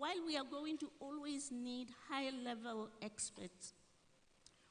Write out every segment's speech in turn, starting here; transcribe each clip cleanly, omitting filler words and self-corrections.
while we are going to always need high-level experts,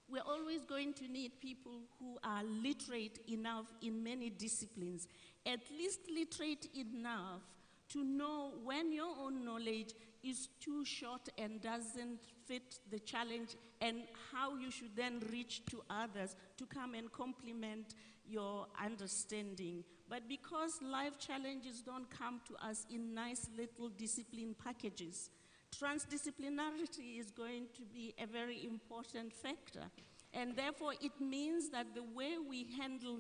we're always going to need people who are literate enough in many disciplines, at least literate enough to know when your own knowledge is too short and doesn't fit the challenge, and how you should then reach to others to come and complement your understanding. But because life challenges don't come to us in nice little discipline packages, transdisciplinarity is going to be a very important factor. And therefore, it means that the way we handle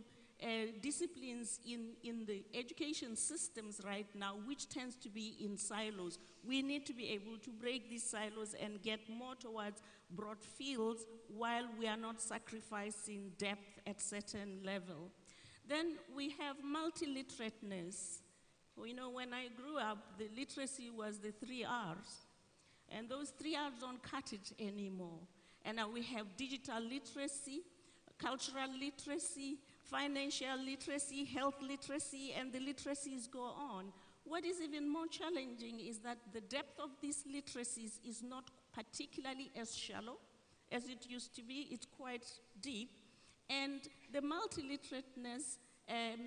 disciplines in the education systems right now, which tends to be in silos, we need to be able to break these silos and get more towards broad fields while we are not sacrificing depth at certain level. Then we have multiliterateness. You know, when I grew up, the literacy was the 3 R's. And those 3 R's don't cut it anymore. And now we have digital literacy, cultural literacy, financial literacy, health literacy, and the literacies go on. What is even more challenging is that the depth of these literacies is not particularly as shallow as it used to be. It's quite deep. And the multiliterateness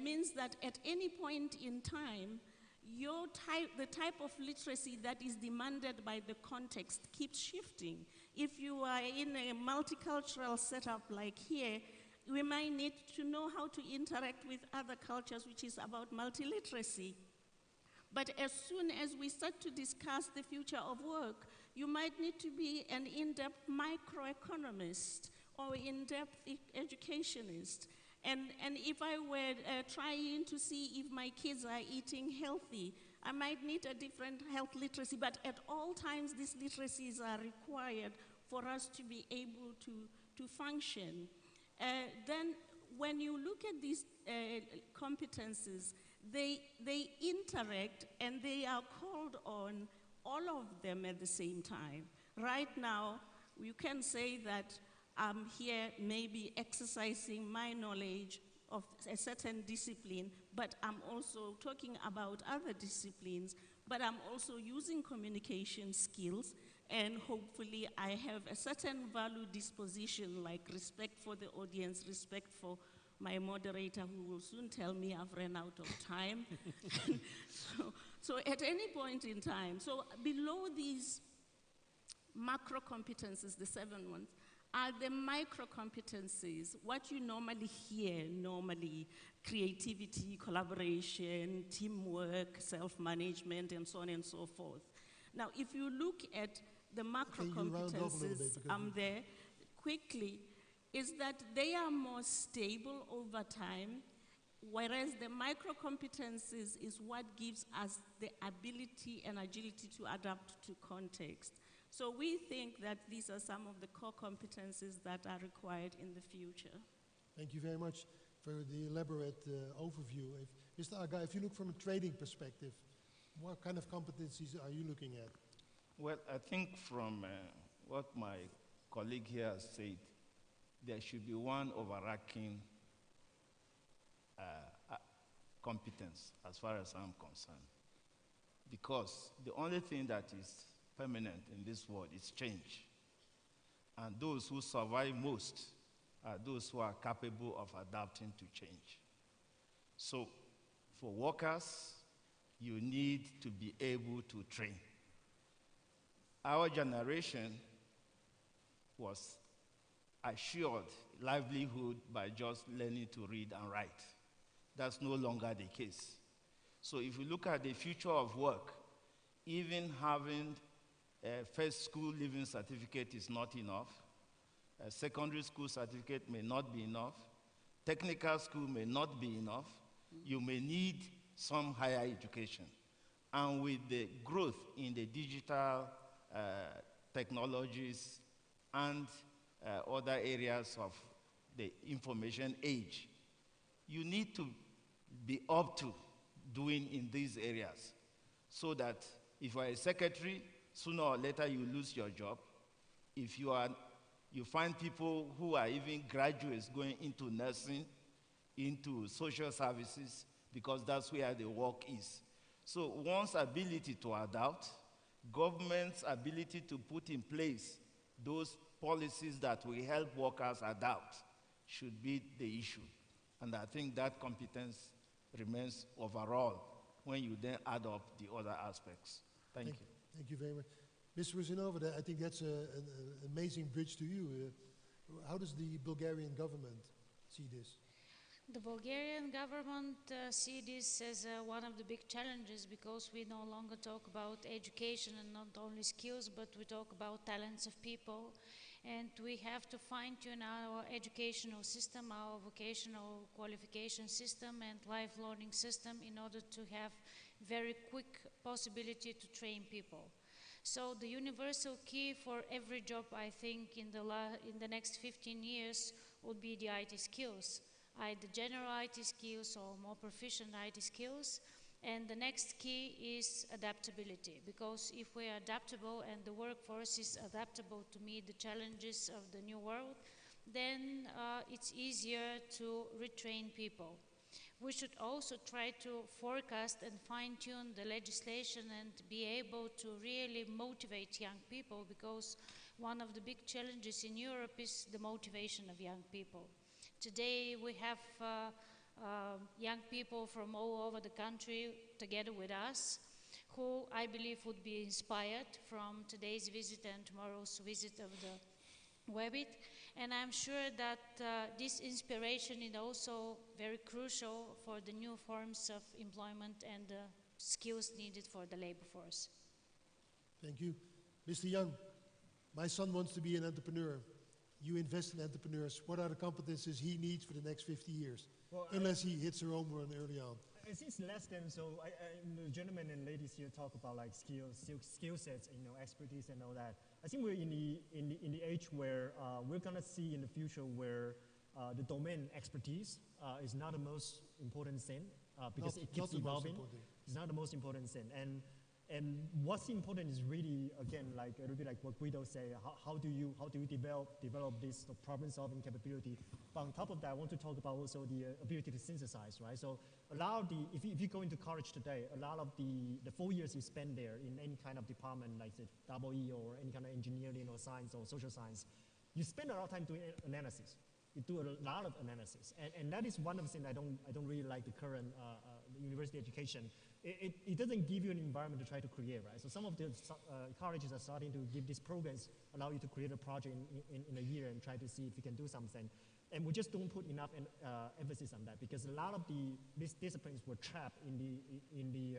means that at any point in time, the type of literacy that is demanded by the context keeps shifting. If you are in a multicultural setup like here, we might need to know how to interact with other cultures, which is about multiliteracy. But as soon as we start to discuss the future of work, you might need to be an in-depth microeconomist or in-depth educationist. And if I were trying to see if my kids are eating healthy, I might need a different health literacy, but at all times these literacies are required for us to be able to function. Then when you look at these competencies, they interact and they are called on, all of them at the same time. Right now, you can say that I'm here maybe exercising my knowledge of a certain discipline, but I'm also talking about other disciplines, but I'm also using communication skills, and hopefully I have a certain value disposition, like respect for the audience, respect for my moderator, who will soon tell me I've run out of time. so at any point in time, so below these macro competencies, the 7 ones, are the micro competencies, what you normally hear, creativity, collaboration, teamwork, self-management, and so on and so forth. Now, if you look at the macro competencies there quickly, is that they are more stable over time, whereas the micro competencies is what gives us the ability and agility to adapt to context. So we think that these are some of the core competencies that are required in the future. Thank you very much for the elaborate overview. Mr. Aga, if you look from a trading perspective, what kind of competencies are you looking at? Well, I think from what my colleague here has said, there should be one overarching competence as far as I'm concerned. Because the only thing that is permanent in this world is change. And those who survive most are those who are capable of adapting to change. So for workers, you need to be able to train. Our generation was assured livelihood by just learning to read and write. That's no longer the case. So if you look at the future of work, even having a first school leaving certificate is not enough. A secondary school certificate may not be enough. Technical school may not be enough. You may need some higher education. And with the growth in the digital technologies and other areas of the information age, you need to be up to doing in these areas so that if you are a secretary, sooner or later you lose your job. If you find people who are even graduates going into nursing, into social services, because that's where the work is. So one's ability to adapt Government's ability to put in place those policies that will help workers adapt should be the issue. And I think that competence remains overall when you then add up the other aspects. Thank you. Thank you very much. Mr. Rusinova, I think that's an amazing bridge to you. How does the Bulgarian government see this? The Bulgarian government see this as one of the big challenges, because we no longer talk about education and not only skills, but we talk about talents of people. And we have to fine-tune our educational system, our vocational qualification system and life learning system in order to have very quick possibility to train people. So the universal key for every job, I think, in the next 15 years would be the IT skills, either general IT skills or more proficient IT skills. And the next key is adaptability, because if we are adaptable and the workforce is adaptable to meet the challenges of the new world, then it's easier to retrain people. We should also try to forecast and fine-tune the legislation and be able to really motivate young people, because one of the big challenges in Europe is the motivation of young people. Today we have young people from all over the country together with us, who I believe would be inspired from today's visit and tomorrow's visit of the Webit. And I'm sure that this inspiration is also very crucial for the new forms of employment and the skills needed for the labor force. Thank you. Mr. Young, my son wants to be an entrepreneur. You invest in entrepreneurs. What are the competencies he needs for the next 50 years? Well, unless he hits a home run early on. It's less than, so the gentlemen and ladies here talk about like skill sets, expertise and all that. I think we're in the age where we're gonna see in the future where the domain expertise is not the most important thing because it keeps evolving. It's not the most important thing. And what's important is really, again, like a little bit like what Guido said, how do you develop this problem-solving capability? But on top of that, I want to talk about also the ability to synthesize, right? So a lot of if you go into college today, a lot of the 4 years you spend there in any kind of department, like the EE or any kind of engineering or science or social science, you spend a lot of time doing analysis. You do a lot of analysis, and that is one of the things I don't really like the current university education. It doesn't give you an environment to try to create, right? So some of the colleges are starting to give these programs, allow you to create a project in a year and try to see if you can do something. And we just don't put enough emphasis on that, because a lot of these disciplines were trapped in the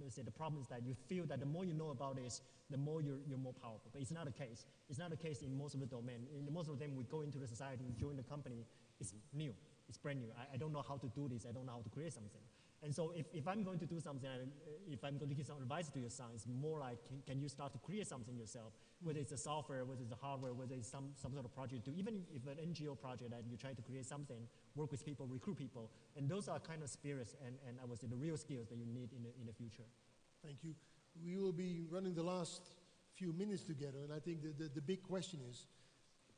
let's say the problems that you feel that the more you know about this, the more you're more powerful. But it's not the case. It's not the case in most of the domain. In most of them, we go into the society, join the company. It's new. It's brand new. I don't know how to do this. I don't know how to create something. And so if I'm going to do something, if I'm going to give some advice to your son, it's more like, can you start to create something yourself? Whether it's a software, whether it's a hardware, whether it's some sort of project, even if an NGO project that you try to create something, work with people, recruit people. And those are kind of spirits and I would say the real skills that you need in the future. Thank you. We will be running the last few minutes together, and I think the big question is,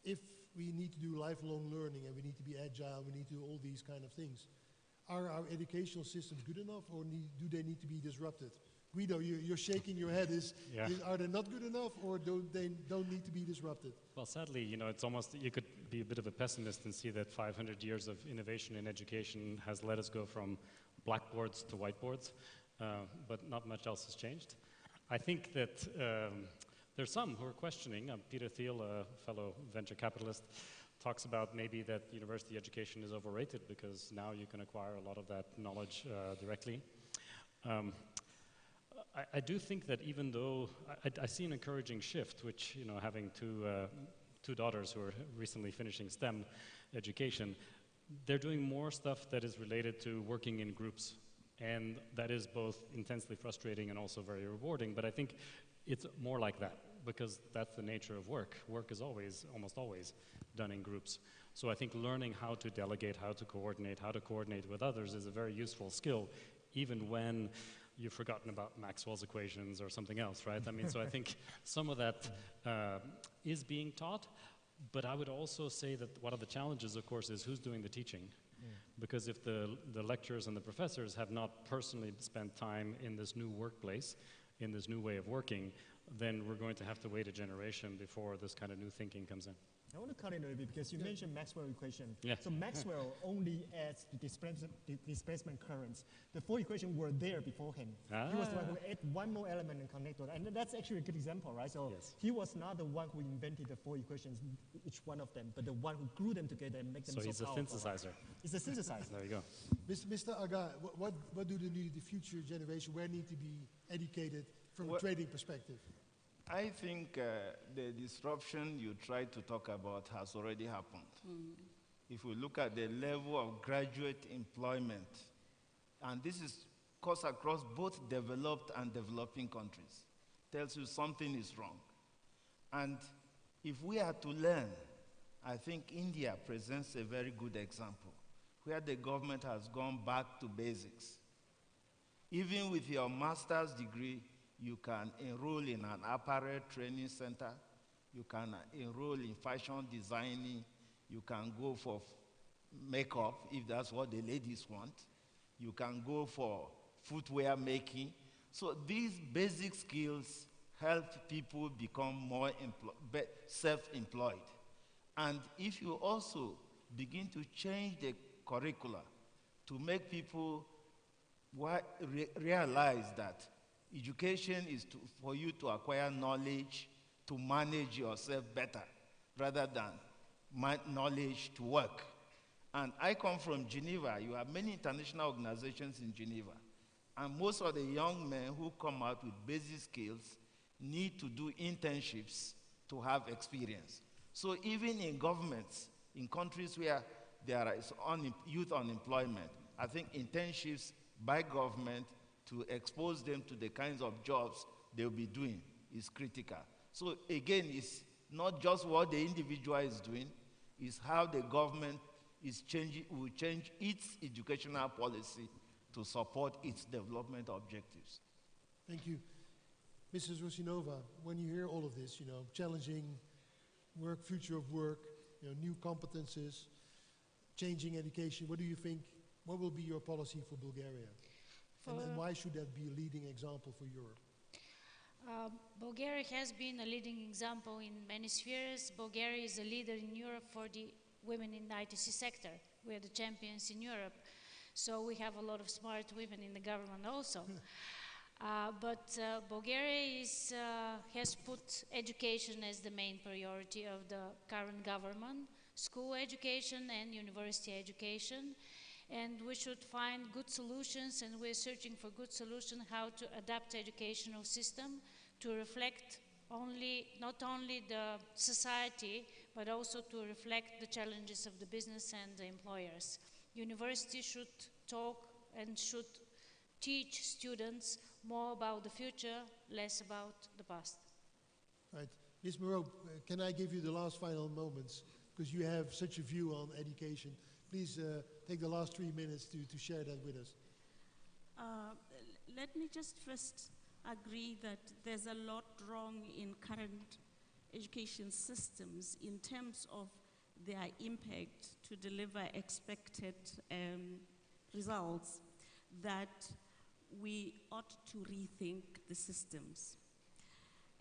if we need to do lifelong learning and we need to be agile, we need to do all these kind of things, are our educational systems good enough, or do they need to be disrupted? Guido, you're shaking your head. Are they not good enough, or they don't need to be disrupted? Well, sadly, it's almost, you could be a bit of a pessimist and see that 500 years of innovation in education has let us go from blackboards to whiteboards, but not much else has changed. I think that there's some who are questioning. Peter Thiel, a fellow venture capitalist, talks about maybe that university education is overrated because now you can acquire a lot of that knowledge directly. I do think that even though I see an encouraging shift, which, having two daughters who are recently finishing STEM education, they're doing more stuff that is related to working in groups. And that is both intensely frustrating and also very rewarding. But I think it's more like that, because that's the nature of work. Work is almost always done in groups. So I think learning how to delegate, how to coordinate with others is a very useful skill, even when you've forgotten about Maxwell's equations or something else, right? I mean, so I think some of that is being taught, but I would also say that one of the challenges, of course, is who's doing the teaching. Because if the lecturers and the professors have not personally spent time in this new workplace, in this new way of working, then we're going to have to wait a generation before this kind of new thinking comes in. I want to cut in a little bit because you mentioned Maxwell equation. Yeah. So Maxwell only adds the displacement currents. The four equations were there beforehand. He was the one who added one more element and connected. And that's actually a good example, right? So he was not the one who invented the four equations, each one of them, but the one who glue them together and make them so powerful. So he's a synthesizer. He's a synthesizer. There you go. Mr. Aga, what do the future generation, where need to be educated from a trading perspective? I think the disruption you tried to talk about has already happened. If we look at the level of graduate employment, and this is course across both developed and developing countries, tells you something is wrong. And if we are to learn, I think India presents a very good example, where the government has gone back to basics. Even with your master's degree, you can enroll in an apparel training center. You can enroll in fashion designing. You can go for makeup, if that's what the ladies want. You can go for footwear making. So these basic skills help people become more self-employed. And if you also begin to change the curricula to make people realize that education is for you to acquire knowledge, to manage yourself better, rather than knowledge to work. And I come from Geneva. You have many international organizations in Geneva. And most of the young men who come out with basic skills need to do internships to have experience. So even in governments, in countries where there is youth unemployment, I think internships by government to expose them to the kinds of jobs they'll be doing is critical. So again, it's not just what the individual is doing, it's how the government will change its educational policy to support its development objectives. Thank you. Mrs. Rusinova, when you hear all of this, challenging work, future of work, new competences, changing education, what do you think, what will be your policy for Bulgaria? And why should that be a leading example for Europe? Bulgaria has been a leading example in many spheres. Bulgaria is a leader in Europe for the women in the ITC sector. We are the champions in Europe. So we have a lot of smart women in the government also. But Bulgaria has put education as the main priority of the current government, school education and university education. And we should find good solutions, and we're searching for good solutions how to adapt the educational system to reflect not only the society, but also to reflect the challenges of the business and the employers. Universities should talk and should teach students more about the future, less about the past. Right. Ms. Moreau, can I give you the last final moments, because you have such a view on education. Please take the last 3 minutes to share that with us. Let me just first agree that there's a lot wrong in current education systems in terms of their impact to deliver expected results, that we ought to rethink the systems.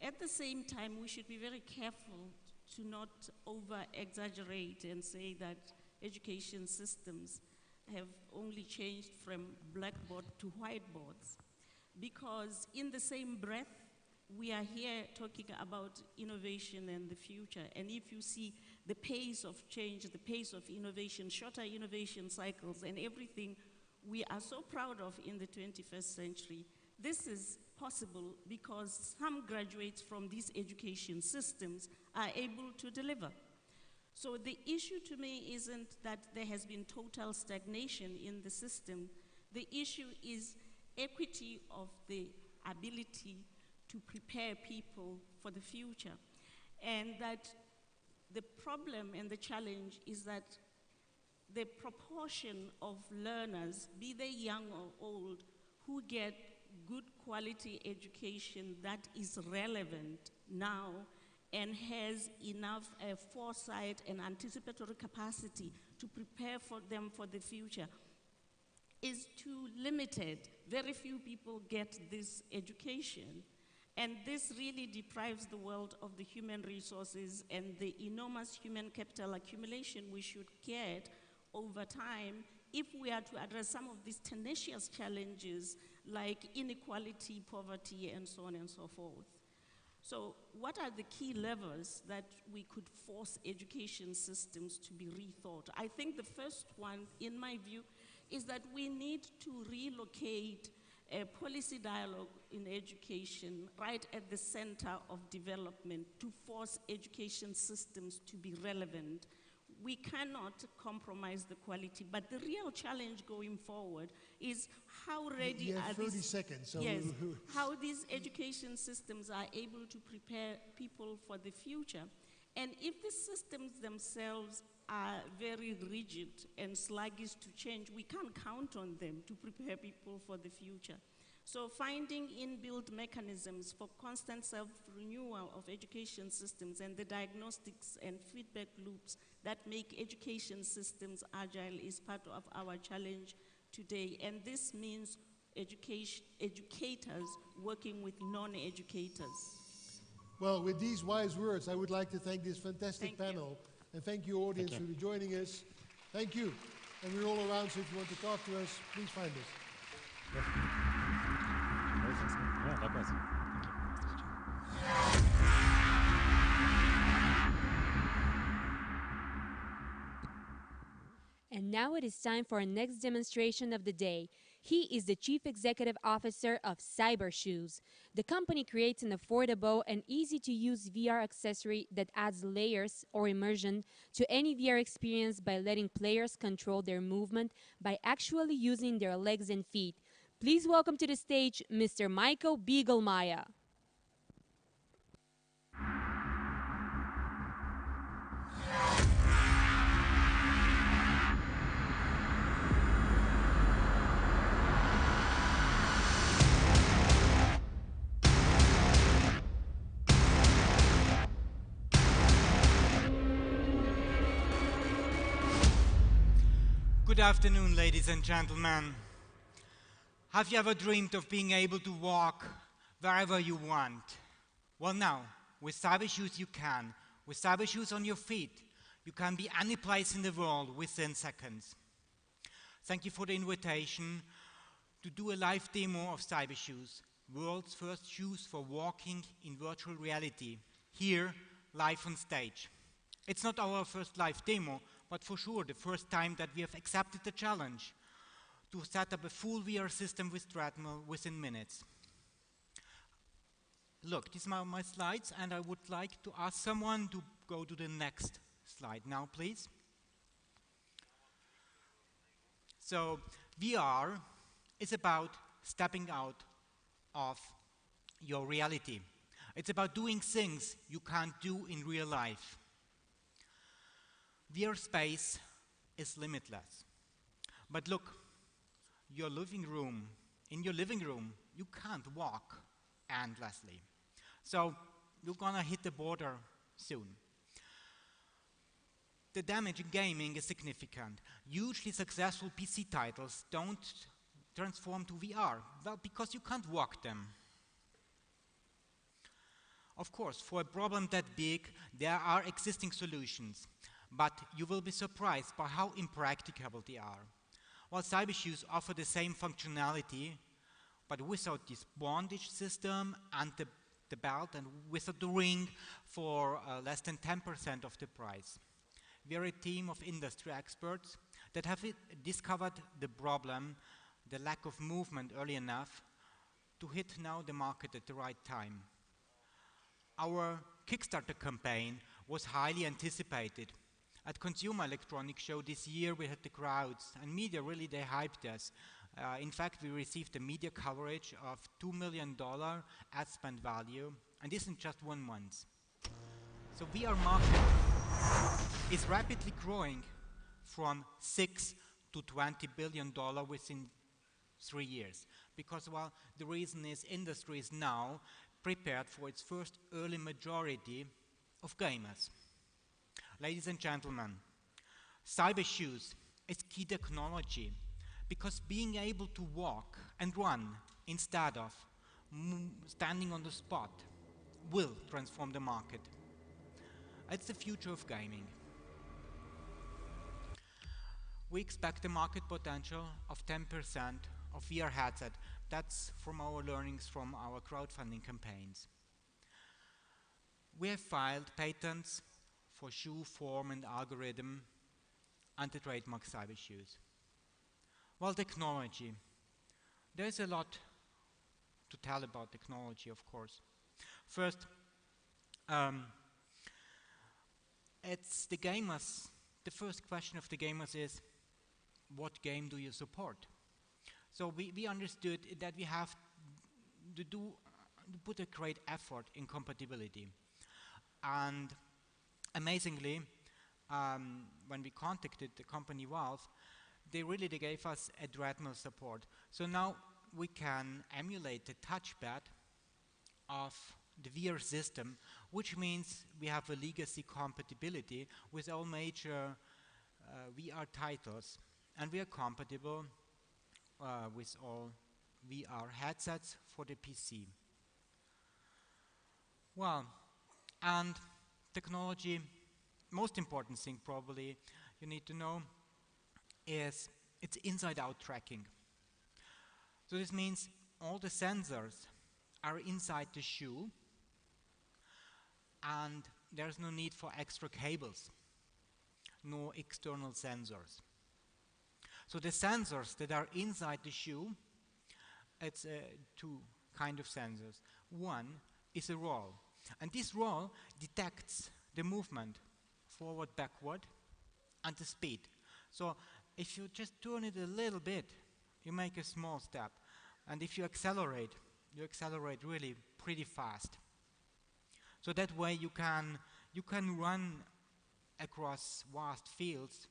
At the same time, we should be very careful to not over-exaggerate and say that education systems have only changed from blackboard to whiteboards, because in the same breath, we are here talking about innovation and the future. And if you see the pace of change, the pace of innovation, shorter innovation cycles and everything we are so proud of in the 21st century, this is possible because some graduates from these education systems are able to deliver. So the issue to me isn't that there has been total stagnation in the system. The issue is equity of the ability to prepare people for the future. And that the problem and the challenge is that the proportion of learners, be they young or old, who get good quality education that is relevant now and has enough foresight and anticipatory capacity to prepare for them for the future is too limited. Very few people get this education. And this really deprives the world of the human resources and the enormous human capital accumulation we should get over time if we are to address some of these tenacious challenges like inequality, poverty, and so on and so forth. So what are the key levers that we could force education systems to be rethought? I think the first one, in my view, is that we need to relocate a policy dialogue in education right at the center of development to force education systems to be relevant. We cannot compromise the quality, but the real challenge going forward is how ready are 30 these, seconds. So yes, how these education systems are able to prepare people for the future. And if the systems themselves are very rigid and sluggish to change, we can't count on them to prepare people for the future. So finding inbuilt mechanisms for constant self-renewal of education systems and the diagnostics and feedback loops that make education systems agile is part of our challenge today. And this means educators working with non-educators. Well, with these wise words, I would like to thank this fantastic panel. And thank you, audience, for joining us. Thank you. And we're all around, so if you want to talk to us, please find us. Yeah, likewise. Thank you. And now it is time for our next demonstration of the day. He is the Chief Executive Officer of Cybershoes. The company creates an affordable and easy-to-use VR accessory that adds layers or immersion to any VR experience by letting players control their movement by actually using their legs and feet. Please welcome to the stage Mr. Michael Biegelmeier. Good afternoon, ladies and gentlemen. Have you ever dreamed of being able to walk wherever you want? Well, now, with Cybershoes you can. With Cybershoes on your feet, you can be any place in the world within seconds. Thank you for the invitation to do a live demo of Cybershoes, world's first shoes for walking in virtual reality, here, live on stage. It's not our first live demo, but for sure the first time that we have accepted the challenge to set up a full VR system with treadmill within minutes. Look, these are my slides, and I would like to ask someone to go to the next slide now, please. So, VR is about stepping out of your reality. It's about doing things you can't do in real life. VR space is limitless. But look, in your living room, you can't walk endlessly. So you're gonna hit the border soon. The damage in gaming is significant. Hugely successful PC titles don't transform to VR, well, because you can't walk them. Of course, for a problem that big, there are existing solutions, but you will be surprised by how impracticable they are. While Cybershoes offer the same functionality, but without this bondage system and the belt and without the ring for less than 10% of the price. We are a team of industry experts that have discovered the problem, the lack of movement early enough to hit now the market at the right time. Our Kickstarter campaign was highly anticipated. At Consumer Electronics Show this year, we had the crowds, and media really, they hyped us. In fact, we received a media coverage of $2 million ad spend value, and this in just 1 month. So VR market is rapidly growing from $6 to $20 billion within 3 years. Because, well, the reason is industry is now prepared for its first early majority of gamers. Ladies and gentlemen, Cybershoes is key technology because being able to walk and run instead of standing on the spot will transform the market. It's the future of gaming. We expect a market potential of 10% of VR headset. That's from our learnings from our crowdfunding campaigns. We have filed patents for shoe form and algorithm and the trademark cyber shoes. Well, technology. There's a lot to tell about technology, of course. First, it's the gamers. The first question of the gamers is, what game do you support? So we understood that we have to put a great effort in compatibility. And amazingly, when we contacted the company Valve, they gave us a Dreadnought support. So now we can emulate the touchpad of the VR system, which means we have a legacy compatibility with all major VR titles, and we are compatible with all VR headsets for the PC. Well, and technology, most important thing probably you need to know is it's inside-out tracking. So this means all the sensors are inside the shoe, and there's no need for extra cables, no external sensors. So the sensors that are inside the shoe, it's two kind of sensors. One is a roll, and this roll detects the movement forward, backward, and the speed. So if you just turn it a little bit, you make a small step, and if you accelerate really pretty fast. So that way you can run across vast fields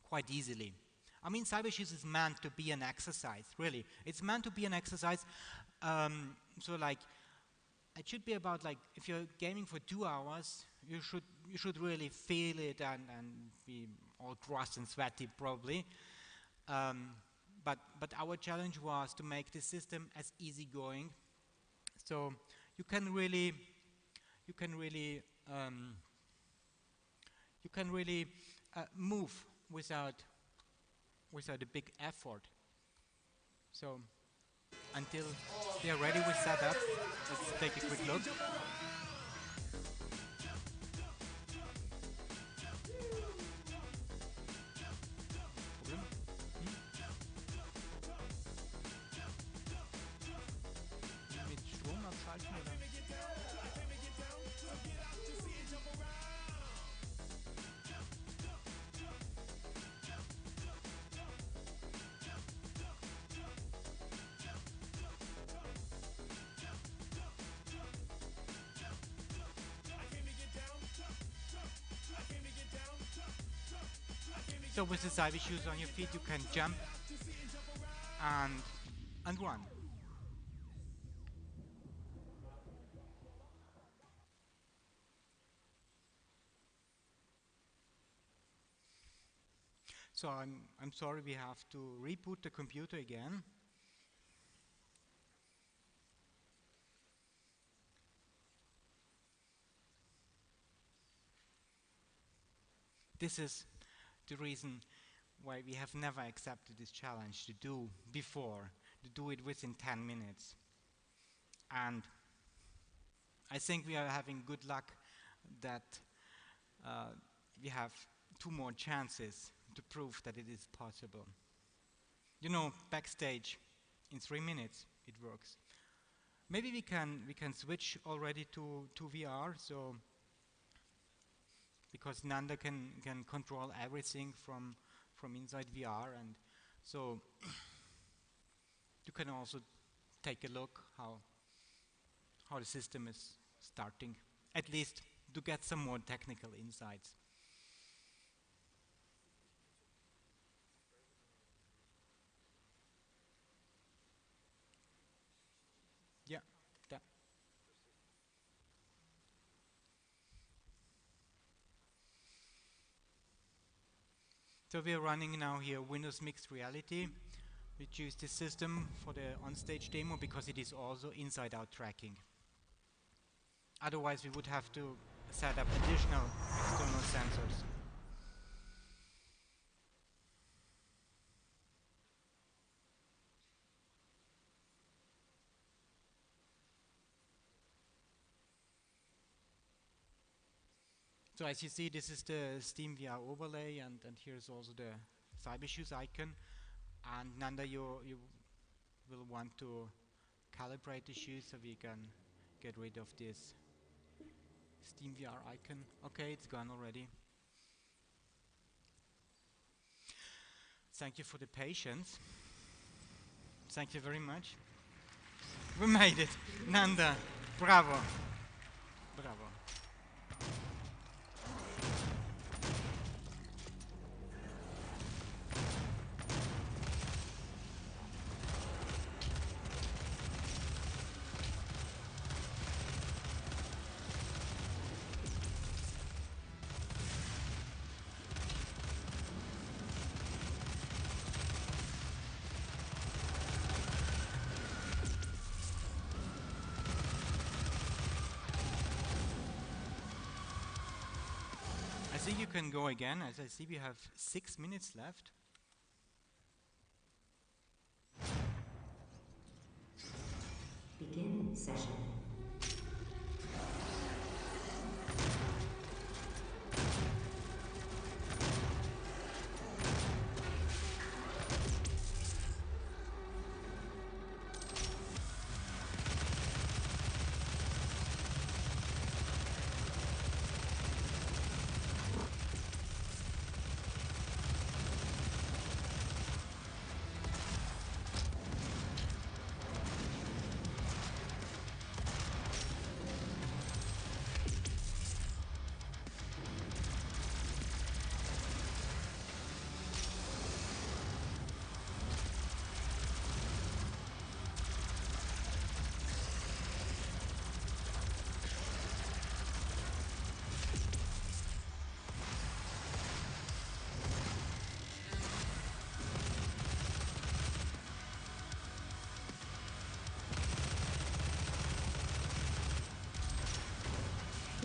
quite easily. I mean, Cybershoes is meant to be an exercise, really. It's meant to be an exercise. So like, it should be about like, if you're gaming for 2 hours, you should really feel it and be all gross and sweaty probably. But our challenge was to make the system as easygoing, so you can really move without a big effort. So until they are ready with setup, let's take a quick look. Mit Strom abschalten oder? So with the cyber shoes on your feet, you can jump and run. So I'm sorry, we have to reboot the computer again. This is the reason why we have never accepted this challenge to do it within 10 minutes. And I think we are having good luck that we have 2 more chances to prove that it is possible. You know, backstage, in 3 minutes, it works. Maybe we can switch already to VR, so because Nanda can control everything from inside VR, and so you can also take a look how the system is starting, at least to get some more technical insights. Yeah, that. So we are running now here Windows Mixed Reality We choose this system for the on-stage demo because it is also inside-out tracking. Otherwise, we would have to set up additional external sensors. So as you see, this is the Steam VR overlay, and here's also the Cybershoes icon. And Nanda, you will want to calibrate the shoes so we can get rid of this Steam VR icon. Okay, it's gone already. Thank you for the patience. Thank you very much. We made it. Nanda, bravo. Bravo. I think you can go again, as I see we have 6 minutes left. Begin session.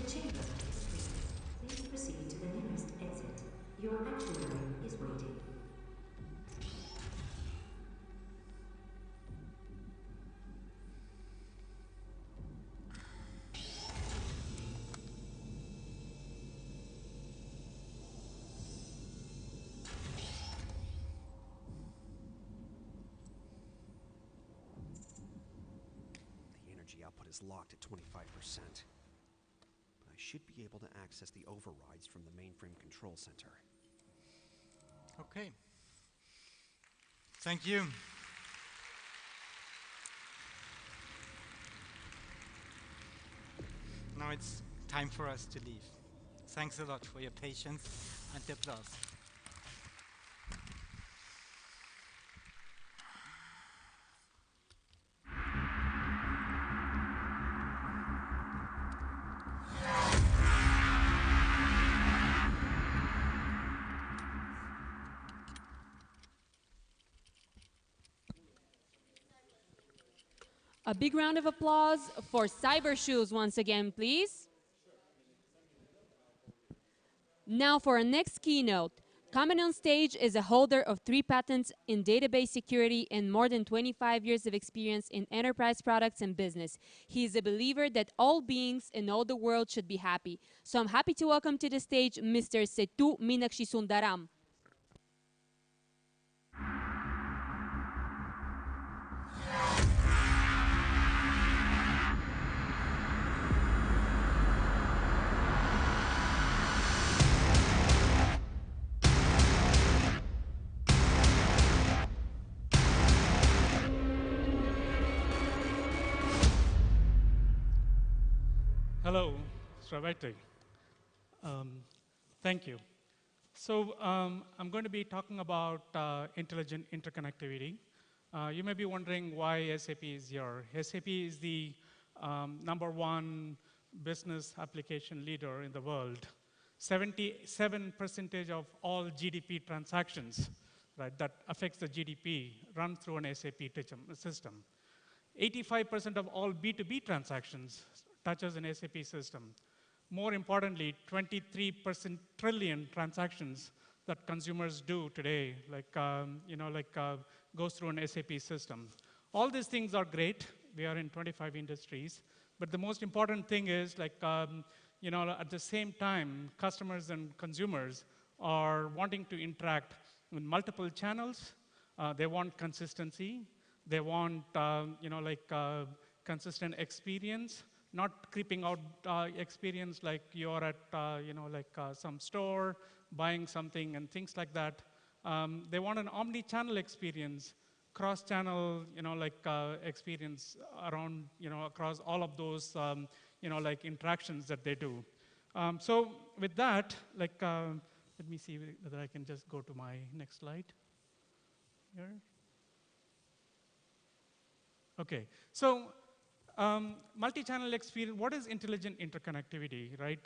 The chamber is clear. Please proceed to the nearest exit. Your actuary is waiting. The energy output is locked at 25%. But I should be able to access the overrides from the mainframe control center. Okay. Thank you. Now it's time for us to leave. Thanks a lot for your patience and the applause. A big round of applause for Cybershoes once again, please. Now for our next keynote. Coming on stage is a holder of 3 patents in database security and more than 25 years of experience in enterprise products and business. He is a believer that all beings in all the world should be happy. So I'm happy to welcome to the stage Mr. Setu Meenakshi Sundaram. Hello, Sravati. Thank you. So I'm going to be talking about intelligent interconnectivity. You may be wondering why SAP is here. SAP is the #1 business application leader in the world. 77% of all GDP transactions right, that affects the GDP run through an SAP system. 85% of all B2B transactions touches an SAP system. More importantly, 23% trillion transactions that consumers do today, goes through an SAP system. All these things are great. We are in 25 industries. But the most important thing is, at the same time, customers and consumers are wanting to interact with multiple channels. They want consistency. They want, consistent experience, not creeping out experience like you're at, some store, buying something and things like that. They want an omni-channel experience, cross-channel, experience around, across all of those, interactions that they do. So with that, let me see whether I can just go to my next slide here. Okay, so multi-channel experience, what is intelligent interconnectivity, right?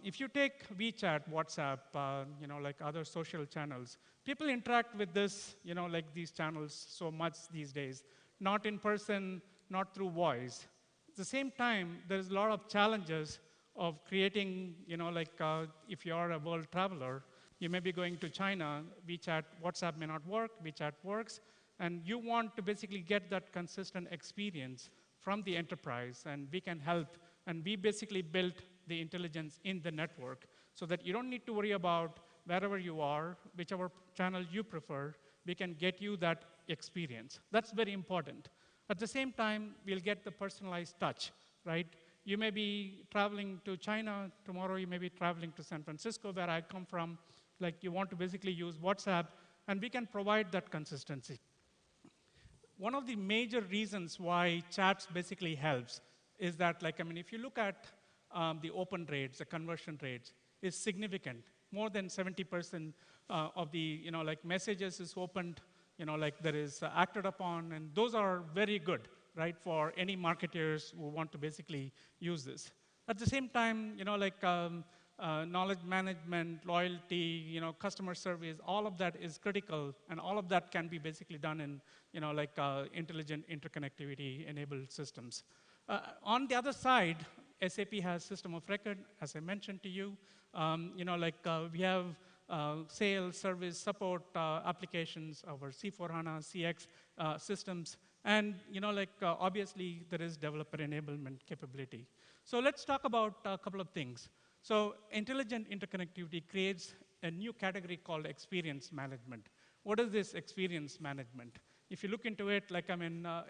If you take WeChat, WhatsApp, other social channels, people interact with this, these channels so much these days, not in person, not through voice. At the same time, there's a lot of challenges of creating, if you're a world traveler, you may be going to China, WeChat, WhatsApp may not work, WeChat works, and you want to basically get that consistent experience from the enterprise, and we can help. And we basically built the intelligence in the network so that you don't need to worry about wherever you are, whichever channel you prefer, we can get you that experience. That's very important. At the same time, we'll get the personalized touch, right? You may be traveling to China, tomorrow you may be traveling to San Francisco, where I come from. You want to basically use WhatsApp, and we can provide that consistency. One of the major reasons why chats basically helps is that, if you look at the open rates, the conversion rates, is significant. More than 70% of the, messages is opened, there is acted upon, and those are very good, right, for any marketers who want to basically use this. At the same time, knowledge management, loyalty, customer service, all of that is critical, and all of that can be basically done in, intelligent interconnectivity-enabled systems. On the other side, SAP has system of record, as I mentioned to you. We have sales, service, support applications, our C4HANA, CX systems, and obviously there is developer enablement capability. So let's talk about a couple of things. So intelligent interconnectivity creates a new category called experience management. What is this experience management? If you look into it,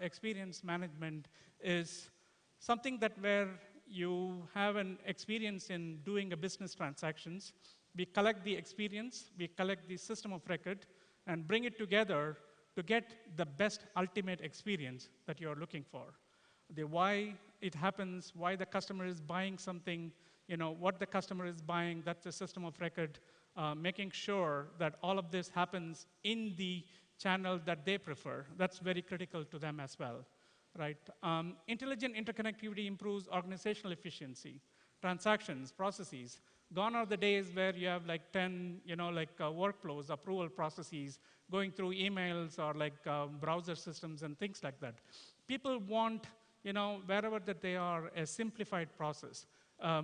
experience management is something that where you have an experience in doing a business transactions. We collect the experience, we collect the system of record, and bring it together to get the best ultimate experience that you're looking for. The why it happens, why the customer is buying something, what the customer is buying, that's the system of record, making sure that all of this happens in the channel that they prefer. That's very critical to them as well, right? Intelligent interconnectivity improves organizational efficiency, transactions, processes. Gone are the days where you have 10, workflows, approval processes, going through emails or browser systems and things like that. People want, wherever that they are, a simplified process.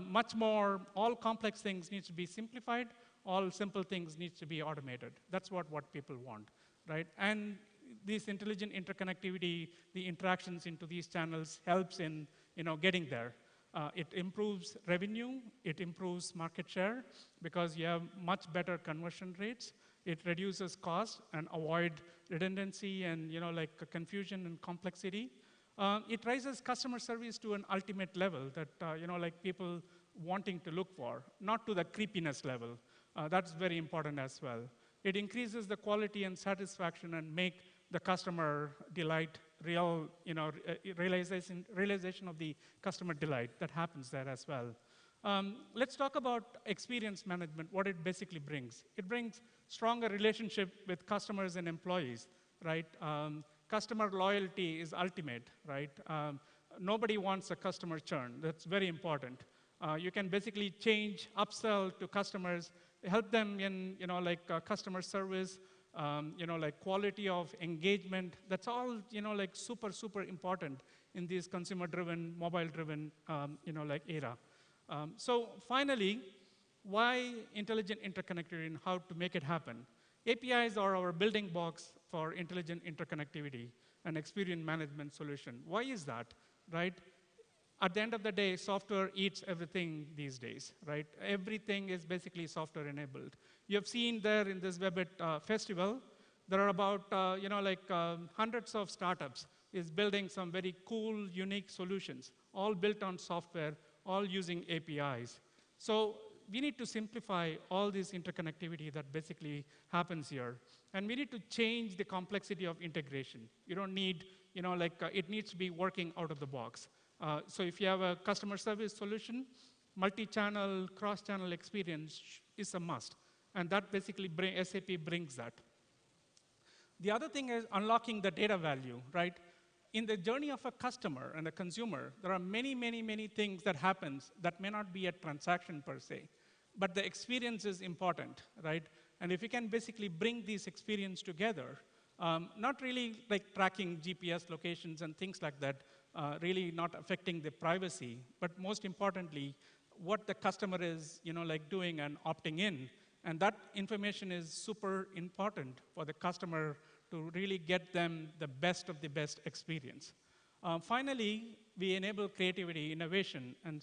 Much more, all complex things need to be simplified, all simple things need to be automated. That's what people want, right? And this intelligent interconnectivity, the interactions into these channels helps in getting there. It improves revenue, it improves market share because you have much better conversion rates. It reduces cost and avoid redundancy and confusion and complexity. It raises customer service to an ultimate level that people wanting to look for, not to the creepiness level. That's very important as well. It increases the quality and satisfaction and make the customer delight real, realization of the customer delight that happens there as well. Let's talk about experience management, what it basically brings. It brings stronger relationship with customers and employees, right? Customer loyalty is ultimate, right? Nobody wants a customer churn. That's very important. You can basically change, upsell to customers, help them in customer service, like quality of engagement. That's all, like super, super important in this consumer-driven, mobile-driven, like era. So finally, why intelligent interconnectivity and how to make it happen? APIs are our building blocks for intelligent interconnectivity and experience management solution. Why is that, right? At the end of the day, software eats everything these days, right? Everything is basically software enabled. You have seen there in this Webit.Festival, there are about, hundreds of startups is building some very cool, unique solutions, all built on software, all using APIs. So we need to simplify all this interconnectivity that basically happens here. And we need to change the complexity of integration. You don't need, it needs to be working out of the box. So if you have a customer service solution, multi-channel, cross-channel experience is a must. And that basically SAP brings that. The other thing is unlocking the data value, right? In the journey of a customer and a consumer, there are many, many, many things that happens that may not be a transaction per se, but the experience is important, right? And if you can basically bring these experience together, not really like tracking GPS locations and things like that, really not affecting the privacy, but most importantly, what the customer is, doing and opting in. And that information is super important for the customer to really get them the best of the best experience. Finally, we enable creativity, innovation, and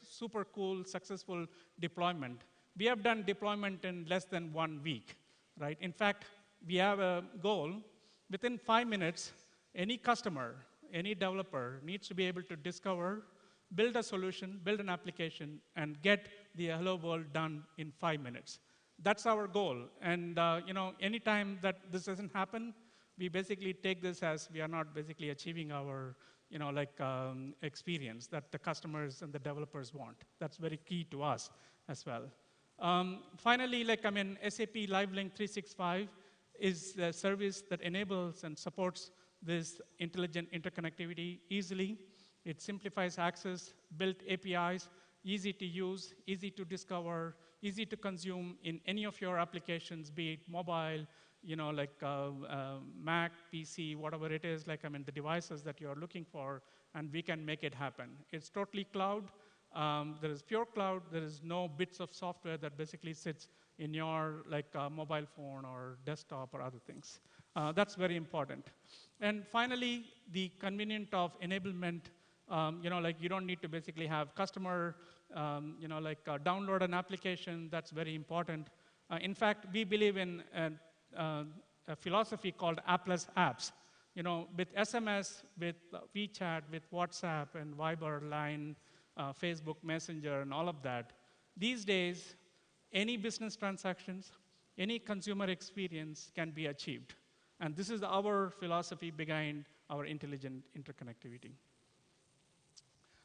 super cool, successful deployment. We have done deployment in less than 1 week, right? In fact, we have a goal. Within 5 minutes, any customer, any developer needs to be able to discover, build a solution, build an application, and get the hello world done in 5 minutes. That's our goal. And anytime that this doesn't happen, we basically take this as we are not basically achieving our experience that the customers and the developers want. That's very key to us as well. Finally, SAP LiveLink 365 is the service that enables and supports this intelligent interconnectivity easily. It simplifies access, built APIs, easy to use, easy to discover, easy to consume in any of your applications, be it mobile, Mac, PC, whatever it is, the devices that you're looking for, and we can make it happen. It's totally cloud. There is pure cloud. There is no bits of software that basically sits in your mobile phone or desktop or other things. That's very important. And finally, the convenience of enablement. You don't need to basically have customer, download an application. That's very important. In fact, we believe in a philosophy called appless apps. With SMS, with WeChat, with WhatsApp and Viber, Line, Facebook Messenger, and all of that. These days, any business transactions, any consumer experience can be achieved. And this is our philosophy behind our intelligent interconnectivity.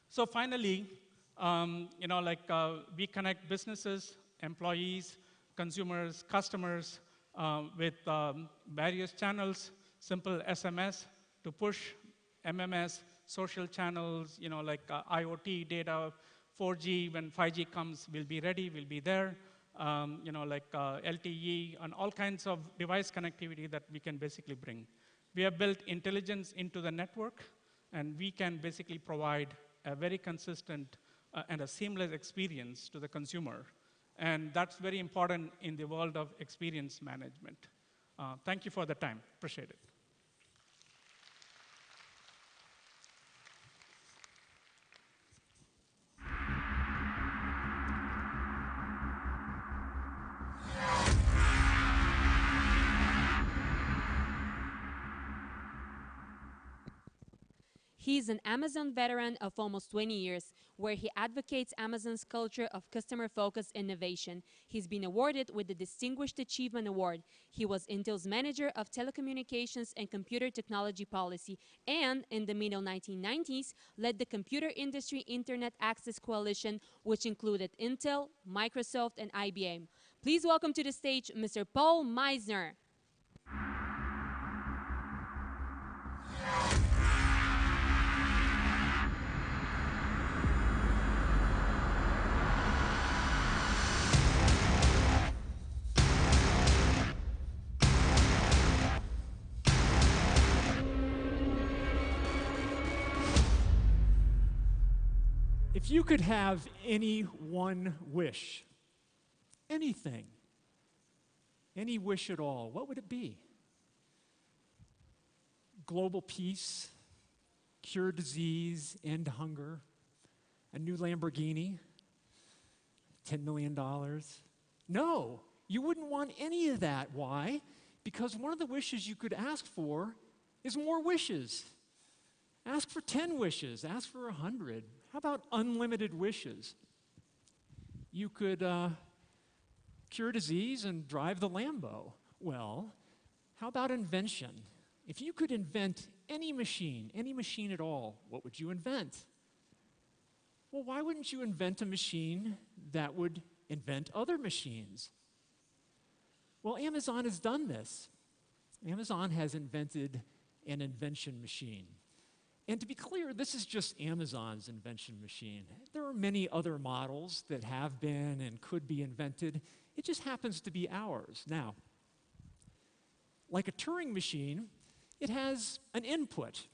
So finally, we connect businesses, employees, consumers, customers with various channels, simple SMS to push, MMS, social channels, IoT data, 4G, when 5G comes, we'll be ready, we'll be there, LTE, and all kinds of device connectivity that we can basically bring. We have built intelligence into the network, and we can basically provide a very consistent and a seamless experience to the consumer. And that's very important in the world of experience management. Thank you for the time. Appreciate it. He's an Amazon veteran of almost 20 years, where he advocates Amazon's culture of customer-focused innovation. He's been awarded with the Distinguished Achievement Award. He was Intel's Manager of Telecommunications and Computer Technology Policy, and in the middle 1990s, led the Computer Industry Internet Access Coalition, which included Intel, Microsoft, and IBM. Please welcome to the stage Mr. Paul Meisner. If you could have any one wish, anything, any wish at all, what would it be? Global peace, cure disease, end hunger, a new Lamborghini, $10 million? No, you wouldn't want any of that. Why? Because one of the wishes you could ask for is more wishes. Ask for 10 wishes, ask for 100. How about unlimited wishes? You could cure disease and drive the Lambo. Well, how about invention? If you could invent any machine at all, what would you invent? Well, why wouldn't you invent a machine that would invent other machines? Well, Amazon has done this. Amazon has invented an invention machine. And to be clear, this is just Amazon's invention machine. There are many other models that have been and could be invented. It just happens to be ours. Now, like a Turing machine, it has an input,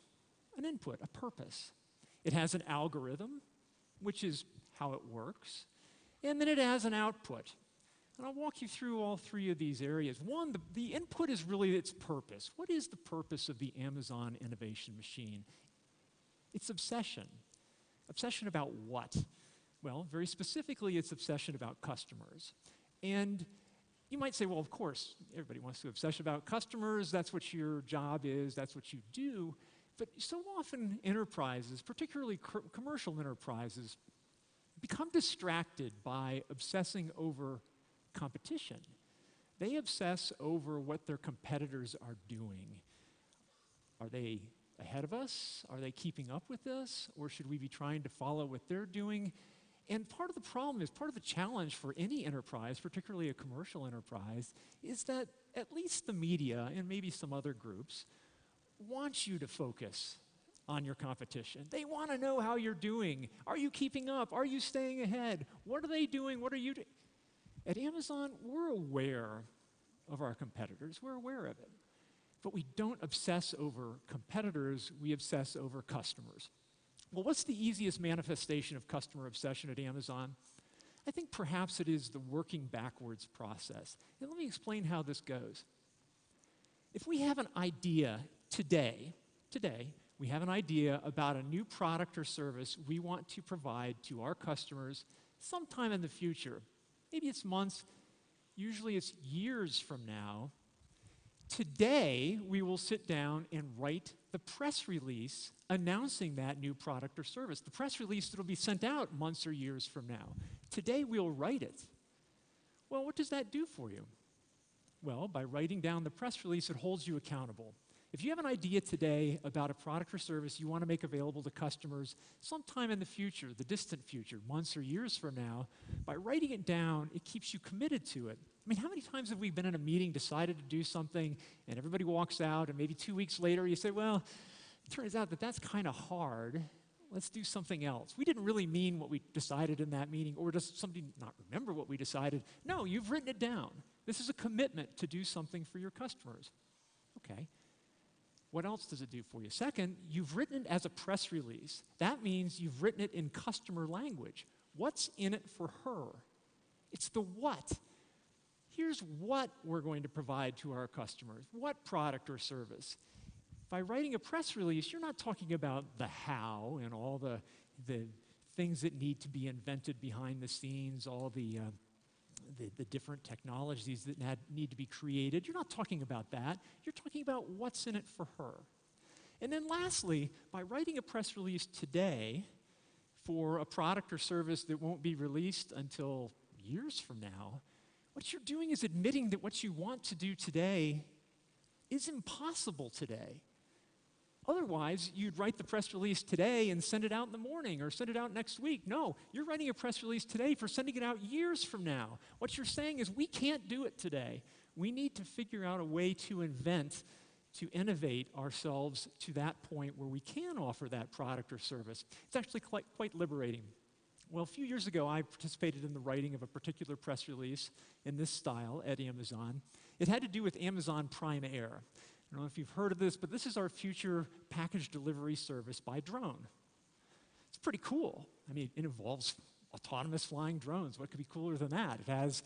a purpose. It has an algorithm, which is how it works, and then it has an output. And I'll walk you through all three of these areas. One, the input is really its purpose. What is the purpose of the Amazon innovation machine? It's obsession. Obsession about what? Well, very specifically, it's obsession about customers. And you might say, well, of course, everybody wants to obsess about customers. That's what your job is. That's what you do. But so often enterprises, particularly commercial enterprises, become distracted by obsessing over competition. They obsess over what their competitors are doing. Are they ahead of us? Are they keeping up with us? Or should we be trying to follow what they're doing? And part of the problem is, part of the challenge for any enterprise, particularly a commercial enterprise, is that at least the media and maybe some other groups want you to focus on your competition. They want to know how you're doing. Are you keeping up? Are you staying ahead? What are they doing? What are you doing? At Amazon, we're aware of our competitors. We're aware of it. But we don't obsess over competitors, we obsess over customers. Well, what's the easiest manifestation of customer obsession at Amazon? I think perhaps it is the working backwards process. And let me explain how this goes. If we have an idea today, we have an idea about a new product or service we want to provide to our customers sometime in the future. Maybe it's months, usually it's years from now. Today, we will sit down and write the press release announcing that new product or service. The press release that will be sent out months or years from now. Today, we'll write it. Well, what does that do for you? Well, by writing down the press release, it holds you accountable. If you have an idea today about a product or service you want to make available to customers sometime in the future, the distant future, months or years from now, by writing it down, it keeps you committed to it. I mean, how many times have we been in a meeting, decided to do something, and everybody walks out, and maybe 2 weeks later you say, well, it turns out that that's kind of hard. Let's do something else. We didn't really mean what we decided in that meeting, or does somebody not remember what we decided? No, you've written it down. This is a commitment to do something for your customers. Okay. What else does it do for you? Second, you've written it as a press release. That means you've written it in customer language. What's in it for her? It's the what. Here's what we're going to provide to our customers. What product or service? By writing a press release, you're not talking about the how and all the things that need to be invented behind the scenes, all the different technologies that need to be created. You're not talking about that. You're talking about what's in it for her. And then lastly, by writing a press release today for a product or service that won't be released until years from now, what you're doing is admitting that what you want to do today is impossible today. Otherwise, you'd write the press release today and send it out in the morning or send it out next week. No, you're writing a press release today for sending it out years from now. What you're saying is we can't do it today. We need to figure out a way to invent, to innovate ourselves to that point where we can offer that product or service. It's actually quite liberating. Well, a few years ago, I participated in the writing of a particular press release in this style at Amazon. It had to do with Amazon Prime Air. I don't know if you've heard of this, but this is our future package delivery service by drone. It's pretty cool. I mean, it involves autonomous flying drones. What could be cooler than that? It has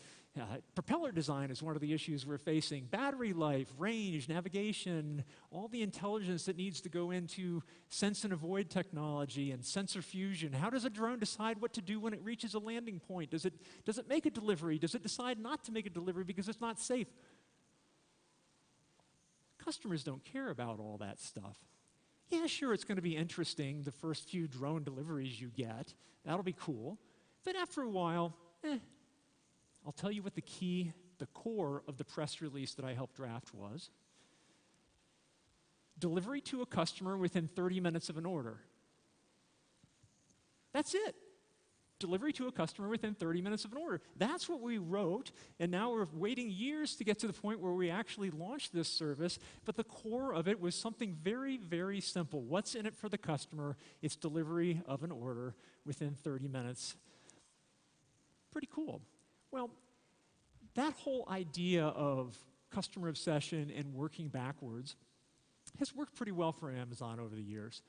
propeller design is one of the issues we're facing. Battery life, range, navigation, all the intelligence that needs to go into sense and avoid technology and sensor fusion. How does a drone decide what to do when it reaches a landing point? Does it make a delivery? Does it decide not to make a delivery because it's not safe? Customers don't care about all that stuff. Yeah, sure, it's going to be interesting, the first few drone deliveries you get. That'll be cool. But after a while, I'll tell you what the core of the press release that I helped draft was. Delivery to a customer within 30 minutes of an order. That's it. Delivery to a customer within 30 minutes of an order. That's what we wrote, and now we're waiting years to get to the point where we actually launched this service, but the core of it was something very, very simple. What's in it for the customer? It's delivery of an order within 30 minutes. Pretty cool. Well, that whole idea of customer obsession and working backwards has worked pretty well for Amazon over the years.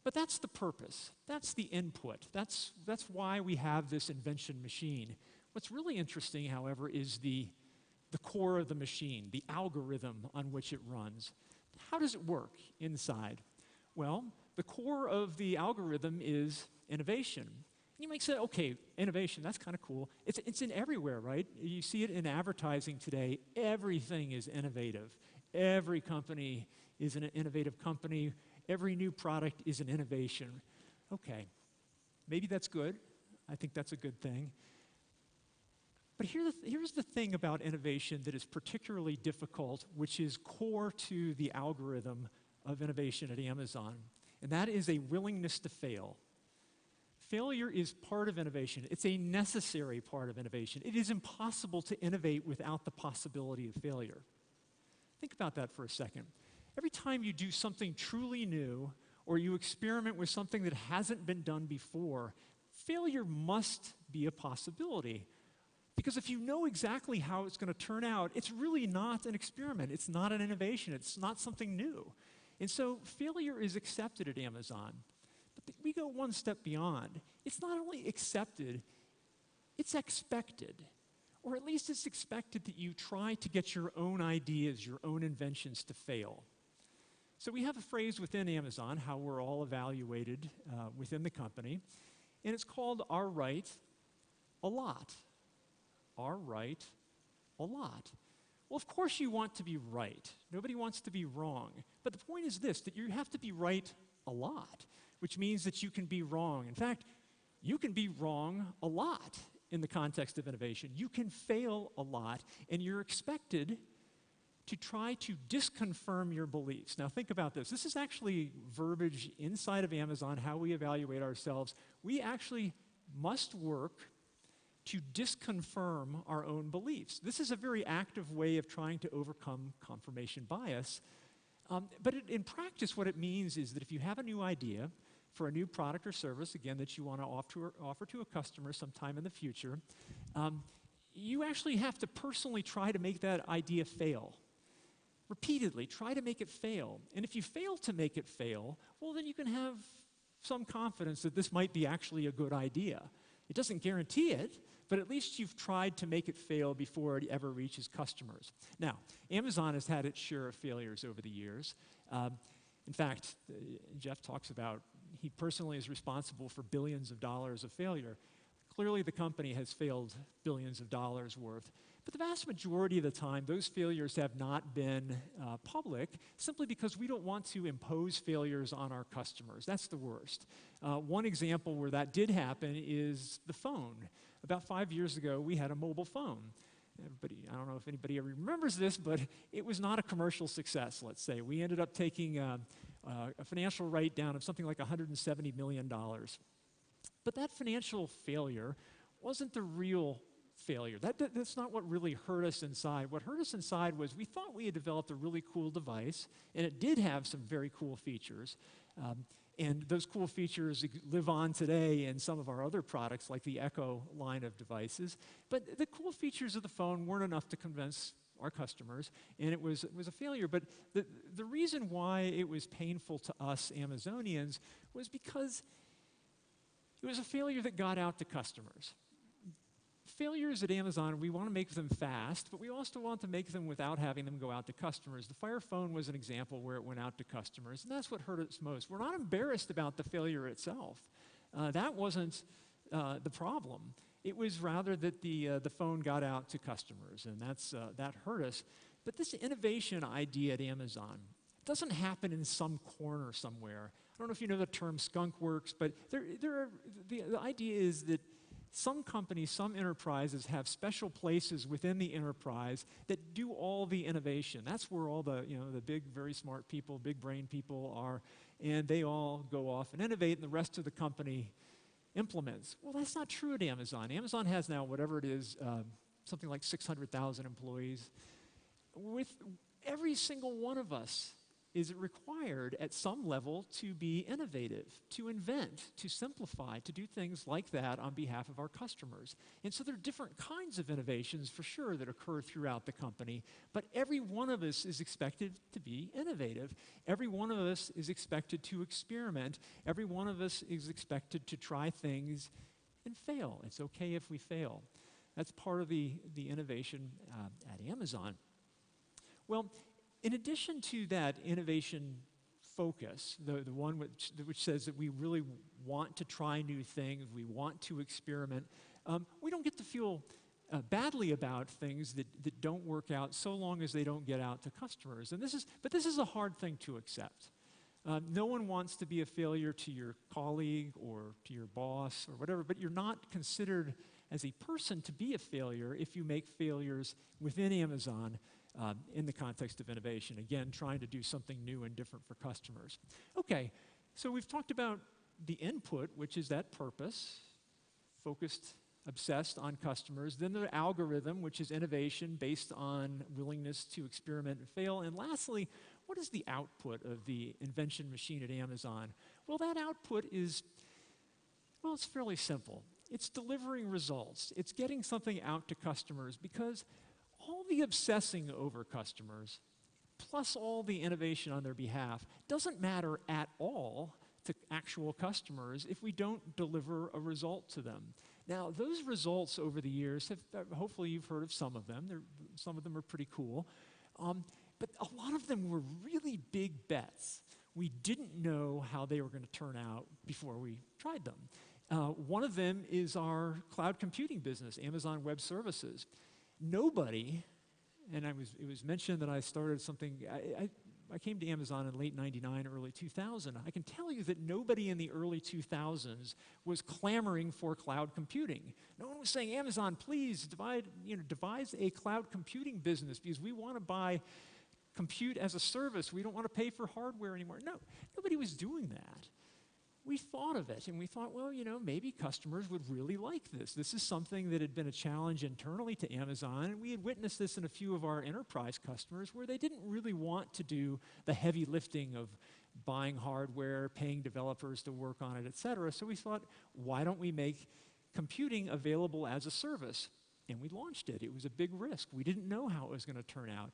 But that's the purpose. That's the input. That's why we have this invention machine. What's really interesting, however, is the core of the machine, the algorithm on which it runs. How does it work inside? Well, the core of the algorithm is innovation. You might say, okay, innovation, that's kind of cool. It's in everywhere, right? You see it in advertising today. Everything is innovative. Every company is an innovative company. Every new product is an innovation. Okay, maybe that's good. I think that's a good thing. But here's the thing about innovation that is particularly difficult, which is core to the algorithm of innovation at Amazon, and that is a willingness to fail. Failure is part of innovation. It's a necessary part of innovation. It is impossible to innovate without the possibility of failure. Think about that for a second. Every time you do something truly new, or you experiment with something that hasn't been done before, failure must be a possibility. Because if you know exactly how it's going to turn out, it's really not an experiment. It's not an innovation. It's not something new. And so failure is accepted at Amazon. But we go one step beyond. It's not only accepted, it's expected. Or at least it's expected that you try to get your own ideas, your own inventions to fail. So we have a phrase within Amazon, how we're all evaluated within the company, and it's called our right a lot. Our right a lot. Well, of course you want to be right. Nobody wants to be wrong. But the point is this, that you have to be right a lot, which means that you can be wrong. In fact, you can be wrong a lot in the context of innovation. You can fail a lot, and you're expected to try to disconfirm your beliefs. Now think about this. This is actually verbiage inside of Amazon, how we evaluate ourselves. We actually must work to disconfirm our own beliefs. This is a very active way of trying to overcome confirmation bias. But in practice, what it means is that if you have a new idea for a new product or service, again, that you want to offer to a customer sometime in the future, you actually have to personally try to make that idea fail. Repeatedly, try to make it fail. And if you fail to make it fail, well, then you can have some confidence that this might be actually a good idea. It doesn't guarantee it, but at least you've tried to make it fail before it ever reaches customers. Now, Amazon has had its share of failures over the years. In fact, Jeff talks about he personally is responsible for billions of dollars of failure. Clearly, the company has failed billions of dollars worth. But the vast majority of the time, those failures have not been public, simply because we don't want to impose failures on our customers. That's the worst. One example where that did happen is the phone. About 5 years ago, we had a mobile phone. I don't know if anybody ever remembers this, but it was not a commercial success, let's say. We ended up taking a financial write-down of something like $170 million. But that financial failure wasn't the real failure. That's not what really hurt us inside. What hurt us inside was we thought we had developed a really cool device, and it did have some very cool features. And those cool features live on today in some of our other products, like the Echo line of devices. But the cool features of the phone weren't enough to convince our customers, and it was a failure. But the reason why it was painful to us Amazonians was because It was a failure that got out to customers. Failures at Amazon, we want to make them fast, but we also want to make them without having them go out to customers. The Fire Phone was an example where it went out to customers, and that's what hurt us most. We're not embarrassed about the failure itself. That wasn't the problem. It was rather that the phone got out to customers, and that hurt us. But this innovation idea at Amazon doesn't happen in some corner somewhere. I don't know if you know the term skunk works, but the idea is that some companies, some enterprises have special places within the enterprise that do all the innovation. That's where all the big, very smart people, big brain people are, and they all go off and innovate, and the rest of the company implements. Well, that's not true at Amazon. Amazon has now, whatever it is, something like 600,000 employees. With every single one of us is required at some level to be innovative, to invent, to simplify, to do things like that on behalf of our customers. And so there are different kinds of innovations for sure that occur throughout the company, but every one of us is expected to be innovative. Every one of us is expected to experiment. Every one of us is expected to try things and fail. It's okay if we fail. That's part of the innovation at Amazon. Well, in addition to that innovation focus, the one which says that we really want to try new things, we want to experiment, we don't get to feel badly about things that don't work out so long as they don't get out to customers. But this is a hard thing to accept. No one wants to be a failure to your colleague or to your boss or whatever, but you're not considered as a person to be a failure if you make failures within Amazon in the context of innovation. Again, trying to do something new and different for customers. Okay, so we've talked about the input, which is that purpose, focused, obsessed on customers. Then the algorithm, which is innovation based on willingness to experiment and fail. And lastly, what is the output of the invention machine at Amazon? Well, that output is, well, it's fairly simple. It's delivering results. It's getting something out to customers, because all the obsessing over customers, plus all the innovation on their behalf, doesn't matter at all to actual customers if we don't deliver a result to them. Now, those results over the years, hopefully you've heard of some of them. Some of them are pretty cool. But a lot of them were really big bets. We didn't know how they were going to turn out before we tried them. One of them is our cloud computing business, Amazon Web Services. Nobody, and it was mentioned that I started something, I came to Amazon in late 99, early 2000. I can tell you that nobody in the early 2000s was clamoring for cloud computing. No one was saying, Amazon, please devise a cloud computing business, because we want to buy compute as a service. We don't want to pay for hardware anymore. No, nobody was doing that. We thought of it, and we thought, well, maybe customers would really like this. This is something that had been a challenge internally to Amazon, and we had witnessed this in a few of our enterprise customers where they didn't really want to do the heavy lifting of buying hardware, paying developers to work on it, et cetera. So we thought, why don't we make computing available as a service? And we launched it. It was a big risk. We didn't know how it was going to turn out.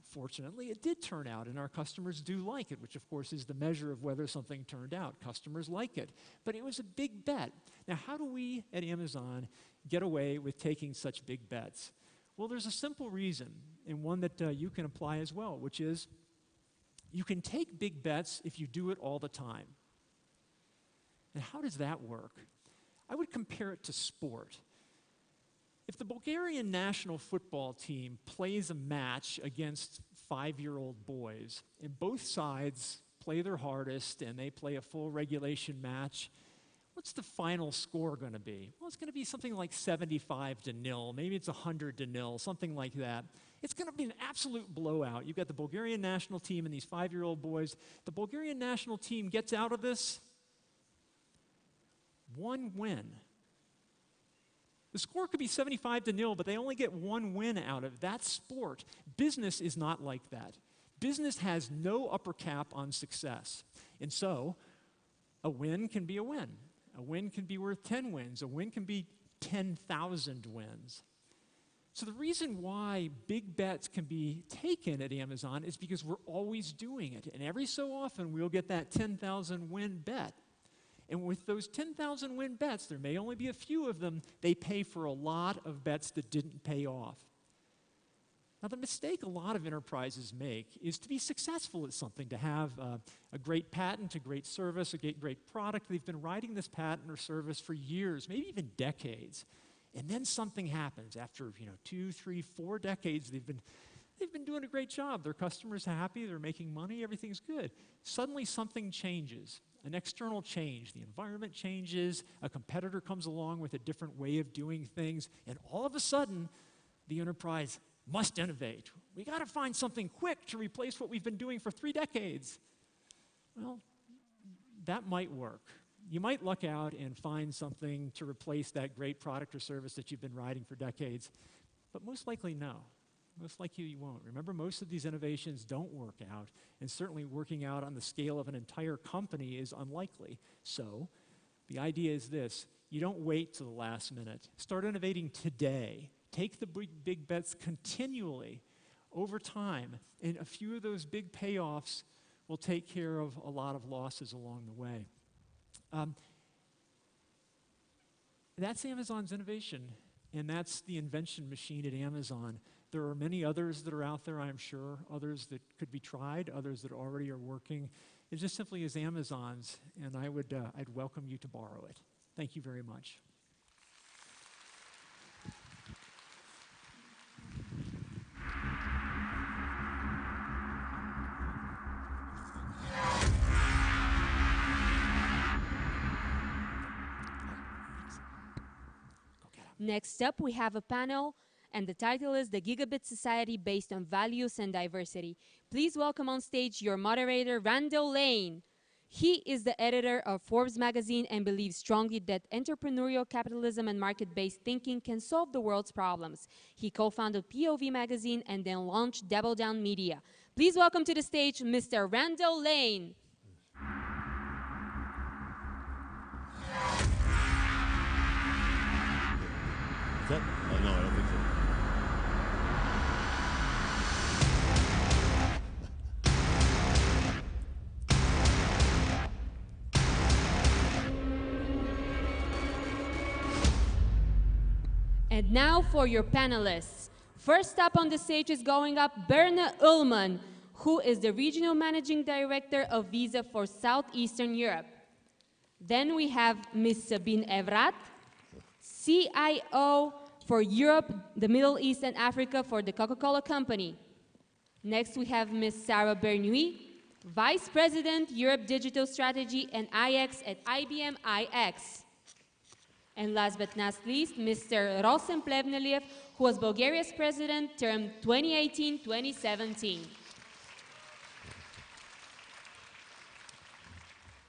Fortunately, it did turn out, and our customers do like it, which of course is the measure of whether something turned out. Customers like it. But it was a big bet. Now, how do we at Amazon get away with taking such big bets? Well, there's a simple reason, and one that you can apply as well, which is you can take big bets if you do it all the time. And how does that work? I would compare it to sport. If the Bulgarian national football team plays a match against 5-year-old boys, and both sides play their hardest and they play a full regulation match, what's the final score going to be? Well, it's going to be something like 75-0. Maybe it's 100-0, something like that. It's going to be an absolute blowout. You've got the Bulgarian national team and these 5-year-old boys. The Bulgarian national team gets out of this one win. The score could be 75-0, but they only get one win out of it. That's sport. Business is not like that. Business has no upper cap on success. And so, a win can be a win. A win can be worth 10 wins. A win can be 10,000 wins. So the reason why big bets can be taken at Amazon is because we're always doing it. And every so often, we'll get that 10,000 win bet. And with those 10,000 win bets, there may only be a few of them, they pay for a lot of bets that didn't pay off. Now, the mistake a lot of enterprises make is to be successful at something, to have a great patent, a great service, a great product. They've been writing this patent or service for years, maybe even decades. And then something happens. After 2, 3, 4 decades, they've been doing a great job. Their customers happy, they're making money, everything's good. Suddenly something changes, an external change. The environment changes, a competitor comes along with a different way of doing things, and all of a sudden, the enterprise must innovate. We got to find something quick to replace what we've been doing for 3 decades. Well, that might work. You might luck out and find something to replace that great product or service that you've been riding for decades, but most likely no. Most likely you won't. Remember, most of these innovations don't work out, and certainly working out on the scale of an entire company is unlikely. So, the idea is this: you don't wait till the last minute. Start innovating today. Take the big bets continually over time, and a few of those big payoffs will take care of a lot of losses along the way. That's Amazon's innovation, and that's the invention machine at Amazon. There are many others that are out there, I'm sure, others that could be tried, others that already are working. It just simply is Amazon's, and I'd welcome you to borrow it. Thank you very much. Next up, we have a panel, and the title is The Gigabit Society Based on Values and Diversity. Please welcome on stage your moderator, Randall Lane. He is the editor of Forbes magazine and believes strongly that entrepreneurial capitalism and market-based thinking can solve the world's problems. He co-founded POV magazine and then launched Double Down Media. Please welcome to the stage Mr. Randall Lane. Is that? Oh, no, I don't think so. And now for your panelists. First up on the stage is going up Berne Ullman, who is the Regional Managing Director of Visa for Southeastern Europe. Then we have Ms. Sabine Evrath, CIO for Europe, the Middle East, and Africa for the Coca-Cola Company. Next, we have Ms. Sarah Bernoulli, Vice President, Europe Digital Strategy and IX at IBM iX. And last but not least, Mr. Rosen Plevneliev, who was Bulgaria's president term 2018-2017.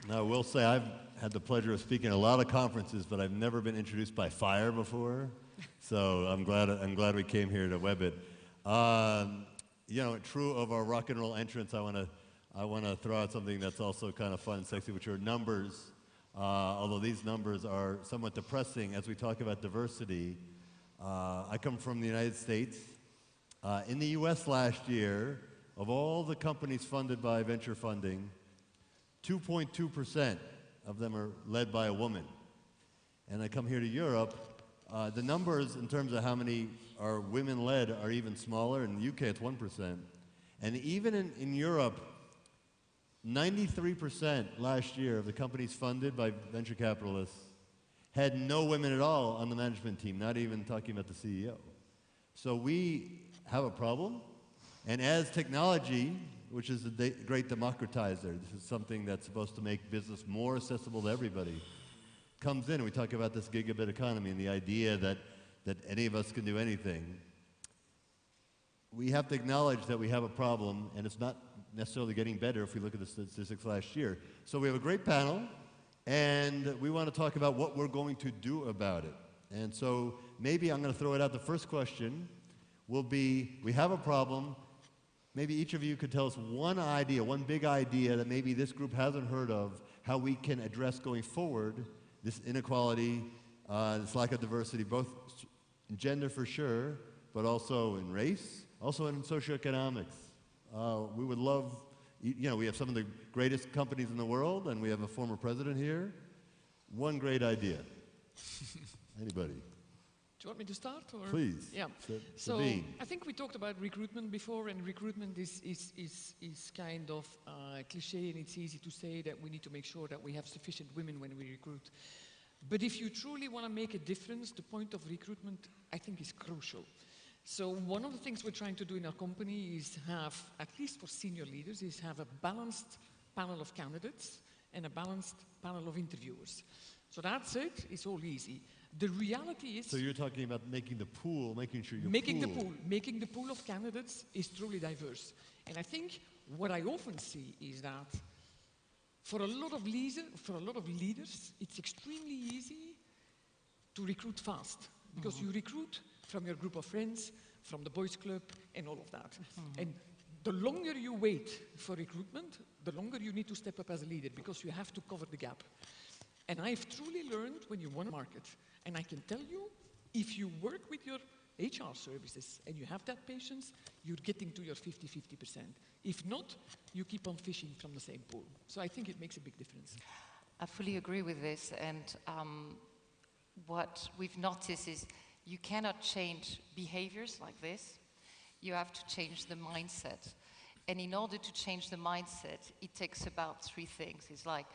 Now, I will say I've had the pleasure of speaking at a lot of conferences, but I've never been introduced by fire before. So I'm glad we came here to Webit. True of our rock and roll entrance, I want to throw out something that's also kind of fun and sexy, which are numbers. Although these numbers are somewhat depressing as we talk about diversity. I come from the United States. In the US last year, of all the companies funded by venture funding, 2.2% of them are led by a woman. And I come here to Europe, the numbers in terms of how many are women-led are even smaller. In the UK, it's 1%. And even in Europe, 93% last year of the companies funded by venture capitalists had no women at all on the management team, not even talking about the CEO. So we have a problem. And as technology, which is a great democratizer, this is something that's supposed to make business more accessible to everybody, comes in, and we talk about this gigabit economy and the idea that any of us can do anything. We have to acknowledge that we have a problem, and it's not necessarily getting better if we look at the statistics last year. So we have a great panel, and we want to talk about what we're going to do about it. And so maybe I'm going to throw it out. The first question will be, we have a problem. Maybe each of you could tell us one idea, one big idea that maybe this group hasn't heard of, how we can address going forward this inequality, this lack of diversity, both in gender for sure, but also in race, also in socioeconomics. We would love, we have some of the greatest companies in the world, and we have a former president here. one great idea. Anybody? Do you want me to start? Or? Please. Yeah. So I think we talked about recruitment before, and recruitment is kind of cliche, and it's easy to say that we need to make sure that we have sufficient women when we recruit. But if you truly want to make a difference, the point of recruitment, I think, is crucial. So one of the things we're trying to do in our company is have, at least for senior leaders, is have a balanced panel of candidates and a balanced panel of interviewers. So that's it. It's all easy. The reality is... So you're talking about making the pool, making sure you're making the pool of candidates is truly diverse. And I think what I often see is that for a lot of leaders, it's extremely easy to recruit fast because you recruit from your group of friends, from the boys club, and all of that. And the longer you wait for recruitment, the longer you need to step up as a leader because you have to cover the gap. And I've truly learned when you want a market, and I can tell you, if you work with your HR services and you have that patience, you're getting to your 50-50%. If not, you keep on fishing from the same pool. So I think it makes a big difference. I fully agree with this, and what we've noticed is you cannot change behaviors like this. You have to change the mindset. And in order to change the mindset, it takes about 3 things. It's like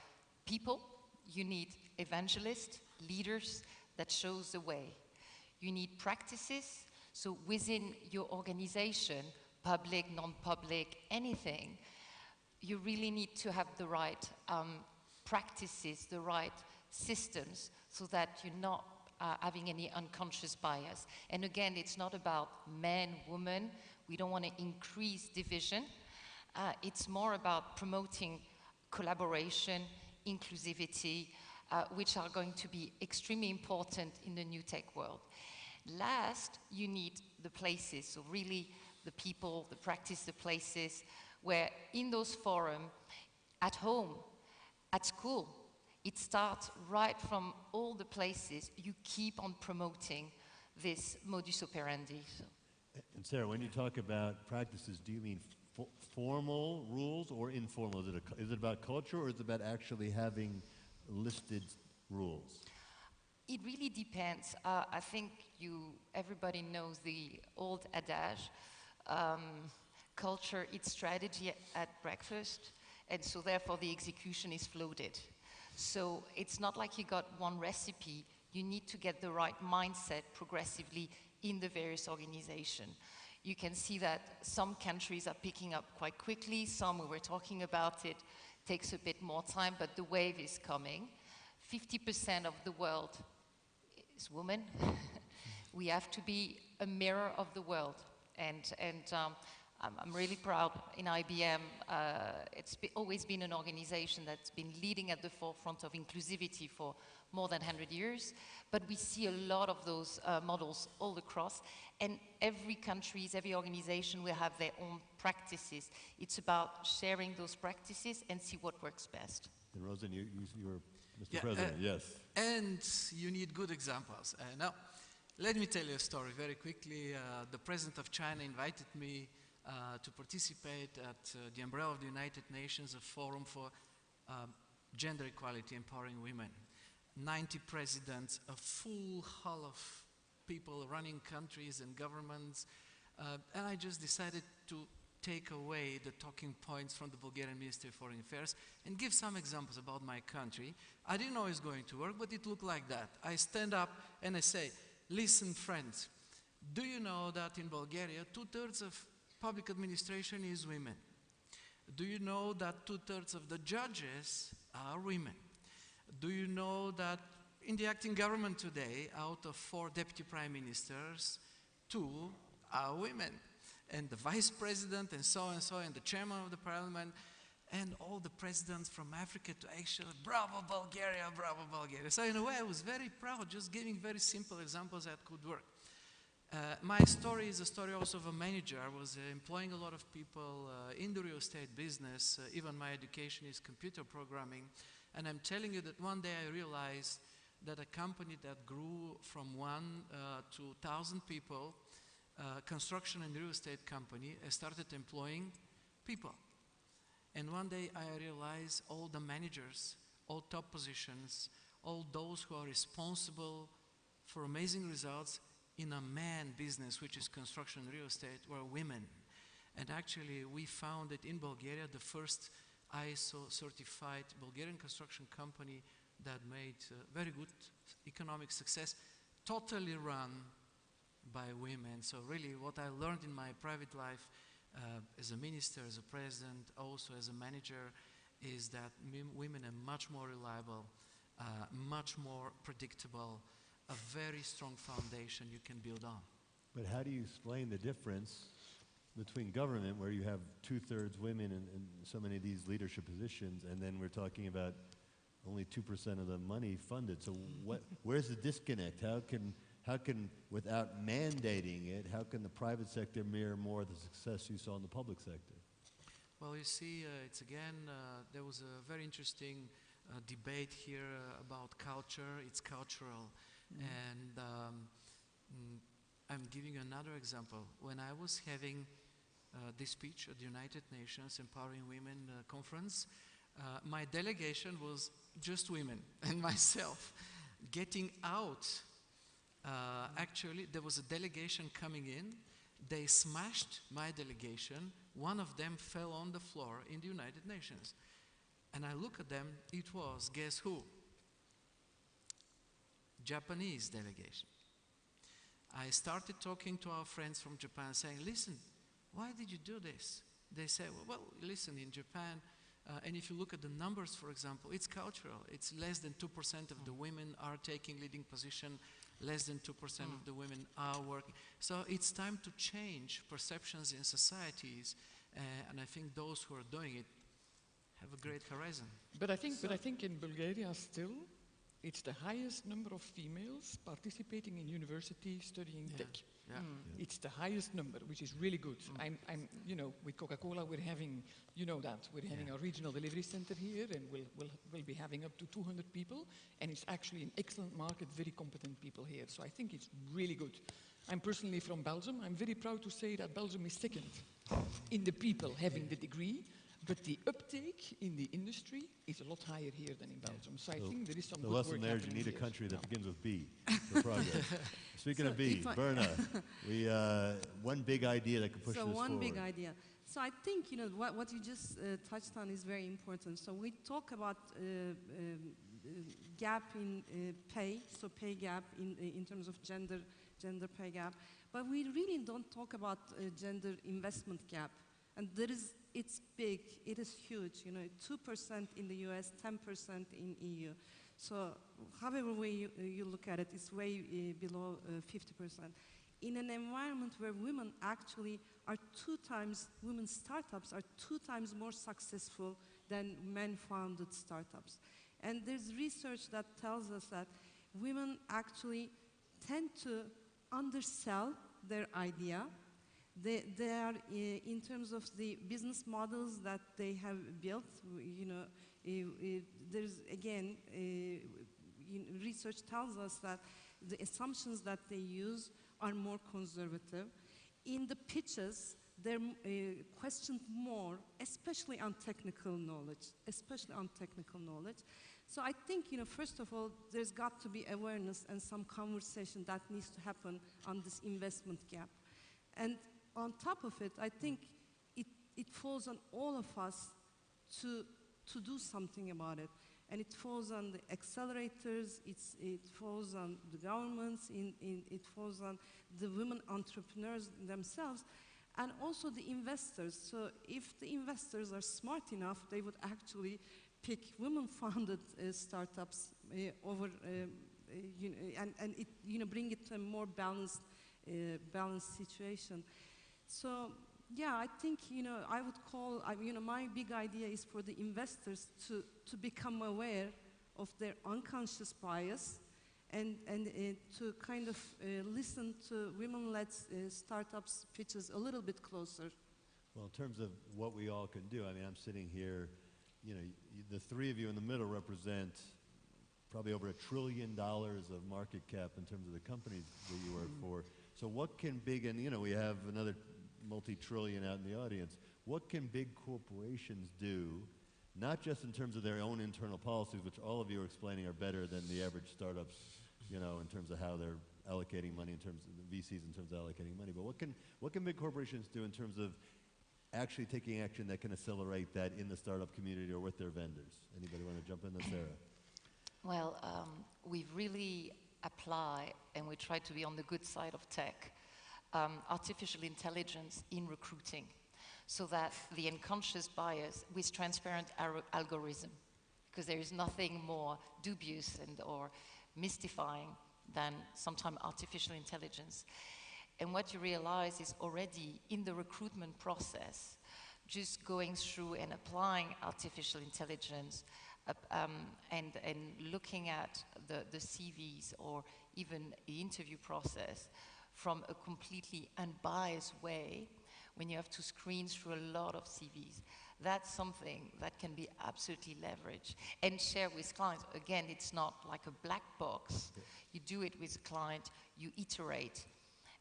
people. You need evangelists, leaders that shows the way. You need practices, so within your organization, public, non-public, anything, you really need to have the right practices, the right systems, so that you're not having any unconscious bias. And again, it's not about men, women. We don't want to increase division. It's more about promoting collaboration, inclusivity, which are going to be extremely important in the new tech world. Last, you need the places, so really the people, the practice, the places, where in those forums, at home, at school, it starts right from all the places. You keep on promoting this modus operandi. So. And Sarah, when you talk about practices, do you mean formal rules or informal? Is it about culture, or is it about actually having listed rules? It really depends. I think everybody knows the old adage, culture eats strategy at breakfast, and so therefore the execution is floated. So it's not like you got one recipe. You need to get the right mindset progressively in the various organizations. You can see that some countries are picking up quite quickly. Some, we were talking about it, takes a bit more time, but the wave is coming. 50% of the world is women. We have to be a mirror of the world. And I'm really proud in IBM. It's always been an organization that's been leading at the forefront of inclusivity for more than 100 years. But we see a lot of those models all across. And every country, every organization will have their own practices. It's about sharing those practices and see what works best. And Rosen, you were Mr. President, yes. And you need good examples. Now, let me tell you a story very quickly. The President of China invited me to participate at the umbrella of the United Nations, a forum for gender equality, empowering women. 90 presidents, a full hall of people running countries and governments, and I just decided to take away the talking points from the Bulgarian Ministry of Foreign Affairs and give some examples about my country. I didn't know it was going to work, but it looked like that. I stand up and I say, listen, friends, do you know that in Bulgaria, 2/3 of public administration is women? Do you know that 2/3 of the judges are women? Do you know that in the acting government today, out of 4 deputy prime ministers, 2 are women? And the vice president and so, and the chairman of the parliament, and all the presidents from Africa to Asia, bravo Bulgaria, bravo Bulgaria. So in a way I was very proud, just giving very simple examples that could work. My story is a story also of a manager. I was employing a lot of people in the real estate business. Even my education is computer programming. And I'm telling you that one day I realized that a company that grew from 1 to 1,000 people, construction and real estate company, started employing people. And one day I realized all the managers, all top positions, all those who are responsible for amazing results in a man business, which is construction and real estate, were women. And actually, we founded in Bulgaria the first ISO certified Bulgarian construction company that made very good economic success, totally run by women. So really what I learned in my private life as a minister, as a president, also as a manager, is that women are much more reliable, much more predictable, a very strong foundation you can build on. But how do you explain the difference between government, where you have 2/3 women in so many of these leadership positions, and then we're talking about only 2% of the money funded? So where's the disconnect? How can, without mandating it, how can the private sector mirror more of the success you saw in the public sector? Well, you see, it's again, there was a very interesting debate here about culture. It's cultural. And I'm giving you another example. When I was having this speech at the United Nations Empowering Women conference, my delegation was just women and myself. Getting out, actually, there was a delegation coming in. They smashed my delegation. One of them fell on the floor in the United Nations. And I look at them, it was, guess who? Japanese delegation. I started talking to our friends from Japan, saying, listen, why did you do this? They say, well, listen, in Japan, and if you look at the numbers, for example, it's cultural. It's less than 2% of the women are taking leading position, less than 2% of the women are working. So it's time to change perceptions in societies, and I think those who are doing it have a great horizon. But I think in Bulgaria still, it's the highest number of females participating in university studying tech. Yeah. It's the highest number, which is really good. I'm, you know, with Coca-Cola, we're having, you know that, we're having a regional delivery center here, and we'll be having up to 200 people, and it's actually an excellent market, very competent people here. So I think it's really good. I'm personally from Belgium. I'm very proud to say that Belgium is second in the people having the degree, but the uptake in the industry is a lot higher here than in Belgium. So I think there is some good work happening. The lesson there is you need a country that begins with B for progress. Speaking of B, Berna, one big idea that could push this forward. So one big idea. So I think, you know, what you just touched on is very important. So we talk about gap in pay, so pay gap in terms of gender pay gap, but we really don't talk about gender investment gap. And it's big, it is huge, you know, 2% in the US, 10% in EU. So however way you look at it, it's way below 50%. In an environment where women actually are women startups are 2 times more successful than men-founded startups. And there's research that tells us that women actually tend to undersell their idea. They are, in terms of the business models that they have built, you know, there's, again, research tells us that the assumptions that they use are more conservative. In the pitches, they're questioned more, especially on technical knowledge, So I think, you know, first of all, there's got to be awareness and some conversation that needs to happen on this investment gap. And on top of it, I think it falls on all of us to do something about it. And it falls on the accelerators, it falls on the governments, it falls on the women entrepreneurs themselves, and also the investors. So if the investors are smart enough, they would actually pick women-founded startups over, you know, and it, you know, bring it to a more balanced situation. So, yeah, I think, you know, I would call, you know, my big idea is for the investors to become aware of their unconscious bias and to kind of listen to women-led startups pitches a little bit closer. Well, in terms of what we all can do, I mean, I'm sitting here, you know, the 3 of you in the middle represent probably over $1 trillion of market cap in terms of the companies that you work for. So what can big, and you know, we have another multi-trillion out in the audience, what can big corporations do not just in terms of their own internal policies, which all of you are explaining are better than the average startups, you know, in terms of how they're allocating money, in terms of the VCs, in terms of allocating money. But what can big corporations do in terms of actually taking action that can accelerate that in the startup community or with their vendors? Anybody want to jump in there, Sarah? Well, we really apply, and we try to be on the good side of tech, artificial intelligence in recruiting, so that the unconscious bias with transparent algorithm, because there is nothing more dubious and or mystifying than sometimes artificial intelligence. And what you realize is already in the recruitment process, just going through and applying artificial intelligence and looking at the CVs or even the interview process from a completely unbiased way, when you have to screen through a lot of CVs, that's something that can be absolutely leveraged and share with clients. Again, it's not like a black box. You do it with a client, you iterate.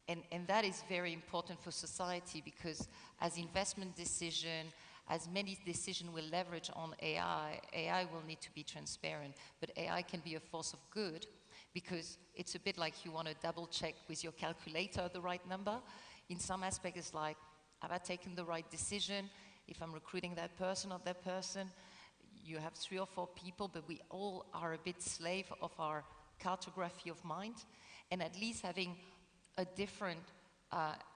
And that is very important for society, because as investment decision, as many decisions will leverage on AI, AI will need to be transparent, but AI can be a force of good, because it's a bit like you want to double check with your calculator the right number. In some aspects, it's like, have I taken the right decision? If I'm recruiting that person or that person, you have 3 or 4 people, but we all are a bit slave of our cartography of mind, and at least having a different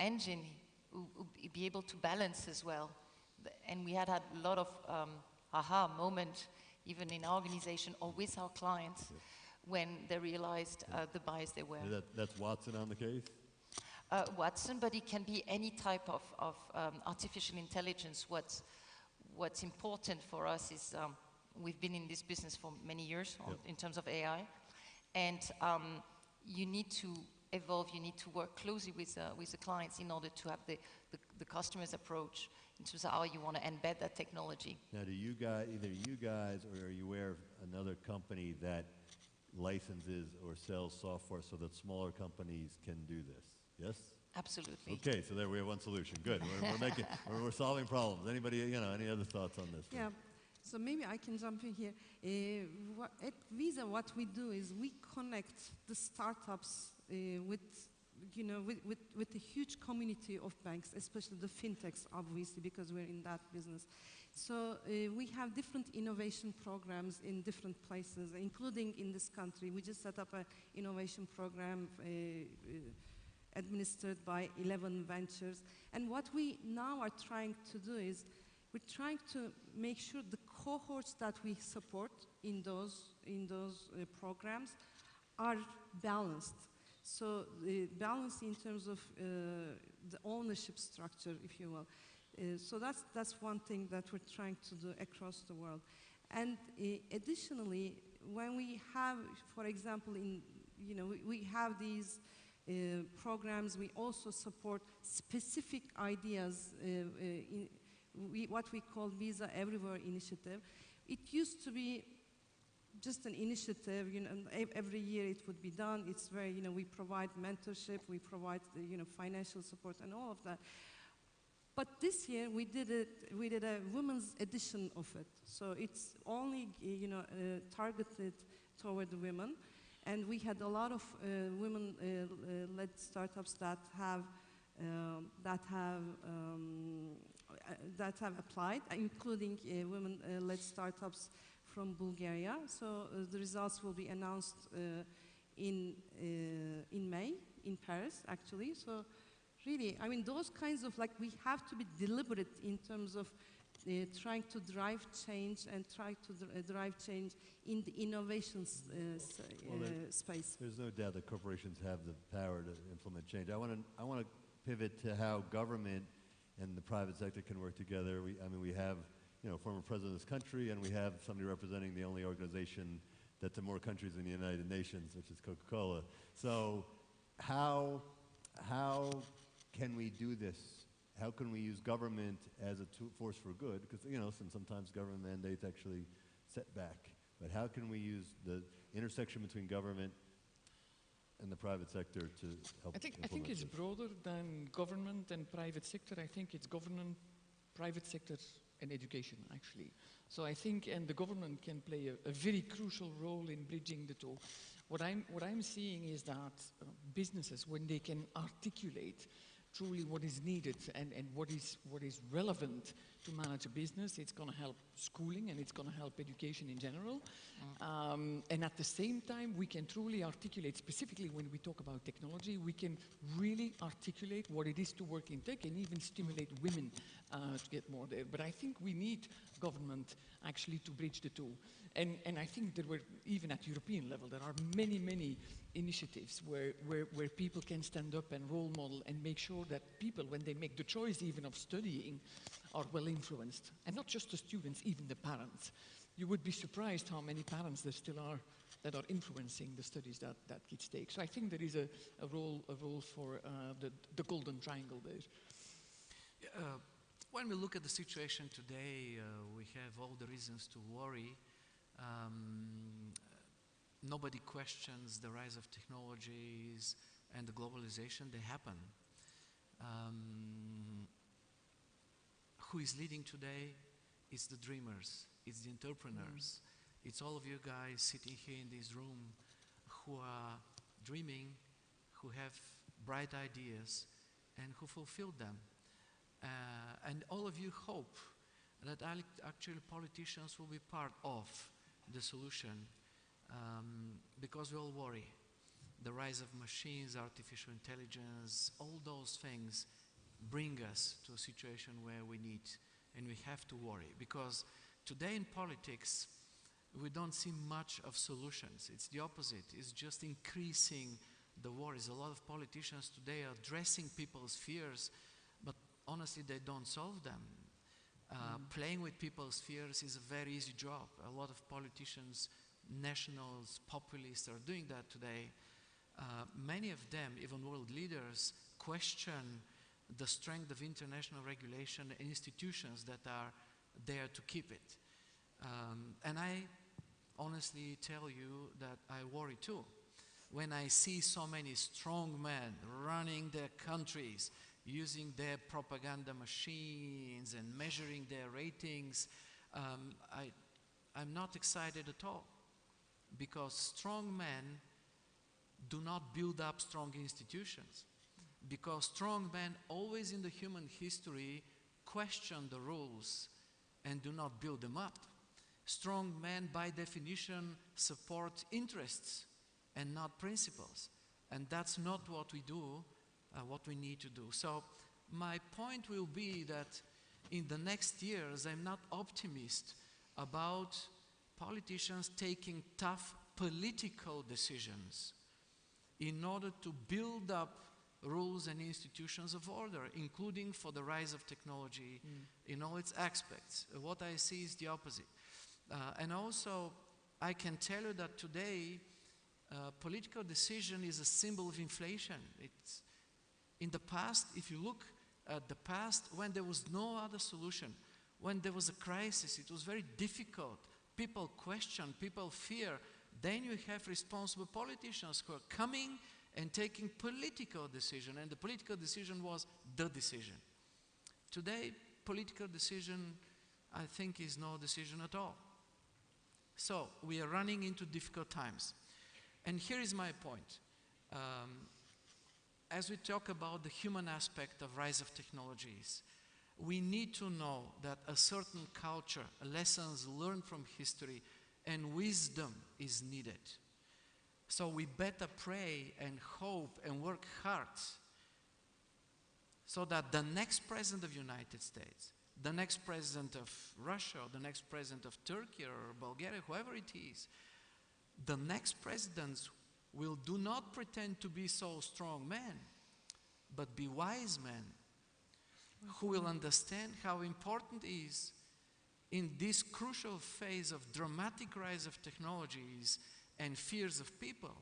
engine be able to balance as well. And we had a lot of aha moment, even in our organization or with our clients, when they realized the bias they were. That's Watson on the case? Watson, but it can be any type of artificial intelligence. What's important for us is we've been in this business for many years in terms of AI, and you need to evolve, you need to work closely with the clients in order to have the customer's approach in terms of how you want to embed that technology. Now, do you guys, either you guys or are you aware of another company that licenses or sells software so that smaller companies can do this? Yes? Absolutely. Okay, so there we have one solution. Good. We're solving problems. Anybody, you know, any other thoughts on this? Yeah. So maybe I can jump in here. At Visa, what we do is we connect the startups with a huge community of banks, especially the fintechs, obviously, because we're in that business. So we have different innovation programs in different places, including in this country. We just set up an innovation program administered by 11 ventures. And what we now are trying to do is we're trying to make sure the cohorts that we support in those programs are balanced. So the balance in terms of the ownership structure, if you will. So that's one thing that we're trying to do across the world. And additionally, when we have, for example, we have these programs, we also support specific ideas what we call Visa Everywhere initiative. It used to be just an initiative, and every year it would be done. It's very, we provide mentorship, we provide, financial support and all of that. But this year we did a women's edition of it. So it's only, targeted toward the women. And we had a lot of women-led startups that have applied, including women-led startups from Bulgaria. So the results will be announced in May in Paris, actually. So really, I mean, those kinds of, we have to be deliberate in terms of trying to drive change and try to drive change in the innovation space. There's no doubt that corporations have the power to implement change. I want to pivot to how government and the private sector can work together. We have, former president of this country, and we have somebody representing the only organization that's in more countries than the United Nations, which is Coca-Cola. So how can we do this? How can we use government as a force for good? Because, sometimes government mandates actually set back. But how can we use the intersection between government and the private sector to help? I think it's broader than government and private sector. I think it's government, private sector and education, actually. So I think, and the government can play a very crucial role in bridging the two. What I'm seeing is that businesses, when they can articulate truly what is needed and what is relevant to manage a business, it's going to help schooling and it's going to help education in general. And at the same time, we can truly articulate, specifically when we talk about technology, we can really articulate what it is to work in tech and even stimulate women to get more there. But I think we need government actually to bridge the two. And I think that even at European level, there are many, many initiatives where people can stand up and role model and make sure that people, when they make the choice even of studying, are well influenced. And not just the students, even the parents. You would be surprised how many parents there still are that are influencing the studies that kids take. So I think there is a role for the golden triangle there. When we look at the situation today, we have all the reasons to worry. Nobody questions the rise of technologies and the globalization. They happen. Who is leading today? It's the dreamers. It's the entrepreneurs. It's all of you guys sitting here in this room who are dreaming, who have bright ideas, and who fulfill them. And all of you hope that actually politicians will be part of the solution, because we all worry. The rise of machines, artificial intelligence, all those things bring us to a situation where we need and we have to worry, because today in politics we don't see much of solutions. It's the opposite. It's just increasing the worries. A lot of politicians today are addressing people's fears, but honestly they don't solve them. Playing with people's fears is a very easy job. A lot of politicians, nationals, populists are doing that today. Many of them, even world leaders, question the strength of international regulation and institutions that are there to keep it. And I honestly tell you that I worry too. When I see so many strong men running their countries, using their propaganda machines and measuring their ratings, I'm not excited at all, because strong men do not build up strong institutions, because strong men always in the human history question the rules and do not build them up. Strong men by definition support interests and not principles, and that's not what we do. What we need to do. So my point will be that in the next years, I'm not optimist about politicians taking tough political decisions in order to build up rules and institutions of order, including for the rise of technology in all its aspects. What I see is the opposite. And also, I can tell you that today, political decision is a symbol of inflation. It's in the past, if you look at the past, when there was no other solution, when there was a crisis, it was very difficult. People question, people fear. Then you have responsible politicians who are coming and taking political decision, and the political decision was the decision. Today, political decision, I think, is no decision at all. So we are running into difficult times. And here is my point. As we talk about the human aspect of rise of technologies, we need to know that a certain culture, lessons learned from history, and wisdom is needed. So we better pray and hope and work hard so that the next president of the United States, the next president of Russia, or the next president of Turkey or Bulgaria, whoever it is, the next presidents will do not pretend to be so strong men, but be wise men who will understand how important it is in this crucial phase of dramatic rise of technologies and fears of people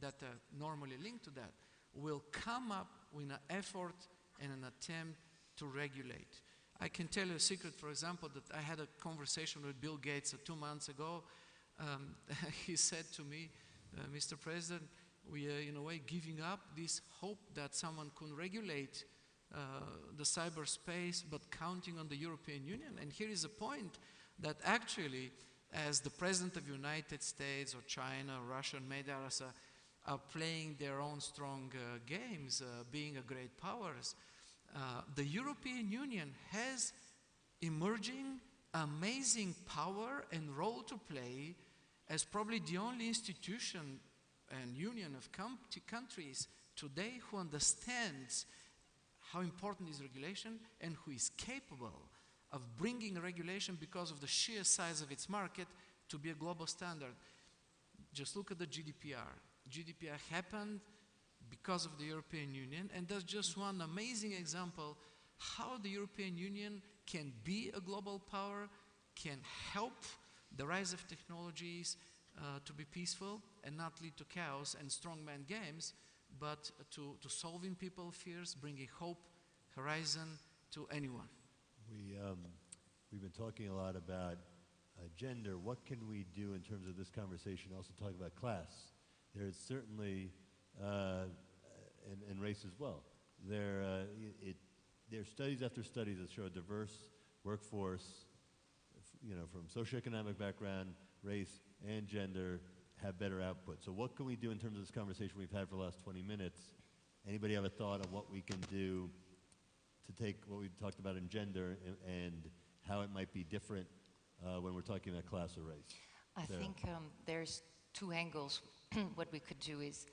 that are normally linked to that, will come up with an effort and an attempt to regulate. I can tell you a secret, for example, that I had a conversation with Bill Gates 2 months ago. He said to me, Mr. President, we are in a way giving up this hope that someone can regulate the cyberspace, but counting on the European Union. And here is a point that actually, as the President of the United States or China or Russia and many others are playing their own strong games, being a great powers, the European Union has emerging amazing power and role to play as probably the only institution and union of countries today who understands how important is regulation and who is capable of bringing regulation because of the sheer size of its market to be a global standard. Just look at the GDPR. GDPR happened because of the European Union, and that's just one amazing example how the European Union can be a global power, can help the rise of technologies to be peaceful and not lead to chaos and strongman games, but to solving people's fears, bringing hope, horizon to anyone. We've been talking a lot about gender. What can we do in terms of this conversation? Also talk about class. There is certainly, and race as well. There are studies after studies that show a diverse workforce, from socioeconomic background, race, and gender have better output. So what can we do in terms of this conversation we've had for the last 20 minutes? Anybody have a thought on what we can do to take what we talked about in gender and how it might be different when we're talking about class or race? I think there's two angles. What we could do is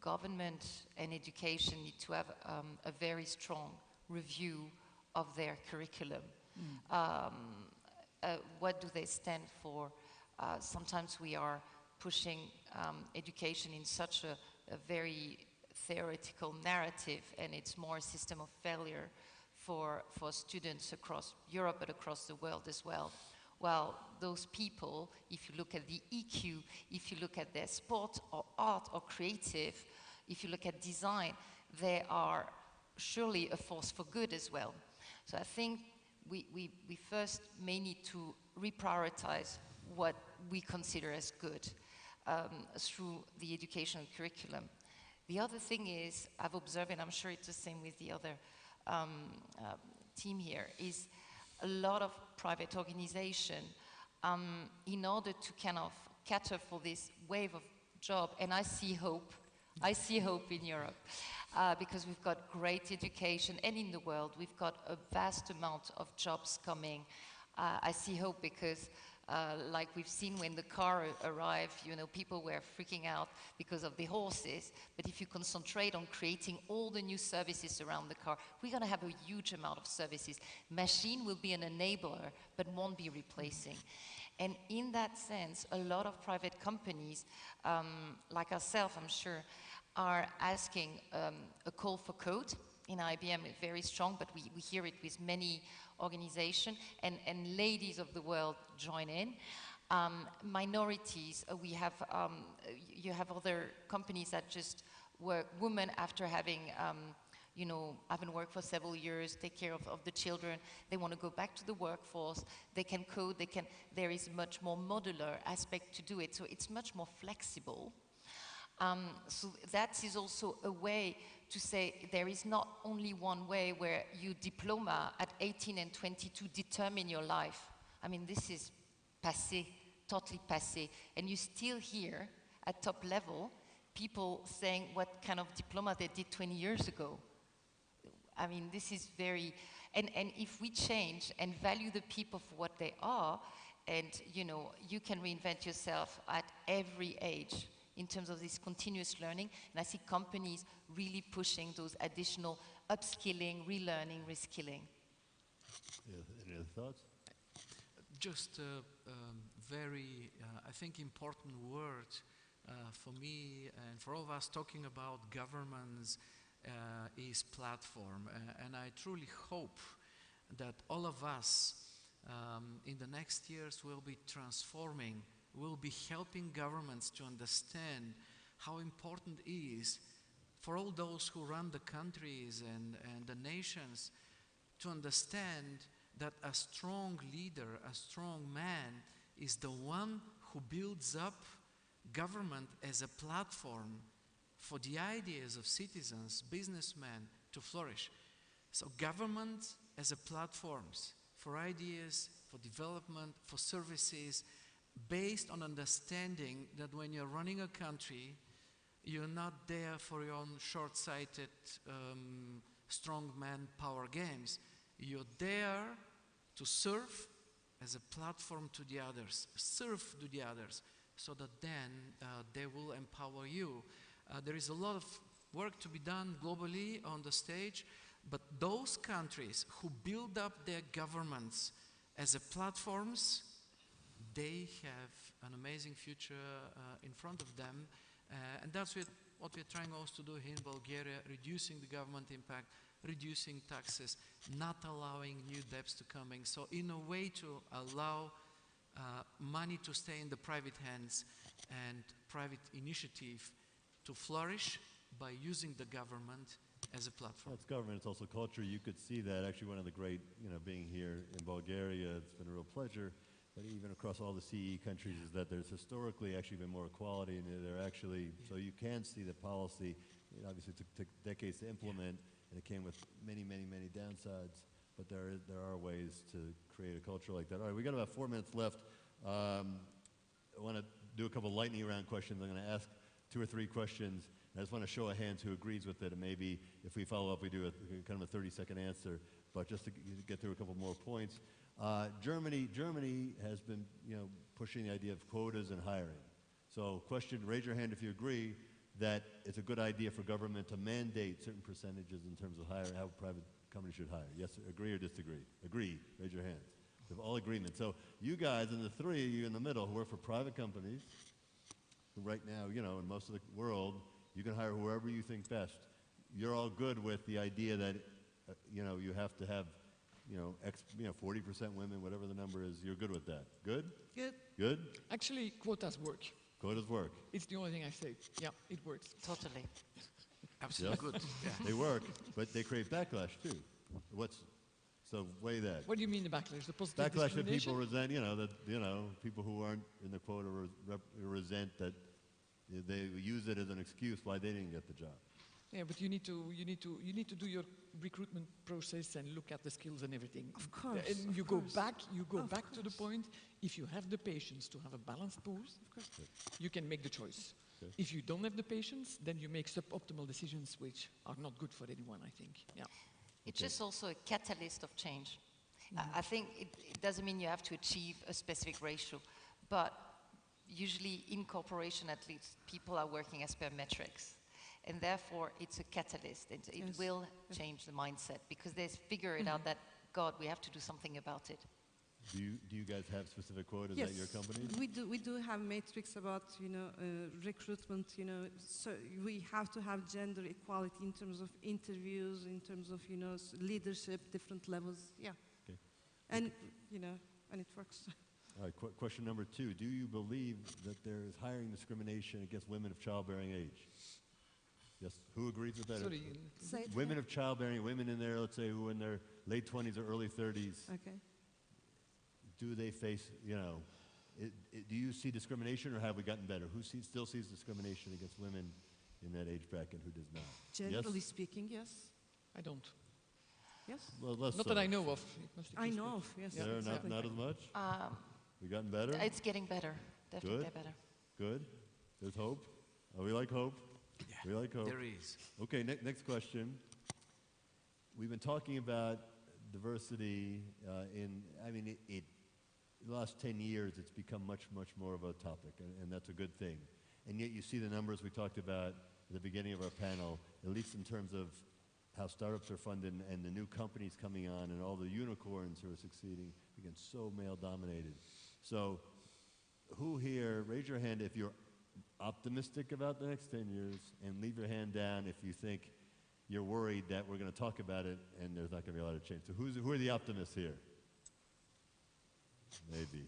government and education need to have a very strong review of their curriculum. What do they stand for? Sometimes we are pushing education in such a very theoretical narrative, and it's more a system of failure for students across Europe, but across the world as well. Well, those people, if you look at the EQ, if you look at their sport or art or creative, if you look at design, they are surely a force for good as well. So I think we first may need to reprioritize what we consider as good through the educational curriculum. The other thing is, I've observed, and I'm sure it's the same with the other team here, is a lot of private organization in order to kind of cater for this wave of job, and I see hope in Europe because we've got great education, and in the world we've got a vast amount of jobs coming. I see hope because like we've seen when the car arrived, people were freaking out because of the horses. But if you concentrate on creating all the new services around the car, we're going to have a huge amount of services. Machine will be an enabler, but won't be replacing. And in that sense, a lot of private companies, like ourselves, I'm sure, are asking a call for code. In IBM, it's very strong, but we hear it with many organizations, and ladies of the world join in. Minorities, you have other companies that just work women after having, haven't worked for several years, take care of the children. They want to go back to the workforce. They can code. There is much more modular aspect to do it, so it's much more flexible. So that is also a way to say there is not only one way where you diploma at 18 and 22 determine your life. I mean, this is passé, totally passé. And you still hear at top level people saying what kind of diploma they did 20 years ago. I mean, this is very, and if we change and value the people for what they are, and you can reinvent yourself at every age in terms of this continuous learning, and I see companies really pushing those additional upskilling, relearning, reskilling. Any other thoughts? Just a very, I think, important word for me and for all of us talking about governments is platform. And I truly hope that all of us in the next years will be transforming, will be helping governments to understand how important it is for all those who run the countries and the nations to understand that a strong leader, a strong man, is the one who builds up government as a platform for the ideas of citizens, businessmen, to flourish. So government as a platforms for ideas, for development, for services, based on understanding that when you're running a country, you're not there for your own short-sighted strongman power games. You're there to serve as a platform to the others, serve to the others, so that then they will empower you. There is a lot of work to be done globally on the stage, but those countries who build up their governments as a platforms, they have an amazing future in front of them. And that's what we're trying also to do here in Bulgaria, reducing the government impact, reducing taxes, not allowing new debts to come in. So in a way to allow money to stay in the private hands and private initiative to flourish by using the government as a platform. It's government, it's also culture. You could see that actually one of the great, being here in Bulgaria, it's been a real pleasure, but even across all the CE countries is that there's historically actually been more equality, and they're actually, so you can see the policy, obviously it took decades to implement, and it came with many, many, many downsides, but there are ways to create a culture like that. All right, we got about 4 minutes left. I want to do a couple lightning round questions. I'm going to ask 2 or 3 questions. I just want to show of hands who agrees with it, and maybe if we follow up, we do kind of a 30-second answer. But just to get through a couple more points, Germany has been, pushing the idea of quotas and hiring. So, question: raise your hand if you agree that it's a good idea for government to mandate certain percentages in terms of hiring, how private companies should hire. Yes, agree or disagree? Agree. Raise your hands. We have all agreement. So, you guys, and the 3 of you in the middle, who work for private companies, who right now, in most of the world, you can hire whoever you think best. You're all good with the idea that, you have to have, 40% women, whatever the number is. You're good with that. Good? Good. Good? Actually, quotas work. Quotas work. It's the only thing I say. Yeah, it works. Totally. Absolutely good. Yeah. They work, but they create backlash too. So weigh that. What do you mean the backlash? The positive backlash that discrimination? people resent, people who aren't in the quota resent that they use it as an excuse why they didn't get the job. Yeah, but you need to do your recruitment process and look at the skills and everything. Of course. And you go back to the point. If you have the patience to have a balanced pool, you can make the choice. Okay. If you don't have the patience, then you make suboptimal decisions which are not good for anyone, I think. Yeah. It's just also a catalyst of change. I think it doesn't mean you have to achieve a specific ratio, but usually in corporation at least, people are working as per metrics. And therefore, it's a catalyst. It will change the mindset because they figure it out that, God, we have to do something about it. Do you guys have specific quotas at your company? We do have metrics about recruitment. So we have to have gender equality in terms of interviews, in terms of leadership, different levels. Yeah. Okay. And and it works. All right. Question number 2: do you believe that there is hiring discrimination against women of childbearing age? Yes. Who agrees with that? Sorry, say it women again. of childbearing, women in their, let's say, who are in their late 20s or early 30s. Okay. Do they face, do you see discrimination, or have we gotten better? Who still sees discrimination against women in that age bracket, who does not? Generally speaking, yes. I don't. Yes. Well, not that I know of. I know of, yes. Yeah, exactly. not as much? We gotten better? It's getting better. Definitely Good? better. Good. There's hope. We like hope. Yeah, we like hope. there is. Okay, next question. We've been talking about diversity in the last 10 years, it's become much, much more of a topic, and that's a good thing. And yet you see the numbers we talked about at the beginning of our panel, at least in terms of how startups are funded and the new companies coming on and all the unicorns who are succeeding, again, so male-dominated. So who here, raise your hand if you're optimistic about the next 10 years, and leave your hand down if you think you're worried that we're going to talk about it and there's not going to be a lot of change. So who are the optimists here? Maybe.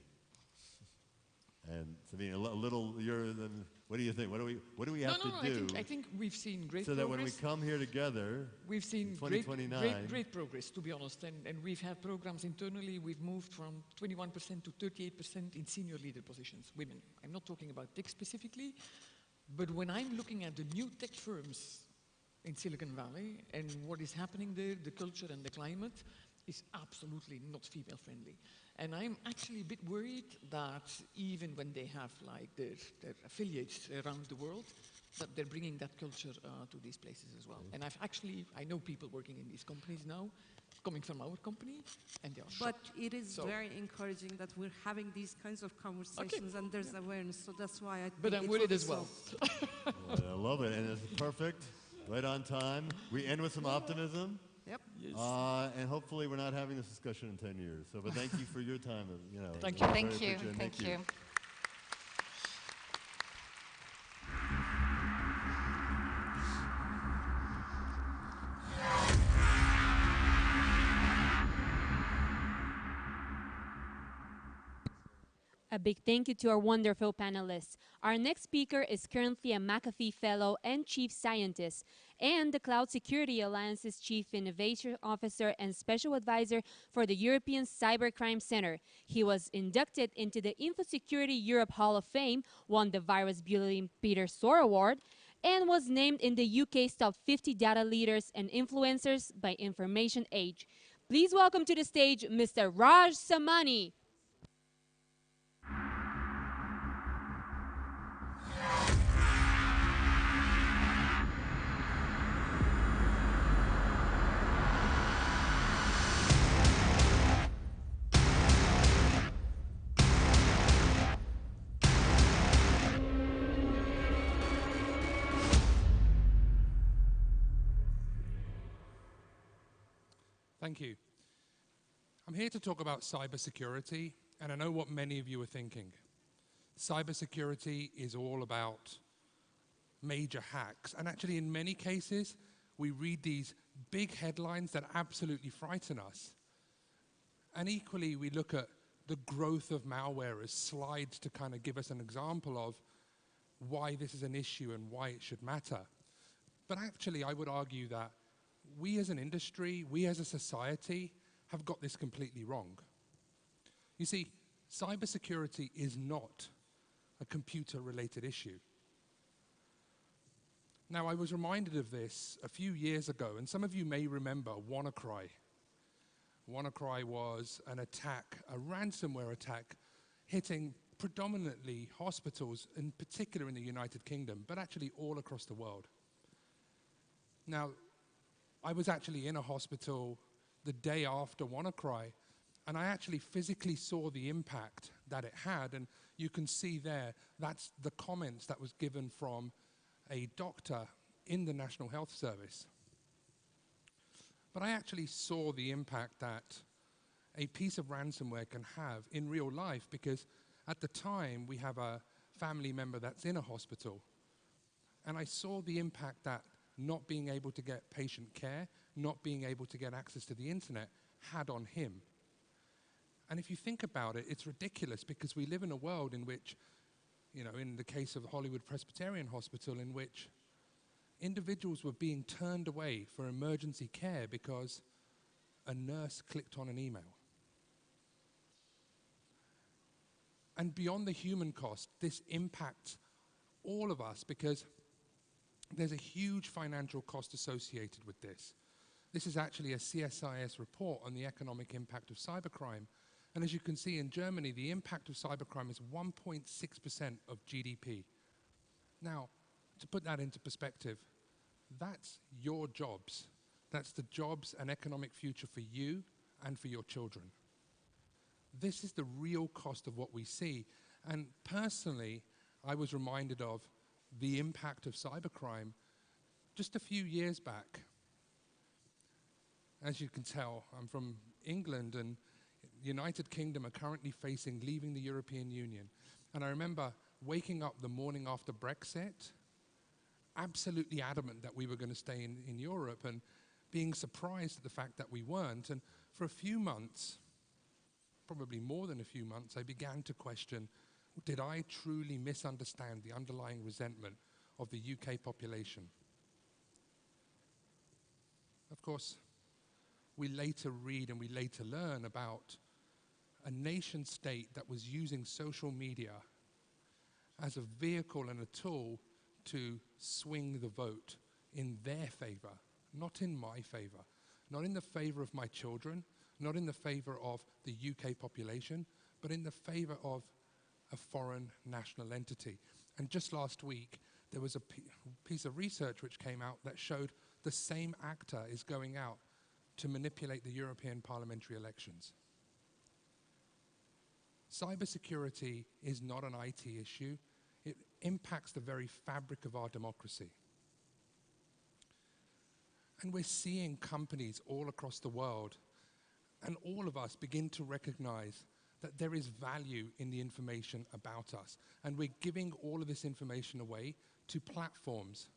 And Sabine, what do you think? What do we have to do? I think we've seen great progress. So that when we come here together, we've seen 2029, great progress, to be honest. And we've had programs internally. We've moved from 21% to 38% in senior leader positions, women. I'm not talking about tech specifically, but when I'm looking at the new tech firms in Silicon Valley, and what is happening there, the culture and the climate, is absolutely not female friendly. And I'm actually a bit worried that even when they have like their affiliates around the world, that they're bringing that culture to these places as well. And I know people working in these companies now, coming from our company, and they are shocked. But it is very encouraging that we're having these kinds of conversations and there's awareness, so that's why I think But I'm worried as well. I love it, and it's perfect, right on time. We end with some optimism. Yep. Yes. And hopefully we're not having this discussion in 10 years. So, but thank you for your time. Thank you. Thank you. Thank you. A big thank you to our wonderful panelists. Our next speaker is currently a McAfee Fellow and Chief Scientist, and the Cloud Security Alliance's Chief Innovation Officer and Special Advisor for the European Cybercrime Center. He was inducted into the InfoSecurity Europe Hall of Fame, won the Virus Bulletin Peter Sore Award, and was named in the UK's top 50 data leaders and influencers by Information Age. Please welcome to the stage Mr. Raj Samani. Thank you. I'm here to talk about cybersecurity, and I know what many of you are thinking. Cybersecurity is all about major hacks, and actually in many cases, we read these big headlines that absolutely frighten us. And equally, we look at the growth of malware as slides to kind of give us an example of why this is an issue and why it should matter. But actually, I would argue that we as an industry, we as a society, have got this completely wrong. You see, cybersecurity is not a computer-related issue. Now, I was reminded of this a few years ago, and some of you may remember WannaCry. WannaCry was an attack, a ransomware attack, hitting predominantly hospitals, in particular in the United Kingdom, but actually all across the world. Now, I was actually in a hospital the day after WannaCry, and I actually physically saw the impact that it had, and you can see there, that's the comments that was given from a doctor in the National Health Service. But I actually saw the impact that a piece of ransomware can have in real life, because at the time we have a family member that's in a hospital, and I saw the impact that not being able to get patient care, not being able to get access to the internet had on him. And if you think about it, it's ridiculous, because we live in a world in which, in the case of Hollywood Presbyterian Hospital, in which individuals were being turned away for emergency care because a nurse clicked on an email. And beyond the human cost, this impacts all of us, because there's a huge financial cost associated with this. This is actually a CSIS report on the economic impact of cybercrime. And as you can see in Germany, the impact of cybercrime is 1.6% of GDP. Now, to put that into perspective, that's your jobs. That's the jobs and economic future for you and for your children. This is the real cost of what we see. And personally, I was reminded of the impact of cybercrime just a few years back. As you can tell, I'm from England, and the United Kingdom are currently facing leaving the European Union. And I remember waking up the morning after Brexit, absolutely adamant that we were going to stay in Europe, and being surprised at the fact that we weren't. And for a few months, probably more than a few months, I began to question, did I truly misunderstand the underlying resentment of the UK population? Of course, we later read and we later learn about a nation state that was using social media as a vehicle and a tool to swing the vote in their favor, not in my favor, not in the favor of my children, not in the favor of the UK population, but in the favor of a foreign national entity. And just last week, there was a piece of research which came out that showed the same actor is going out to manipulate the European parliamentary elections. Cybersecurity is not an IT issue. It impacts the very fabric of our democracy. And we're seeing companies all across the world, and all of us begin to recognize that there is value in the information about us. And we're giving all of this information away to platforms,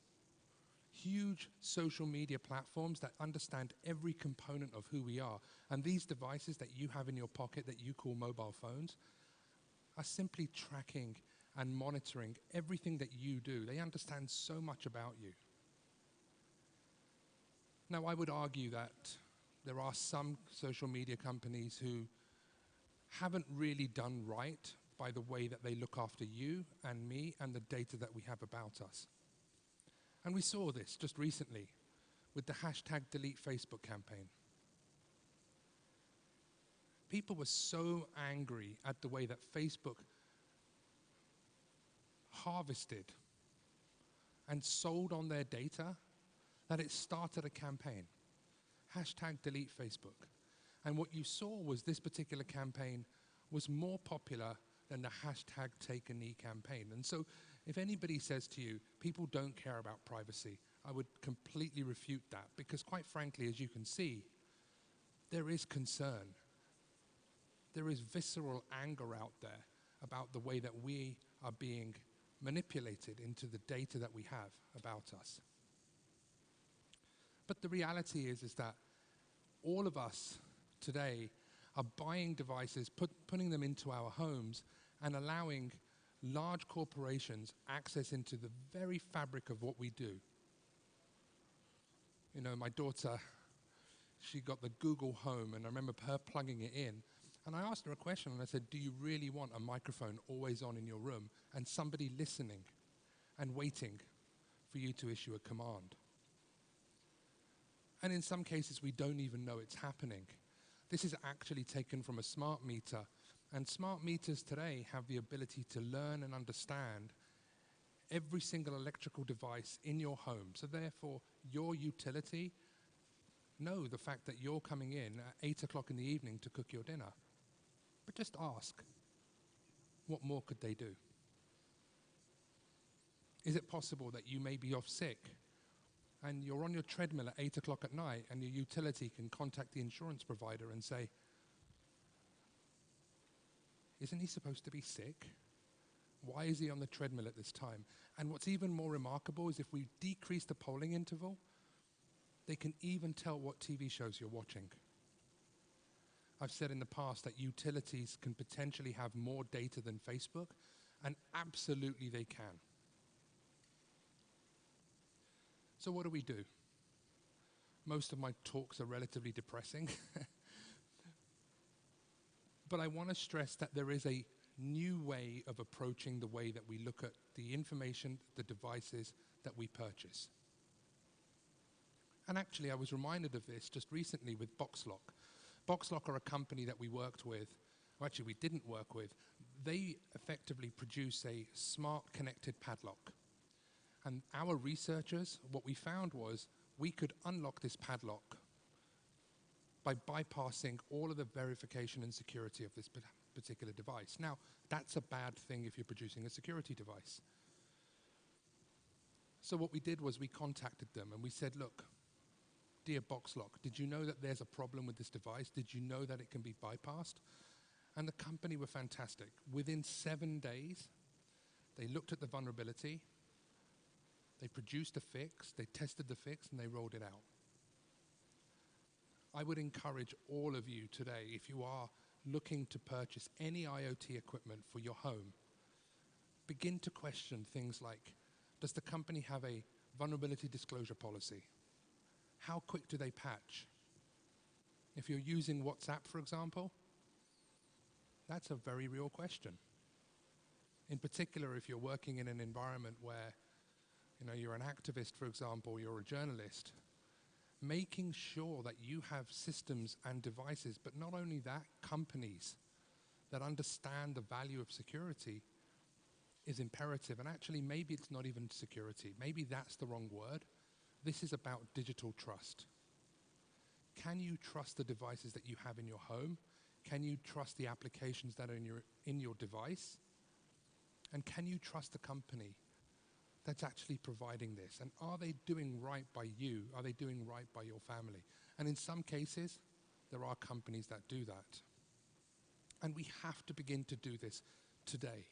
huge social media platforms that understand every component of who we are. And these devices that you have in your pocket that you call mobile phones are simply tracking and monitoring everything that you do. They understand so much about you. Now, I would argue that there are some social media companies who haven't really done right by the way that they look after you and me and the data that we have about us. And we saw this just recently with the #DeleteFacebook campaign. People were so angry at the way that Facebook harvested and sold on their data that it started a campaign, #DeleteFacebook. And what you saw was this particular campaign was more popular than the #TakeAKnee campaign. And so if anybody says to you, people don't care about privacy, I would completely refute that, because quite frankly, as you can see, there is concern. There is visceral anger out there about the way that we are being manipulated into the data that we have about us. But the reality is that all of us today are buying devices, putting them into our homes, and allowing large corporations access into the very fabric of what we do. You know, my daughter, she got the Google Home, and I remember her plugging it in. And I asked her a question, and I said, do you really want a microphone always on in your room and somebody listening and waiting for you to issue a command? And in some cases, we don't even know it's happening. This is actually taken from a smart meter, and smart meters today have the ability to learn and understand every single electrical device in your home. So therefore, your utility know the fact that you're coming in at 8 o'clock in the evening to cook your dinner. But just ask, what more could they do? Is it possible that you may be off sick and you're on your treadmill at 8 o'clock at night and your utility can contact the insurance provider and say, isn't he supposed to be sick? Why is he on the treadmill at this time? And what's even more remarkable is if we decrease the polling interval, they can even tell what TV shows you're watching. I've said in the past that utilities can potentially have more data than Facebook, and absolutely they can. So what do we do? Most of my talks are relatively depressing. But I want to stress that there is a new way of approaching the way that we look at the information, the devices that we purchase. And actually, I was reminded of this just recently with Boxlock. Boxlock are a company that we worked with, or actually we didn't work with. They effectively produce a smart connected padlock. And our researchers, what we found was we could unlock this padlock by bypassing all of the verification and security of this particular device. Now, that's a bad thing if you're producing a security device. So what we did was we contacted them and we said, look, dear Boxlock, did you know that there's a problem with this device? Did you know that it can be bypassed? And the company were fantastic. Within 7 days, they looked at the vulnerability, they produced a fix, they tested the fix, and they rolled it out. I would encourage all of you today, if you are looking to purchase any IoT equipment for your home, begin to question things like, does the company have a vulnerability disclosure policy? How quick do they patch? If you're using WhatsApp, for example, that's a very real question. In particular, if you're working in an environment where You know, you're an activist, for example, you're a journalist. Making sure that you have systems and devices, but not only that, companies that understand the value of security is imperative. And actually, maybe it's not even security. Maybe that's the wrong word. This is about digital trust. Can you trust the devices that you have in your home? Can you trust the applications that are in your device? And can you trust the company that's actually providing this? And are they doing right by you? Are they doing right by your family? And in some cases, there are companies that do that. And we have to begin to do this today.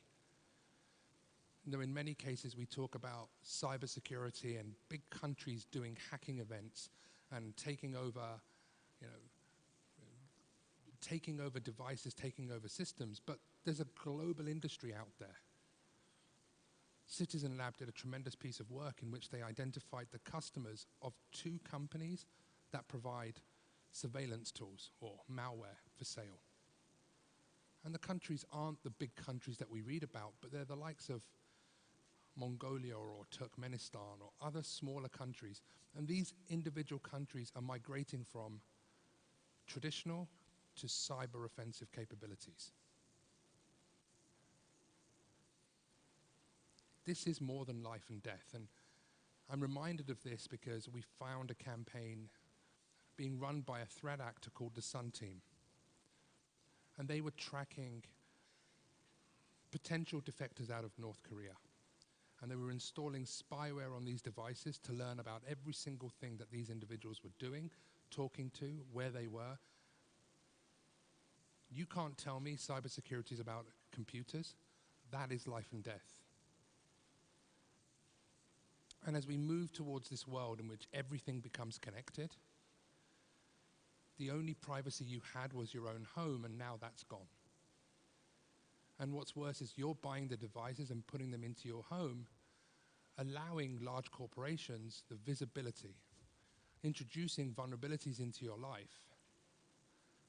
You know, in many cases, we talk about cybersecurity and big countries doing hacking events and taking over, you know, taking over devices, taking over systems, but there's a global industry out there. Citizen Lab did a tremendous piece of work in which they identified the customers of 2 companies that provide surveillance tools or malware for sale. And the countries aren't the big countries that we read about, but they're the likes of Mongolia or Turkmenistan or other smaller countries. And these individual countries are migrating from traditional to cyber offensive capabilities. This is more than life and death. And I'm reminded of this because we found a campaign being run by a threat actor called the Sun Team. And they were tracking potential defectors out of North Korea. And they were installing spyware on these devices to learn about every single thing that these individuals were doing, talking to, where they were. You can't tell me cybersecurity is about computers. That is life and death. And as we move towards this world in which everything becomes connected, the only privacy you had was your own home, and now that's gone. And what's worse is you're buying the devices and putting them into your home, allowing large corporations the visibility, introducing vulnerabilities into your life.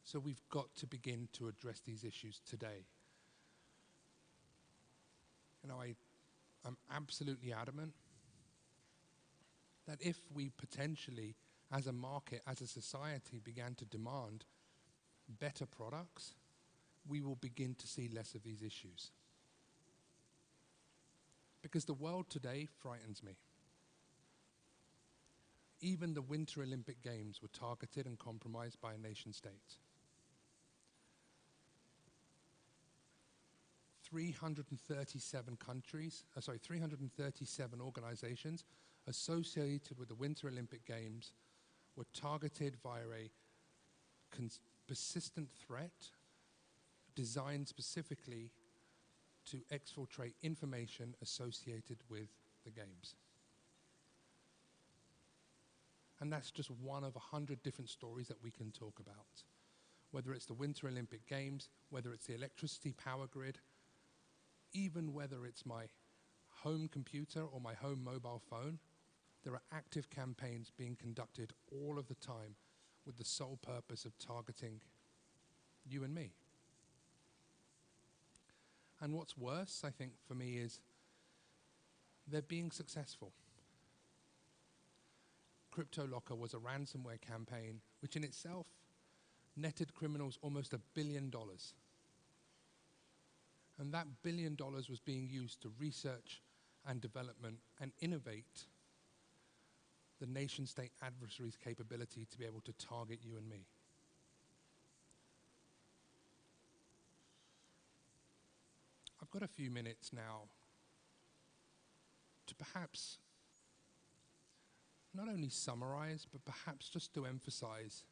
So we've got to begin to address these issues today. You know, I'm absolutely adamant that if we potentially, as a market, as a society, began to demand better products, we will begin to see less of these issues. Because the world today frightens me. Even the Winter Olympic Games were targeted and compromised by a nation state. 337 organizations associated with the Winter Olympic Games were targeted via a persistent threat designed specifically to exfiltrate information associated with the games. And that's just one of 100 different stories that we can talk about. Whether it's the Winter Olympic Games, whether it's the electricity power grid, even whether it's my home computer or my home mobile phone, there are active campaigns being conducted all of the time with the sole purpose of targeting you and me. And what's worse, I think, for me is they're being successful. CryptoLocker was a ransomware campaign which in itself netted criminals almost $1 billion. And that $1 billion was being used to research and development and innovate the nation-state adversary's capability to be able to target you and me. I've got a few minutes now to perhaps not only summarize, but perhaps just to emphasize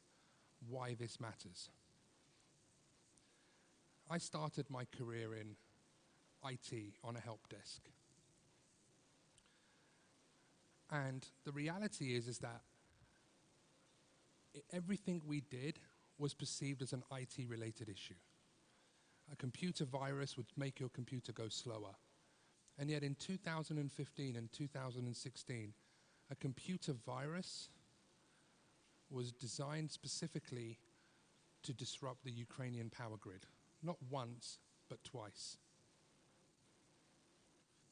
why this matters. I started my career in IT on a help desk. And the reality is that everything we did was perceived as an IT-related issue. A computer virus would make your computer go slower. And yet in 2015 and 2016, a computer virus was designed specifically to disrupt the Ukrainian power grid. Not once, but twice.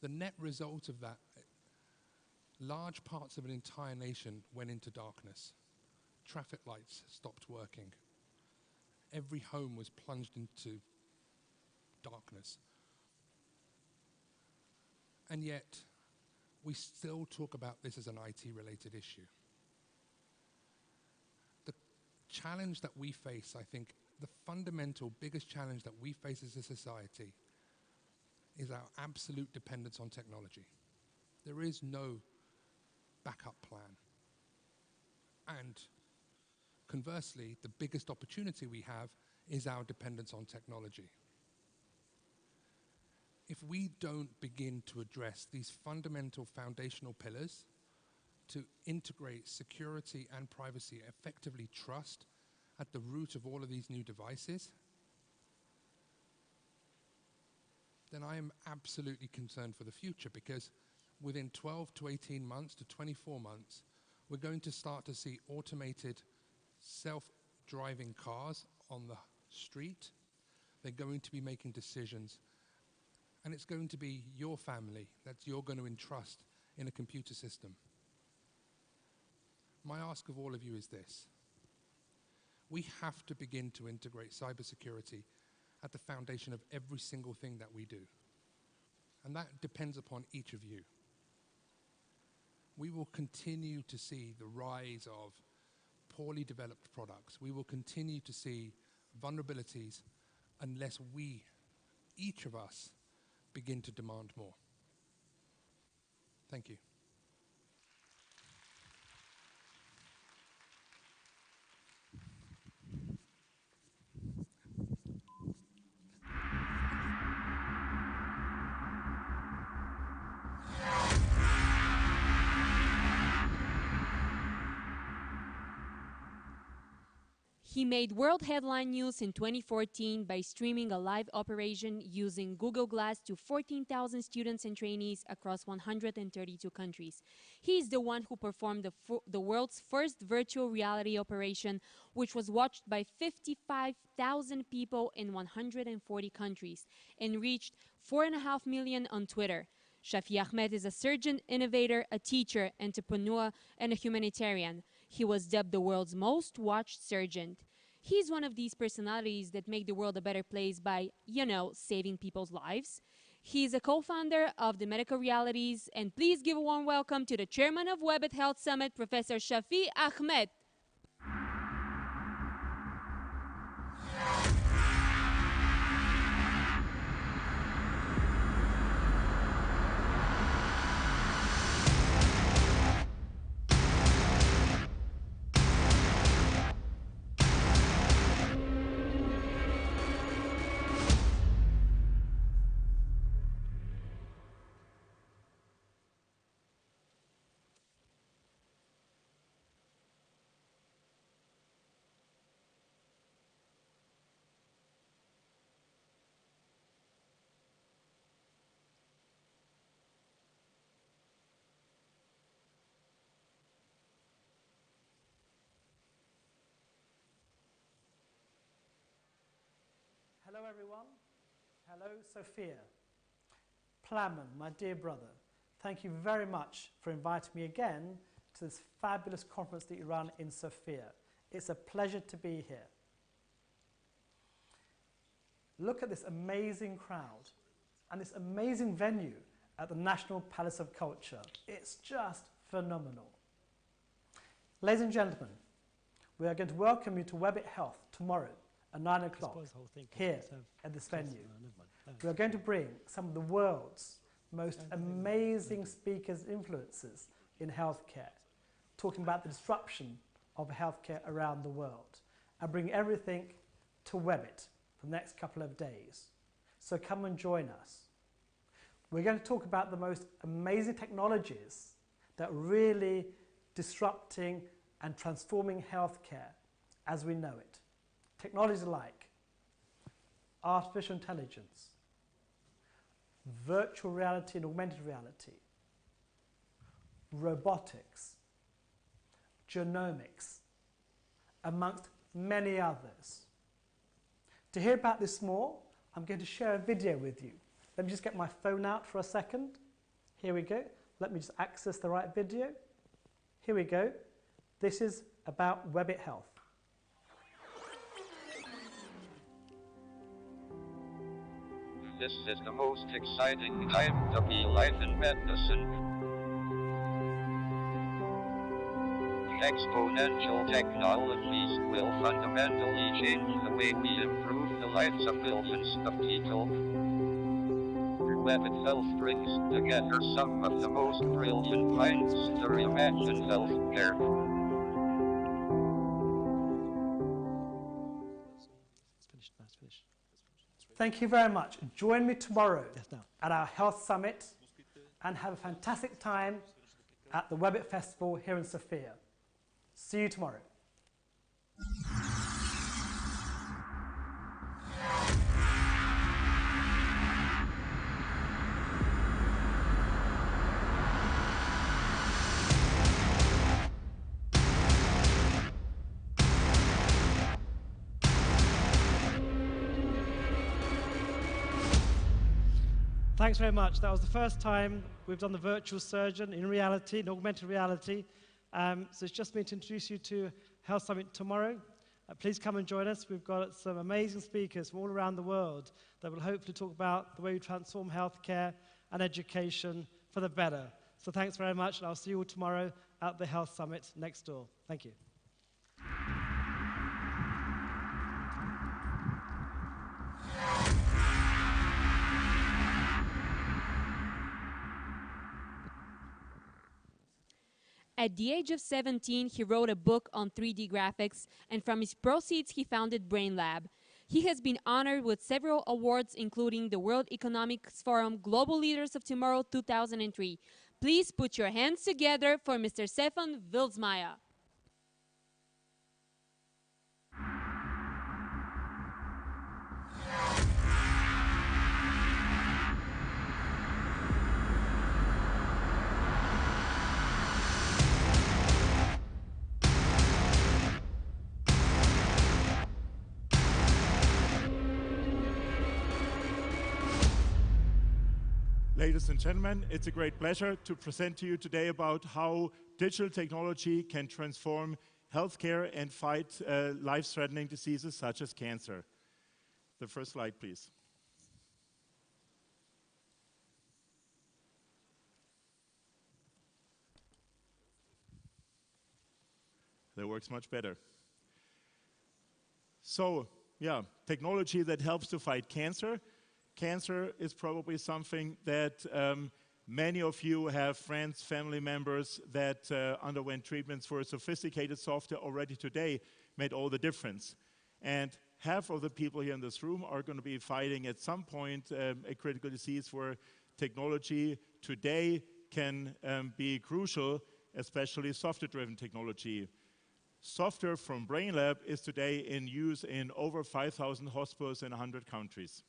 The net result of that large parts of an entire nation went into darkness. Traffic lights stopped working. Every home was plunged into darkness. And yet, we still talk about this as an IT-related issue. The challenge that we face, I think, the fundamental biggest challenge that we face as a society is our absolute dependence on technology. There is no backup plan. And conversely, the biggest opportunity we have is our dependence on technology. If we don't begin to address these fundamental foundational pillars to integrate security and privacy, effectively trust at the root of all of these new devices, then I am absolutely concerned for the future, because within 12 to 18 months to 24 months, we're going to start to see automated self-driving cars on the street. They're going to be making decisions, and it's going to be your family that you're going to entrust in a computer system. My ask of all of you is this: we have to begin to integrate cybersecurity at the foundation of every single thing that we do. And that depends upon each of you. We will continue to see the rise of poorly developed products. We will continue to see vulnerabilities unless we, each of us, begin to demand more. Thank you. He made world headline news in 2014 by streaming a live operation using Google Glass to 14,000 students and trainees across 132 countries. He is the one who performed the world's first virtual reality operation, which was watched by 55,000 people in 140 countries and reached 4.5 million on Twitter. Shafi Ahmed is a surgeon, innovator, a teacher, entrepreneur, and a humanitarian. He was dubbed the world's most watched surgeon. He's one of these personalities that make the world a better place by, saving people's lives. He's a co-founder of the Medical Realities, and please give a warm welcome to the chairman of Webit Health Summit, Professor Shafi Ahmed. Hello everyone. Hello Sophia. Plamen, my dear brother, thank you very much for inviting me again to this fabulous conference that you run in Sofia. It's a pleasure to be here. Look at this amazing crowd and this amazing venue at the National Palace of Culture. It's just phenomenal. Ladies and gentlemen, we are going to welcome you to Webit Health tomorrow at 9 o'clock here at this venue. We are going to bring some of the world's most amazing speakers and influencers in healthcare, talking about the disruption of healthcare around the world, and bring everything to Webit for the next couple of days. So come and join us. We're going to talk about the most amazing technologies that are really disrupting and transforming healthcare as we know it. Technologies like artificial intelligence, virtual reality and augmented reality, robotics, genomics, amongst many others. To hear about this more, I'm going to share a video with you. Let me just get my phone out for a second. Here we go. Let me just access the right video. Here we go. This is about Webit Health. This is the most exciting time to be alive in medicine. Exponential technologies will fundamentally change the way we improve the lives of billions of people. Webit Health brings together some of the most brilliant minds to reimagine healthcare. Thank you very much. Join me tomorrow at our Health Summit and have a fantastic time at the Webit Festival here in Sofia. See you tomorrow. Thanks very much. That was the first time we've done the virtual surgeon in reality, in augmented reality. So it's just me to introduce you to Health Summit tomorrow. Please come and join us. We've got some amazing speakers from all around the world that will hopefully talk about the way we transform healthcare and education for the better. So thanks very much, and I'll see you all tomorrow at the Health Summit next door. Thank you. At the age of 17, he wrote a book on 3D graphics, and from his proceeds, he founded BrainLab. He has been honored with several awards, including the World Economic Forum Global Leaders of Tomorrow 2003. Please put your hands together for Mr. Stefan Wilsmeyer. Ladies and gentlemen, it's a great pleasure to present to you today about how digital technology can transform healthcare and fight life-threatening diseases such as cancer. The first slide, please. That works much better. So, yeah, technology that helps to fight cancer. Cancer is probably something that many of you have friends, family members that underwent treatments for sophisticated software already today, made all the difference. And half of the people here in this room are going to be fighting at some point a critical disease where technology today can be crucial, especially software-driven technology. Software from BrainLab is today in use in over 5,000 hospitals in 100 countries.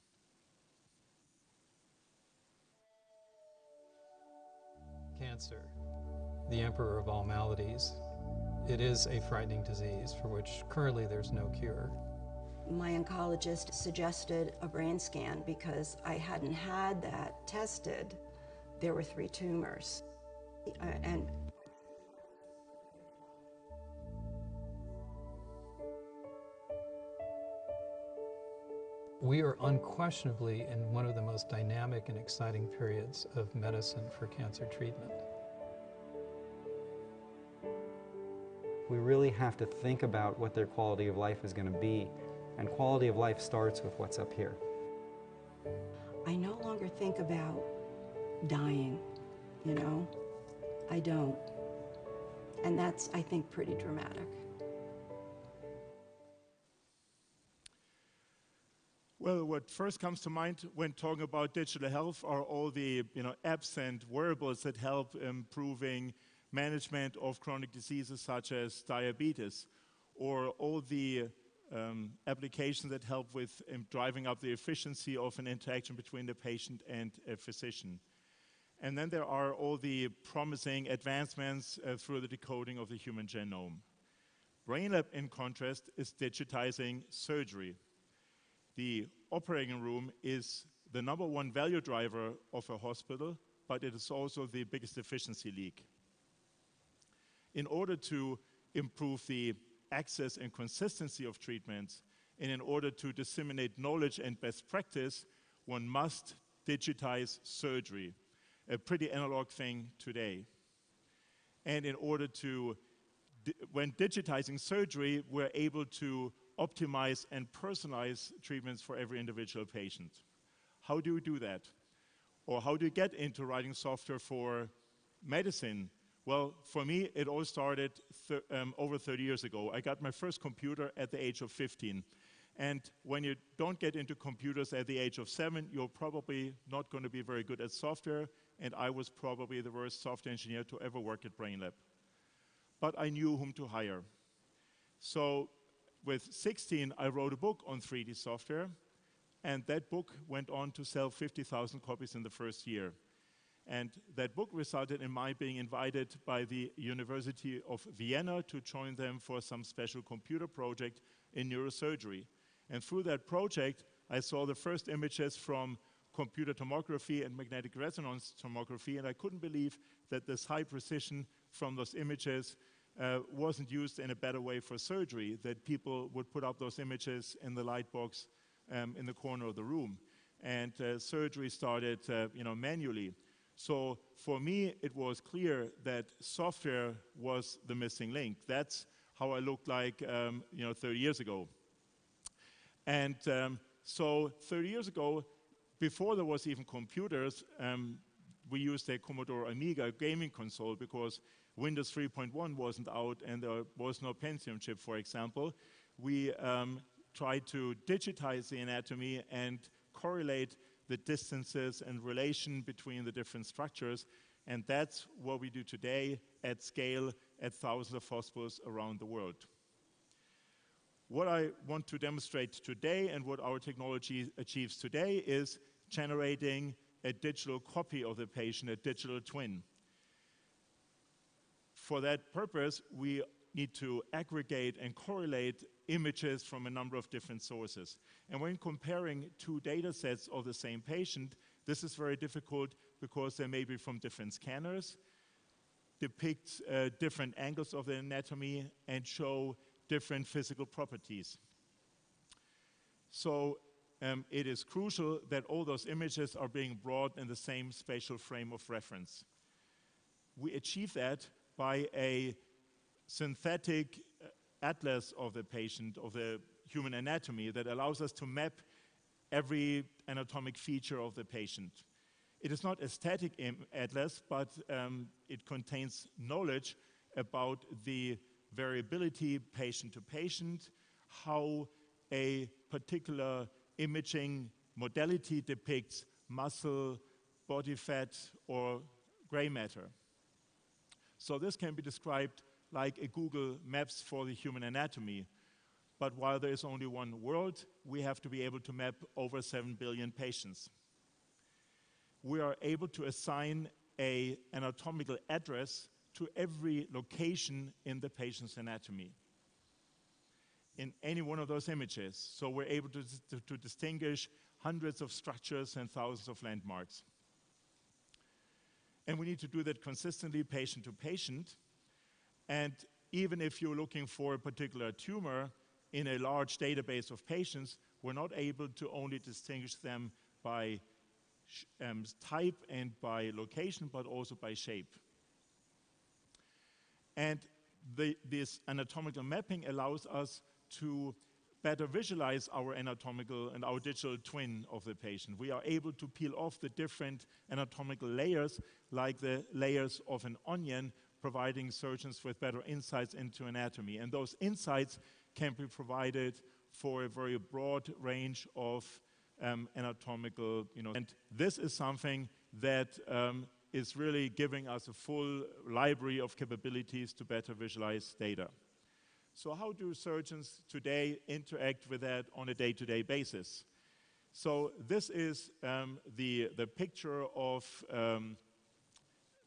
Cancer, the emperor of all maladies. It is a frightening disease for which currently there's no cure. My oncologist suggested a brain scan because I hadn't had that tested. There were 3 tumors. And we are unquestionably in one of the most dynamic and exciting periods of medicine for cancer treatment. We really have to think about what their quality of life is going to be, and quality of life starts with what's up here. I no longer think about dying, you know? I don't. And that's, I think, pretty dramatic. Well, what first comes to mind when talking about digital health are all the apps and wearables that help improving management of chronic diseases such as diabetes, or all the applications that help with driving up the efficiency of an interaction between the patient and a physician. And then there are all the promising advancements through the decoding of the human genome. BrainLab, in contrast, is digitizing surgery. The operating room is the #1 value driver of a hospital, but it is also the biggest efficiency leak. In order to improve the access and consistency of treatments, and in order to disseminate knowledge and best practice, one must digitize surgery, a pretty analog thing today. And in order to, when digitizing surgery, we're able to optimize and personalize treatments for every individual patient. How do we do that? Or how do you get into writing software for medicine? Well, for me, it all started over 30 years ago. I got my first computer at the age of 15. And when you don't get into computers at the age of 7, you're probably not going to be very good at software, and I was probably the worst software engineer to ever work at BrainLab. But I knew whom to hire. So with 16, I wrote a book on 3D software, and that book went on to sell 50,000 copies in the first year. And that book resulted in my being invited by the University of Vienna to join them for some special computer project in neurosurgery. And through that project, I saw the first images from computer tomography and magnetic resonance tomography, and I couldn't believe that this high precision from those images wasn't used in a better way for surgery, that people would put up those images in the light box in the corner of the room. And surgery started manually. So for me, it was clear that software was the missing link. That's how I looked like 30 years ago. And so 30 years ago, before there was even computers, we used a Commodore Amiga gaming console because Windows 3.1 wasn't out and there was no Pentium chip, for example. We tried to digitize the anatomy and correlate the distances and relation between the different structures. And that's what we do today at scale at thousands of hospitals around the world. What I want to demonstrate today and what our technology achieves today is generating a digital copy of the patient, a digital twin. For that purpose, we need to aggregate and correlate images from a number of different sources. And when comparing two data sets of the same patient, this is very difficult because they may be from different scanners, depict different angles of the anatomy, and show different physical properties. So it is crucial that all those images are being brought in the same spatial frame of reference. We achieve that by a synthetic atlas of the patient, of the human anatomy, that allows us to map every anatomic feature of the patient. It is not a static atlas, but it contains knowledge about the variability patient to patient, how a particular imaging modality depicts muscle, body fat, or gray matter. So this can be described like a Google Maps for the human anatomy. But while there is only one world, we have to be able to map over 7 billion patients. We are able to assign an anatomical address to every location in the patient's anatomy, in any one of those images. So we're able to distinguish hundreds of structures and thousands of landmarks. And we need to do that consistently, patient to patient. And even if you're looking for a particular tumor in a large database of patients, we're not able to only distinguish them by type and by location, but also by shape. And this anatomical mapping allows us to better visualize our anatomical and our digital twin of the patient. We are able to peel off the different anatomical layers, like the layers of an onion, providing surgeons with better insights into anatomy. And those insights can be provided for a very broad range of anatomical, and this is something that is really giving us a full library of capabilities to better visualize data. So how do surgeons today interact with that on a day-to-day basis? So this is the picture of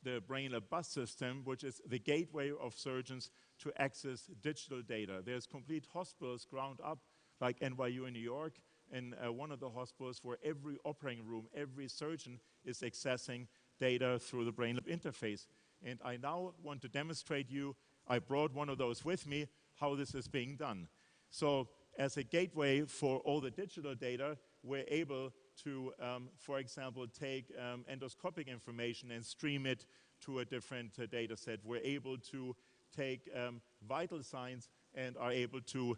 the BrainLab bus system, which is the gateway of surgeons to access digital data. There's complete hospitals ground up, like NYU in New York, and one of the hospitals where every operating room, every surgeon is accessing data through the BrainLab interface. And I now want to demonstrate you, I brought one of those with me, how this is being done. So as a gateway for all the digital data, we're able to, for example, take endoscopic information and stream it to a different data set. We're able to take vital signs and are able to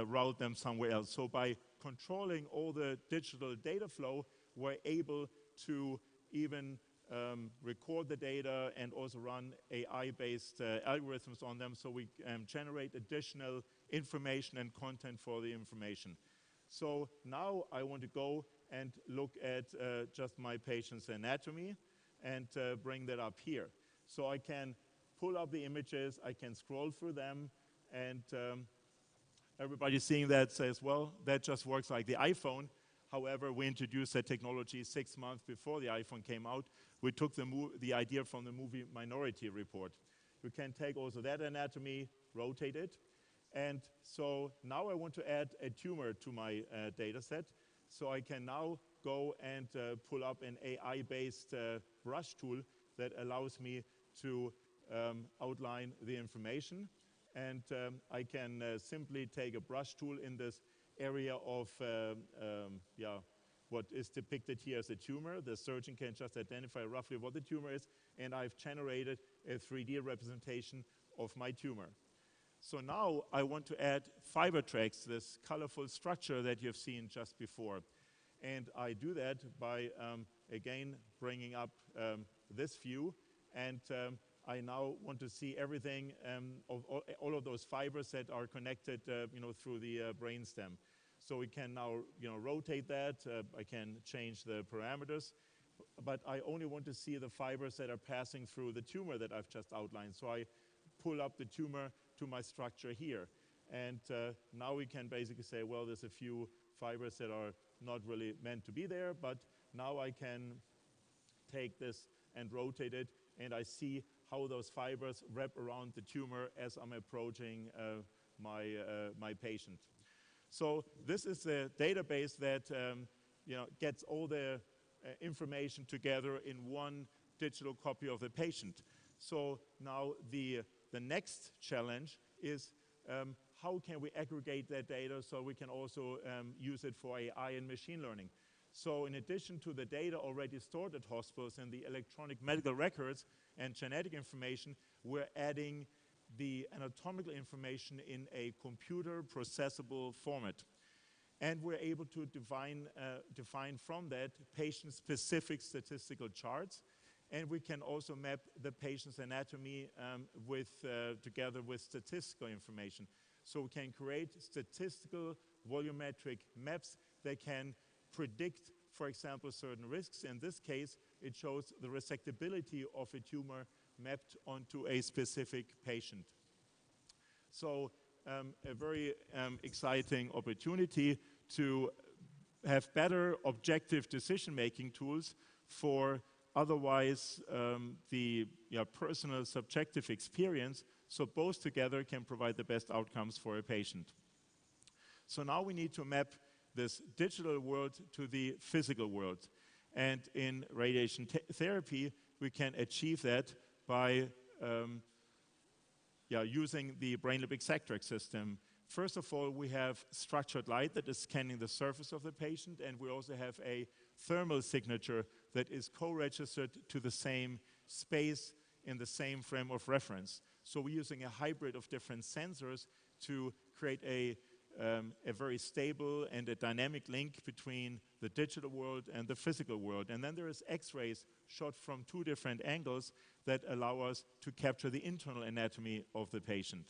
route them somewhere else. So by controlling all the digital data flow, we're able to even record the data and also run AI-based algorithms on them, so we generate additional information and content for the information. So now I want to go and look at just my patient's anatomy and bring that up here. So I can pull up the images, I can scroll through them, and everybody seeing that says, well, that just works like the iPhone. However, we introduced that technology 6 months before the iPhone came out. We took the idea from the movie Minority Report. You can take also that anatomy, rotate it. And so now I want to add a tumor to my data set. So I can now go and pull up an AI-based brush tool that allows me to outline the information. And I can simply take a brush tool in this area of what is depicted here as a tumor. The surgeon can just identify roughly what the tumor is, and I've generated a 3D representation of my tumor. So now I want to add fiber tracks, this colorful structure that you've seen just before. And I do that by, again, bringing up this view, and I now want to see everything, all of those fibers that are connected through the brainstem. So we can now rotate that. I can change the parameters, but I only want to see the fibers that are passing through the tumor that I've just outlined. So I pull up the tumor to my structure here. And now we can basically say, well, there's a few fibers that are not really meant to be there, but now I can take this and rotate it, and I see how those fibers wrap around the tumor as I'm approaching my patient. So this is a database that gets all the information together in one digital copy of the patient. So now the next challenge is how can we aggregate that data so we can also use it for AI and machine learning. So in addition to the data already stored at hospitals and the electronic medical records and genetic information, we're adding the anatomical information in a computer processable format. And we're able to define from that patient-specific statistical charts. And we can also map the patient's anatomy together with statistical information. So we can create statistical volumetric maps that can predict, for example, certain risks. In this case, it shows the resectability of a tumor mapped onto a specific patient. So a very exciting opportunity to have better objective decision-making tools for otherwise the personal subjective experience, so both together can provide the best outcomes for a patient. So now we need to map this digital world to the physical world. And in radiation therapy, we can achieve that by using the BrainLab Exactrack system. First of all, we have structured light that is scanning the surface of the patient, and we also have a thermal signature that is co-registered to the same space in the same frame of reference. So we're using a hybrid of different sensors to create a very stable and a dynamic link between the digital world and the physical world. And then there is X-rays shot from 2 different angles that allow us to capture the internal anatomy of the patient.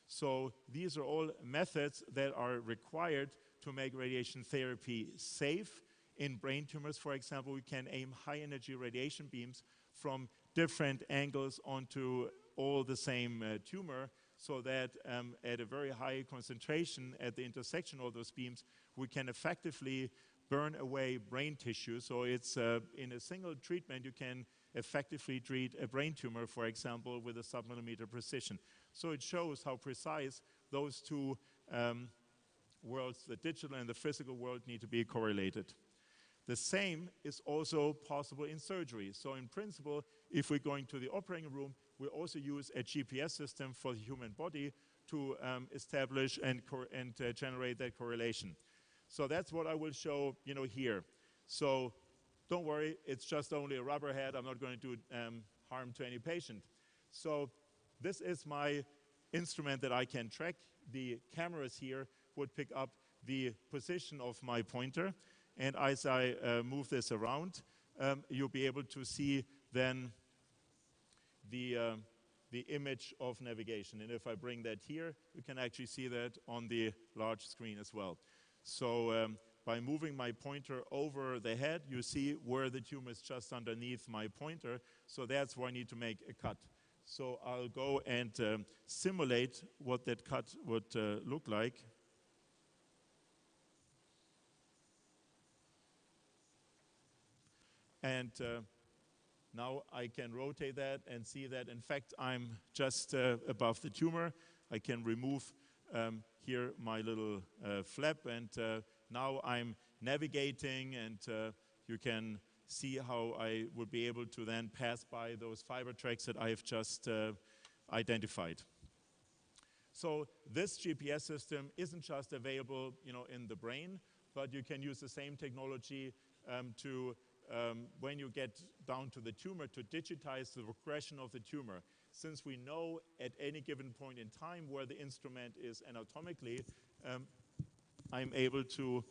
So these are all methods that are required to make radiation therapy safe. In brain tumors, for example, we can aim high-energy radiation beams from different angles onto all the same tumor, so that at a very high concentration at the intersection of those beams, we can effectively burn away brain tissue. So it's in a single treatment, you can effectively treat a brain tumor, for example, with a sub-millimeter precision. So it shows how precise those 2 worlds, the digital and the physical world, need to be correlated. The same is also possible in surgery. So in principle, if we're going to the operating room, we also use a GPS system for the human body to establish and generate that correlation. So that's what I will show, here. So don't worry, it's just only a rubber head. I'm not going to do harm to any patient. So this is my instrument that I can track. The cameras here would pick up the position of my pointer. And as I move this around, you'll be able to see then the image of navigation. And if I bring that here, you can actually see that on the large screen as well. So by moving my pointer over the head, you see where the tumor is just underneath my pointer. So that's where I need to make a cut. So I'll go and simulate what that cut would look like. And now I can rotate that and see that, in fact, I'm just above the tumor. I can remove here my little flap, and now I'm navigating, and you can see how I would be able to then pass by those fiber tracks that I've just identified. So this GPS system isn't just available, in the brain, but you can use the same technology to when you get down to the tumor, to digitize the progression of the tumor. Since we know at any given point in time where the instrument is anatomically, I'm able to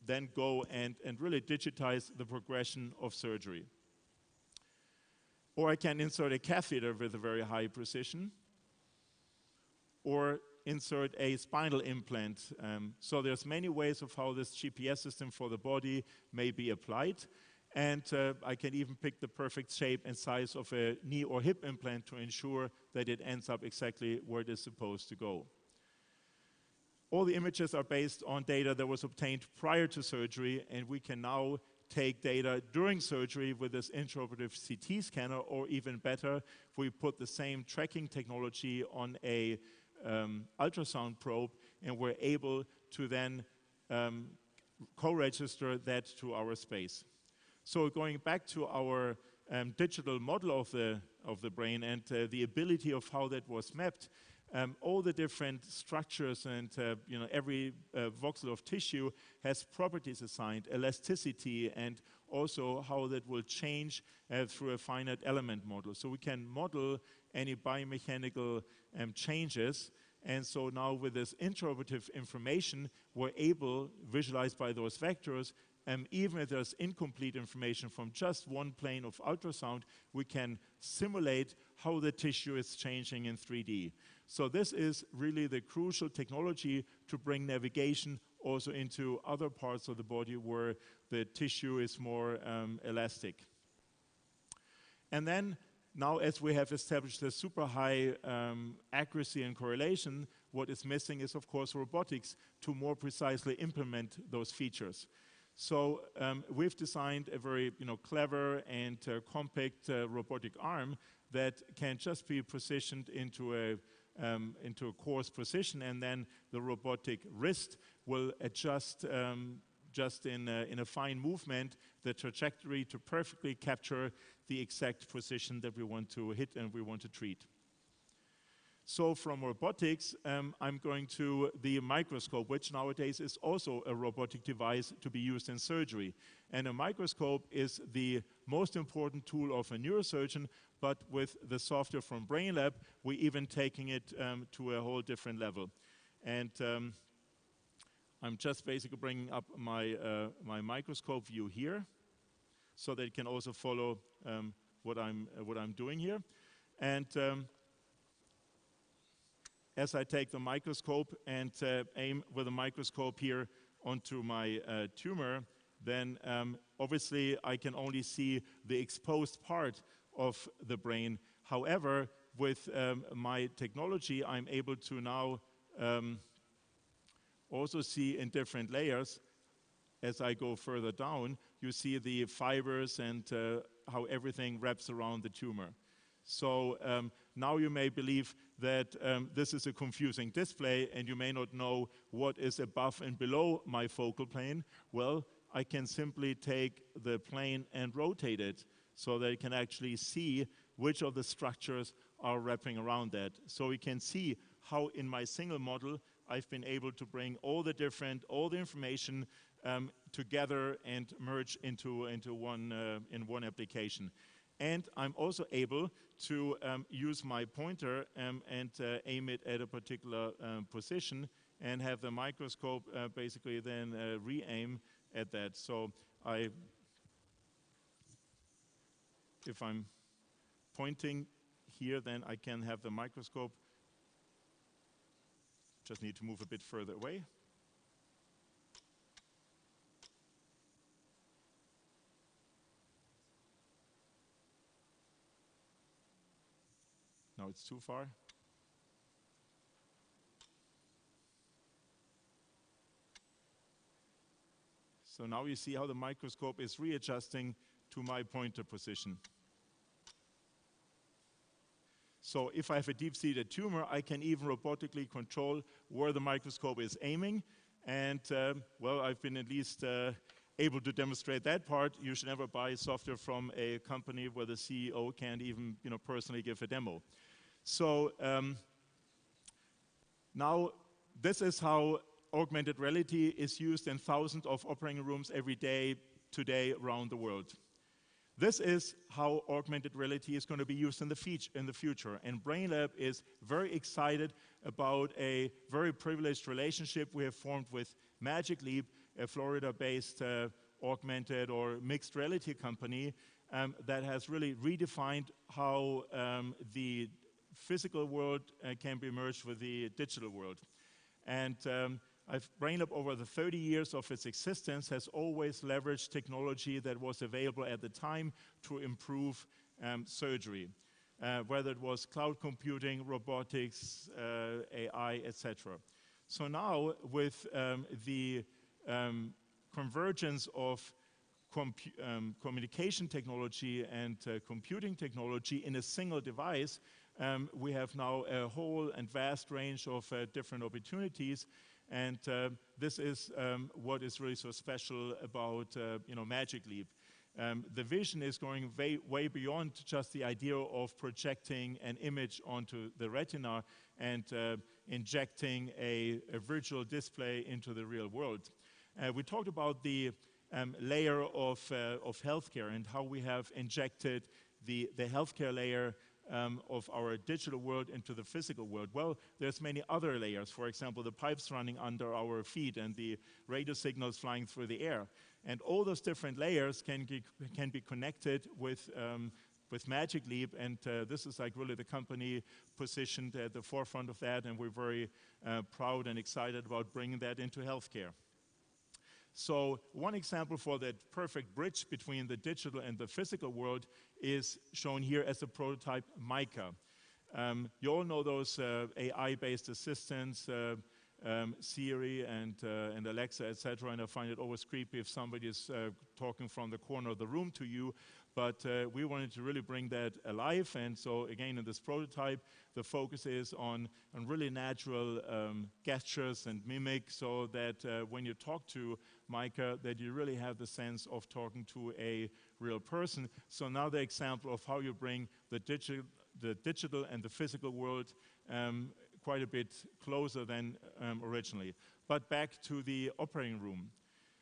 then go and really digitize the progression of surgery. Or I can insert a catheter with a very high precision, or insert a spinal implant. So there's many ways of how this GPS system for the body may be applied. And I can even pick the perfect shape and size of a knee or hip implant to ensure that it ends up exactly where it is supposed to go. All the images are based on data that was obtained prior to surgery, and we can now take data during surgery with this intraoperative CT scanner, or even better, we put the same tracking technology on a ultrasound probe, and we're able to then co-register that to our space. So going back to our digital model of the brain and the ability of how that was mapped, all the different structures and every voxel of tissue has properties assigned, elasticity, and also how that will change through a finite element model. So we can model any biomechanical changes. And so now with this intraoperative information, we're able, visualized by those vectors, even if there's incomplete information from just one plane of ultrasound, we can simulate how the tissue is changing in 3D. So this is really the crucial technology to bring navigation also into other parts of the body where the tissue is more elastic. And then, now as we have established a super high accuracy and correlation, what is missing is, of course, robotics to more precisely implement those features. So we've designed a very clever and compact robotic arm that can just be positioned into a coarse position, and then the robotic wrist will adjust just in a fine movement the trajectory to perfectly capture the exact position that we want to hit and we want to treat. So from robotics, I'm going to the microscope, which nowadays is also a robotic device to be used in surgery. And a microscope is the most important tool of a neurosurgeon, but with the software from BrainLab, we're even taking it to a whole different level. And I'm just basically bringing up my, my microscope view here, so that you can also follow what I'm doing here. And as I take the microscope and aim with the microscope here onto my tumor, then obviously I can only see the exposed part of the brain. However, with my technology, I'm able to now also see in different layers. As I go further down, you see the fibers and how everything wraps around the tumor. So now you may believe that this is a confusing display and you may not know what is above and below my focal plane. Well, I can simply take the plane and rotate it so that you can actually see which of the structures are wrapping around that. So we can see how in my single model I've been able to bring all the information together and merge into one application. And I'm also able to use my pointer and aim it at a particular position and have the microscope basically then re-aim at that. So if I'm pointing here, then I can have the microscope. Just need to move a bit further away. No, it's too far. So now you see how the microscope is readjusting to my pointer position. So if I have a deep-seated tumor, I can even robotically control where the microscope is aiming. And well, I've been at least able to demonstrate that part. You should never buy software from a company where the CEO can't even personally give a demo. So now this is how augmented reality is used in thousands of operating rooms every day today around the world. This is how augmented reality is going to be used in the future. And BrainLab is very excited about a very privileged relationship we have formed with Magic Leap, a Florida-based augmented or mixed reality company that has really redefined how the physical world can be merged with the digital world. And BrainLab, over the 30 years of its existence, has always leveraged technology that was available at the time to improve surgery, whether it was cloud computing, robotics, AI, etc. So now, with the convergence of communication technology and computing technology in a single device, we have now a whole and vast range of different opportunities. And this is what is really so special about Magic Leap. The vision is going way beyond just the idea of projecting an image onto the retina and injecting a virtual display into the real world. We talked about the layer of healthcare and how we have injected the healthcare layer of our digital world into the physical world. Well, there's many other layers. For example, the pipes running under our feet and the radio signals flying through the air. And all those different layers can be connected with Magic Leap, and this is like really the company positioned at the forefront of that, and we're very proud and excited about bringing that into healthcare. So one example for that perfect bridge between the digital and the physical world is shown here as a prototype Mica. You all know those AI-based assistants, Siri and Alexa, etc. And I find it always creepy if somebody is talking from the corner of the room to you. But we wanted to really bring that alive. And so again, in this prototype, the focus is on really natural gestures and mimic, so that when you talk to Mica, that you really have the sense of talking to a real person. So now the example of how you bring the digital and the physical world quite a bit closer than originally. But back to the operating room.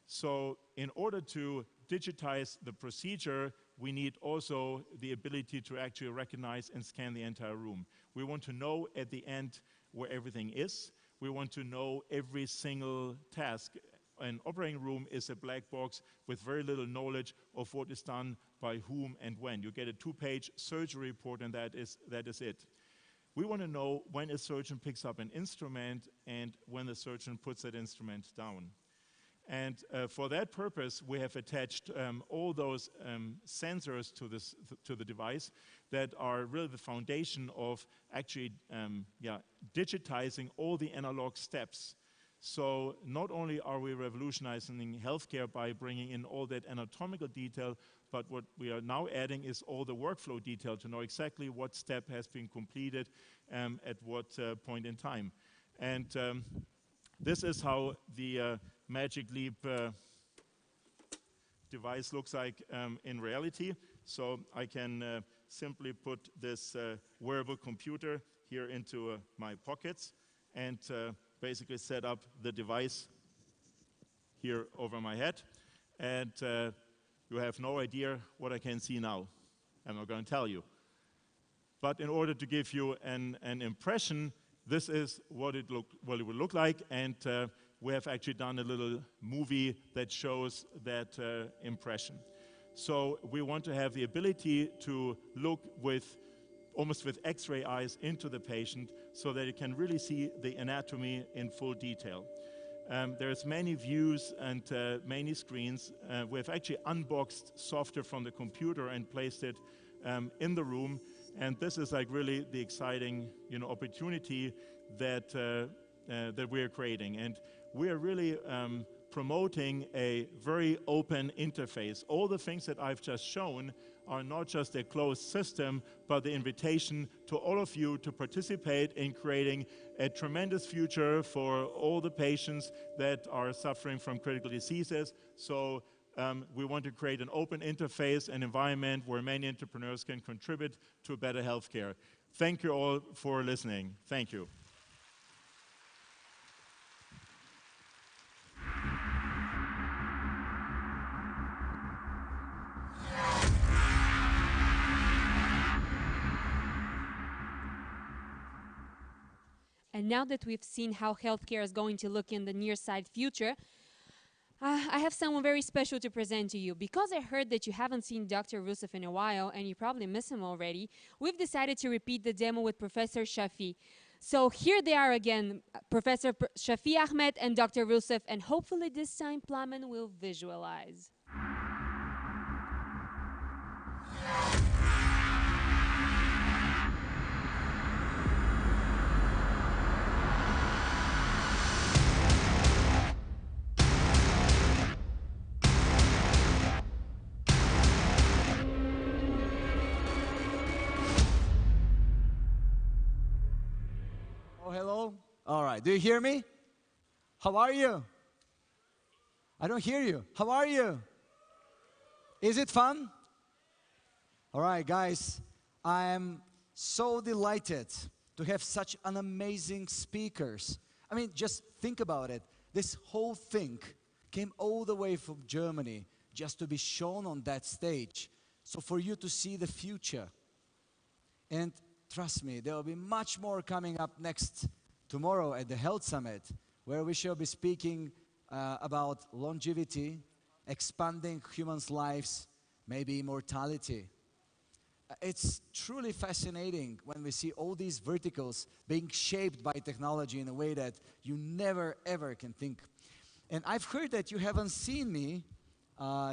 So in order to digitize the procedure, we need also the ability to actually recognize and scan the entire room. We want to know at the end where everything is. We want to know every single task. An operating room is a black box with very little knowledge of what is done by whom and when. You get a 2-page surgery report, and that is it. We want to know when a surgeon picks up an instrument and when the surgeon puts that instrument down. And for that purpose, we have attached all those sensors to the device that are really the foundation of actually digitizing all the analog steps. So not only are we revolutionizing healthcare by bringing in all that anatomical detail, but what we are now adding is all the workflow detail to know exactly what step has been completed at what point in time. And this is how the Magic Leap device looks like in reality. So I can simply put this wearable computer here into my pockets and basically set up the device here over my head. And you have no idea what I can see now. I'm not going to tell you. But in order to give you an impression, this is what it would look like. And we have actually done a little movie that shows that impression. So we want to have the ability to look almost with X-ray eyes into the patient so that you can really see the anatomy in full detail. There's many views and many screens. We've actually unboxed software from the computer and placed it in the room. And this is like really the exciting, opportunity that we are creating. And we are really promoting a very open interface. All the things that I've just shown are not just a closed system, but the invitation to all of you to participate in creating a tremendous future for all the patients that are suffering from critical diseases. So we want to create an open interface, an environment where many entrepreneurs can contribute to better healthcare. Thank you all for listening. Thank you. And now that we've seen how healthcare is going to look in the near-side future, I have someone very special to present to you. Because I heard that you haven't seen Dr. Rousseff in a while, and you probably miss him already, we've decided to repeat the demo with Professor Shafi. So here they are again, Professor Shafi Ahmed and Dr. Rousseff, and hopefully this time Plamen will visualize. Oh, hello? All right. Do you hear me? How are you? I don't hear you. How are you? Is it fun? All right, guys. I am so delighted to have such an amazing speakers. I mean, just think about it. This whole thing came all the way from Germany just to be shown on that stage. So for you to see the future. And trust me, there will be much more coming up next tomorrow at the Health Summit, where we shall be speaking about longevity, expanding humans' lives, maybe immortality. It's truly fascinating when we see all these verticals being shaped by technology in a way that you never, ever can think. And I've heard that you haven't seen me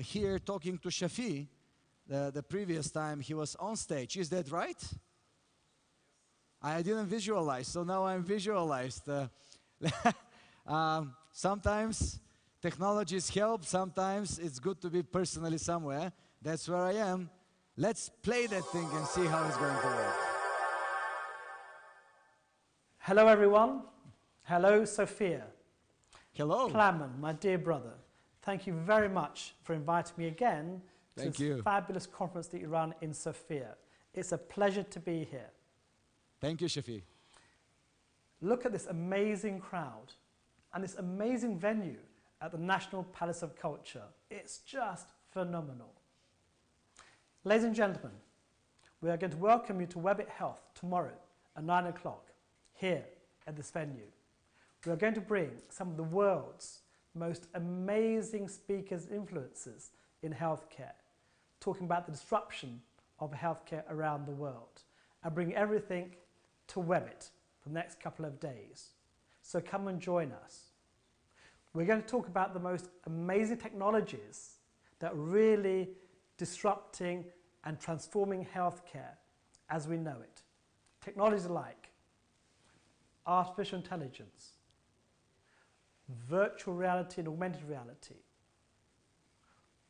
here talking to Shafi the previous time he was on stage. Is that right? I didn't visualize, so now I'm visualized. Sometimes technologies help, sometimes it's good to be personally somewhere. That's where I am. Let's play that thing and see how it's going to work. Hello, everyone. Hello, Sophia. Hello. Plamen, my dear brother. Thank you very much for inviting me again to this fabulous conference that you run in Sofia. It's a pleasure to be here. Thank you, Shafi. Look at this amazing crowd and this amazing venue at the National Palace of Culture. It's just phenomenal. Ladies and gentlemen, we are going to welcome you to Webit Health tomorrow at 9 o'clock here at this venue. We are going to bring some of the world's most amazing speakers and influencers in healthcare, talking about the disruption of healthcare around the world, and bring everything to Webit for the next couple of days. So come and join us. We're going to talk about the most amazing technologies that are really disrupting and transforming healthcare as we know it. Technologies like artificial intelligence, virtual reality and augmented reality,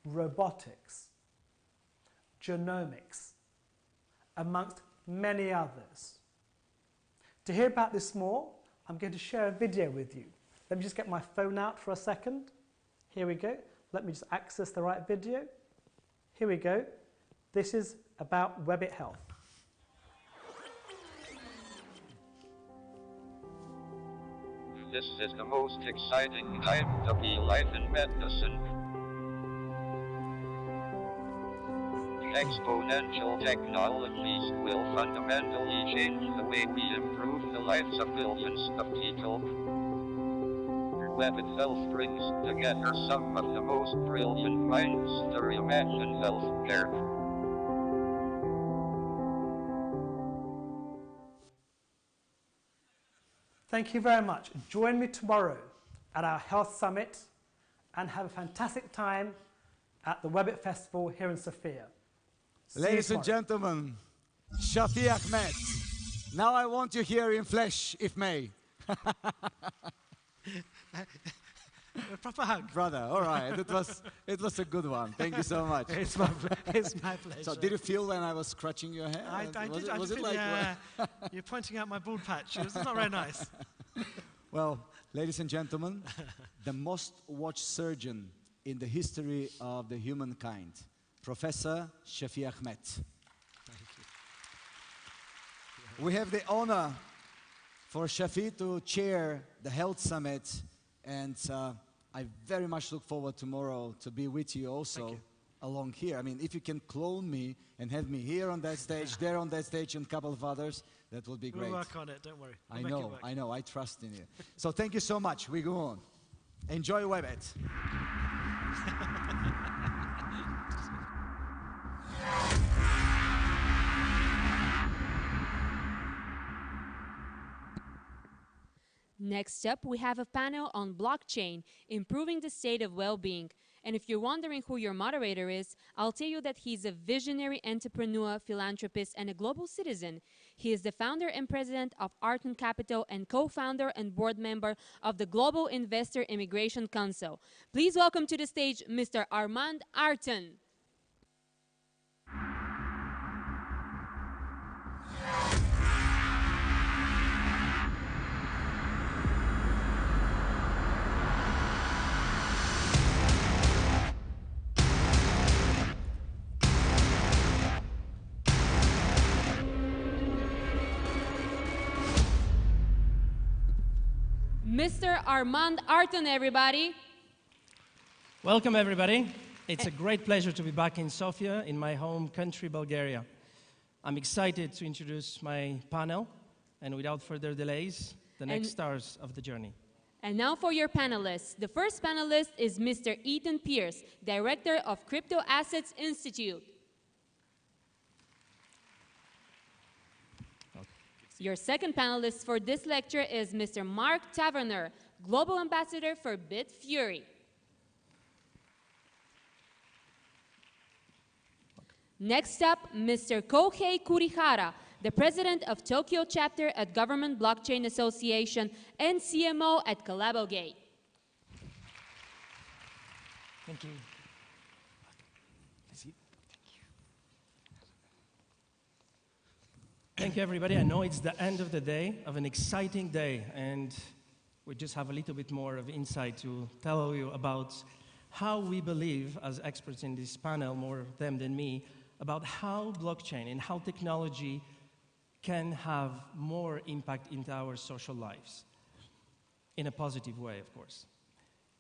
robotics, genomics, amongst many others. To hear about this more, I'm going to share a video with you. Let me just get my phone out for a second. Here we go. Let me just access the right video. Here we go. This is about Webit Health. This is the most exciting time to be alive in medicine. Exponential technologies will fundamentally change the way we improve the lives of billions of people. Webit Health brings together some of the most brilliant minds to reimagine healthcare. Thank you very much. Join me tomorrow at our Health Summit and have a fantastic time at the Webit Festival here in Sofia. Ladies and gentlemen, Shafi Ahmed. Now I want you here in flesh, if may. A proper hug. Brother, all right. It was a good one. Thank you so much. It's my pleasure. So did you feel when I was scratching your hair? I did. Was it like yeah, you're pointing out my bald patch. It's not very nice. Well, ladies and gentlemen, the most watched surgeon in the history of the humankind, Professor Shafi Ahmed. Thank you. We have the honor for Shafi to chair the Health Summit, and I very much look forward tomorrow to be with you also along here. I mean, if you can clone me and have me here on that stage, there on that stage, and a couple of others, that would be great. We'll work on it, don't worry. I know, I trust in you. So thank you so much. We go on. Enjoy Webit. Next up, we have a panel on blockchain, improving the state of well-being. And if you're wondering who your moderator is, I'll tell you that he's a visionary entrepreneur, philanthropist, and a global citizen. He is the founder and president of Arton Capital and co-founder and board member of the Global Investor Immigration Council. Please welcome to the stage Mr. Armand Arton. Mr. Armand Arton, everybody. Welcome, everybody. It's a great pleasure to be back in Sofia, in my home country, Bulgaria. I'm excited to introduce my panel, and without further delays, the next stars of the journey. And now for your panelists. The first panelist is Mr. Ethan Pierce, Director of Crypto Assets Institute. Your second panelist for this lecture is Mr. Mark Taverner, Global Ambassador for BitFury. Next up, Mr. Kohei Kurihara, the President of Tokyo Chapter at Government Blockchain Association and CMO at CollaboGate. Thank you. Thank you, everybody. I know it's the end of the day, of an exciting day, and we just have a little bit more of insight to tell you about how we believe, as experts in this panel, more them than me, about how blockchain and how technology can have more impact into our social lives, in a positive way, of course.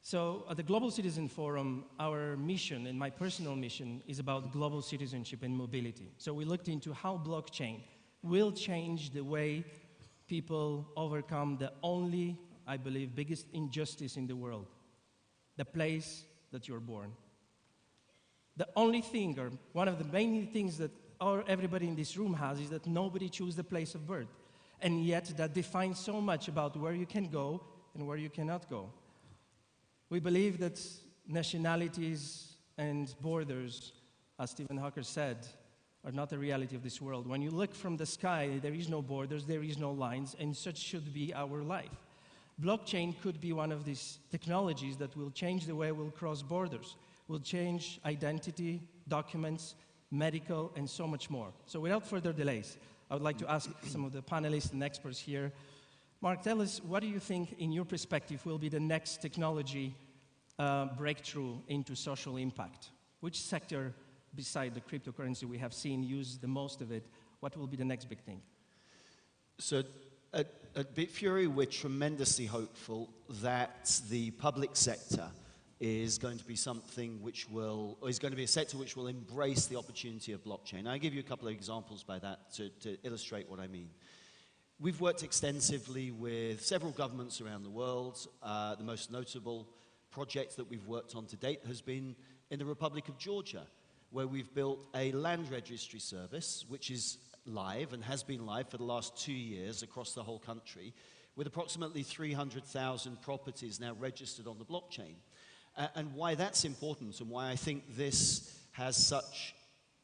So at the Global Citizen Forum, our mission, and my personal mission, is about global citizenship and mobility. So we looked into how blockchain will change the way people overcome the only, I believe, biggest injustice in the world, the place that you're born. The only thing, or one of the main things that everybody in this room has, is that nobody chooses the place of birth. And yet that defines so much about where you can go and where you cannot go. We believe that nationalities and borders, as Stephen Hawker said, are not the reality of this world. When you look from the sky, there is no borders, there is no lines, and such should be our life. Blockchain could be one of these technologies that will change the way we'll cross borders, will change identity, documents, medical, and so much more. So without further delays, I would like to ask some of the panelists and experts here. Mark, tell us, what do you think, in your perspective, will be the next technology breakthrough into social impact? Which sector, beside the cryptocurrency we have seen, use the most of it? What will be the next big thing? So at Bitfury, we're tremendously hopeful that the public sector is going to be something which will, or is going to be a sector which will embrace the opportunity of blockchain. I'll give you a couple of examples by that to illustrate what I mean. We've worked extensively with several governments around the world. The most notable project that we've worked on to date has been in the Republic of Georgia, where we've built a land registry service, which is live and has been live for the last 2 years across the whole country, with approximately 300,000 properties now registered on the blockchain. And why that's important and why I think this has such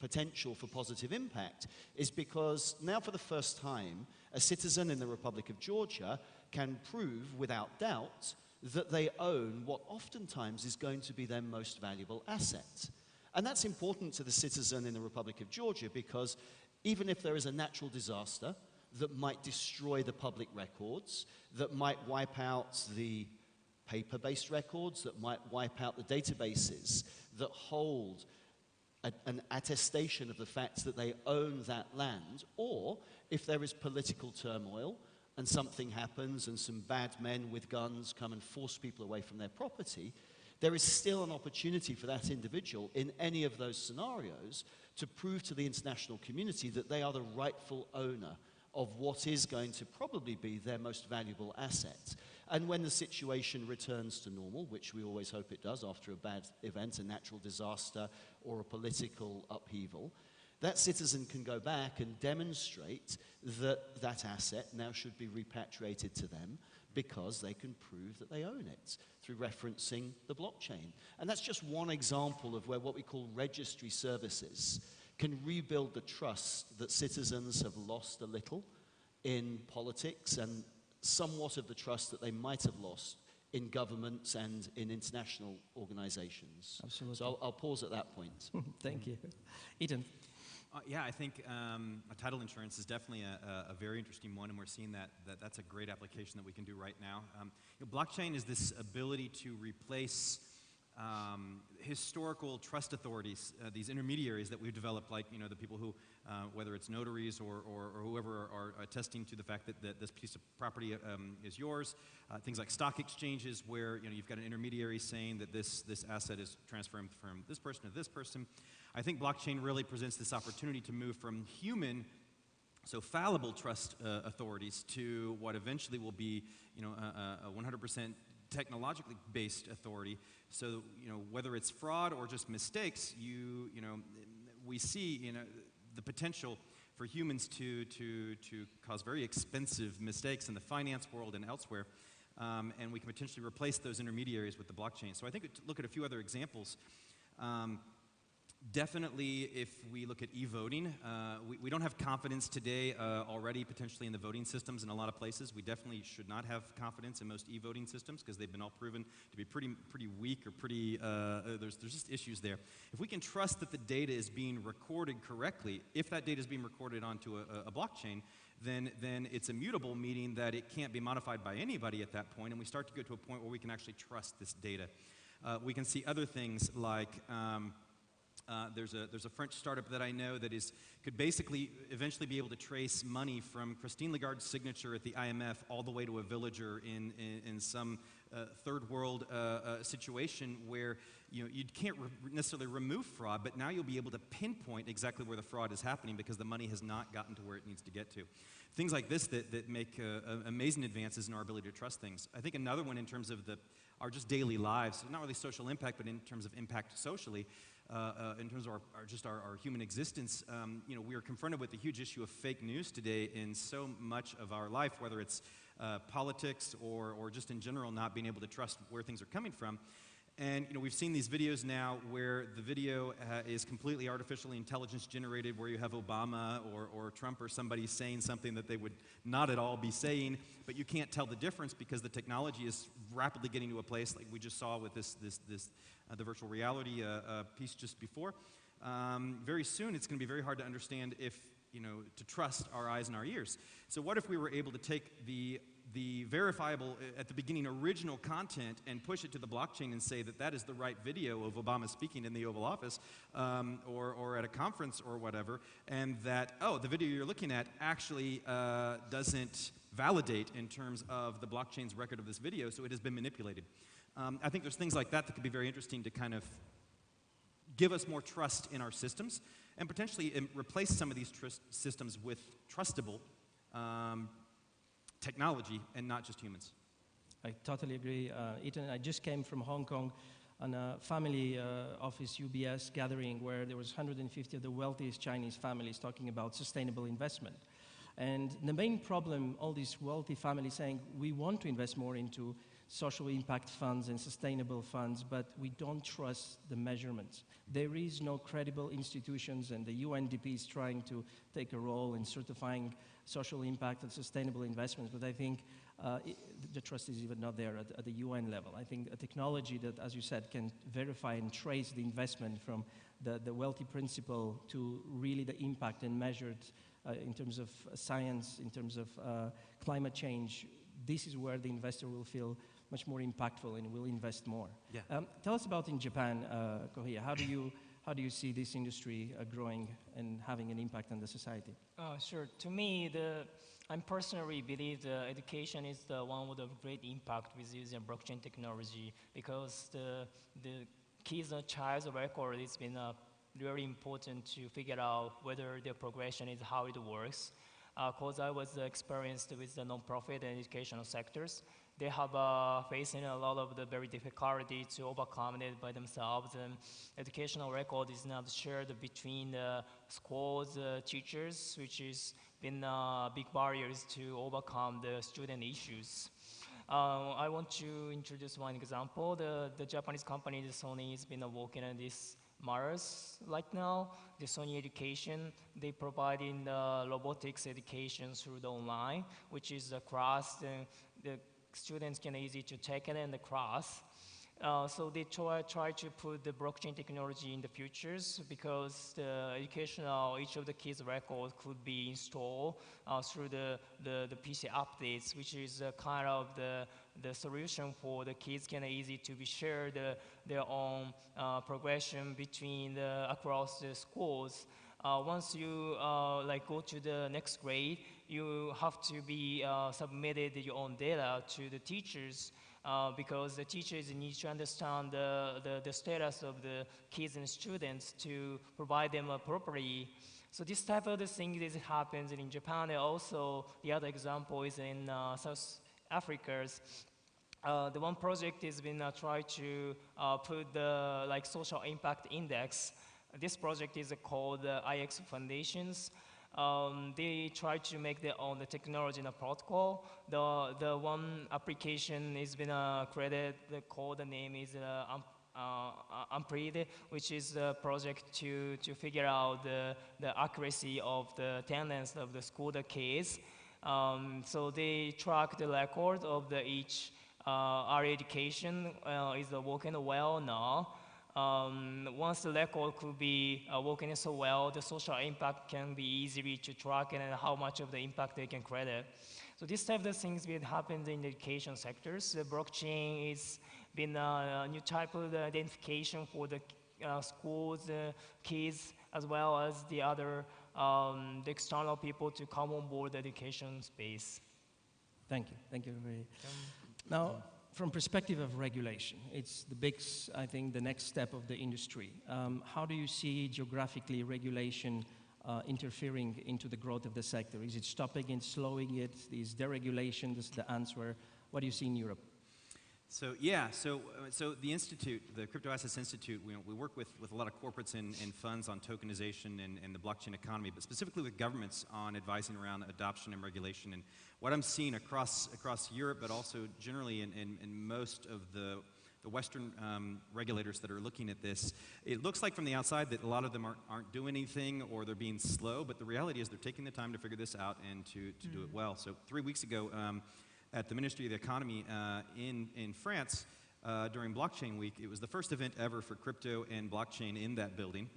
potential for positive impact is because now for the first time, a citizen in the Republic of Georgia can prove without doubt that they own what oftentimes is going to be their most valuable asset. And that's important to the citizen in the Republic of Georgia because even if there is a natural disaster that might destroy the public records, that might wipe out the paper-based records, that might wipe out the databases that hold an attestation of the fact that they own that land, or if there is political turmoil and something happens and some bad men with guns come and force people away from their property, there is still an opportunity for that individual in any of those scenarios to prove to the international community that they are the rightful owner of what is going to probably be their most valuable asset. And when the situation returns to normal, which we always hope it does after a bad event, a natural disaster, or a political upheaval, that citizen can go back and demonstrate that that asset now should be repatriated to them because they can prove that they own it through referencing the blockchain. And that's just one example of where what we call registry services can rebuild the trust that citizens have lost a little in politics and somewhat of the trust that they might have lost in governments and in international organizations. Absolutely. So I'll pause at that point. Thank you. Eden. Yeah, I think title insurance is definitely a very interesting one, and we're seeing that's a great application that we can do right now. Blockchain is this ability to replace historical trust authorities, these intermediaries that we've developed, like the people who, whether it's notaries or whoever are attesting to the fact that this piece of property is yours. Things like stock exchanges, where you've got an intermediary saying that this asset is transferred from this person to this person. I think blockchain really presents this opportunity to move from human, so fallible trust authorities to what eventually will be, a 100% technologically based authority. So, whether it's fraud or just mistakes, we see, the potential for humans to cause very expensive mistakes in the finance world and elsewhere, and we can potentially replace those intermediaries with the blockchain. So I think look at a few other examples. Definitely, if we look at e-voting, we don't have confidence today already potentially in the voting systems in a lot of places. We definitely should not have confidence in most e-voting systems because they've been all proven to be pretty weak or pretty, there's just issues there. If we can trust that the data is being recorded correctly, if that data is being recorded onto a blockchain, then it's immutable, meaning that it can't be modified by anybody at that point, and we start to go to a point where we can actually trust this data. We can see other things like there's a French startup that I know that could basically eventually be able to trace money from Christine Lagarde's signature at the IMF all the way to a villager in some third world situation where you can't necessarily remove fraud, but now you'll be able to pinpoint exactly where the fraud is happening because the money has not gotten to where it needs to get to. Things like this that make amazing advances in our ability to trust things. I think another one in terms of our just daily lives, not really social impact, but in terms of impact socially, in terms of our human existence, we are confronted with the huge issue of fake news today in so much of our life, whether it's politics or just in general not being able to trust where things are coming from. And we've seen these videos now where the video is completely artificially intelligence generated, where you have Obama or Trump or somebody saying something that they would not at all be saying, but you can't tell the difference because the technology is rapidly getting to a place like we just saw with the virtual reality piece just before. Very soon it's going to be very hard to understand if, to trust our eyes and our ears. So what if we were able to take the the verifiable, at the beginning, original content and push it to the blockchain and say that that is the right video of Obama speaking in the Oval Office or at a conference or whatever, and that, oh, the video you're looking at actually doesn't validate in terms of the blockchain's record of this video, so it has been manipulated. I think there's things like that that could be very interesting to kind of give us more trust in our systems and potentially replace some of these systems with trustable technology and not just humans. I totally agree. Ethan, I just came from Hong Kong on a family office UBS gathering where there was 150 of the wealthiest Chinese families talking about sustainable investment. And the main problem, all these wealthy families saying, we want to invest more into social impact funds and sustainable funds, but we don't trust the measurements. There is no credible institutions, and the UNDP is trying to take a role in certifying social impact and sustainable investments, but I think the trust is even not there at the UN level. I think a technology that, as you said, can verify and trace the investment from the wealthy principal to really the impact and measured in terms of science, in terms of climate change, this is where the investor will feel much more impactful and will invest more. Yeah. Tell us about in Japan, Kohiya. How do you see this industry growing and having an impact on the society? Sure. To me, I personally believe the education is the one with a great impact with using blockchain technology, because the kids and child's record has been really important to figure out whether their progression is how it works. Because I was experienced with the non-profit and educational sectors. They have facing a lot of the very difficulty to overcome it by themselves, and educational record is not shared between the schools, teachers, which has been big barriers to overcome the student issues. I want to introduce one example. The Japanese company, the Sony, has been working on this matters right now. The Sony Education, they providing the robotics education through the online, which is a class the students can easy to take it in the class. So they try to put the blockchain technology in the futures, because the educational, each of the kids' records could be installed through the PC updates, which is kind of the solution for the kids can easy to be shared their own progression between across the schools. Once you go to the next grade, you have to be submitted your own data to the teachers, because the teachers need to understand the status of the kids and students to provide them appropriately. So this type of thing that happens in Japan, and also the other example is in South Africa. The one project has been tried to put the social impact index. This project is called IX Foundations. They try to make their own technology and protocol. The one application has been created. The name is Ampred, which is a project to figure out the accuracy of the attendance of the school kids. So they track the record of each our education is working well now. Once the record could be working so well, the social impact can be easily to track and how much of the impact they can credit. So this type of things will happen in the education sectors. The blockchain has been a new type of identification for the schools, kids, as well as the other the external people to come on board the education space. Thank you. Thank you. Now, from perspective of regulation, it's the big, I think, the next step of the industry. How do you see geographically regulation interfering into the growth of the sector? Is it stopping it, slowing it? Is deregulation the answer? What do you see in Europe? So yeah, so the institute, the Crypto Assets Institute, we work with a lot of corporates and funds on tokenization and the blockchain economy, but specifically with governments on advising around adoption and regulation. And what I'm seeing across Europe, but also generally in most of the Western regulators that are looking at this, it looks like from the outside that a lot of them aren't doing anything, or they're being slow, but the reality is they're taking the time to figure this out and to do it well. So 3 weeks ago, at the Ministry of the Economy in France during Blockchain Week. It was the first event ever for crypto and blockchain in that building.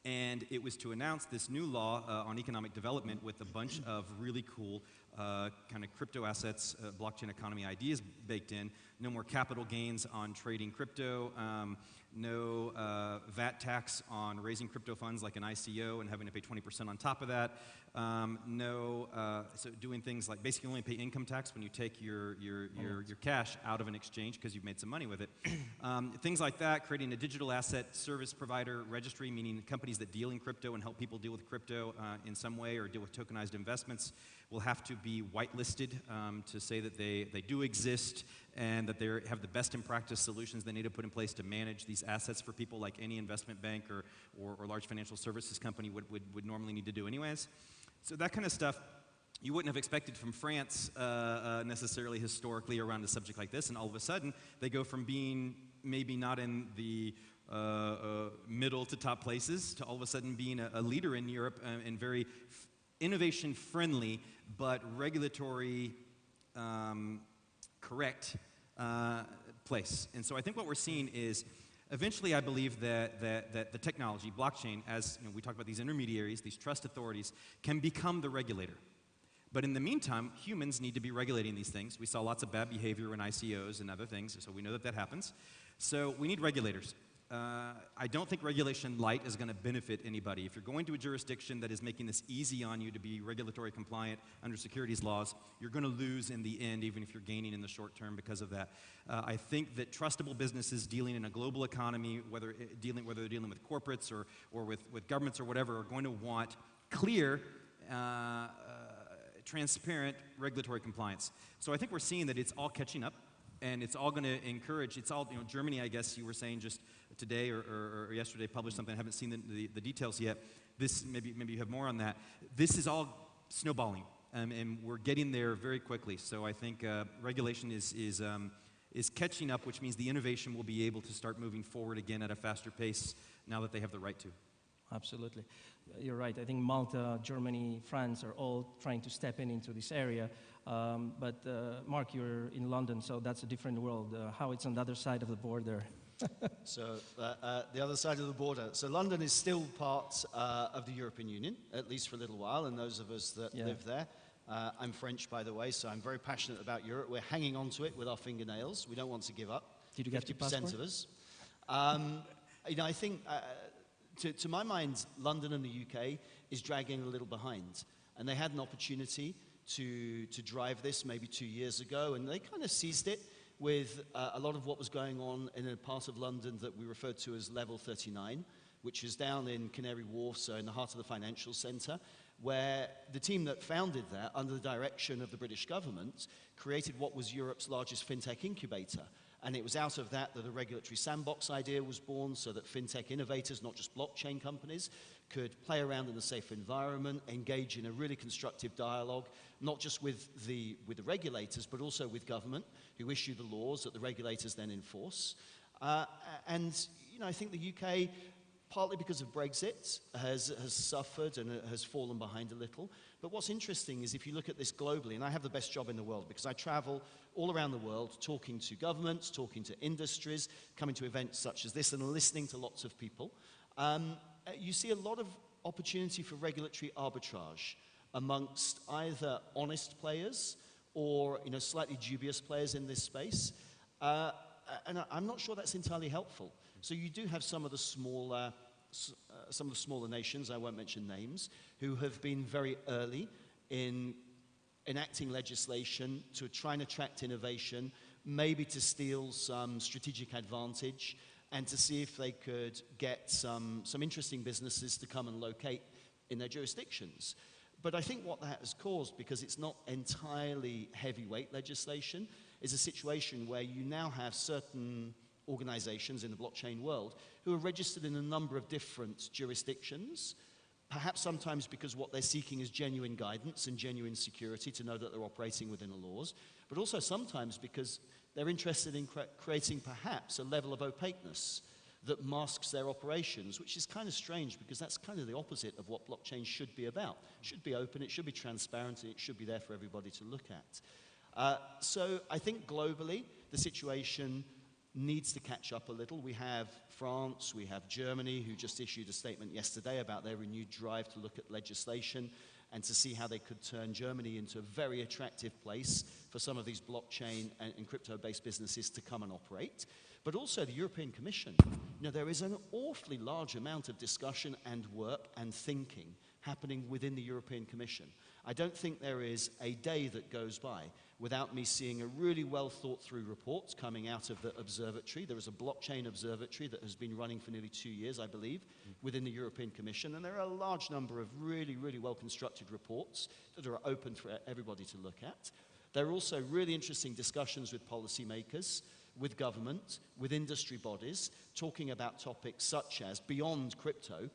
And it was to announce this new law on economic development with a bunch of really cool kind of crypto assets, blockchain economy ideas baked in. No more capital gains on trading crypto. No VAT tax on raising crypto funds like an ICO and having to pay 20% on top of that. So doing things like basically only pay income tax when you take your cash out of an exchange because you've made some money with it. Things like that, creating a digital asset service provider registry, meaning companies that deal in crypto and help people deal with crypto in some way or deal with tokenized investments will have to be whitelisted to say that they do exist and that they have the best in practice solutions they need to put in place to manage these assets for people like any investment bank or large financial services company would normally need to do anyways. So that kind of stuff you wouldn't have expected from France necessarily historically around a subject like this, and all of a sudden they go from being maybe not in the middle to top places to all of a sudden being a leader in Europe and very innovation friendly but regulatory correct place. And so I think what we're seeing is eventually I believe that the technology, blockchain, as we talk about these intermediaries, these trust authorities, can become the regulator. But in the meantime, humans need to be regulating these things. We saw lots of bad behavior in ICOs and other things, so we know that happens. So we need regulators. I don't think regulation light is going to benefit anybody. If you're going to a jurisdiction that is making this easy on you to be regulatory compliant under securities laws, you're going to lose in the end, even if you're gaining in the short term because of that. I think that trustable businesses dealing in a global economy, whether they're dealing with corporates or with governments or whatever, are going to want clear, transparent regulatory compliance. So I think we're seeing that it's all catching up. And it's all going to encourage, it's all, Germany, I guess you were saying just today or yesterday published something, I haven't seen the details yet. This, maybe you have more on that. This is all snowballing, and we're getting there very quickly. So I think regulation is catching up, which means the innovation will be able to start moving forward again at a faster pace now that they have the right to. Absolutely. You're right. I think Malta, Germany, France are all trying to step into this area. But Mark, you're in London, so that's a different world. How it's on the other side of the border? So the other side of the border. So London is still part of the European Union, at least for a little while, and those of us that live there. I'm French, by the way, so I'm very passionate about Europe. We're hanging on to it with our fingernails. We don't want to give up. Did you get 50% of us. I think, to my mind, London and the UK is dragging a little behind. And they had an opportunity to drive this maybe 2 years ago, and they kind of seized it with a lot of what was going on in a part of London that we referred to as Level 39, which is down in Canary Wharf, so in the heart of the financial centre, where the team that founded that, under the direction of the British government, created what was Europe's largest fintech incubator. And it was out of that that a regulatory sandbox idea was born, so that fintech innovators, not just blockchain companies, could play around in a safe environment, engage in a really constructive dialogue, not just with the regulators, but also with government, who issue the laws that the regulators then enforce. And I think the UK, partly because of Brexit, has suffered and has fallen behind a little. But what's interesting is if you look at this globally, and I have the best job in the world because I travel all around the world talking to governments, talking to industries, coming to events such as this and listening to lots of people, you see a lot of opportunity for regulatory arbitrage amongst either honest players or slightly dubious players in this space. And I'm not sure that's entirely helpful. So you do have some of the smaller nations, I won't mention names, who have been very early in enacting legislation to try and attract innovation, maybe to steal some strategic advantage, and to see if they could get some interesting businesses to come and locate in their jurisdictions. But I think what that has caused, because it's not entirely heavyweight legislation, is a situation where you now have certain organizations in the blockchain world who are registered in a number of different jurisdictions, perhaps sometimes because what they're seeking is genuine guidance and genuine security to know that they're operating within the laws, but also sometimes because they're interested in creating perhaps a level of opaqueness that masks their operations, which is kind of strange because that's kind of the opposite of what blockchain should be about. It should be open, it should be transparent, and it should be there for everybody to look at. So I think globally the situation needs to catch up a little. We have France, we have Germany, who just issued a statement yesterday about their renewed drive to look at legislation. and to see how they could turn Germany into a very attractive place for some of these blockchain and crypto-based businesses to come and operate. But also the European Commission. You know, there is an awfully large amount of discussion and work and thinking happening within the European Commission. I don't think there is a day that goes by without me seeing a really well thought through report coming out of the observatory. There is a blockchain observatory that has been running for nearly 2 years, I believe, within the European Commission, and there are a large number of really, really well constructed reports that are open for everybody to look at. There are also really interesting discussions with policymakers, with government, with industry bodies, talking about topics such as, beyond crypto,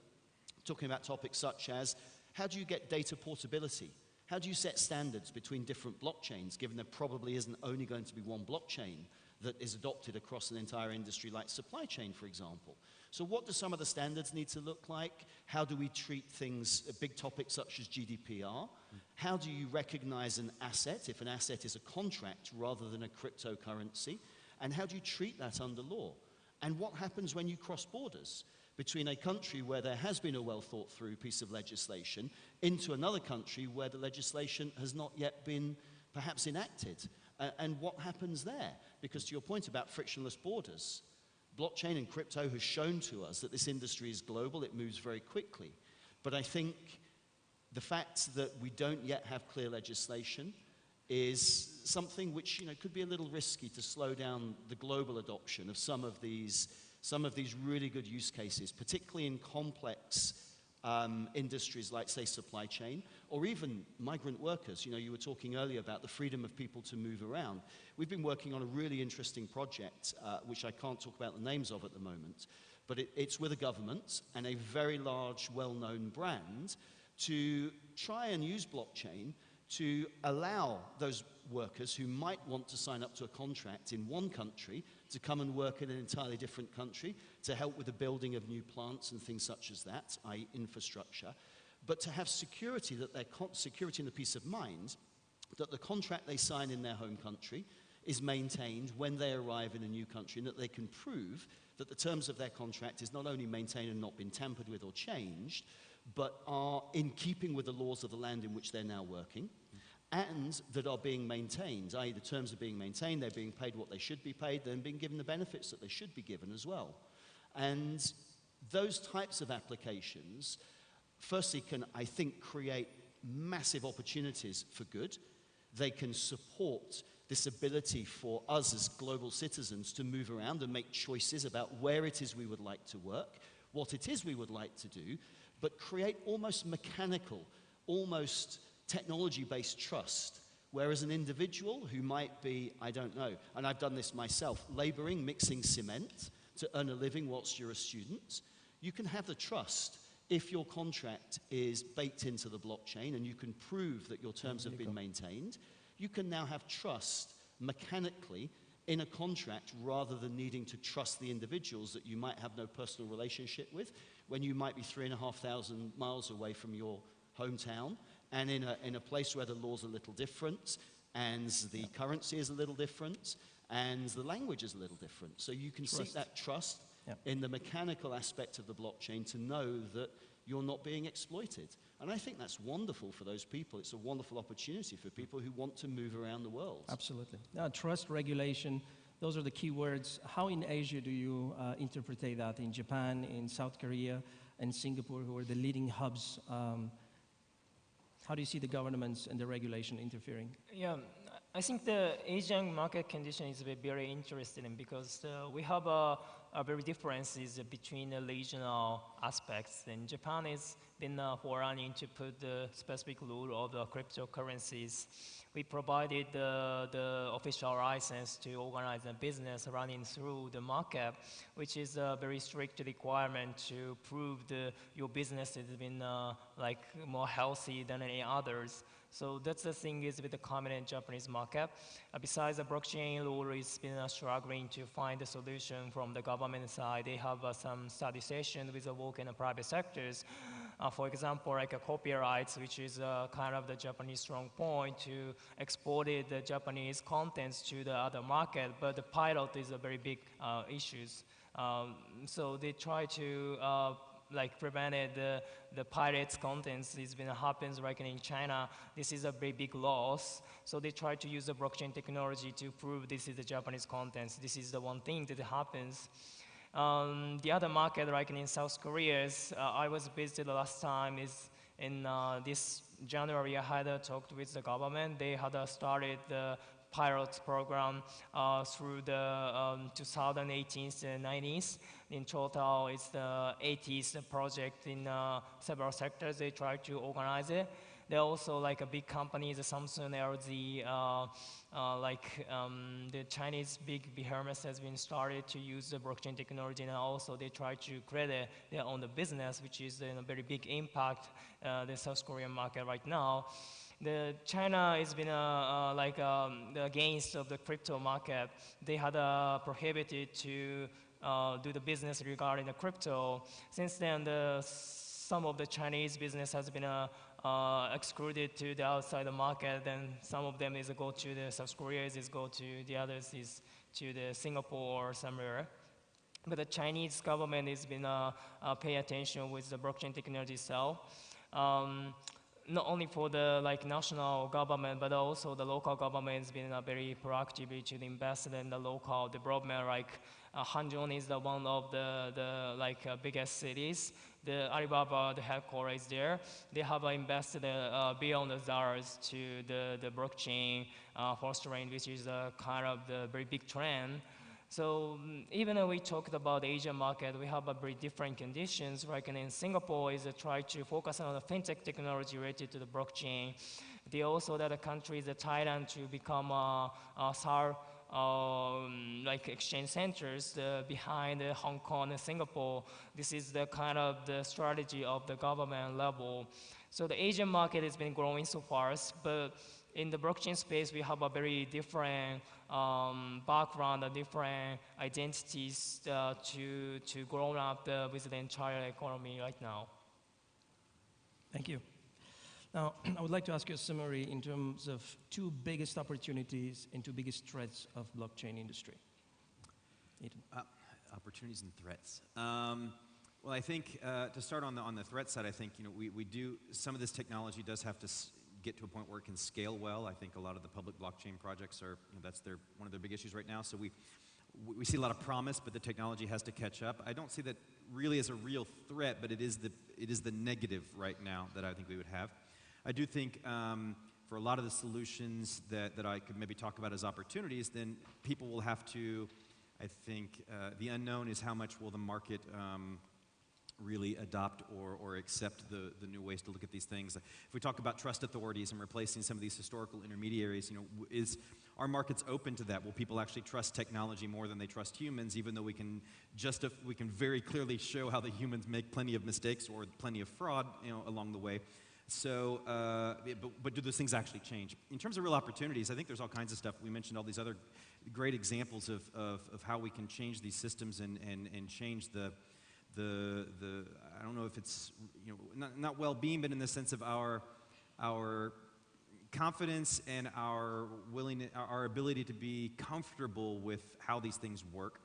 talking about topics such as, how do you get data portability? How do you set standards between different blockchains, given there probably isn't only going to be one blockchain that is adopted across an entire industry like supply chain, for example? So what do some of the standards need to look like? How do we treat things, big topics such as GDPR? How do you recognize an asset, if an asset is a contract rather than a cryptocurrency? And how do you treat that under law? And what happens when you cross borders between a country where there has been a well-thought-through piece of legislation into another country where the legislation has not yet been perhaps enacted? And what happens there? Because to your point about frictionless borders, blockchain and crypto has shown to us that this industry is global, it moves very quickly. But I think the fact that we don't yet have clear legislation is something which, you know, could be a little risky to slow down the global adoption of some of these really good use cases, particularly in complex industries like, say, supply chain, or even migrant workers. You know, you were talking earlier about the freedom of people to move around. We've been working on a really interesting project, which I can't talk about the names of at the moment, but it's with a government and a very large, well-known brand to try and use blockchain to allow those workers who might want to sign up to a contract in one country to come and work in an entirely different country, to help with the building of new plants and things such as that, i.e. infrastructure, but to have security, that their security and the peace of mind that the contract they sign in their home country is maintained when they arrive in a new country, and that they can prove that the terms of their contract is not only maintained and not been tampered with or changed, but are in keeping with the laws of the land in which they're now working, and that are being maintained, i.e. the terms are being maintained, they're being paid what they should be paid, they're being given the benefits that they should be given as well. And those types of applications, firstly, can, I think, create massive opportunities for good. They can support this ability for us as global citizens to move around and make choices about where it is we would like to work, what it is we would like to do, but create almost mechanical, almost technology-based trust, whereas an individual who might be, I don't know, and I've done this myself, laboring, mixing cement to earn a living whilst you're a student, you can have the trust if your contract is baked into the blockchain and you can prove that your terms have been maintained. You can now have trust mechanically in a contract rather than needing to trust the individuals that you might have no personal relationship with, when you might be 3,500 miles away from your hometown and in a place where the law's a little different and the currency is a little different and the language is a little different. So you can seek that trust in the mechanical aspect of the blockchain to know that you're not being exploited. And I think that's wonderful for those people. It's a wonderful opportunity for people who want to move around the world. Absolutely. Trust, regulation, those are the key words. How in Asia do you interpret that? In Japan, in South Korea, and Singapore, who are the leading hubs? How do you see the governments and the regulation interfering? Yeah, I think the Asian market condition is very interesting because we have very differences between the regional aspects. And Japan has been forerunning to put the specific rule of the cryptocurrencies. We provided the official license to organize a business running through the market, which is a very strict requirement to prove your business has been like more healthy than any others. So that's the thing is with the common in Japanese market. Besides the blockchain law has been struggling to find a solution from the government side. They have some study sessions with the work in the private sectors. For example, like a copyrights, which is kind of the Japanese strong point to export the Japanese contents to the other market, but the pilot is a very big issues. So they try to like prevented the pirates contents. It's been happens right in China. This is a very big loss. So they try to use the blockchain technology to prove this is the Japanese contents. This is the one thing that happens. The other market, like in South Korea, I was visited last time, is in this January. I had talked with the government. They had started the pilot program through the 2018 and 90s. In total, it's the 80s project in several sectors. They try to organize it. They're also like a big companies, Samsung, LG, the Chinese big behemoths has been started to use the blockchain technology, and also they try to create their own business, which is a very big impact the South Korean market right now. The China has been the against of the crypto market. They had prohibited to do the business regarding the crypto. Since then, some of the Chinese business has been excluded to the outside the market. Then some of them is go to the South Korea, is go to the others is to the Singapore or somewhere. But the Chinese government has been pay attention with the blockchain technology itself. Not only for the national government, but also the local government has been very proactive to invest in the local development. Like Hanzhong is one of the biggest cities. The Alibaba, the headquarters is there. They have invested billions of dollars to the blockchain fostering, which is kind of the very big trend. So even though we talked about the Asian market, we have a very different conditions. Like in Singapore is try to focus on the fintech technology related to the blockchain. They also that the countries, Thailand, to become exchange centers behind Hong Kong and Singapore. This is the kind of the strategy of the government level. So the Asian market has been growing so fast, but in the blockchain space, we have a very different background, different identities to grow up with the entire economy right now. Thank you. Now, I would like to ask you a summary in terms of two biggest opportunities and two biggest threats of blockchain industry. Opportunities and threats. Well, I think to start on the threat side, I think we do some of this technology does have to get to a point where it can scale well. I think a lot of the public blockchain projects are that's one of their big issues right now. So we see a lot of promise, but the technology has to catch up. I don't see that really as a real threat, but it is the negative right now that I think we would have. I do think for a lot of the solutions that I could maybe talk about as opportunities, then people will have to, I think, the unknown is how much will the market really adopt or accept the new ways to look at these things. If we talk about trust authorities and replacing some of these historical intermediaries, is our markets open to that? Will people actually trust technology more than they trust humans, even though we can very clearly show how the humans make plenty of mistakes or plenty of fraud along the way? So, but do those things actually change? In terms of real opportunities, I think there's all kinds of stuff. We mentioned all these other great examples of how we can change these systems and change the I don't know if it's not well-being, but in the sense of our confidence and our ability to be comfortable with how these things work.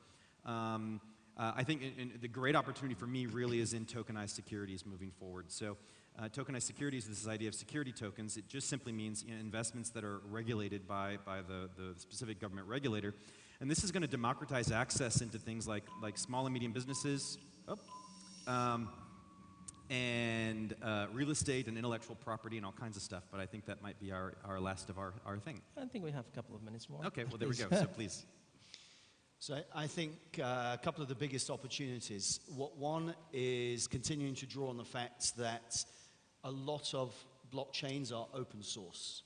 I think the great opportunity for me really is in tokenized securities moving forward. So tokenized securities is this idea of security tokens. It just simply means investments that are regulated by the specific government regulator. And this is going to democratize access into things like small and medium businesses, and real estate and intellectual property and all kinds of stuff. But I think that might be our last of our thing. I think we have a couple of minutes more. Okay, well, there we go. So please. So I think a couple of the biggest opportunities. One is continuing to draw on the fact that a lot of blockchains are open source.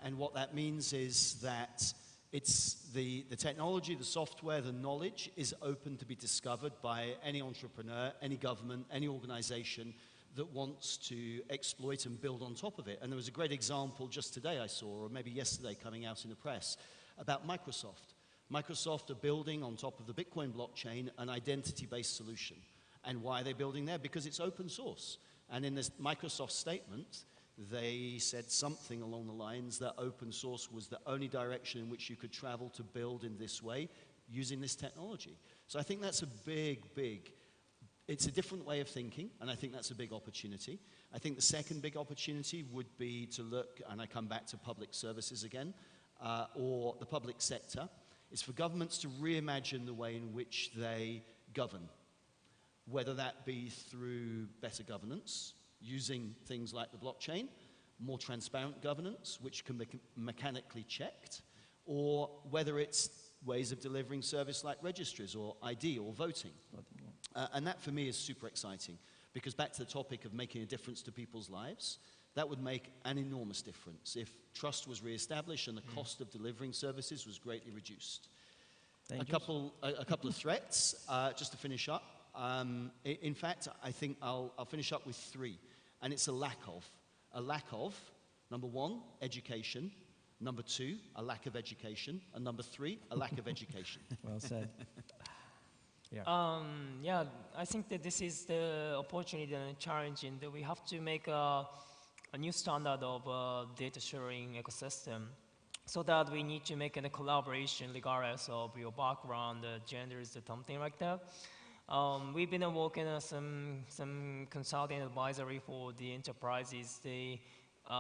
And what that means is that it's the technology, the software, the knowledge is open to be discovered by any entrepreneur, any government, any organization that wants to exploit and build on top of it. And there was a great example just today I saw, or maybe yesterday coming out in the press, about Microsoft. Microsoft are building on top of the Bitcoin blockchain an identity-based solution. And why are they building there? Because it's open source. And in this Microsoft statement, they said something along the lines that open source was the only direction in which you could travel to build in this way using this technology. So I think that's a big, big It's a different way of thinking, and I think that's a big opportunity. I think the second big opportunity would be to look, and I come back to public services again, or the public sector, is for governments to reimagine the way in which they govern, whether that be through better governance, using things like the blockchain, more transparent governance, which can be mechanically checked, or whether it's ways of delivering service like registries or ID or voting. And that for me is super exciting, because back to the topic of making a difference to people's lives, that would make an enormous difference if trust was reestablished and the cost of delivering services was greatly reduced. A couple of threats, just to finish up. In fact, I think I'll finish up with three, and it's a lack of. A lack of, number one, education. Number two, a lack of education. And number three, a lack of education. Well said. Yeah, I think that this is the opportunity and challenge, and that we have to make a new standard of data sharing ecosystem, so that we need to make a collaboration regardless of your background, genders, or something like that. We've been working on some consulting advisory for the enterprises. They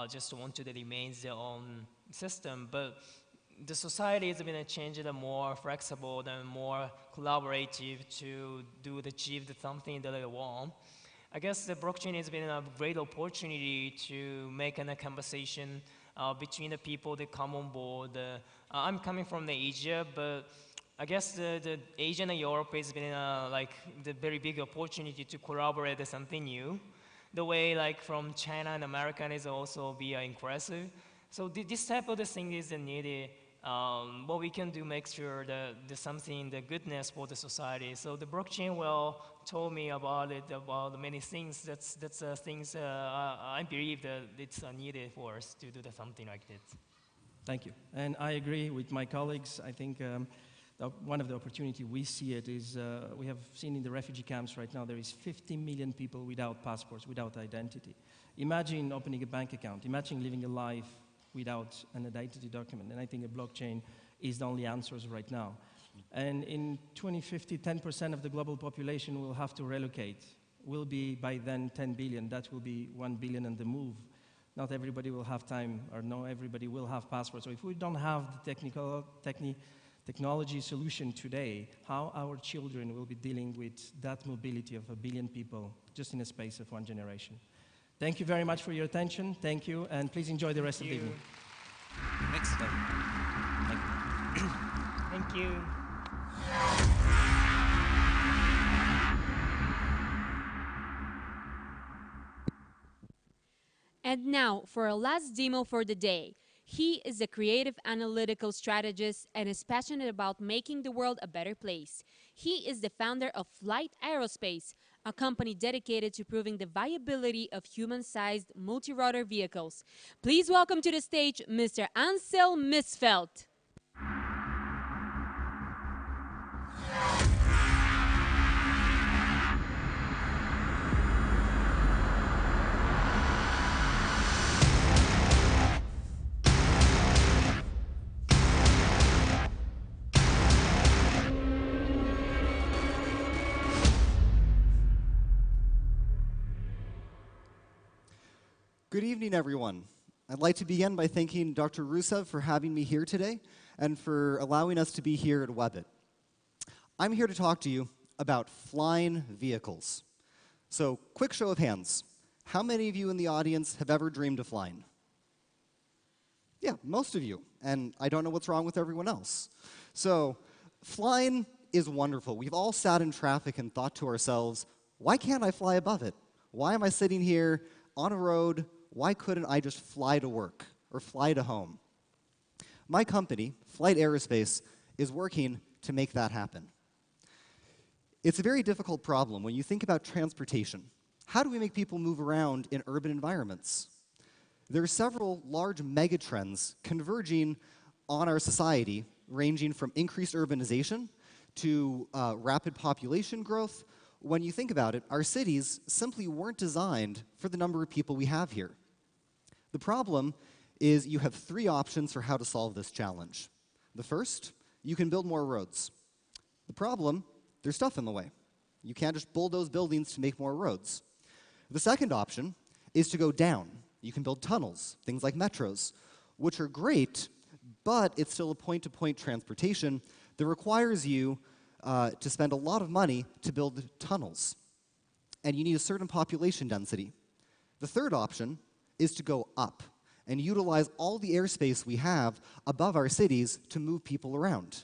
just want to remain their own system, but the society has been changed and more flexible and more collaborative to achieve something that they want. I guess the blockchain has been a great opportunity to make a conversation between the people that come on board. I'm coming from Asia, but I guess the Asia and Europe has been like the very big opportunity to collaborate on something new. The way like from China and America is also be impressive. So this type of thing is needed. What we can do make sure that there's something, the goodness for the society. So the blockchain told me about it, about many things. That's things I believe that it's needed for us to do something like this. Thank you. And I agree with my colleagues. I think one of the opportunity we see it is, we have seen in the refugee camps right now, there is 50 million people without passports, without identity. Imagine opening a bank account. Imagine living a life without an identity document. And I think a blockchain is the only answers right now. And in 2050, 10% of the global population will have to relocate. Will be by then 10 billion. That will be 1 billion on the move. Not everybody will have time, or not everybody will have passports. So if we don't have the technology solution today, how our children will be dealing with that mobility of 1 billion people just in a space of one generation. Thank you very much for your attention. Thank you, and please enjoy the rest of the evening. Thanks. Thank you. And now for our last demo for the day. He is a creative analytical strategist and is passionate about making the world a better place. He is the founder of Flight Aerospace, a company dedicated to proving the viability of human-sized multi-rotor vehicles. Please welcome to the stage Mr. Ansel Misfeld. Good evening, everyone. I'd like to begin by thanking Dr. Rusev for having me here today and for allowing us to be here at Webit. I'm here to talk to you about flying vehicles. So, quick show of hands. How many of you in the audience have ever dreamed of flying? Yeah, most of you. And I don't know what's wrong with everyone else. So, flying is wonderful. We've all sat in traffic and thought to ourselves, why can't I fly above it? Why am I sitting here on a road? Why couldn't I just fly to work or fly to home? My company, Flight Aerospace, is working to make that happen. It's a very difficult problem when you think about transportation. How do we make people move around in urban environments? There are several large megatrends converging on our society, ranging from increased urbanization to rapid population growth. When you think about it, our cities simply weren't designed for the number of people we have here. The problem is you have three options for how to solve this challenge. The first, you can build more roads. The problem, there's stuff in the way. You can't just bulldoze buildings to make more roads. The second option is to go down. You can build tunnels, things like metros, which are great, but it's still a point-to-point transportation that requires you to spend a lot of money to build tunnels. And you need a certain population density. The third option is to go up and utilize all the airspace we have above our cities to move people around.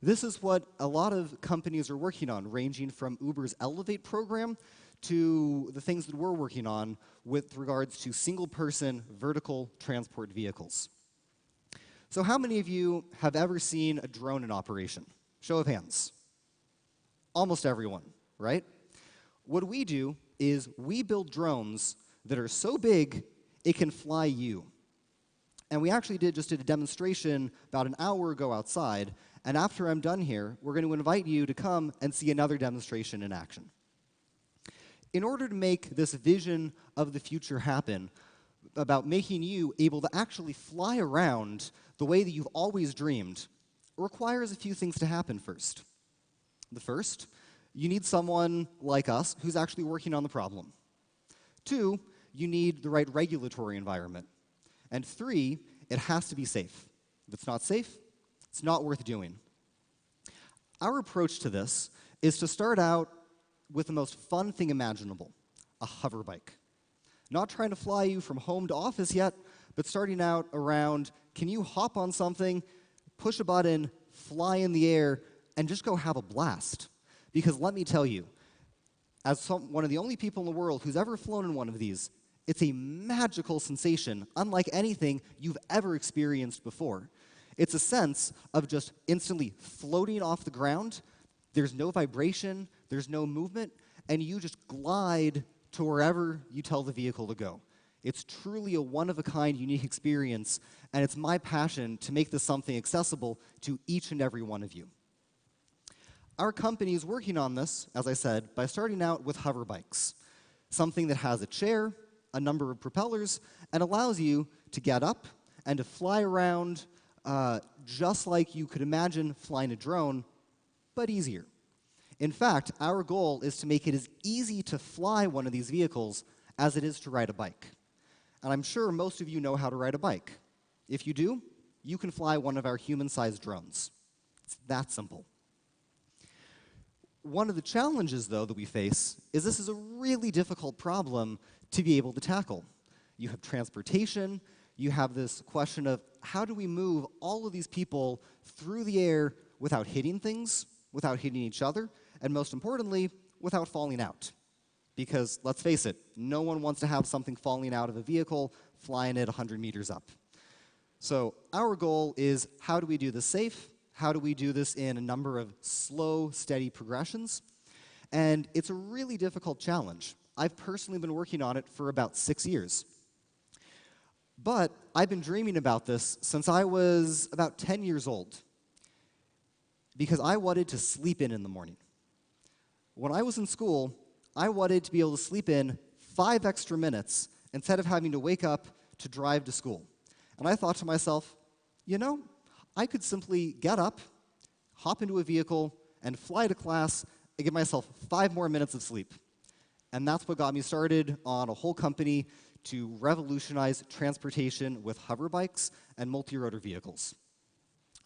This is what a lot of companies are working on, ranging from Uber's Elevate program to the things that we're working on with regards to single-person vertical transport vehicles. So how many of you have ever seen a drone in operation? Show of hands. Almost everyone, right? What we do is we build drones that are so big it can fly you. And we actually just did a demonstration about an hour ago outside, and after I'm done here, we're going to invite you to come and see another demonstration in action. In order to make this vision of the future happen, about making you able to actually fly around the way that you've always dreamed, it requires a few things to happen first. The first, you need someone like us who's actually working on the problem. 2, you need the right regulatory environment. And 3, it has to be safe. If it's not safe, it's not worth doing. Our approach to this is to start out with the most fun thing imaginable, a hover bike. Not trying to fly you from home to office yet, but starting out around, can you hop on something, push a button, fly in the air, and just go have a blast? Because let me tell you, as one of the only people in the world who's ever flown in one of these, it's a magical sensation, unlike anything you've ever experienced before. It's a sense of just instantly floating off the ground. There's no vibration, there's no movement, and you just glide to wherever you tell the vehicle to go. It's truly a one-of-a-kind, unique experience, and it's my passion to make this something accessible to each and every one of you. Our company is working on this, as I said, by starting out with hover bikes, something that has a chair, a number of propellers, and allows you to get up and to fly around just like you could imagine flying a drone, but easier. In fact, our goal is to make it as easy to fly one of these vehicles as it is to ride a bike. And I'm sure most of you know how to ride a bike. If you do, you can fly one of our human-sized drones. It's that simple. One of the challenges, though, that we face is this is a really difficult problem to be able to tackle. You have transportation, you have this question of how do we move all of these people through the air without hitting things, without hitting each other, and most importantly, without falling out. Because let's face it, no one wants to have something falling out of a vehicle flying at 100 meters up. So our goal is how do we do this safe? How do we do this in a number of slow, steady progressions? And it's a really difficult challenge. I've personally been working on it for about 6 years. But I've been dreaming about this since I was about 10 years old, because I wanted to sleep in the morning. When I was in school, I wanted to be able to sleep in 5 extra minutes instead of having to wake up to drive to school. And I thought to myself, you know, I could simply get up, hop into a vehicle, and fly to class and give myself 5 more minutes of sleep. And that's what got me started on a whole company to revolutionize transportation with hover bikes and multi-rotor vehicles.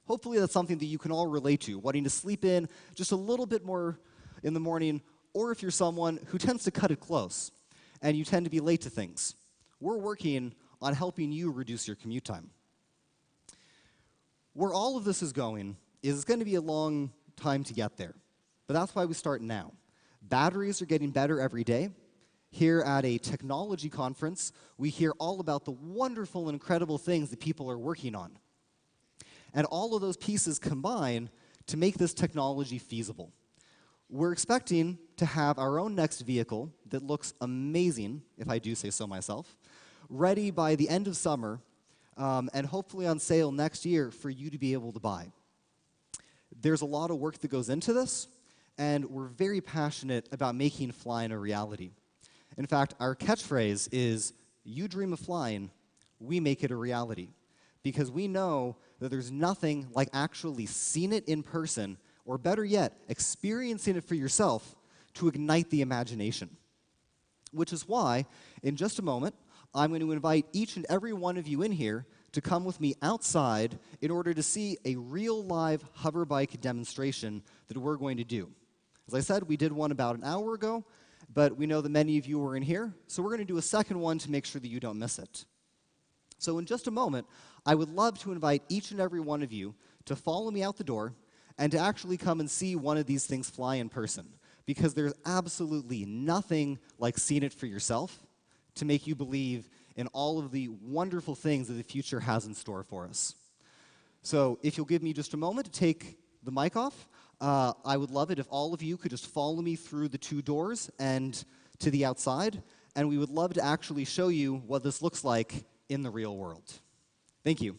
Hopefully that's something that you can all relate to, wanting to sleep in just a little bit more in the morning, or if you're someone who tends to cut it close and you tend to be late to things. We're working on helping you reduce your commute time. Where all of this is going is it's going to be a long time to get there, but that's why we start now. Batteries are getting better every day. Here at a technology conference, we hear all about the wonderful and incredible things that people are working on. And all of those pieces combine to make this technology feasible. We're expecting to have our own next vehicle that looks amazing, if I do say so myself, ready by the end of summer, and hopefully on sale next year for you to be able to buy. There's a lot of work that goes into this, and we're very passionate about making flying a reality. In fact, our catchphrase is, you dream of flying, we make it a reality. Because we know that there's nothing like actually seeing it in person, or better yet, experiencing it for yourself to ignite the imagination. Which is why, in just a moment, I'm going to invite each and every one of you in here to come with me outside in order to see a real live hover bike demonstration that we're going to do. As I said, we did one about an hour ago, but we know that many of you were in here, so we're going to do a second one to make sure that you don't miss it. So in just a moment, I would love to invite each and every one of you to follow me out the door and to actually come and see one of these things fly in person, because there's absolutely nothing like seeing it for yourself to make you believe in all of the wonderful things that the future has in store for us. So if you'll give me just a moment to take the mic off, I would love it if all of you could just follow me through the 2 doors and to the outside, and we would love to actually show you what this looks like in the real world. Thank you.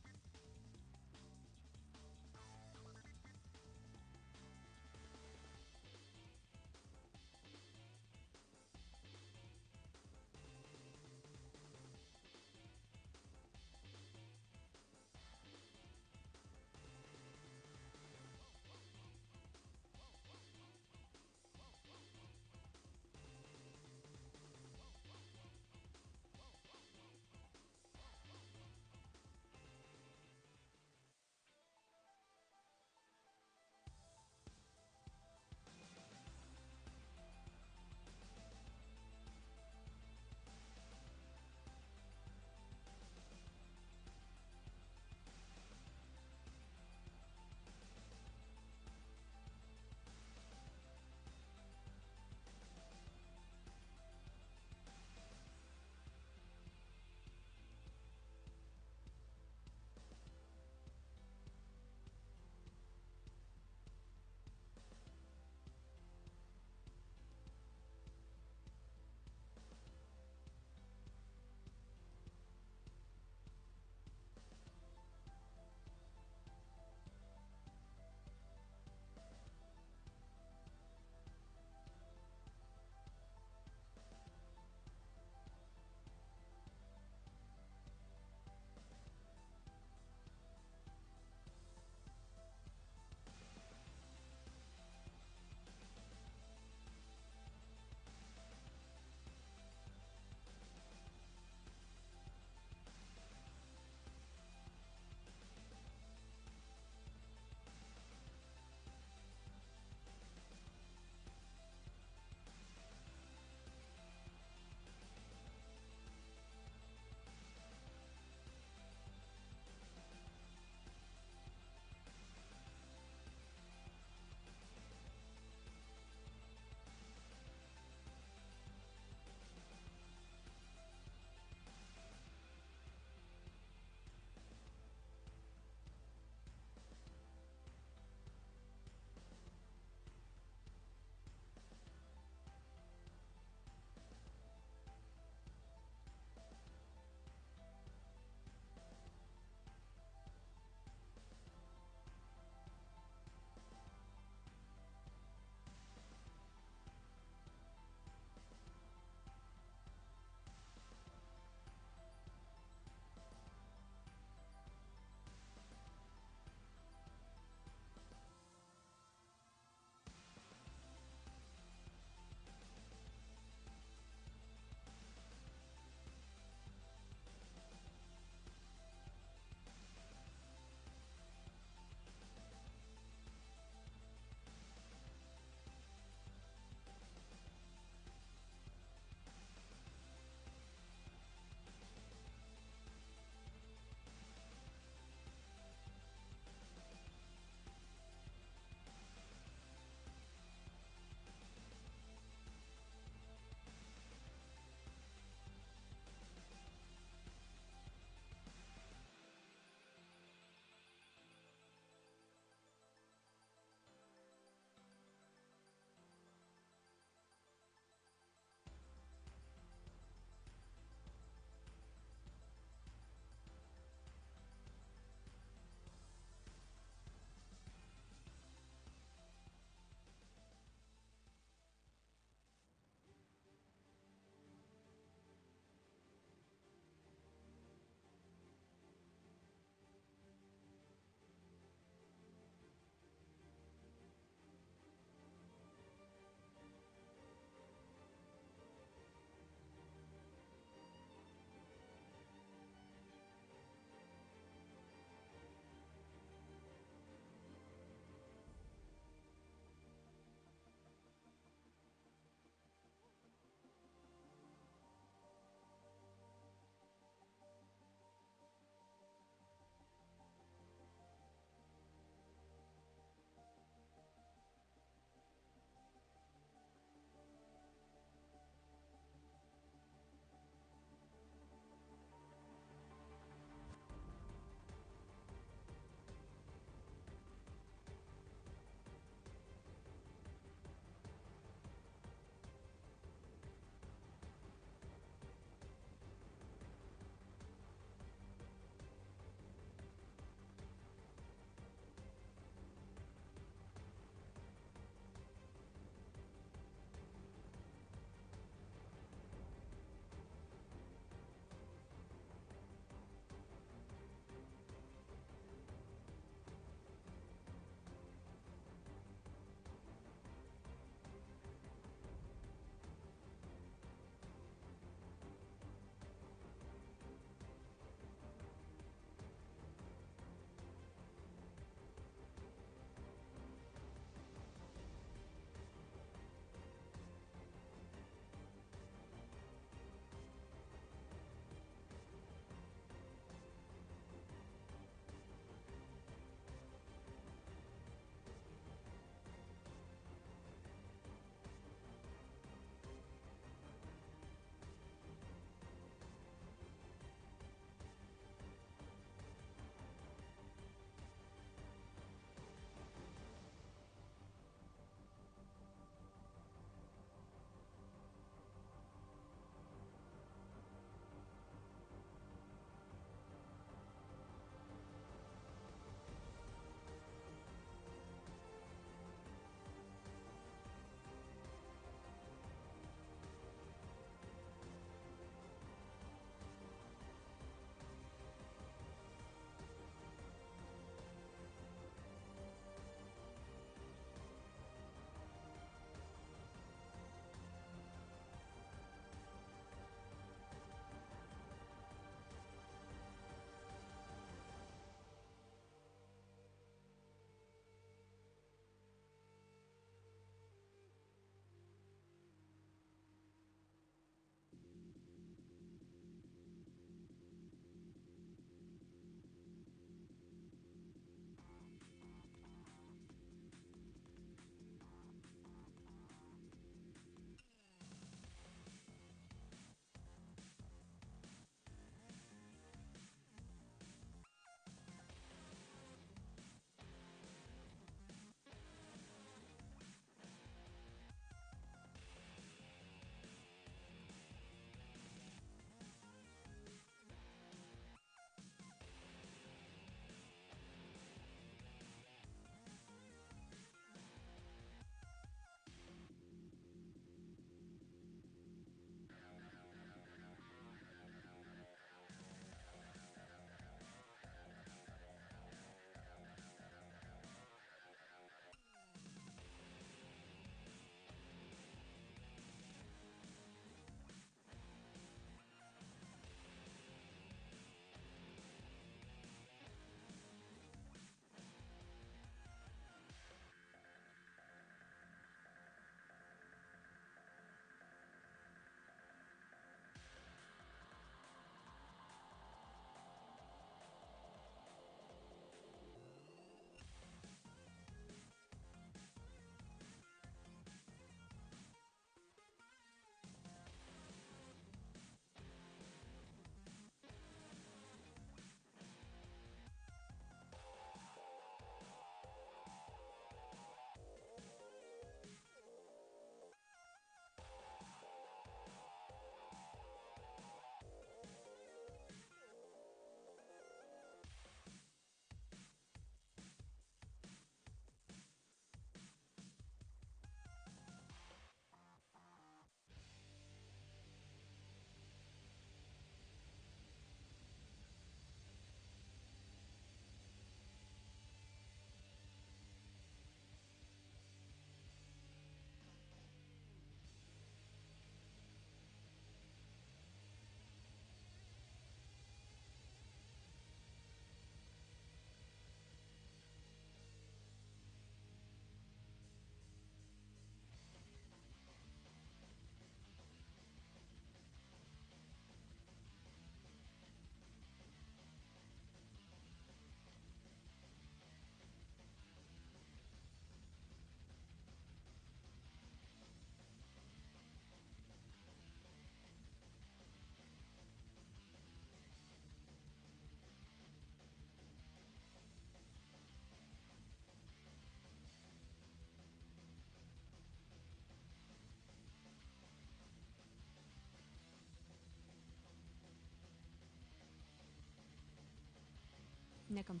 Некам.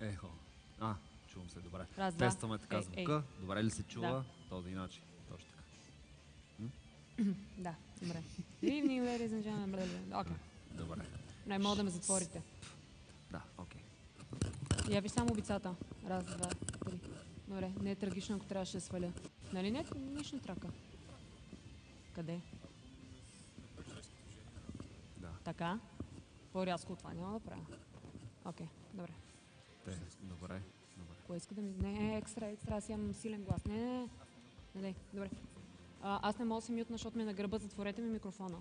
Ехо. Чувам се добре. Раз, два. Тестваме така звука. Добре ли се чува? Този начин. Точно така. Да, добре. Good evening, ladies and gentlemen. Окей. Добре. Не мога да ме затворите. Да, окей. Я ви само обицата. Раз, два, три. Добре, не е трагично, ако трябваше да сваля. Нали не? Нищо не трака. Къде? Да. Така? По-рязко от това няма да правя. Окей, добре. Добре. Кое иска да ми... Не, екстра, аз имам силен глас. Не, добре. Аз не мога да се мютна, защото ми е на гърба, затворете ми микрофона.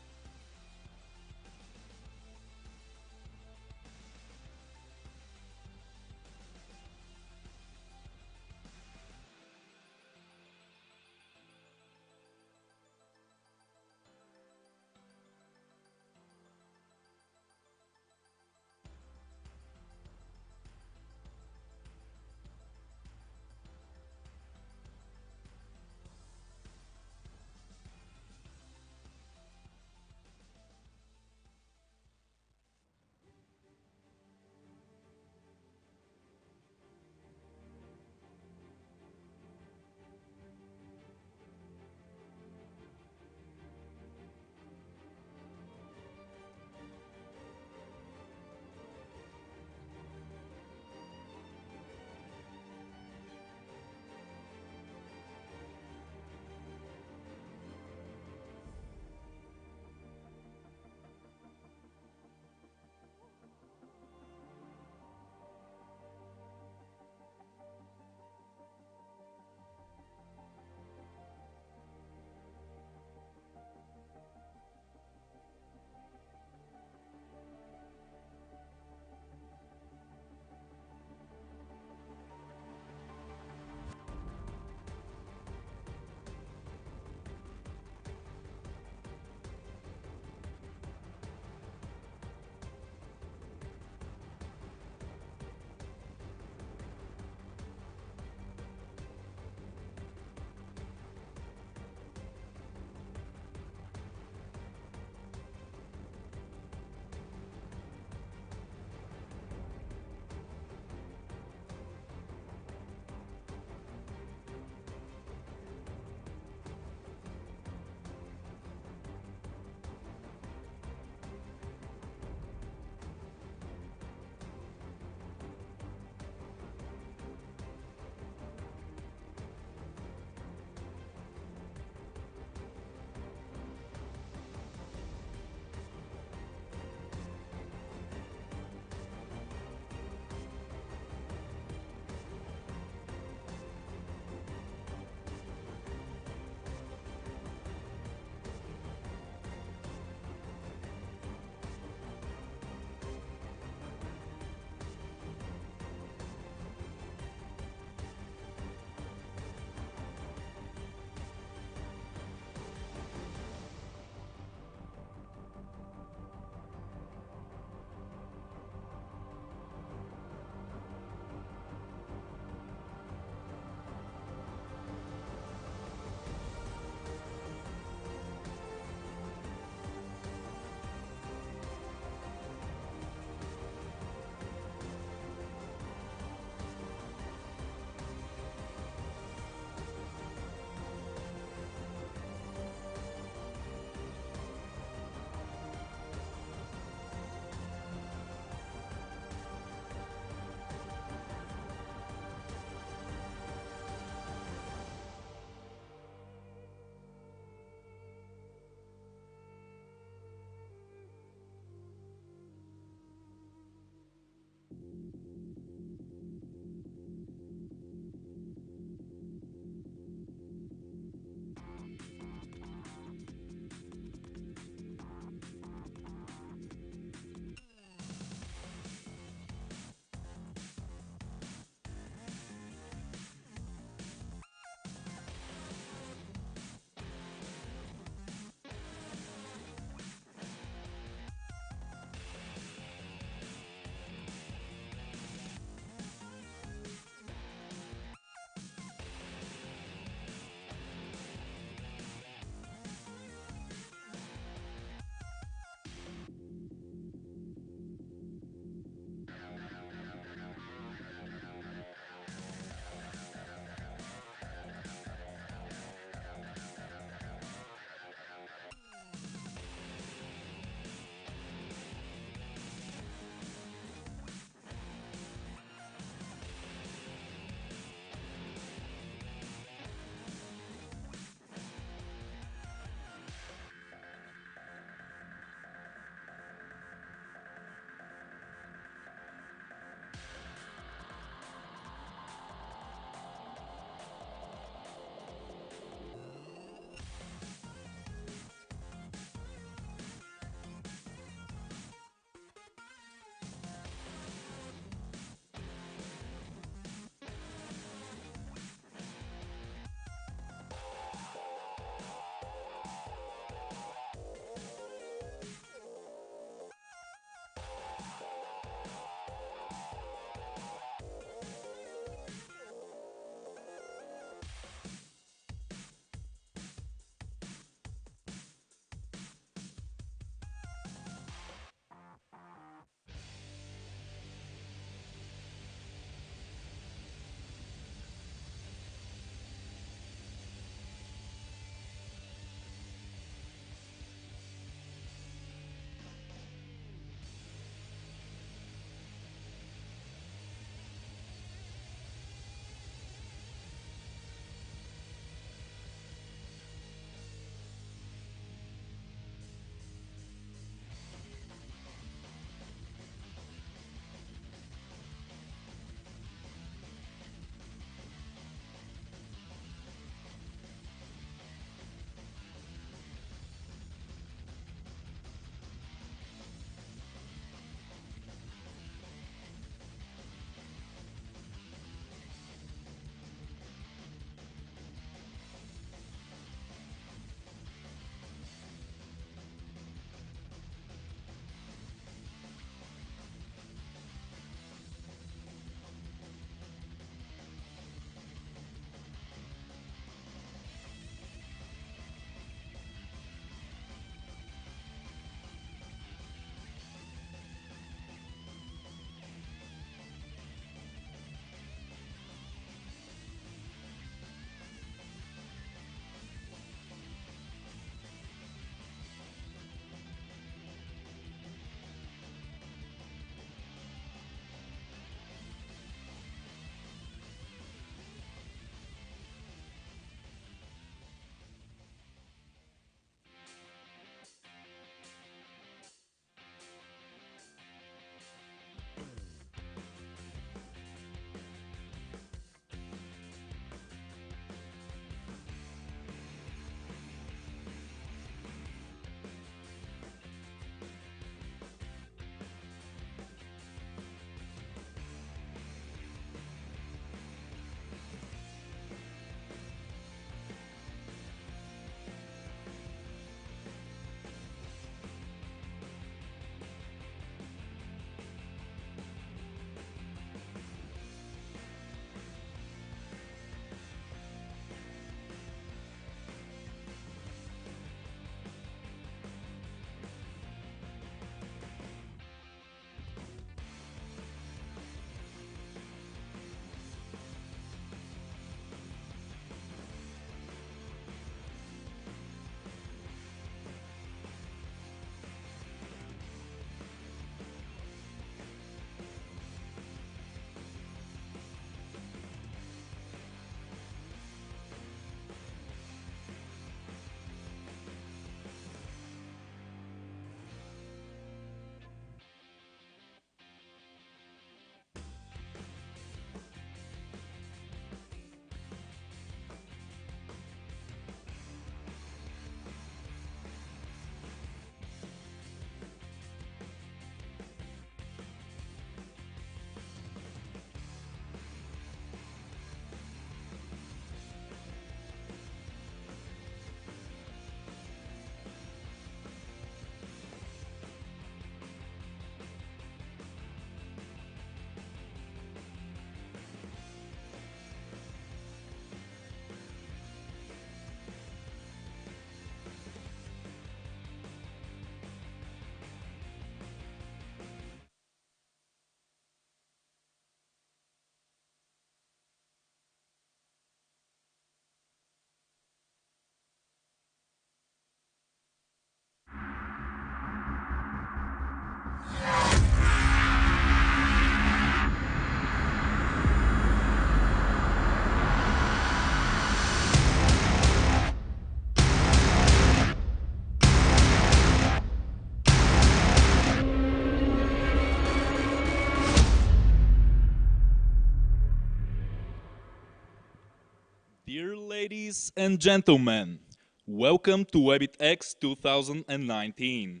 Dear ladies and gentlemen, welcome to Webit.X 2019.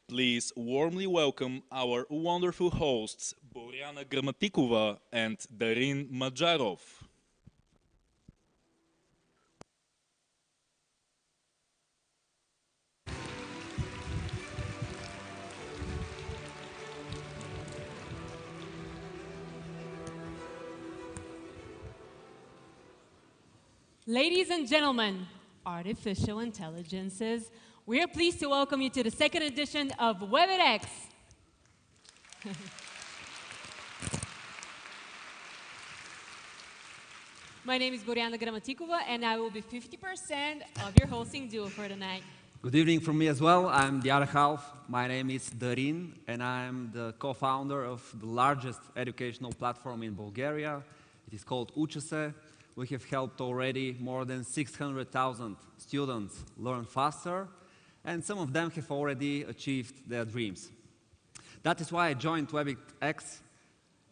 Please warmly welcome our wonderful hosts, Borjana Gramatikova and Darin Madjarov. Ladies and gentlemen, artificial intelligences, we are pleased to welcome you to the second edition of Webit.X. My name is Borjana Gramatikova, and I will be 50% of your hosting duo for tonight. Good evening from me as well. I'm the other half. My name is Darin, and I'm the co-founder of the largest educational platform in Bulgaria. It is called Učese. We have helped already more than 600,000 students learn faster, and some of them have already achieved their dreams. That is why I joined Webit.X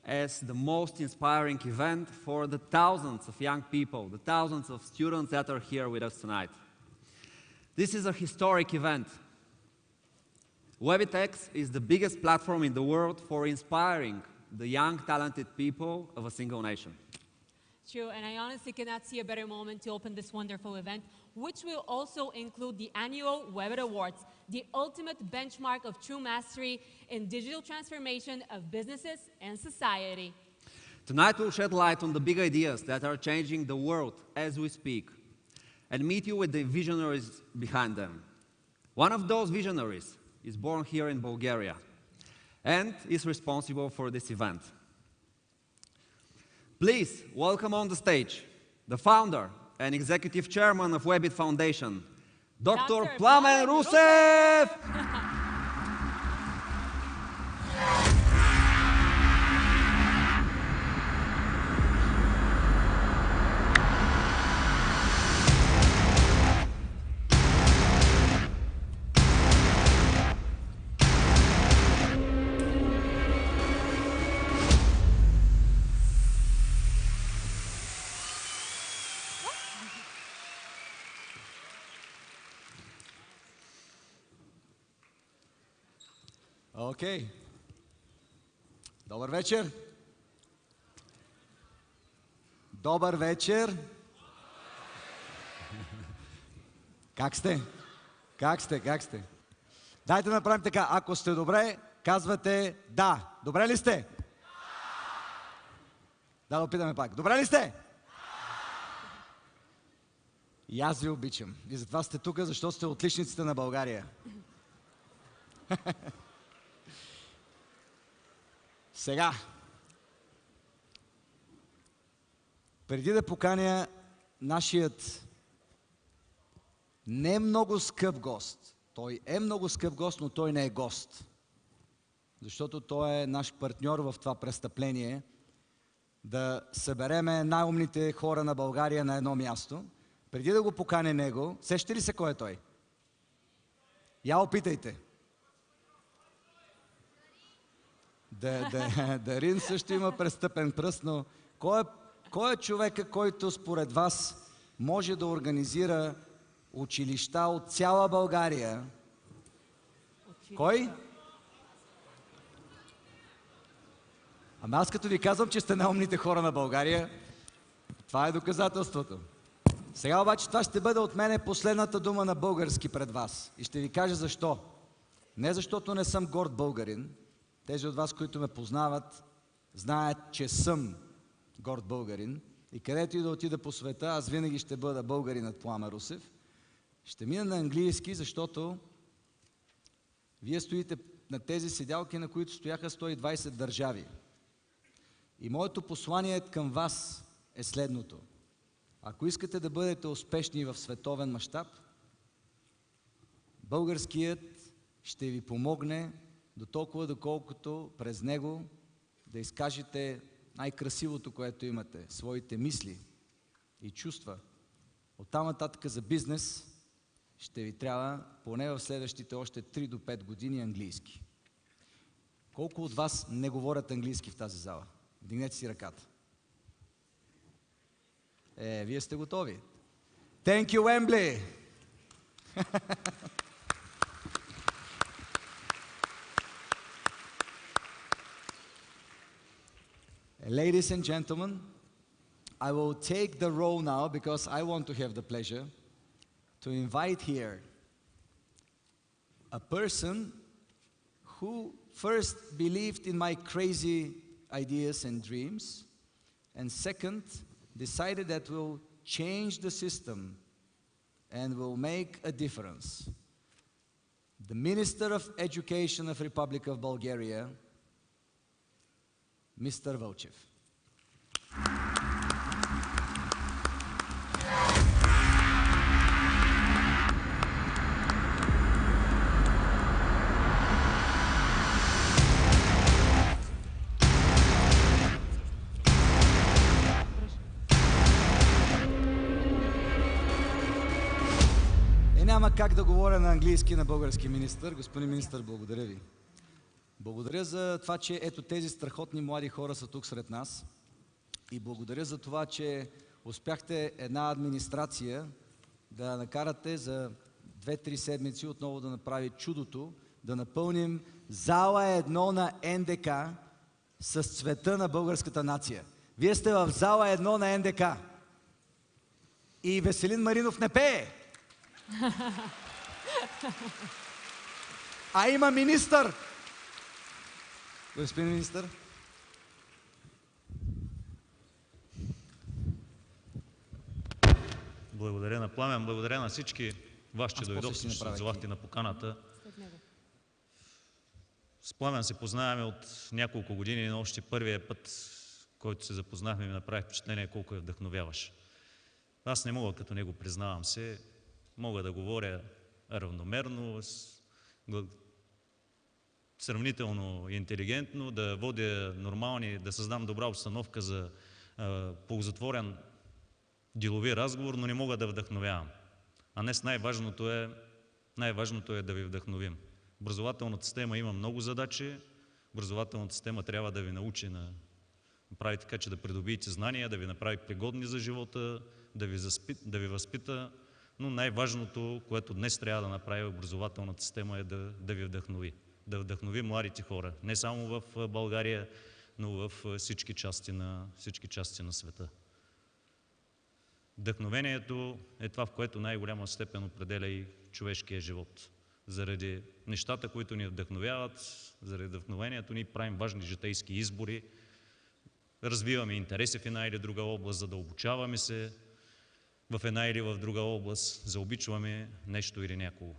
as the most inspiring event for the thousands of young people, the thousands of students that are here with us tonight. This is a historic event. Webit.X is the biggest platform in the world for inspiring the young, talented people of a single nation. True, and I honestly cannot see a better moment to open this wonderful event, which will also include the annual Webit Awards, the ultimate benchmark of true mastery in digital transformation of businesses and society. Tonight we'll shed light on the big ideas that are changing the world as we speak, and meet you with the visionaries behind them. One of those visionaries is born here in Bulgaria and is responsible for this event. Please welcome on the stage the founder and executive chairman of Webit Foundation, Dr. Plamen Rusev! Окей. Добър вечер. Добър вечер. Как сте? Как сте? Как сте? Дайте да направим така. Ако сте добре, казвате да. Добре ли сте? Да опитаме пак. Добре ли сте? И аз ви обичам. И затова сте тук, защото сте отличниците на България. Сега, преди да поканя нашият не много скъп гост, той е много скъп гост, но той не е гост, защото той е наш партньор в това престъпление, да събереме най-умните хора на България на едно място. Преди да го поканя него, сещате ли се кой е той? Я опитайте. Дарин също има престъпен пръст, но кой е човека, който според вас може да организира училища от цяла България? Кой? Ама аз като ви казвам, че сте най-умните хора на България, това е доказателството. Сега обаче това ще бъде от мене последната дума на български пред вас. И ще ви кажа защо. Не защото не съм горд българин. Тези от вас, които ме познават, знаят, че съм горд българин. И където и да отида по света, аз винаги ще бъда българинът Пламен Русев. Ще мина на английски, защото вие стоите на тези седялки, на които стояха 120 държави. И моето послание към вас е следното. Ако искате да бъдете успешни в световен мащаб, българският ще ви помогне до толкова, доколкото през него да изкажете най-красивото, което имате, своите мисли и чувства. Оттам нататък за бизнес ще ви трябва поне в следващите още 3 до 5 години английски. Колко от вас не говорят английски в тази зала? Вдигнете си ръката. Вие сте готови. Thank you, Wembley! Ladies and gentlemen, I will take the role now because I want to have the pleasure to invite here a person who first believed in my crazy ideas and dreams, and second, decided that we'll change the system and will make a difference. The Minister of Education of Republic of Bulgaria, Mr. Volchev. Няма как да говоря на английски на български министър. Господин министър, благодаря ви. Благодаря за това, че ето тези страхотни млади хора са тук сред нас. И благодаря за това, че успяхте една администрация да накарате за 2-3 седмици отново да направи чудото, да напълним зала 1 на НДК с цвета на българската нация. Вие сте в зала 1 на НДК. И Веселин Маринов не пее. А има министър! Господин министър. Благодаря на Пламен, благодаря на всички вас, че дойдохте, че се отзовахте на поканата. С Пламен се познаваме от няколко години, но още първия път, който се запознахме, ми направи впечатление колко е вдъхновяваш. Аз не мога като него, признавам се, мога да говоря равномерно, сравнително интелигентно, да водя нормални, да създам добра обстановка за ползотворен делови разговор, но не мога да вдъхновявам. А днес най-важното е да ви вдъхновим. Образователната система има много задачи. Образователната система трябва да ви научи да прави така, че да придобиете знания, да ви направи пригодни за живота, да ви възпита. Но най-важното, което днес трябва да направи образователната система, е да ви вдъхнови. Да вдъхнови младите хора. Не само в България, но в всички части на света. Вдъхновението е това, в което най-голяма степен определя и човешкия живот. Заради нещата, които ни вдъхновяват, заради вдъхновението ни правим важни житейски избори, развиваме интереси в една или друга област, задълбочаваме се в една или в друга област, заобичваме нещо или някого.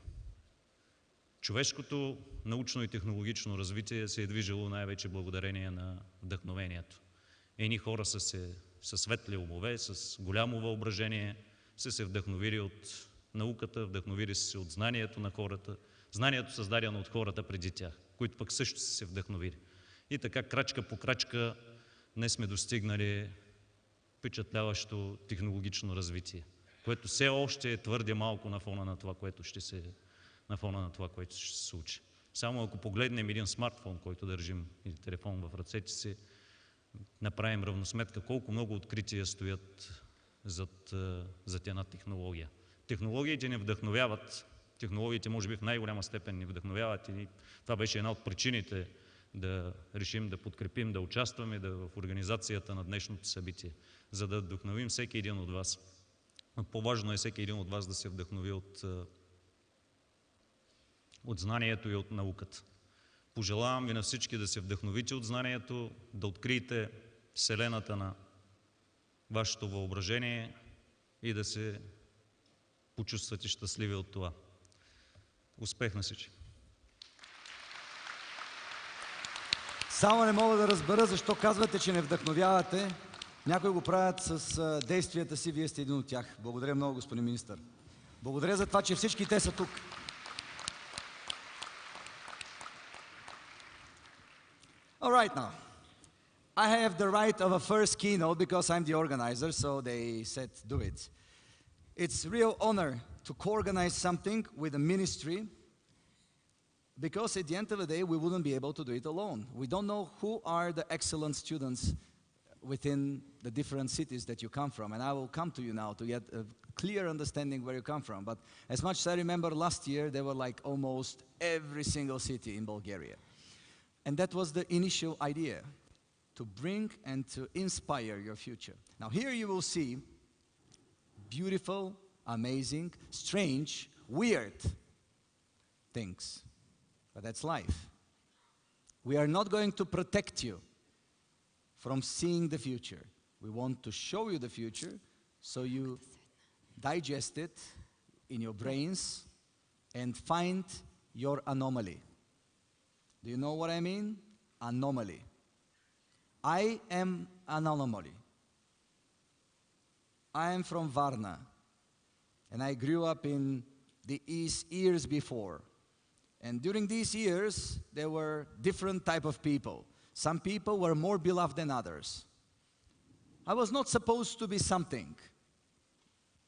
Човешкото научно и технологично развитие се е движило най-вече благодарение на вдъхновението. Едни хора със светли умове, с голямо въображение, са се вдъхновили от науката, вдъхновили се от знанието на хората, знанието създадено от хората преди тях, които пък също са се вдъхновили. И така, крачка по крачка, днес сме достигнали впечатляващо технологично развитие, което все още е твърде малко на фона на това, което ще се случи. Само ако погледнем един смартфон, който държим, или телефон в ръцете си, направим равносметка колко много открития стоят зад една технология. Технологиите ни вдъхновяват, технологиите може би в най-голяма степен ни вдъхновяват и това беше една от причините да решим да подкрепим, да участваме в организацията на днешното събитие, за да вдъхновим всеки един от вас. По-важно е всеки един от вас да се вдъхнови от знанието и от науката. Пожелавам ви на всички да се вдъхновите от знанието, да откриете вселената на вашето въображение и да се почувствате щастливи от това. Успех на всички! Само не мога да разбера защо казвате, че не вдъхновявате. Някои го правят с действията си, вие сте един от тях. Благодаря много, господин министър. Благодаря за това, че всички те са тук. All right now. I have the right of a first keynote because I'm the organizer, so they said do it. It's a real honor to co-organize something with a ministry because at the end of the day, we wouldn't be able to do it alone. We don't know who are the excellent students within the different cities that you come from. And I will come to you now to get a clear understanding where you come from. But as much as I remember last year, there were like almost every single city in Bulgaria. And that was the initial idea, to bring and to inspire your future. Now here you will see beautiful, amazing, strange, weird things. But that's life. We are not going to protect you from seeing the future. We want to show you the future so you digest it in your brains and find your anomaly. Do you know what I mean? Anomaly. I am an anomaly. I am from Varna, and I grew up in the East years before. And during these years, there were different type of people. Some people were more beloved than others. I was not supposed to be something,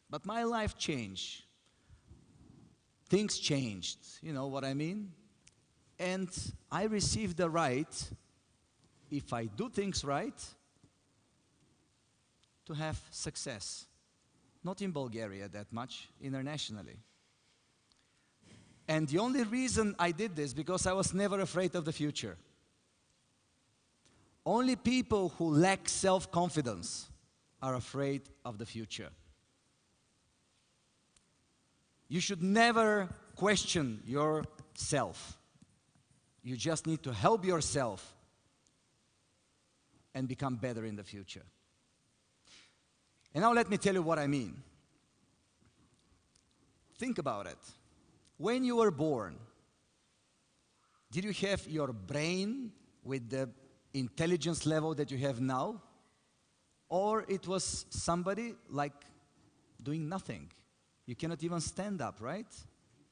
but my life changed. Things changed, you know what I mean? And I received the right, if I do things right, to have success. Not in Bulgaria that much, internationally. And the only reason I did this, because I was never afraid of the future. Only people who lack self-confidence are afraid of the future. You should never question yourself. You just need to help yourself and become better in the future. And now let me tell you what I mean. Think about it. When you were born, did you have your brain with the intelligence level that you have now? Or it was somebody like doing nothing? You cannot even stand up, right?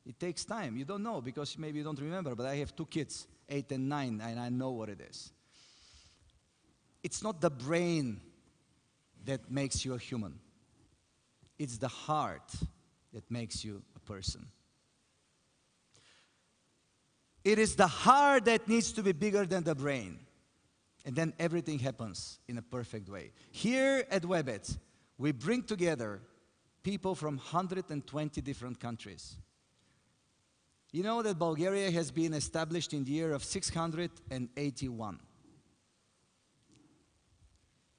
It takes time. You don't know because maybe you don't remember, but I have 2 kids, 8 and 9, and I know what it is. It's not the brain that makes you a human. It's the heart that makes you a person. It is the heart that needs to be bigger than the brain. And then everything happens in a perfect way. Here at Webit, we bring together people from 120 different countries. You know that Bulgaria has been established in the year of 681.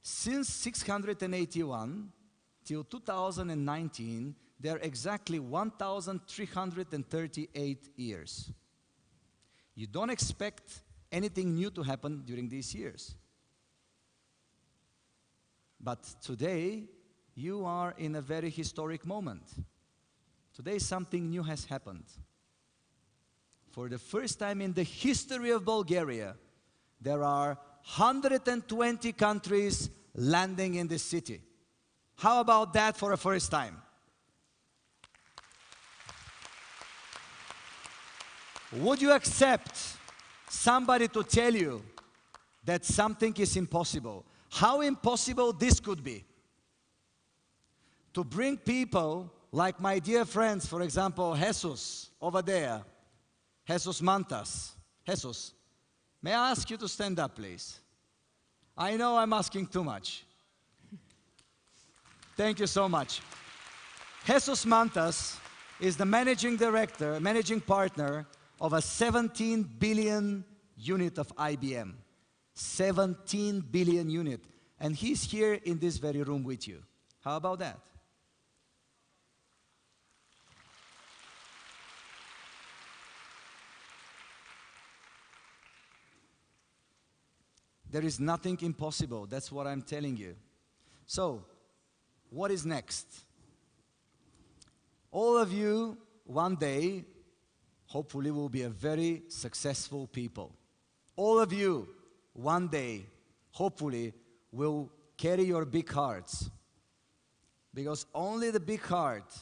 Since 681 till 2019, there are exactly 1,338 years. You don't expect anything new to happen during these years. But today, you are in a very historic moment. Today, something new has happened. For the first time in the history of Bulgaria, there are 120 countries landing in this city. How about that for a first time? Would you accept somebody to tell you that something is impossible? How impossible this could be? To bring people like my dear friends, for example, Jesus over there, Jesus Mantas. Jesus, may I ask you to stand up, please? I know I'm asking too much. Thank you so much. Jesus Mantas is the managing director, managing partner of a 17 billion unit of IBM. 17 billion unit. And he's here in this very room with you. How about that? There is nothing impossible. That's what I'm telling you. So, what is next? All of you, one day, hopefully will be a very successful people. All of you, one day, hopefully, will carry your big hearts. Because only the big heart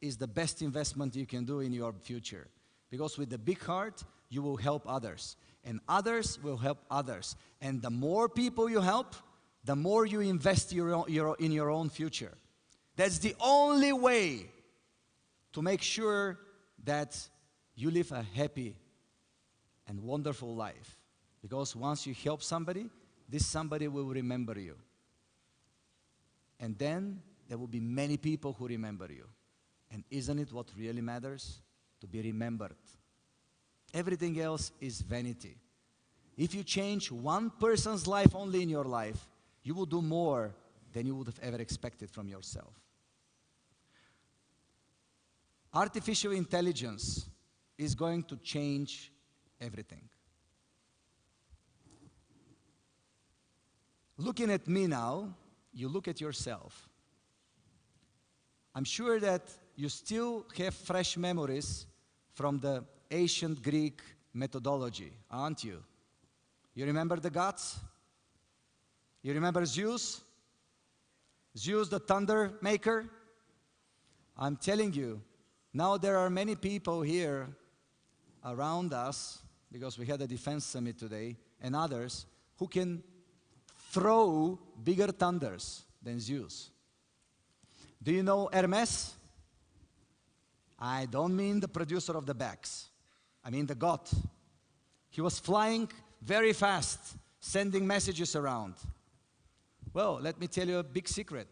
is the best investment you can do in your future. Because with the big heart, you will help others. And others will help others. And the more people you help, the more you invest in your own future. That's the only way to make sure that you live a happy and wonderful life. Because once you help somebody, this somebody will remember you. And then there will be many people who remember you. And isn't it what really matters? To be remembered. Everything else is vanity. If you change one person's life only in your life, you will do more than you would have ever expected from yourself. Artificial intelligence is going to change everything. Looking at me now, you look at yourself. I'm sure that you still have fresh memories from the ancient Greek methodology, aren't you? You remember the gods? You remember Zeus? Zeus, the thunder maker? I'm telling you, now there are many people here around us, because we had a defense summit today, and others, who can throw bigger thunders than Zeus. Do you know Hermes? I don't mean the producer of the bags. I mean the god. He was flying very fast, sending messages around. Well, let me tell you a big secret.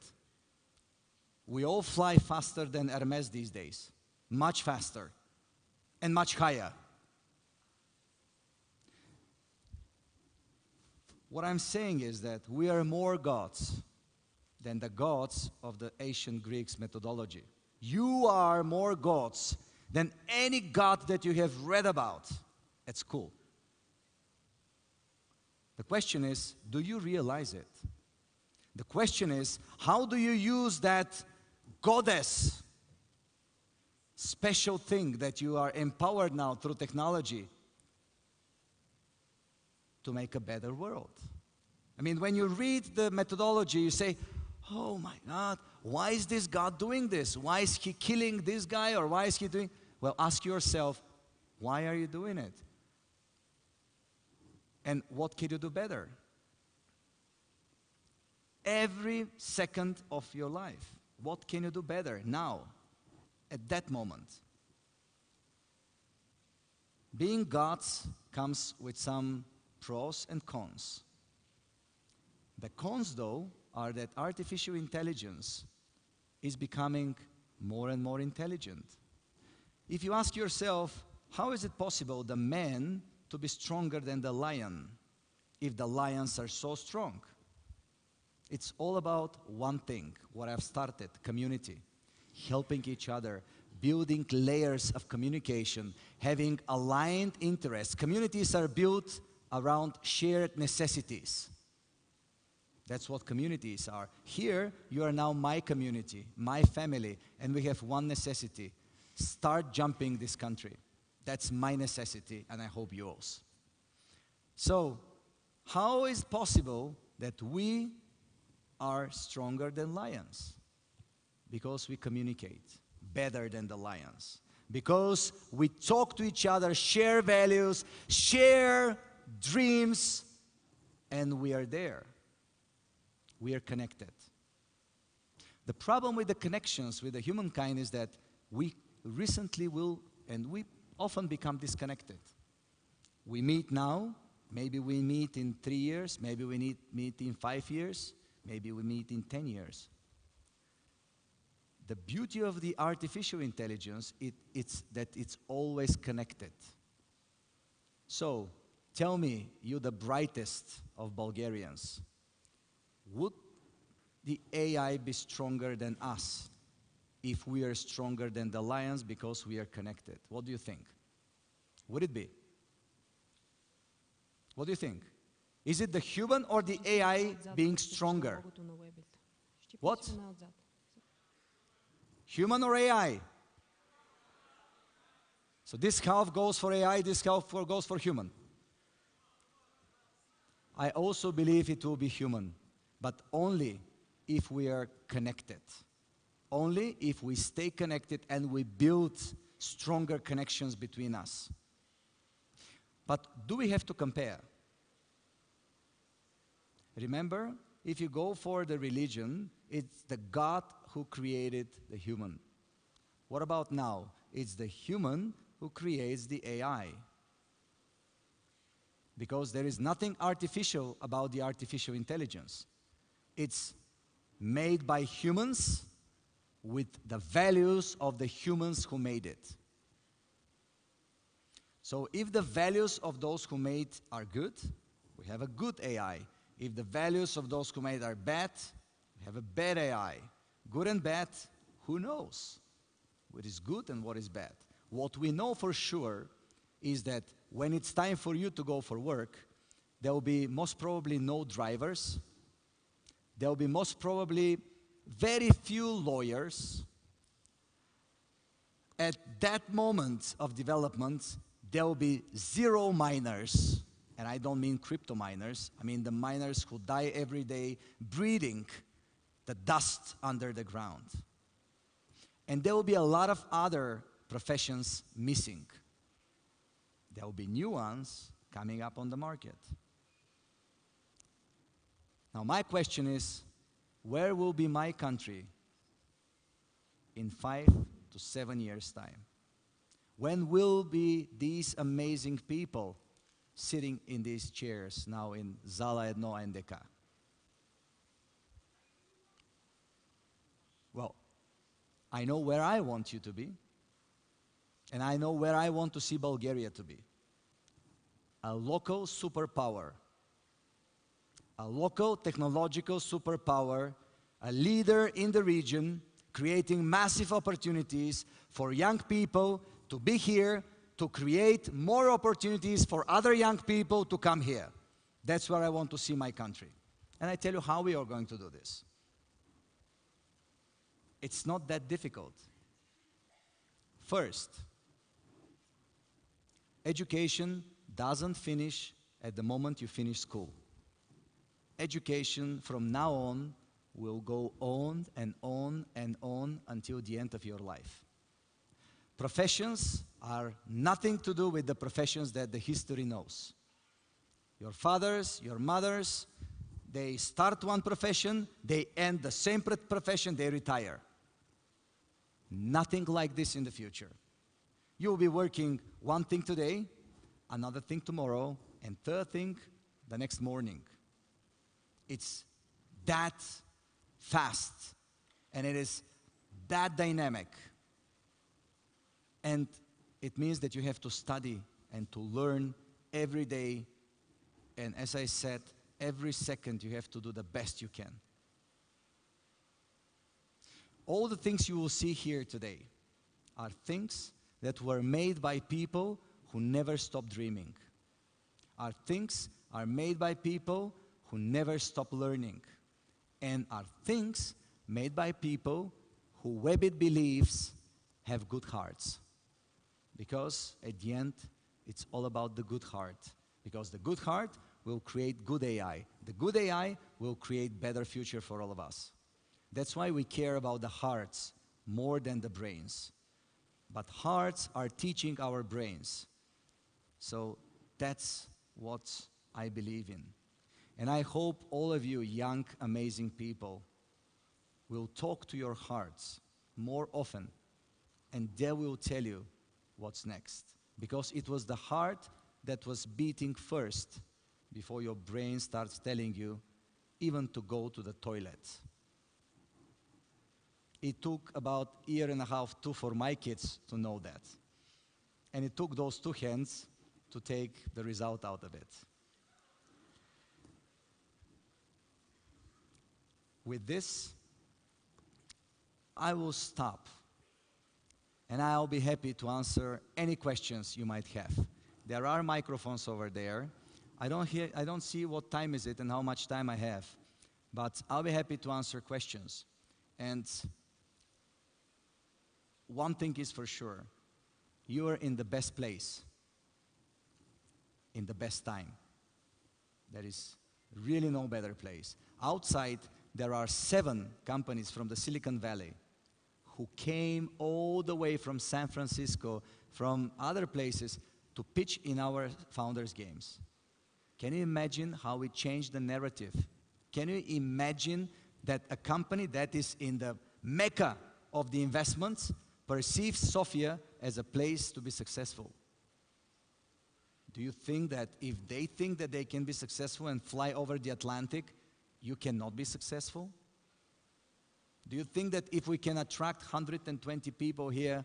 We all fly faster than Hermes these days. Much faster and much higher. What I'm saying is that we are more gods than the gods of the ancient Greeks methodology. You are more gods than any god that you have read about at school. The question is, do you realize it? The question is, how do you use that goddess special thing that you are empowered now through technology to make a better world? I mean, when you read the methodology, you say, oh my God, why is this God doing this? Why is he killing this guy, or why is he doing? Well, ask yourself, why are you doing it? And what can you do better? Every second of your life, what can you do better now, at that moment? Being gods comes with some pros and cons. The cons, though, are that artificial intelligence is becoming more and more intelligent. If you ask yourself, how is it possible the man to be stronger than the lion if the lions are so strong? It's all about one thing, what I've started, community, helping each other, building layers of communication, having aligned interests. Communities are built around shared necessities. That's what communities are. Here, you are now my community, my family, and we have one necessity. Start jumping this country. That's my necessity, and I hope yours. So, how is it possible that we are stronger than lions? Because we communicate better than the lions. Because we talk to each other, share values, share dreams, and we are there. We are connected. The problem with the connections with the humankind is that we recently will, and we often become disconnected. We meet now, maybe we meet in 3 years, maybe we meet in 5 years, maybe we meet in 10 years. The beauty of the artificial intelligence, it's that it's always connected. So, tell me, you the brightest of Bulgarians, would the AI be stronger than us if we are stronger than the lions because we are connected? What do you think? Would it be? What do you think? Is it the human or the AI being stronger? What? Human or AI? So this half goes for AI, this half goes for human. I also believe it will be human, but only if we are connected. Only if we stay connected and we build stronger connections between us. But do we have to compare? Remember, if you go for the religion, it's the God who created the human. What about now? It's the human who creates the AI. Because there is nothing artificial about the artificial intelligence. It's made by humans with the values of the humans who made it. So if the values of those who made are good, we have a good AI. If the values of those who made are bad, we have a bad AI. Good and bad, who knows what is good and what is bad? What we know for sure is that when it's time for you to go for work, there will be most probably no drivers. There will be most probably very few lawyers. At that moment of development, there will be zero miners. And I don't mean crypto miners. I mean the miners who die every day breathing the dust under the ground. And there will be a lot of other professions missing. There will be new ones coming up on the market. Now my question is, where will be my country in 5 to 7 years' time? When will be these amazing people sitting in these chairs now in Zala Edno NDK? Well, I know where I want you to be, and I know where I want to see Bulgaria to be. A local superpower, a local technological superpower, a leader in the region, creating massive opportunities for young people to be here, to create more opportunities for other young people to come here. That's where I want to see my country. And I tell you how we are going to do this. It's not that difficult. First, education doesn't finish at the moment you finish school. Education from now on will go on and on and on until the end of your life. Professions are nothing to do with the professions that the history knows. Your fathers, your mothers, they start one profession, they end the same profession, they retire. Nothing like this in the future. You will be working one thing today, another thing tomorrow, and third thing the next morning. It's that fast, and it is that dynamic. And it means that you have to study and to learn every day. And as I said, every second you have to do the best you can. All the things you will see here today are things that were made by people who never stopped dreaming. Are things are made by people who never stop learning. And are things made by people who Webit believes have good hearts. Because at the end, it's all about the good heart. Because the good heart will create good AI. The good AI will create better future for all of us. That's why we care about the hearts more than the brains. But hearts are teaching our brains. So that's what I believe in. And I hope all of you young, amazing people will talk to your hearts more often, and they will tell you what's next. Because it was the heart that was beating first before your brain starts telling you even to go to the toilet. It took about a year and a half, 2 for my kids to know that. And it took those 2 hands to take the result out of it. With this, I will stop. And I'll be happy to answer any questions you might have. There are microphones over there. I don't see what time is it and how much time I have. But I'll be happy to answer questions. And one thing is for sure, you are in the best place, in the best time. There is really no better place. Outside, there are 7 companies from the Silicon Valley who came all the way from San Francisco, from other places, to pitch in our founders' games. Can you imagine how we changed the narrative? Can you imagine that a company that is in the mecca of the investments perceives Sofia as a place to be successful? Do you think that if they think that they can be successful and fly over the Atlantic, you cannot be successful? Do you think that if we can attract 120 people here,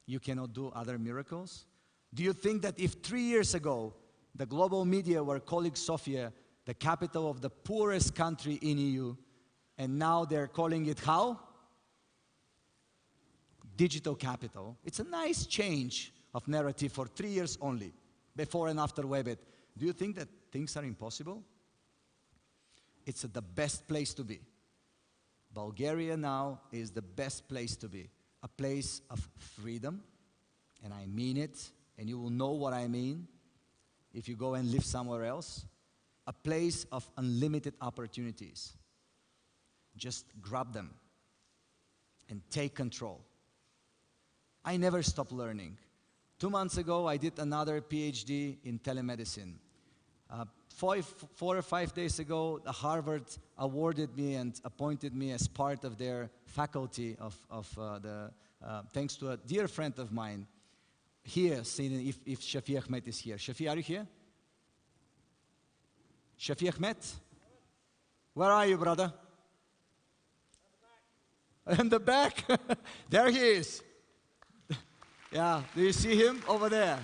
you cannot do other miracles? Do you think that if 3 years ago, the global media were calling Sofia the capital of the poorest country in EU, and now they're calling it how? Digital capital. It's a nice change of narrative for 3 years only, before and after Webit. Do you think that things are impossible? It's the best place to be. Bulgaria now is the best place to be. A place of freedom, and I mean it, and you will know what I mean if you go and live somewhere else. A place of unlimited opportunities. Just grab them and take control. I never stop learning. 2 months ago, I did another PhD in telemedicine. 4 or 5 days ago, Harvard awarded me and appointed me as part of their faculty thanks to a dear friend of mine here, seeing if Shafi Ahmed is here. Shafi, are you here? Shafi Ahmed? Where are you, brother? In the back. There he is. Yeah, do you see him over there?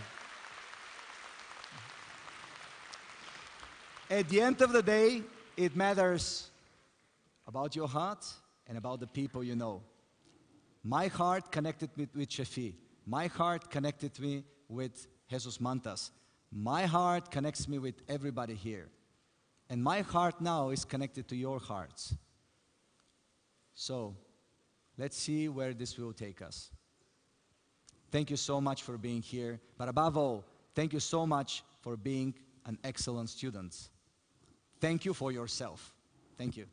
At the end of the day, it matters about your heart and about the people you know. My heart connected me with Shafi. My heart connected me with Jesus Mantas. My heart connects me with everybody here. And my heart now is connected to your hearts. So, let's see where this will take us. Thank you so much for being here. But above all, thank you so much for being an excellent student. Thank you for yourself. Thank you.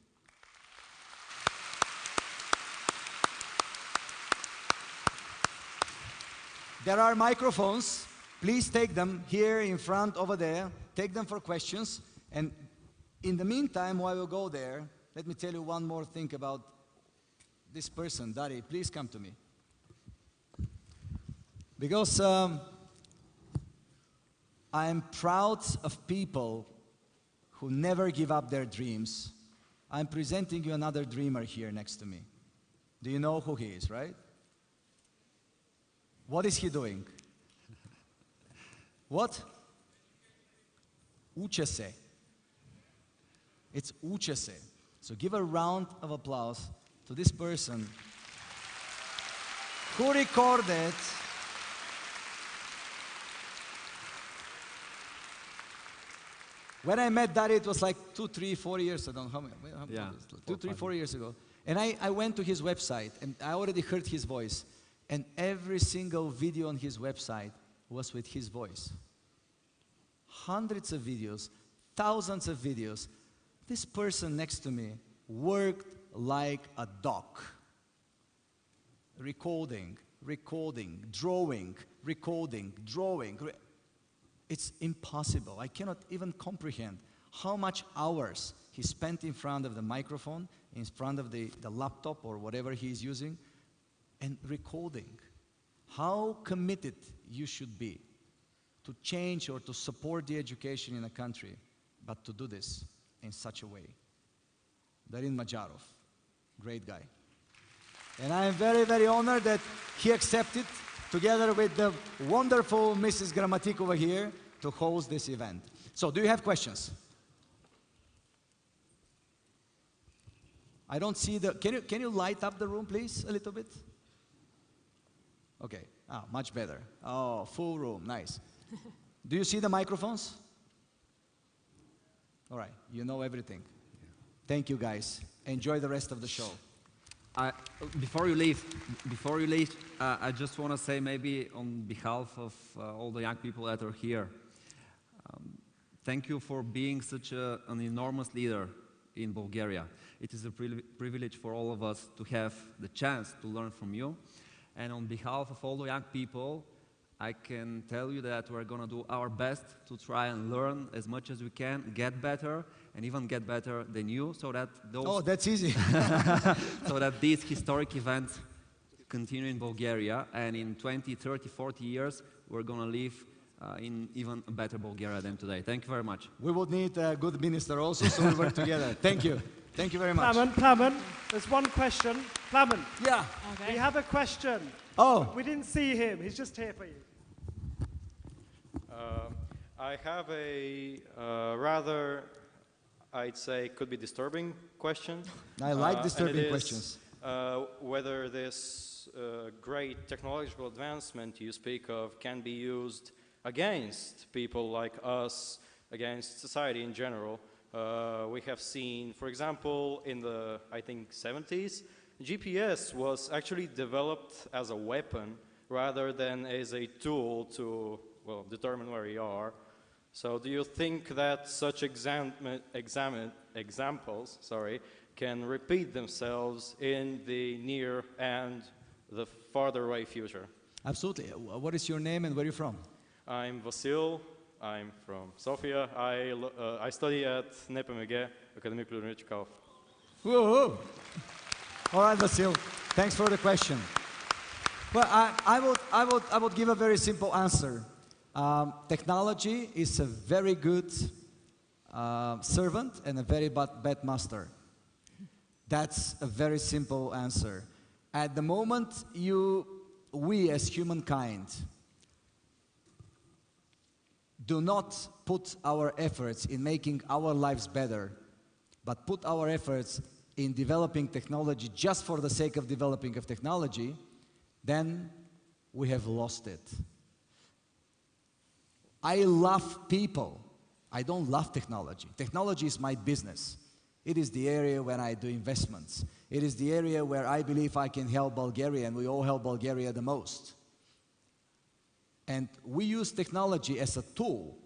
There are microphones. Please take them here in front over there. Take them for questions. And in the meantime, while we go there, let me tell you one more thing about this person. Dari, please come to me. Because I am proud of people who never give up their dreams. I'm presenting you another dreamer here next to me. Do you know who he is, right? What is he doing? What? Uče se. It's uče se. So give a round of applause to this person who recorded when I met Dari, it was like 2, 3, 4 years, I don't know how many, Yeah, 2, 3, 4 years ago. And I went to his website, and I already heard his voice. And every single video on his website was with his voice. Hundreds of videos, thousands of videos. This person next to me worked like a dog. Recording, drawing, recording, drawing. It's impossible. I cannot even comprehend how much hours he spent in front of the microphone, in front of the laptop or whatever he is using, and recording. How committed you should be to change or to support the education in a country, but to do this in such a way. Darin Majarov, great guy. And I am very, very honored that he accepted, together with the wonderful Mrs. Gramatik over here, to host this event. So, do you have questions? I don't see the, can you light up the room, please, a little bit? Okay, much better. Oh, full room, nice. Do you see the microphones? All right, you know everything. Thank you, guys. Enjoy the rest of the show. Before you leave, I just want to say, maybe on behalf of all the young people that are here, thank you for being such an enormous leader in Bulgaria. It is a privilege for all of us to have the chance to learn from you. And on behalf of all the young people, I can tell you that we're going to do our best to try and learn as much as we can, get better, and even get better than you, so that those... Oh, that's easy. So that these historic events continue in Bulgaria, and in 20, 30, 40 years, we're going to live in even a better Bulgaria than today. Thank you very much. We would need a good minister also, so we work together. Thank you. Thank you very much. Plamen, there's one question. Plamen. Yeah. We have a question. Oh. We didn't see him. He's just here for you. I have a rather, I'd say, could be disturbing question. I like disturbing and it is, questions. Whether this great technological advancement you speak of can be used against people like us, against society in general. We have seen, for example, in the, I think, 70s, GPS was actually developed as a weapon rather than as a tool to, well, determine where you are. So do you think that such examples can repeat themselves in the near and the farther away future? Absolutely. What is your name and where are you from? I'm Vasil. I'm from Sofia. I study at NPMG, Academic Prirodničkov. Whoa. All right, Vasil. Thanks for the question. Well, I would give a very simple answer. Technology is a very good servant and a very bad master. That's a very simple answer. At the moment, we as humankind do not put our efforts in making our lives better, but put our efforts in developing technology just for the sake of developing of technology, then we have lost it. I love people. I don't love technology. Technology is my business. It is the area where I do investments. It is the area where I believe I can help Bulgaria, and we all help Bulgaria the most. And we use technology as a tool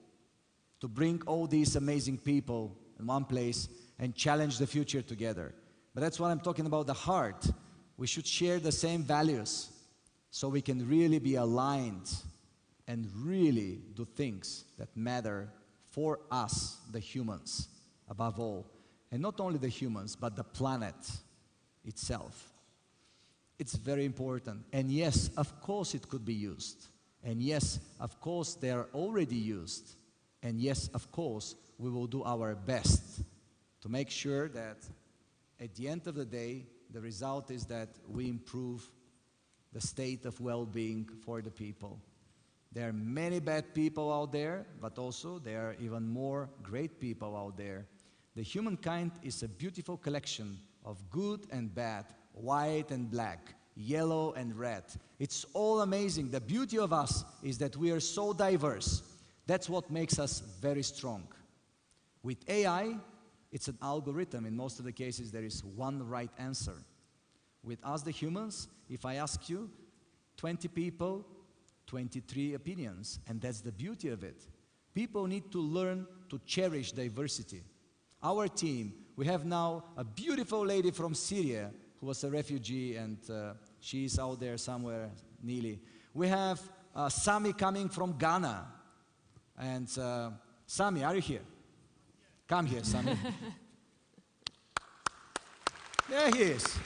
to bring all these amazing people in one place and challenge the future together. But that's what I'm talking about, the heart. We should share the same values so we can really be aligned and really do things that matter for us, the humans, above all. And not only the humans, but the planet itself. It's very important. And yes, of course it could be used. And yes, of course they are already used. And yes, of course, we will do our best to make sure that at the end of the day, the result is that we improve the state of well-being for the people. There are many bad people out there, but also there are even more great people out there. The humankind is a beautiful collection of good and bad, white and black, yellow and red. It's all amazing. The beauty of us is that we are so diverse. That's what makes us very strong. With AI, it's an algorithm. In most of the cases, there is one right answer. With us, the humans, if I ask you, 20 people, 23 opinions, and that's the beauty of it. People need to learn to cherish diversity. Our team, we have now a beautiful lady from Syria who was a refugee, and she's out there somewhere, Neely. We have Sami coming from Ghana. And Sami, are you here? Come here, Sami. There he is.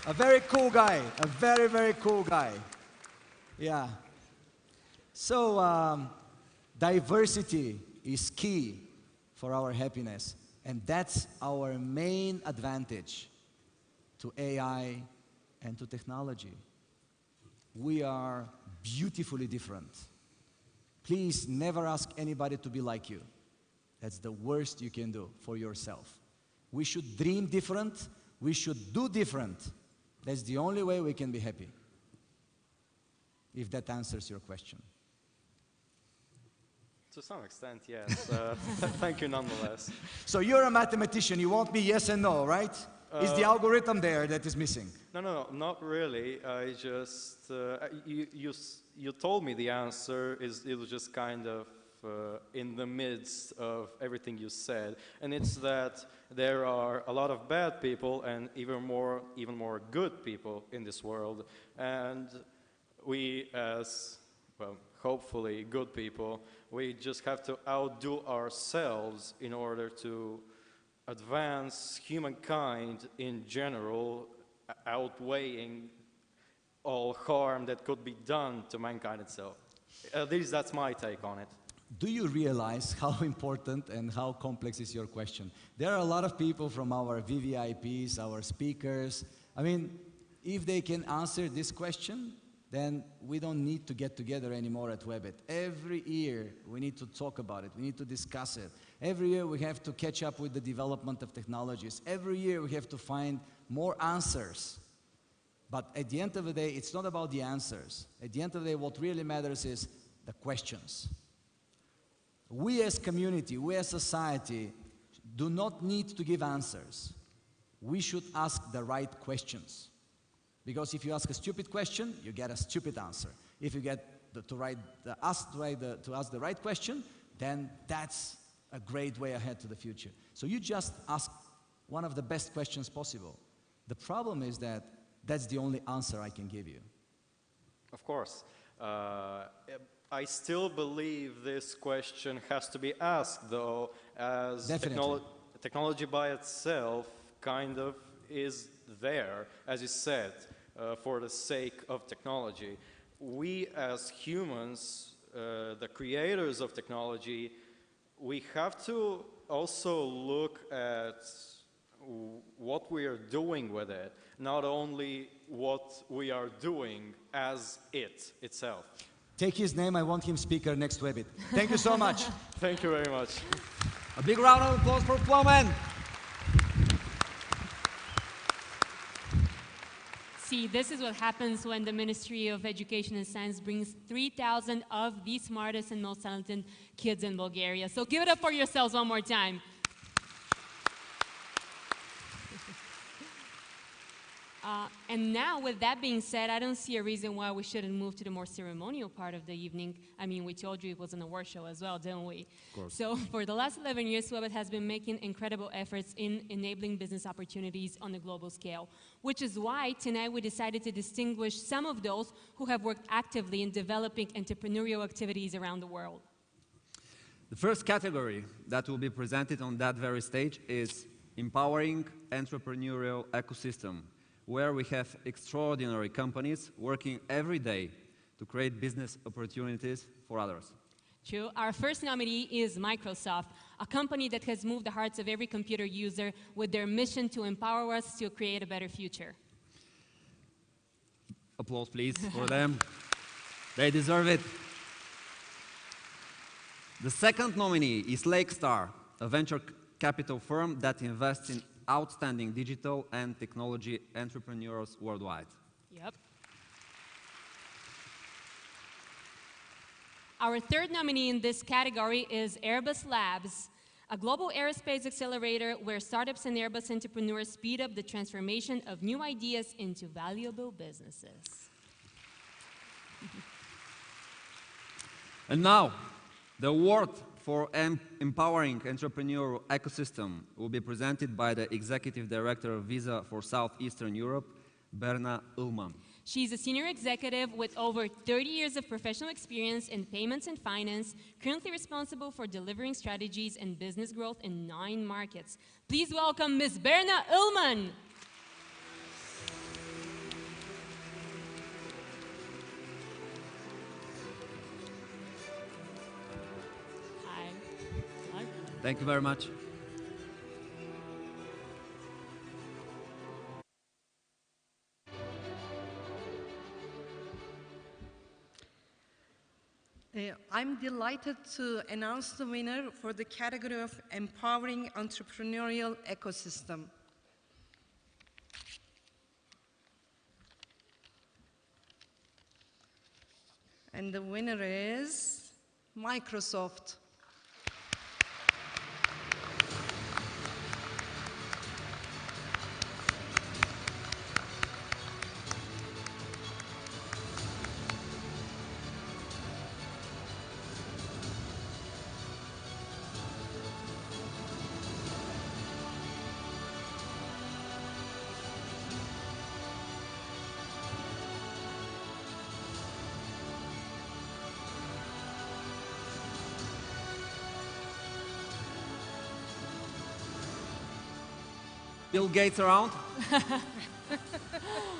A very cool guy, a very, very cool guy. Yeah. So, diversity is key for our happiness. And that's our main advantage to AI and to technology. We are beautifully different. Please never ask anybody to be like you. That's the worst you can do for yourself. We should dream different. We should do different. That's the only way we can be happy. If that answers your question. To some extent, yes. Thank you nonetheless. So you're a mathematician. You want me yes and no, right? Is the algorithm there that is missing? No, not really. I just, you told me the answer. It was just kind of in the midst of everything you said. And it's that there are a lot of bad people and even more good people in this world. And we as, well, hopefully good people, we just have to outdo ourselves in order to advance humankind in general, outweighing all harm that could be done to mankind itself. At least that's my take on it. do you realize how important and how complex is your question? There are a lot of people from our VVIPs, our speakers. I mean, if they can answer this question, then we don't need to get together anymore at Webit. Every year, we need to talk about it. We need to discuss it. Every year, we have to catch up with the development of technologies. Every year, we have to find more answers. But at the end of the day, it's not about the answers. At the end of the day, what really matters is the questions. We as community, we as society, do not need to give answers. We should ask the right questions. Because if you ask a stupid question, you get a stupid answer. If you get to ask the right question, then that's a great way ahead to the future. So you just ask one of the best questions possible. The problem is that that's the only answer I can give you. Of course. I still believe this question has to be asked, though, as technology by itself kind of is there, as you said, for the sake of technology. We as humans, the creators of technology, we have to also look at what we are doing with it, not only what we are doing as it itself. Take his name, I want him speaker next Webit. Thank you so much. Thank you very much. A big round of applause for Ploman. See, this is what happens when the Ministry of Education and Science brings 3,000 of the smartest and most talented kids in Bulgaria. So give it up for yourselves one more time. And now, with that being said, I don't see a reason why we shouldn't move to the more ceremonial part of the evening. I mean, we told you it was an award show as well, didn't we? Of course. So for the last 11 years, Webit has been making incredible efforts in enabling business opportunities on a global scale, which is why tonight we decided to distinguish some of those who have worked actively in developing entrepreneurial activities around the world. The first category that will be presented on that very stage is empowering entrepreneurial ecosystem, where we have extraordinary companies working every day to create business opportunities for others. True. Our first nominee is Microsoft, a company that has moved the hearts of every computer user with their mission to empower us to create a better future. Applause, please, for them. They deserve it. The second nominee is Lakestar, a venture capital firm that invests in outstanding digital and technology entrepreneurs worldwide. Yep. Our third nominee in this category is Airbus Labs, a global aerospace accelerator where startups and Airbus entrepreneurs speed up the transformation of new ideas into valuable businesses. And now, the award for empowering entrepreneurial ecosystem will be presented by the Executive Director of Visa for Southeastern Europe, Berna Ullman. She's a senior executive with over 30 years of professional experience in payments and finance, currently responsible for delivering strategies and business growth in 9 markets. Please welcome Ms. Berna Ullman. Thank you very much. I'm delighted to announce the winner for the category of Empowering Entrepreneurial Ecosystem. And the winner is Microsoft. Bill Gates around?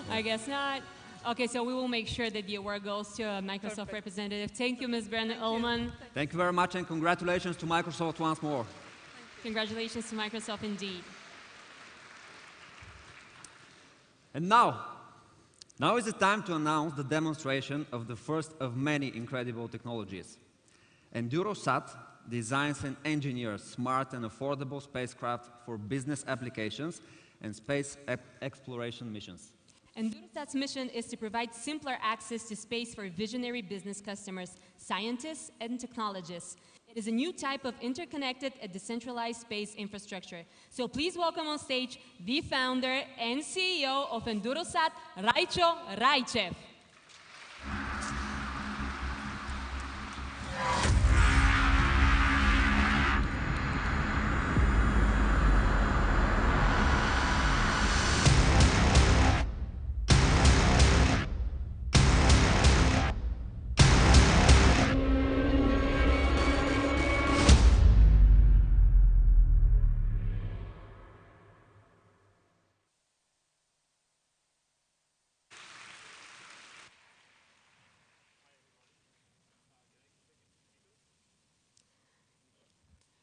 I guess not. Okay, so we will make sure that the award goes to a Microsoft representative. Thank you, Ms. Brennan-Ullman. Thank you very much, and congratulations to Microsoft once more. Congratulations to Microsoft indeed. And now is the time to announce the demonstration of the first of many incredible technologies. EnduroSat designs and engineers smart and affordable spacecraft for business applications and space exploration missions. EnduroSat's mission is to provide simpler access to space for visionary business customers, scientists, and technologists. It is a new type of interconnected and decentralized space infrastructure. So please welcome on stage the founder and CEO of EnduroSat, Raicho Raichev.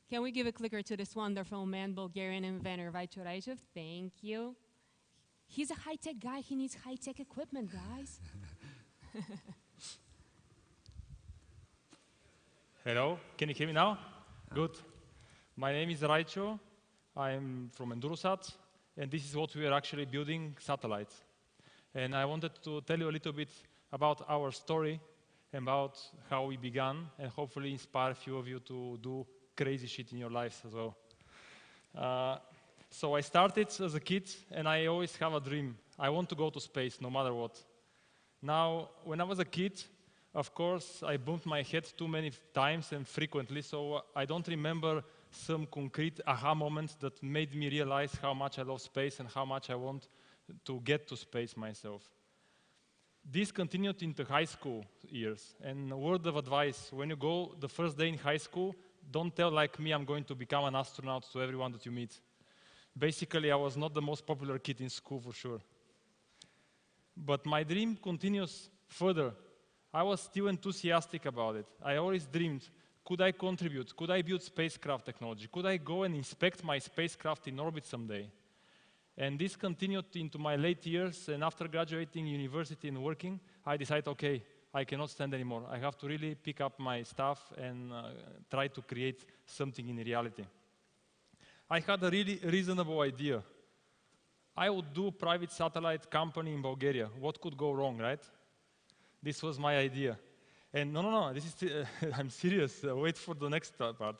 Can we give a clicker to this wonderful man, Bulgarian inventor, Raicho Raichev? Thank you. He's a high-tech guy. He needs high-tech equipment, guys. Hello, can you hear me now? Good. My name is Raicho. I'm from EnduroSat, and this is what we are actually building, satellites. And I wanted to tell you a little bit about our story, about how we began, and hopefully inspire a few of you to do crazy shit in your lives as well. So I started as a kid, and I always have a dream. I want to go to space, no matter what. Now, when I was a kid, of course, I bumped my head too many times and frequently, so I don't remember some concrete aha moments that made me realize how much I love space and how much I want to get to space myself. This continued into high school years, and a word of advice, when you go the first day in high school, don't tell like me I'm going to become an astronaut to everyone that you meet. Basically, I was not the most popular kid in school for sure. But my dream continues further. I was still enthusiastic about it. I always dreamed, could I contribute? Could I build spacecraft technology? Could I go and inspect my spacecraft in orbit someday? And this continued into my late years, and after graduating university and working, I decided, okay, I cannot stand anymore. I have to really pick up my stuff and try to create something in reality. I had a really reasonable idea. I would do a private satellite company in Bulgaria. What could go wrong, right? This was my idea. And no, this is, I'm serious. Wait for the next part.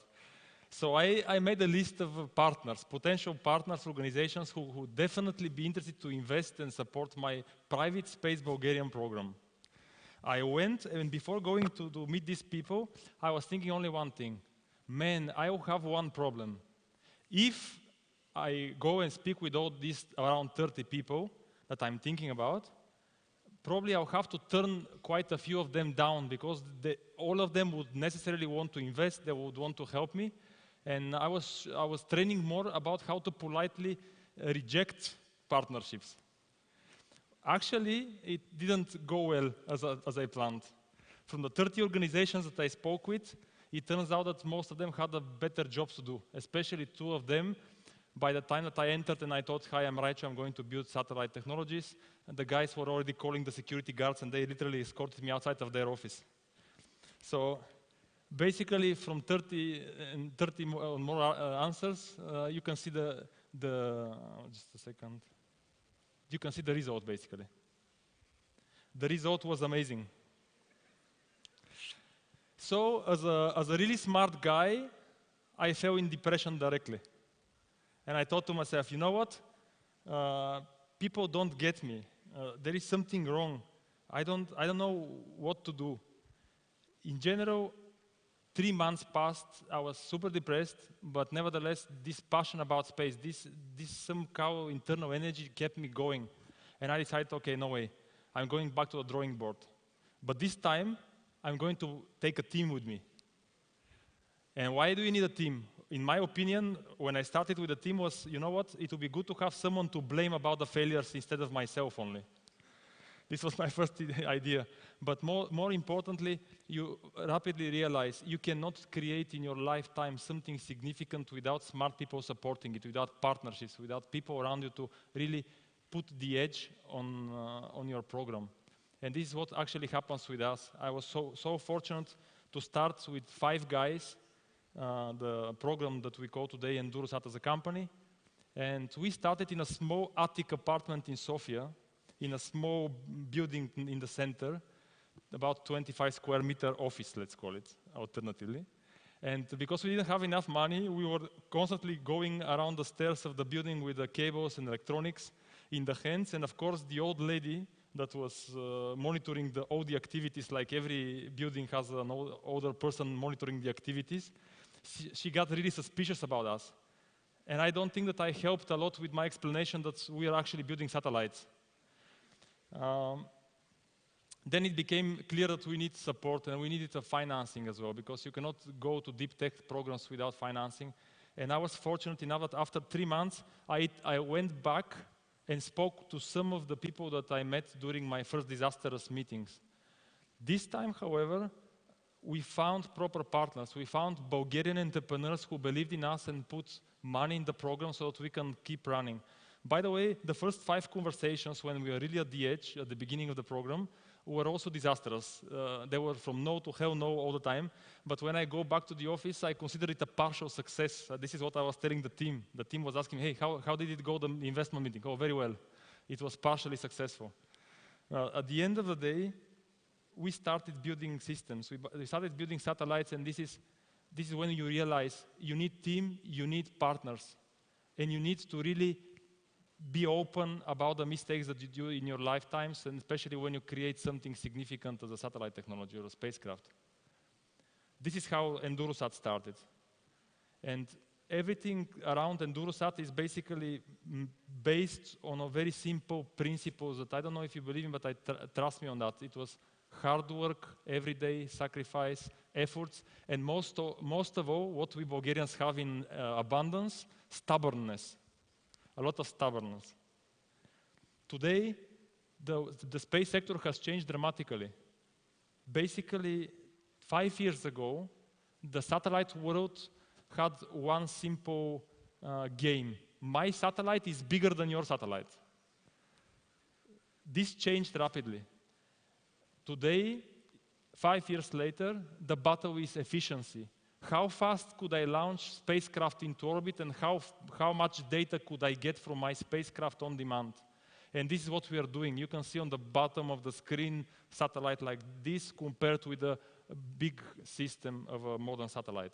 So I made a list of partners, potential partners, organizations who would definitely be interested to invest and support my private Space Bulgarian program. I went, and before going to meet these people, I was thinking only one thing. Man, I will have one problem. If I go and speak with all these around 30 people that I'm thinking about, probably I'll have to turn quite a few of them down because all of them would necessarily want to invest, they would want to help me. And I was training more about how to politely reject partnerships. Actually, it didn't go well as I planned. From the 30 organizations that I spoke with, it turns out that most of them had a better jobs to do, especially two of them. By the time that I entered and I thought, hi, I'm Raicho, I'm going to build satellite technologies, and the guys were already calling the security guards and they literally escorted me outside of their office. So basically from 30 more answers, you can see just a second. You can see the result, basically. The result was amazing. So, as a really smart guy, I fell in depression directly. And I thought to myself, you know what? People don't get me. There is something wrong. I don't know what to do. In general, 3 months passed, I was super depressed, but nevertheless, this passion about space, this somehow internal energy kept me going. And I decided, okay, no way, I'm going back to the drawing board. But this time, I'm going to take a team with me. And why do you need a team? In my opinion, when I started with a team was, you know what, it would be good to have someone to blame about the failures instead of myself only. This was my first idea. But more importantly, you rapidly realize you cannot create in your lifetime something significant without smart people supporting it, without partnerships, without people around you to really put the edge on your program. And this is what actually happens with us. I was so fortunate to start with 5 guys, the program that we call today EnduroSat as a company. And we started in a small attic apartment in Sofia, in a small building in the center, about 25 square meter office, let's call it, alternatively. And because we didn't have enough money, we were constantly going around the stairs of the building with the cables and electronics in the hands. And of course, the old lady that was monitoring all the activities, like every building has an older person monitoring the activities, she got really suspicious about us. And I don't think that I helped a lot with my explanation that we are actually building satellites. Then it became clear that we need support and we needed financing as well, because you cannot go to deep tech programs without financing. And I was fortunate enough that after 3 months, I went back and spoke to some of the people that I met during my first disastrous meetings. This time, however, we found proper partners. We found Bulgarian entrepreneurs who believed in us and put money in the program so that we can keep running. By the way, the first 5 conversations when we were really at the edge, at the beginning of the program, were also disastrous. They were from no to hell no all the time. But when I go back to the office, I consider it a partial success. This is what I was telling the team. The team was asking, hey, how did it go, the investment meeting? Oh, very well. It was partially successful. At the end of the day, we started building systems. We started building satellites, and this is when you realize you need team, you need partners, and you need to really be open about the mistakes that you do in your lifetimes, and especially when you create something significant as a satellite technology or a spacecraft. This is how EnduroSat started. And everything around EnduroSat is basically based on a very simple principles that I don't know if you believe in, but trust me on that. It was hard work, everyday sacrifice, efforts, and most of all, what we Bulgarians have in abundance, stubbornness. A lot of stubbornness. Today, the space sector has changed dramatically. Basically, 5 years ago, the satellite world had one simple game. My satellite is bigger than your satellite. This changed rapidly. Today, 5 years later, the battle is efficiency. How fast could I launch spacecraft into orbit, and how much data could I get from my spacecraft on demand? And this is what we are doing. You can see on the bottom of the screen satellite like this compared with a big system of a modern satellite.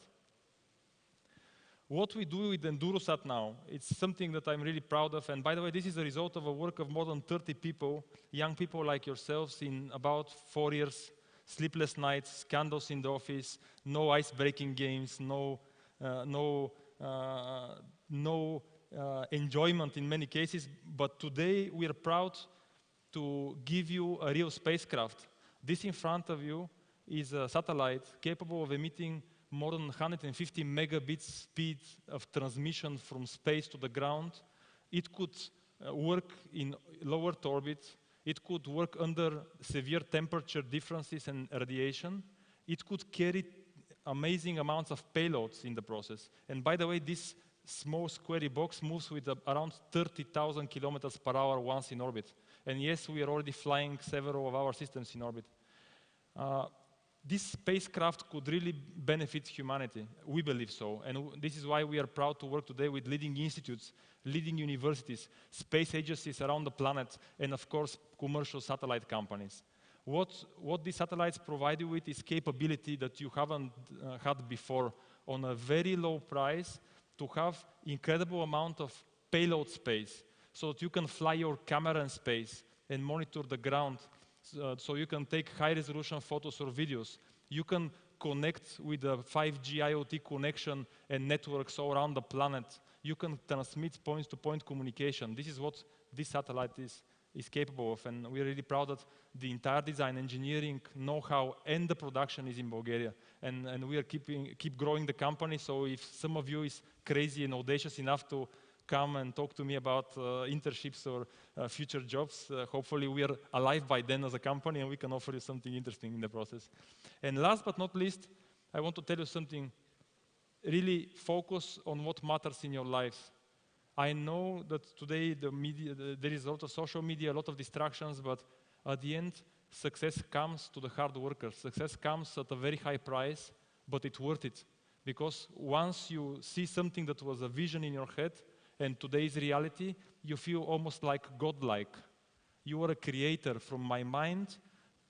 What we do with EnduroSat now, it's something that I'm really proud of. And by the way, this is a result of a work of more than 30 people, young people like yourselves, in about 4 years. Sleepless nights, scandals in the office, no ice-breaking games, no enjoyment in many cases. But today we are proud to give you a real spacecraft. This in front of you is a satellite capable of emitting more than 150 megabits speed of transmission from space to the ground. It could work in low Earth orbit. It could work under severe temperature differences and radiation. It could carry amazing amounts of payloads in the process. And by the way, this small squarey box moves with around 30,000 kilometers per hour once in orbit. And yes, we are already flying several of our systems in orbit. This spacecraft could really benefit humanity. We believe so. And this is why we are proud to work today with leading institutes, leading universities, space agencies around the planet, and of course, commercial satellite companies. What these satellites provide you with is capability that you haven't had before on a very low price to have incredible amount of payload space so that you can fly your camera in space and monitor the ground. So you can take high-resolution photos or videos. You can connect with a 5G IoT connection and networks all around the planet. You can transmit point-to-point communication. This is what this satellite is capable of, and we're really proud that the entire design, engineering, know-how, and the production is in Bulgaria. And we are keep growing the company, so if some of you is crazy and audacious enough to come and talk to me about internships or future jobs. Hopefully we are alive by then as a company and we can offer you something interesting in the process. And last but not least, I want to tell you something. Really focus on what matters in your lives. I know that today there is a lot of social media, a lot of distractions, but at the end, success comes to the hard workers. Success comes at a very high price, but it's worth it. Because once you see something that was a vision in your head and today's reality, you feel almost like godlike. You are a creator from my mind,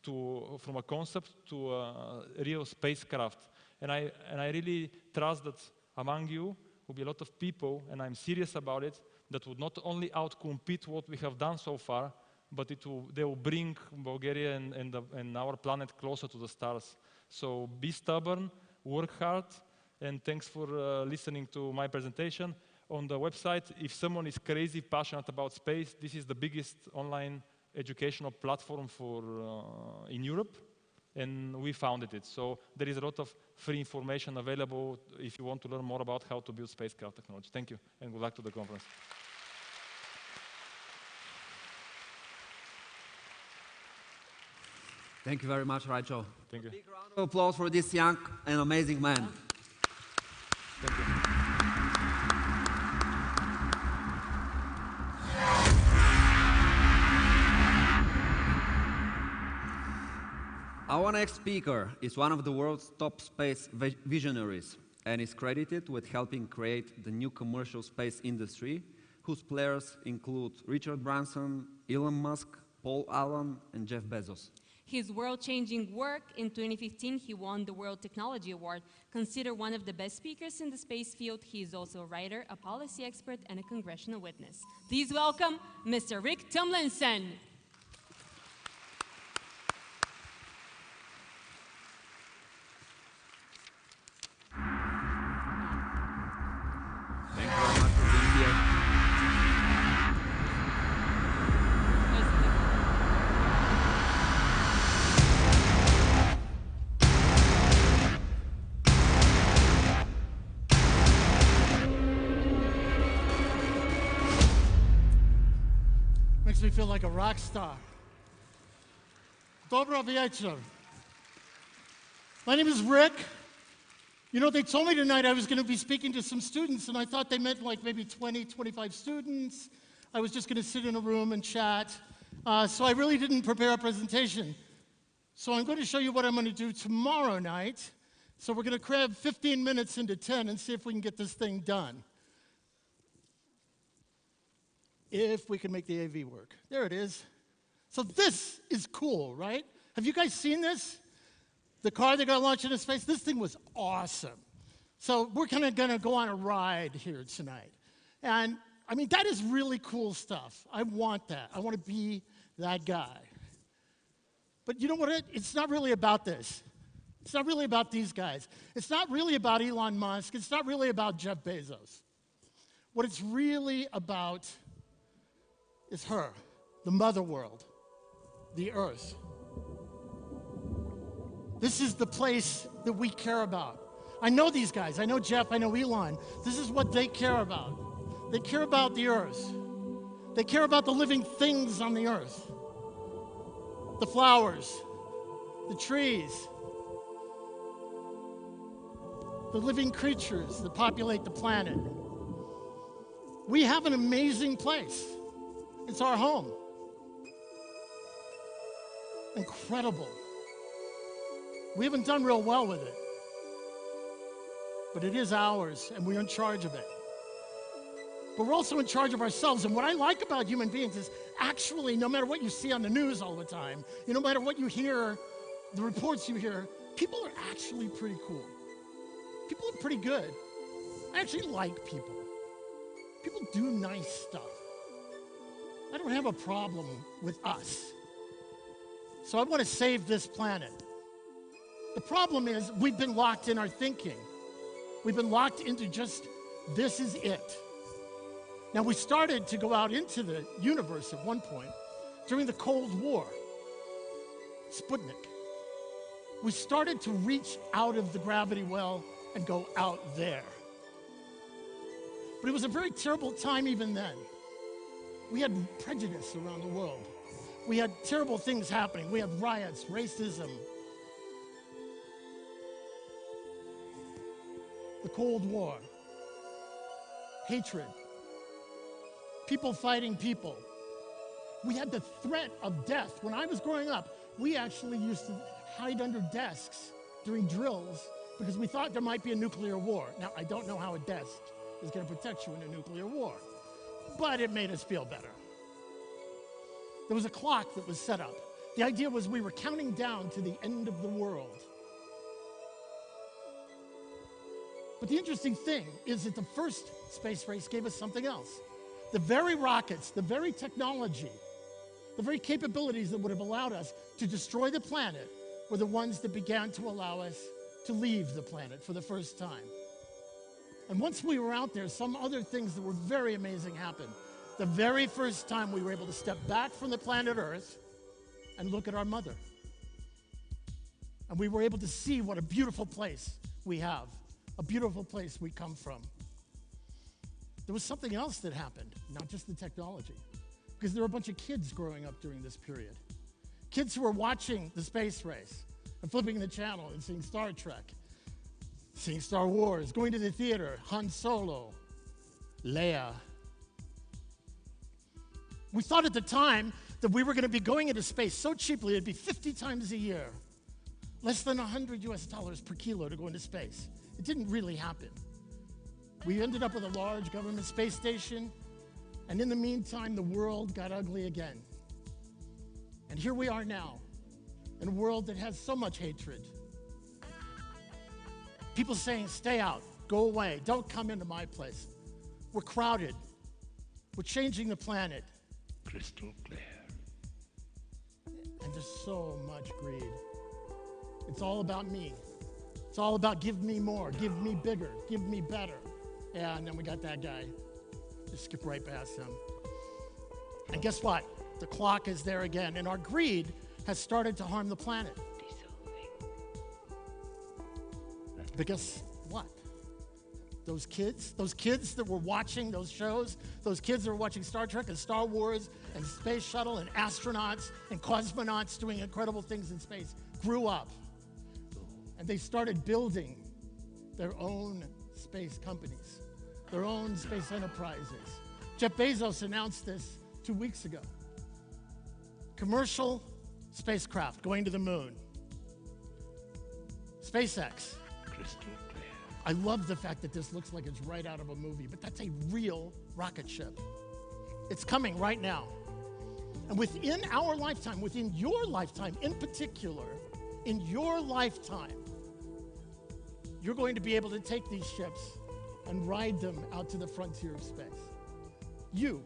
from a concept to a real spacecraft. And I really trust that among you will be a lot of people, and I'm serious about it, that would not only outcompete what we have done so far, but they will bring Bulgaria and our planet closer to the stars. So be stubborn, work hard, and thanks for listening to my presentation. On the website, if someone is crazy passionate about space, this is the biggest online educational platform in Europe. And we founded it. So there is a lot of free information available if you want to learn more about how to build spacecraft technology. Thank you, and good luck to the conference. Thank you very much, Raicho. Thank you. A big round of applause for this young and amazing man. Thank you. Our next speaker is one of the world's top space visionaries and is credited with helping create the new commercial space industry, whose players include Richard Branson, Elon Musk, Paul Allen, and Jeff Bezos. His world-changing work, in 2015, he won the World Technology Award. Considered one of the best speakers in the space field, he is also a writer, a policy expert, and a congressional witness. Please welcome Mr. Rick Tumlinson. Thank you very much for being here. Makes me feel like a rock star. Dobro wieczór. My name is Rick. You know, they told me tonight I was going to be speaking to some students, and I thought they meant like maybe 20, 25 students. I was just going to sit in a room and chat. So I really didn't prepare a presentation. So I'm going to show you what I'm going to do tomorrow night. So we're going to cram 15 minutes into 10 and see if we can get this thing done. If we can make the AV work. There it is. So this is cool, right? Have you guys seen this? The car that got launched into space, this thing was awesome. So we're kind of going to go on a ride here tonight. And I mean, that is really cool stuff. I want that. I want to be that guy. But you know what? It's not really about this. It's not really about these guys. It's not really about Elon Musk. It's not really about Jeff Bezos. What it's really about is her, the mother world, the Earth. This is the place that we care about. I know these guys. I know Jeff. I know Elon. This is what they care about. They care about the Earth. They care about the living things on the Earth. The flowers, the trees, the living creatures that populate the planet. We have an amazing place. It's our home. Incredible. We haven't done real well with it. But it is ours, and we're in charge of it. But we're also in charge of ourselves. And what I like about human beings is actually, no matter what you see on the news all the time, no matter what you hear, the reports you hear, people are actually pretty cool. People are pretty good. I actually like people. People do nice stuff. I don't have a problem with us. So I want to save this planet. The problem is we've been locked in our thinking. We've been locked into just, this is it. Now, we started to go out into the universe at one point during the Cold War, Sputnik. We started to reach out of the gravity well and go out there. But it was a very terrible time even then. We had prejudice around the world. We had terrible things happening. We had riots, racism, the Cold War, hatred, people fighting people. We had the threat of death. When I was growing up, we actually used to hide under desks during drills because we thought there might be a nuclear war. Now, I don't know how a desk is going to protect you in a nuclear war, but it made us feel better. There was a clock that was set up. The idea was we were counting down to the end of the world. But the interesting thing is that the first space race gave us something else. The very rockets, the very technology, the very capabilities that would have allowed us to destroy the planet were the ones that began to allow us to leave the planet for the first time. And once we were out there, some other things that were very amazing happened. The very first time we were able to step back from the planet Earth and look at our mother. And we were able to see what a beautiful place we have, a beautiful place we come from. There was something else that happened, not just the technology, because there were a bunch of kids growing up during this period. Kids who were watching the space race and flipping the channel and seeing Star Trek, seeing Star Wars, going to the theater, Han Solo, Leia. We thought at the time that we were going to be going into space so cheaply, it'd be 50 times a year, less than $100 US per kilo to go into space. It didn't really happen. We ended up with a large government space station, and in the meantime, the world got ugly again. And here we are now, in a world that has so much hatred. People saying, stay out, go away, don't come into my place. We're crowded. We're changing the planet. Crystal clear. And there's so much greed. It's all about me. It's all about give me more, give me bigger, give me better. Yeah, and then we got that guy. Just skip right past him. And guess what? The clock is there again, and our greed has started to harm the planet. But guess what? Those kids that were watching those shows, those kids that were watching Star Trek and Star Wars and Space Shuttle and astronauts and cosmonauts doing incredible things in space, grew up. And they started building their own space companies, their own space enterprises. Jeff Bezos announced this 2 weeks ago. Commercial spacecraft going to the moon. SpaceX. Crystal clear. I love the fact that this looks like it's right out of a movie, but that's a real rocket ship. It's coming right now. And within our lifetime, within your lifetime in particular, in your lifetime, you're going to be able to take these ships and ride them out to the frontier of space. You.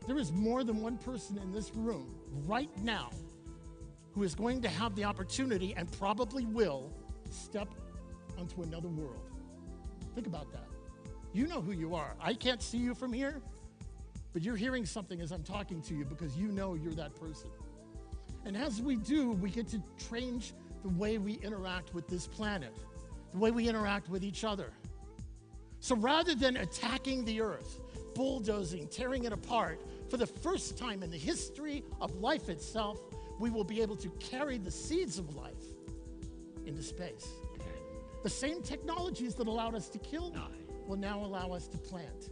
There is more than one person in this room right now who is going to have the opportunity and probably will step onto another world. Think about that. You know who you are. I can't see you from here, but you're hearing something as I'm talking to you because you know you're that person. And as we do, we get to change the way we interact with this planet, the way we interact with each other. So rather than attacking the Earth, bulldozing, tearing it apart, for the first time in the history of life itself, we will be able to carry the seeds of life into space. The same technologies that allowed us to kill will now allow us to plant.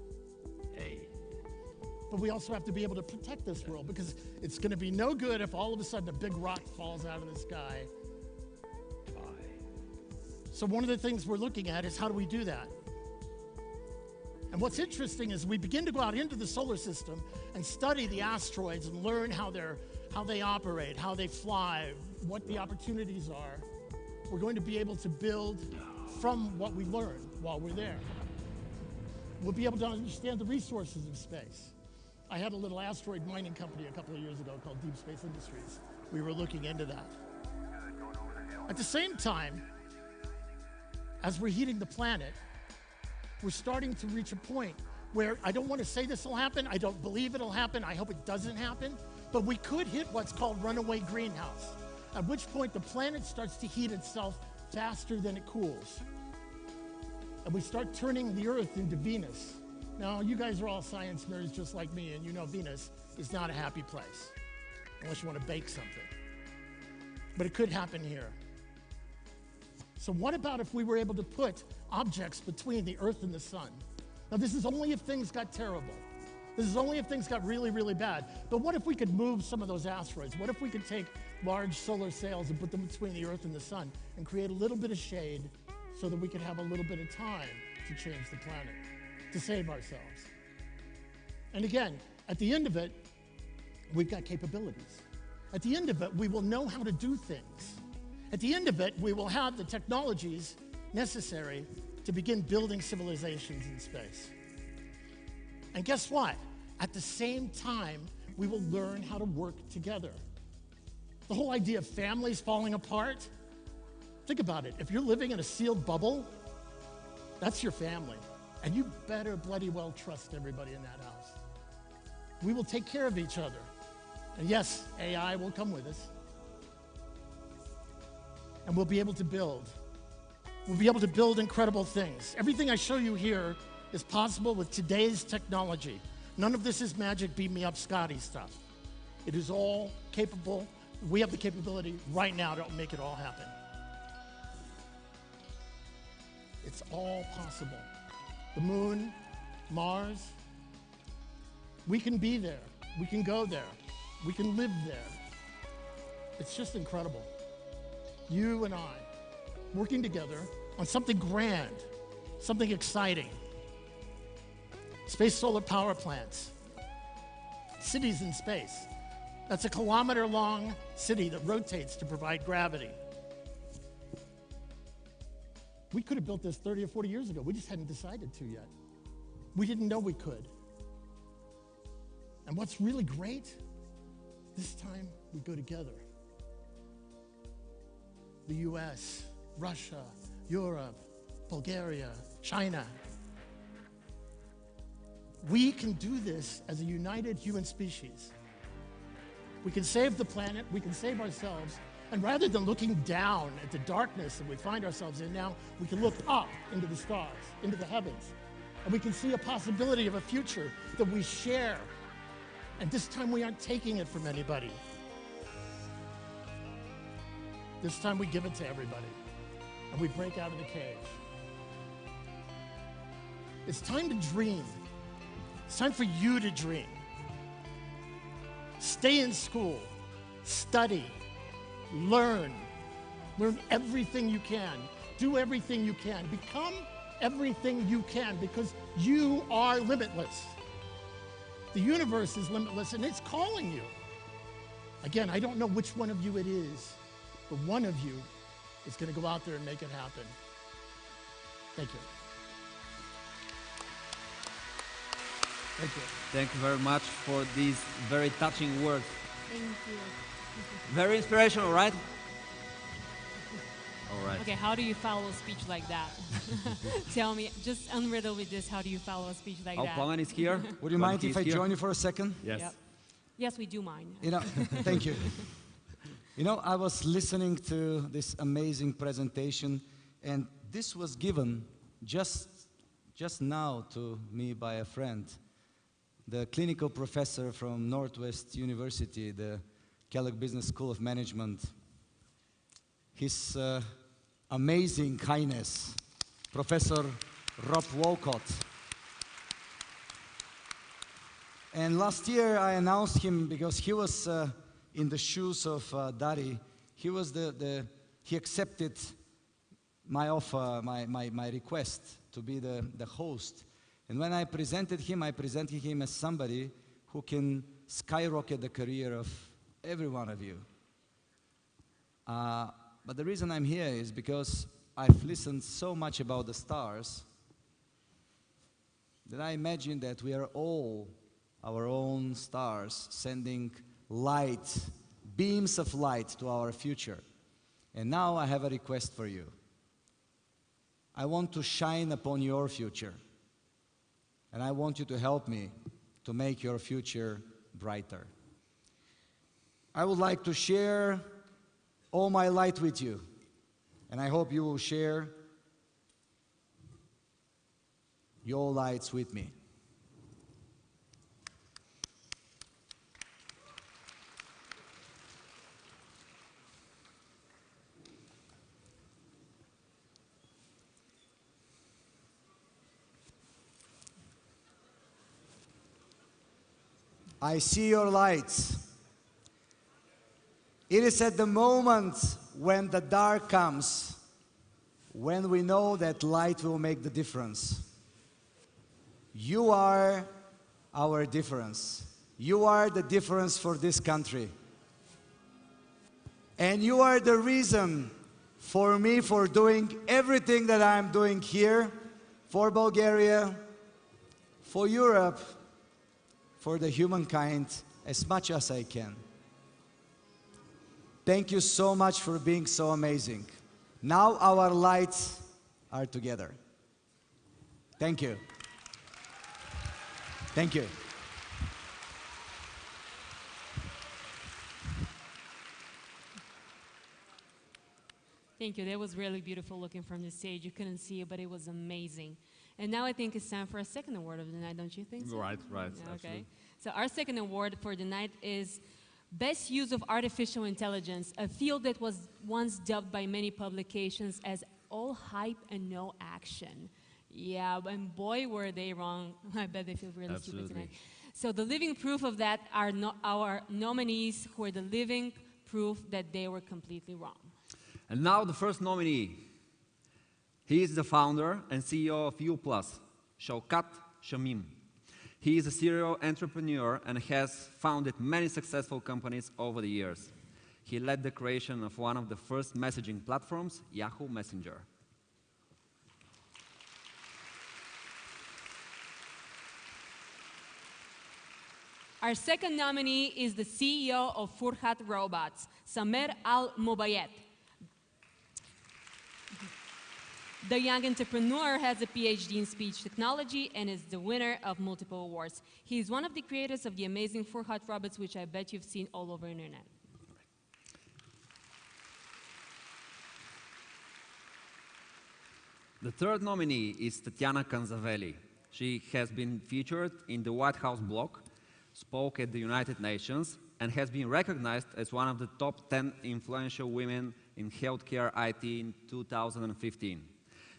But we also have to be able to protect this world because it's going to be no good if all of a sudden a big rock falls out of the sky. So one of the things we're looking at is how do we do that? And what's interesting is we begin to go out into the solar system and study the asteroids and learn how they operate, how they fly, what the opportunities are. We're going to be able to build from what we learn while we're there. We'll be able to understand the resources of space. I had a little asteroid mining company a couple of years ago called Deep Space Industries. We were looking into that. At the same time, as we're heating the planet, we're starting to reach a point where I don't want to say this will happen, I don't believe it'll happen, I hope it doesn't happen, but we could hit what's called runaway greenhouse, at which point the planet starts to heat itself faster than it cools. and we start turning the Earth into Venus. Now, you guys are all science nerds just like me, and you know Venus is not a happy place, unless you want to bake something. But it could happen here. So what about if we were able to put objects between the Earth and the sun? Now, this is only if things got terrible. This is only if things got really, really bad. But what if we could move some of those asteroids? What if we could take large solar sails and put them between the Earth and the sun and create a little bit of shade so that we could have a little bit of time to change the planet, to save ourselves? And again, at the end of it, we've got capabilities. At the end of it, we will know how to do things. At the end of it, we will have the technologies necessary to begin building civilizations in space. And guess what? At the same time, we will learn how to work together. The whole idea of families falling apart, think about it. If you're living in a sealed bubble, that's your family. And you better bloody well trust everybody in that house. We will take care of each other. And yes, AI will come with us. And we'll be able to build. We'll be able to build incredible things. Everything I show you here is possible with today's technology. None of this is magic beam me up Scotty stuff. It is all capable. We have the capability right now to make it all happen. It's all possible. The moon, Mars, we can be there. We can go there. We can live there. It's just incredible. You and I, working together on something grand, something exciting. Space solar power plants, cities in space. That's a kilometer-long city that rotates to provide gravity. We could have built this 30 or 40 years ago. We just hadn't decided to yet. We didn't know we could. And what's really great, this time we go together. The US, Russia, Europe, Bulgaria, China. We can do this as a united human species. We can save the planet, we can save ourselves, and rather than looking down at the darkness that we find ourselves in now, we can look up into the stars, into the heavens, and we can see a possibility of a future that we share. And this time we aren't taking it from anybody. This time we give it to everybody, and we break out of the cage. It's time to dream. It's time for you to dream. Stay in school, study, learn everything you can, do everything you can, become everything you can, because you are limitless. The universe is limitless, and it's calling you. Again, I don't know which one of you it is, but one of you is going to go out there and make it happen. Thank you. Thank you. Thank you very much for these very touching words. Thank you. Very inspirational, right? All right. Okay, how do you follow a speech like that? Tell me, just unriddle with this, how do you follow a speech like that? Pawan is here. Would you mind if I join you for a second? Yes. Yep. Yes, we do mind. You know, thank you. You know, I was listening to this amazing presentation, and this was given just now to me by a friend, the clinical professor from Northwest University, the Kellogg Business School of Management. His amazing kindness, Professor Rob Wolcott. And last year I announced him because he was in the shoes of Dari. He was he accepted my offer, my request to be the host. And when I presented him as somebody who can skyrocket the career of every one of you. But the reason I'm here is because I've listened so much about the stars that I imagine that we are all our own stars, sending light, beams of light to our future. And now I have a request for you. I want to shine upon your future. And I want you to help me to make your future brighter. I would like to share all my light with you. And I hope you will share your lights with me. I see your lights. It is at the moment when the dark comes, when we know that light will make the difference. You are our difference. You are the difference for this country. And you are the reason for me for doing everything that I'm doing here, for Bulgaria, for Europe, for the humankind, as much as I can. Thank you so much for being so amazing. Now our lights are together. Thank you. Thank you. Thank you. That was really beautiful looking from the stage. You couldn't see it, but it was amazing. And now I think it's time for a second award of the night, don't you think so? Right. Okay. Absolutely. So our second award for the night is Best Use of Artificial Intelligence, a field that was once dubbed by many publications as all hype and no action. Yeah, and boy, were they wrong. I bet they feel really stupid tonight. So the living proof of that are our nominees who are the living proof that they were completely wrong. And now the first nominee. He is the founder and CEO of U+, Shaukat Shamim. He is a serial entrepreneur and has founded many successful companies over the years. He led the creation of one of the first messaging platforms, Yahoo Messenger. Our second nominee is the CEO of Furhat Robots, Samer Al-Mubayet. The young entrepreneur has a PhD in speech technology and is the winner of multiple awards. He is one of the creators of the amazing Furhat robots, which I bet you've seen all over the internet. The third nominee is Tatiana Kanzavelli. She has been featured in the White House blog, spoke at the United Nations, and has been recognized as one of the top 10 influential women in healthcare IT in 2015.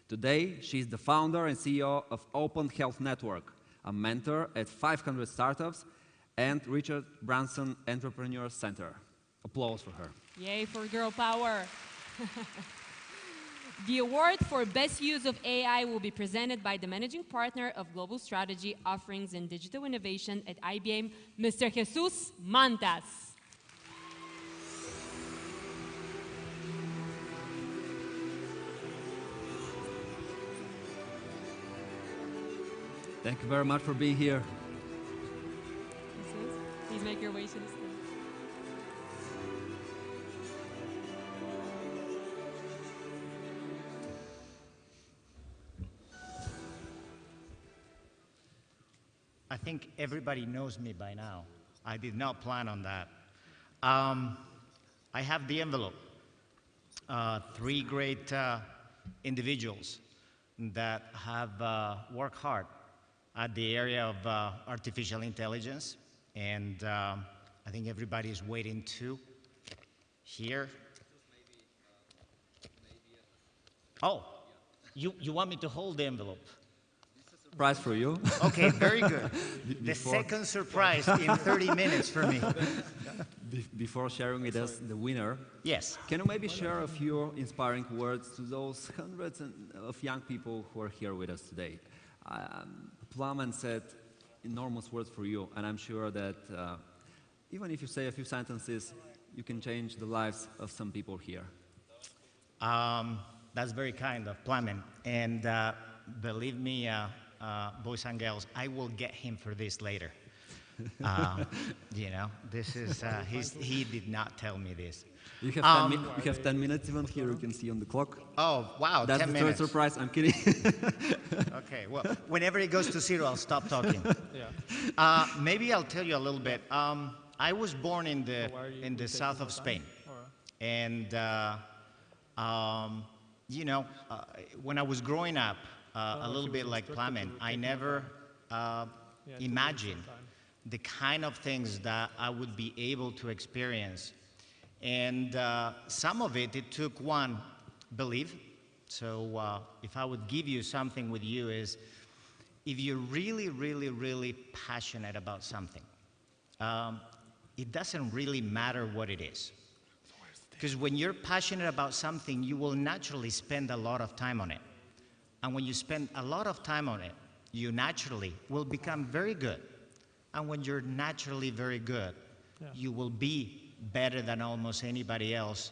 Today, she is the founder and CEO of Open Health Network, a mentor at 500 startups, and Richard Branson Entrepreneur Center. Applause for her. Yay for girl power. The award for Best Use of AI will be presented by the Managing Partner of Global Strategy, Offerings and Digital Innovation at IBM, Mr. Jesus Mantas. Thank you very much for being here. Please make your way to the stage. I think everybody knows me by now. I did not plan on that. I have the envelope. Three great individuals that have worked hard at the area of artificial intelligence, and I think everybody is waiting to hear. Oh, you want me to hold the envelope? Surprise for you. Okay, very good. The second surprise in 30 minutes for me. Before sharing with us the winner, yes, can you maybe share a few inspiring words to those hundreds of young people who are here with us today? Plumman said enormous words for you, and I'm sure that even if you say a few sentences, you can change the lives of some people here. That's very kind of Plumman, and believe me, boys and girls, I will get him for this later. You know, this is, he did not tell me this. You have 10 minutes even here, you can see on the clock. Oh, wow, That's 10 the minutes. third surprise, I'm kidding. Okay, well, whenever it goes to zero, I'll stop talking. Maybe I'll tell you a little bit. I was born in the south of Spain. And, you know, when I was growing up, a little bit like plumbing. I never imagined the kind of things that I would be able to experience. And some of it took one belief. So if I would give you something with you is, if you're really, really, really passionate about something, it doesn't really matter what it is. Because when you're passionate about something, you will naturally spend a lot of time on it. And when you spend a lot of time on it, you naturally will become very good. And when you're naturally very good, you will be better than almost anybody else.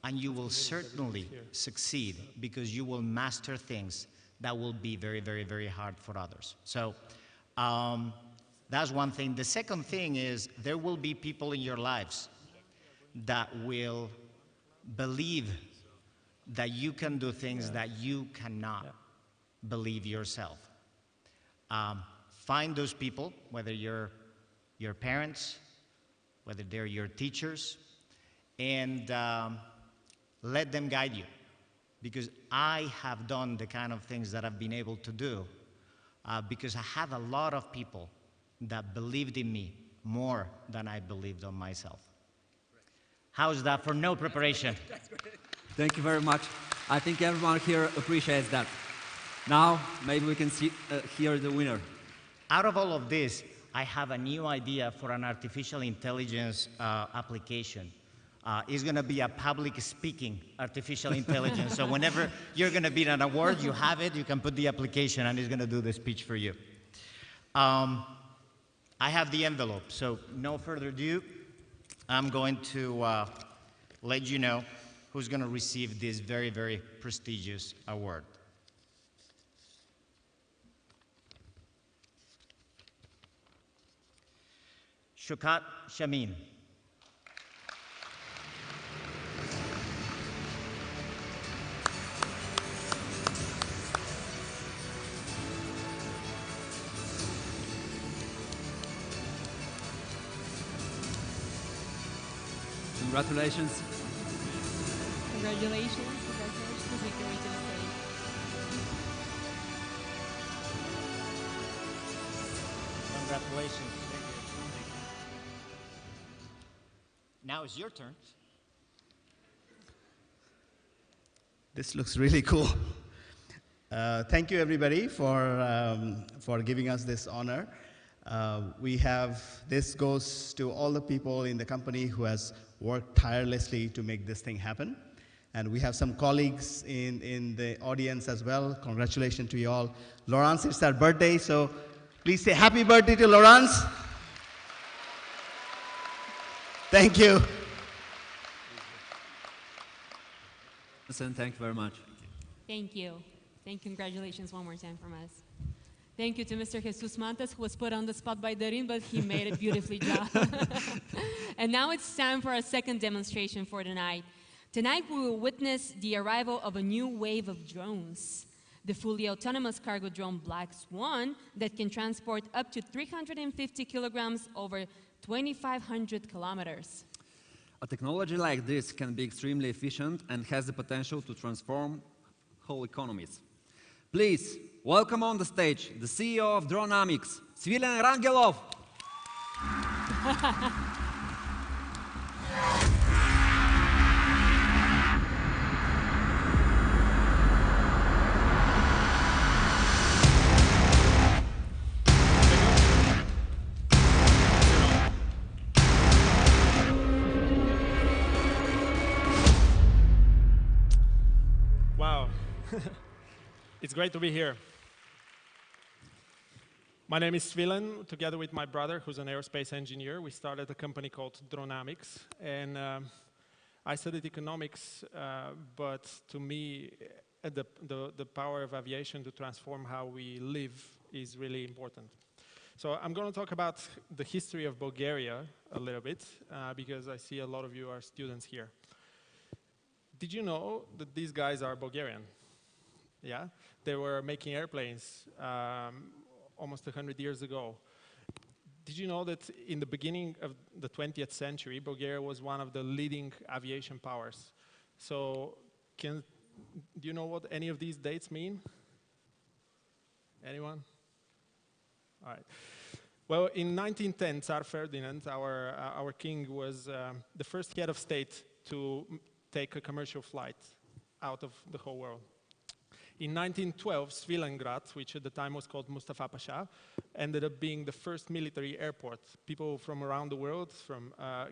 And you will certainly succeed because you will master things that will be very, very, very hard for others. So that's one thing. The second thing is there will be people in your lives that will believe that you can do things that you cannot believe yourself. Find those people, whether you're your parents, whether they're your teachers, and let them guide you. Because I have done the kind of things that I've been able to do because I have a lot of people that believed in me more than I believed on myself. How's that for no preparation? Thank you very much. I think everyone here appreciates that. Now, maybe we can hear the winner. Out of all of this, I have a new idea for an artificial intelligence application. It's going to be a public speaking artificial intelligence. So whenever you're going to be an award, you have it, you can put the application, and it's going to do the speech for you. I have the envelope, so no further ado. I'm going to let you know who's going to receive this very, very prestigious award. Shukat Shamin. Congratulations. Congratulations. Congratulations. Please make your way to the stage. Congratulations. Now it's your turn. This looks really cool. Thank you, everybody, for giving us this honor. This goes to all the people in the company who has worked tirelessly to make this thing happen. And we have some colleagues in the audience as well. Congratulations to you all. Laurence, it's her birthday, so please say happy birthday to Laurence. Thank you. Listen, thank you very much. Thank you. Congratulations one more time from us. Thank you to Mr. Jesus Mantas, who was put on the spot by Darin, but he made it beautifully job. And now it's time for our second demonstration for tonight. Tonight we will witness the arrival of a new wave of drones. The fully autonomous cargo drone Black Swan that can transport up to 350 kilograms over 2,500 kilometers. A technology like this can be extremely efficient and has the potential to transform whole economies. Please, welcome on the stage the CEO of Dronamics, Svilen Rangelov. Wow. It's great to be here. My name is Svilen. Together with my brother, who's an aerospace engineer, we started a company called Dronamics. And I studied economics, but to me, the power of aviation to transform how we live is really important. So I'm going to talk about the history of Bulgaria a little bit, because I see a lot of you are students here. Did you know that these guys are Bulgarian? Yeah? They were making airplanes almost 100 years ago. Did you know that in the beginning of the 20th century, Bulgaria was one of the leading aviation powers? So do you know what any of these dates mean? Anyone? All right. Well, in 1910, Tsar Ferdinand, our king, was the first head of state to take a commercial flight out of the whole world. In 1912, Svilengrad, which at the time was called Mustafa Pasha, ended up being the first military airport. People from around the world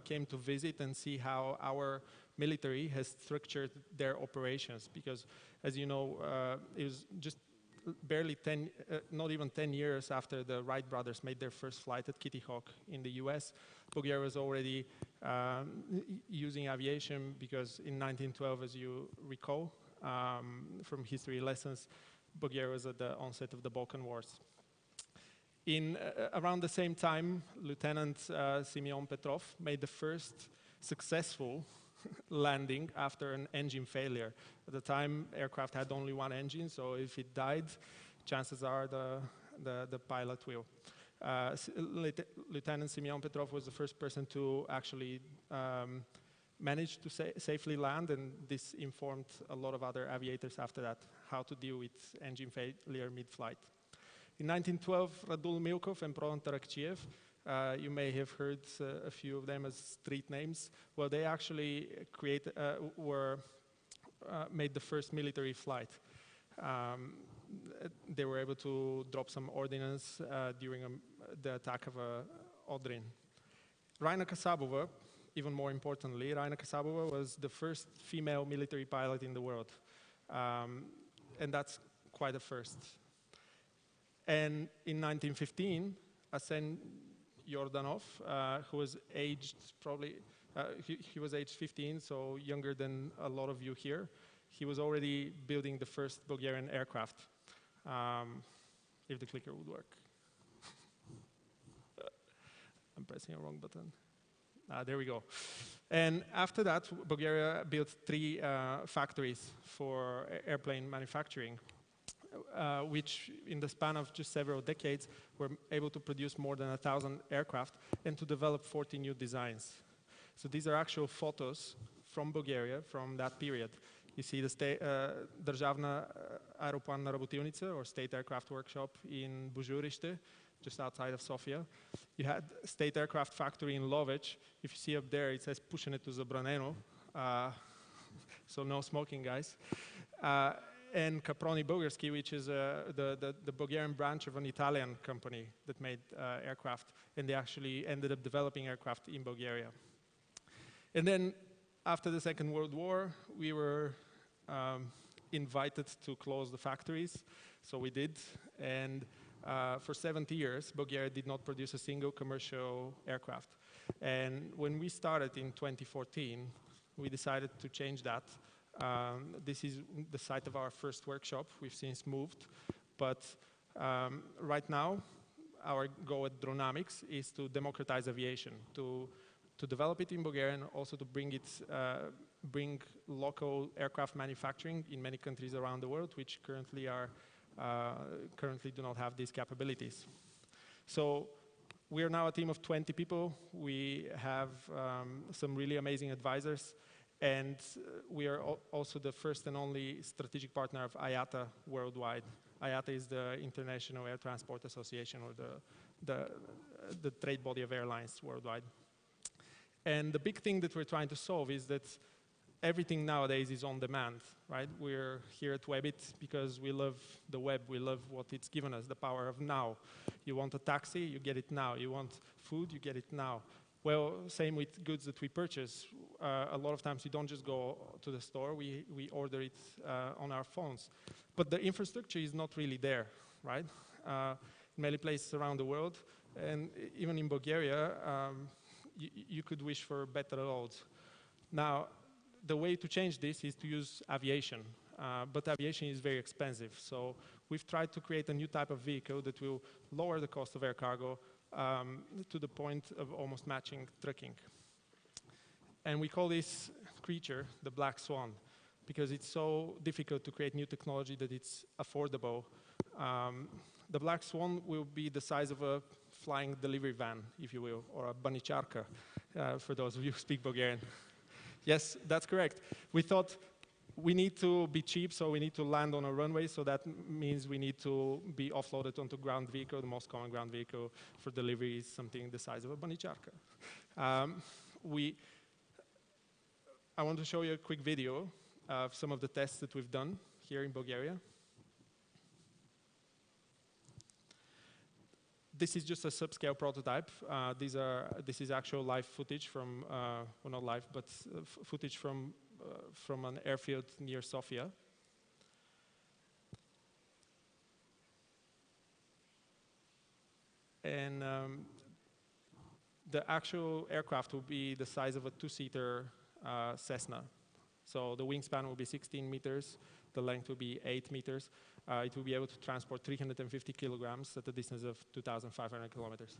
came to visit and see how our military has structured their operations. Because, as you know, it was just barely not even 10 years after the Wright brothers made their first flight at Kitty Hawk in the US. Bulgaria was already using aviation because in 1912, as you recall, from history lessons, Bulgaria was at the onset of the Balkan Wars. Around the same time, Lieutenant Simeon Petrov made the first successful landing after an engine failure. At the time, aircraft had only one engine, so if it died, chances are the pilot will. Lieutenant Simeon Petrov was the first person to actually managed to safely land, and this informed a lot of other aviators after that how to deal with engine failure mid-flight. In 1912, Radul Milkov and Prolan Tarakchiev, you may have heard a few of them as street names. Well, they actually made the first military flight. They were able to drop some ordnance during the attack of Odrin. Raina Kasabova, even more importantly, Raina Kasabova was the first female military pilot in the world. And that's quite a first. And in 1915, Arsen Yordanov, who was aged he was aged 15, so younger than a lot of you here. He was already building the first Bulgarian aircraft, if the clicker would work. I'm pressing a wrong button. There we go. And after that, Bulgaria built 3 factories for airplane manufacturing, which in the span of just several decades were able to produce more than 1,000 aircraft and to develop 40 new designs. So these are actual photos from Bulgaria from that period. You see the Državna Aeroplanna Robotilnica, or State Aircraft Workshop in Bujurište, just outside of Sofia. You had State Aircraft Factory in Lovech. If you see up there, it says Pušenetu zabraneno, so no smoking, guys. And Caproni Bugarski, which is the Bulgarian branch of an Italian company that made aircraft, and they actually ended up developing aircraft in Bulgaria. And then after the Second World War, we were invited to close the factories, so we did. And for 70 years, Bulgaria did not produce a single commercial aircraft. And when we started in 2014, we decided to change that. This is the site of our first workshop. We've since moved. But right now, our goal at Dronamics is to democratize aviation, to develop it in Bulgaria and also to bring local aircraft manufacturing in many countries around the world, which currently do not have these capabilities. So we are now a team of 20 people. We have some really amazing advisors. And we are also the first and only strategic partner of IATA worldwide. IATA is the International Air Transport Association, or the trade body of airlines worldwide. And the big thing that we're trying to solve is that everything nowadays is on demand, right? We're here at Webit because we love the web. We love what it's given us, the power of now. You want a taxi, you get it now. You want food, you get it now. Well, same with goods that we purchase. A lot of times we don't just go to the store, we order it on our phones. But the infrastructure is not really there, right? In many places around the world, and even in Bulgaria, you could wish for better roads. Now, the way to change this is to use aviation, but aviation is very expensive. So we've tried to create a new type of vehicle that will lower the cost of air cargo to the point of almost matching trucking. And we call this creature the black swan because it's so difficult to create new technology that it's affordable. The black swan will be the size of a flying delivery van, if you will, or a banicharka, for those of you who speak Bulgarian. Yes, that's correct. We thought we need to be cheap, so we need to land on a runway, so that means we need to be offloaded onto ground vehicle. The most common ground vehicle for delivery is something the size of a bunny-charka. I want to show you a quick video of some of the tests that we've done here in Bulgaria. This is just a subscale prototype. This is actual live footage from, well, not live, but footage from an airfield near Sofia. And the actual aircraft will be the size of a two-seater Cessna. So the wingspan will be 16 meters, the length will be 8 meters. It will be able to transport 350 kilograms at a distance of 2,500 kilometers.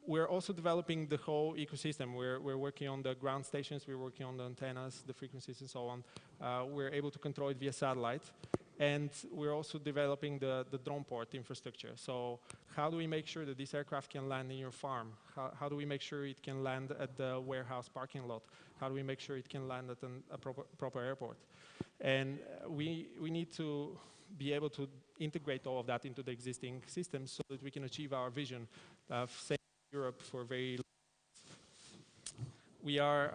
We're also developing the whole ecosystem. We're working on the ground stations, we're working on the antennas, the frequencies, and so on. We're able to control it via satellite. And we're also developing the drone port infrastructure. So how do we make sure that this aircraft can land in your farm? How do we make sure it can land at the warehouse parking lot? How do we make sure it can land at a proper airport? And we need to be able to integrate all of that into the existing systems so that we can achieve our vision of saving Europe for very long. We are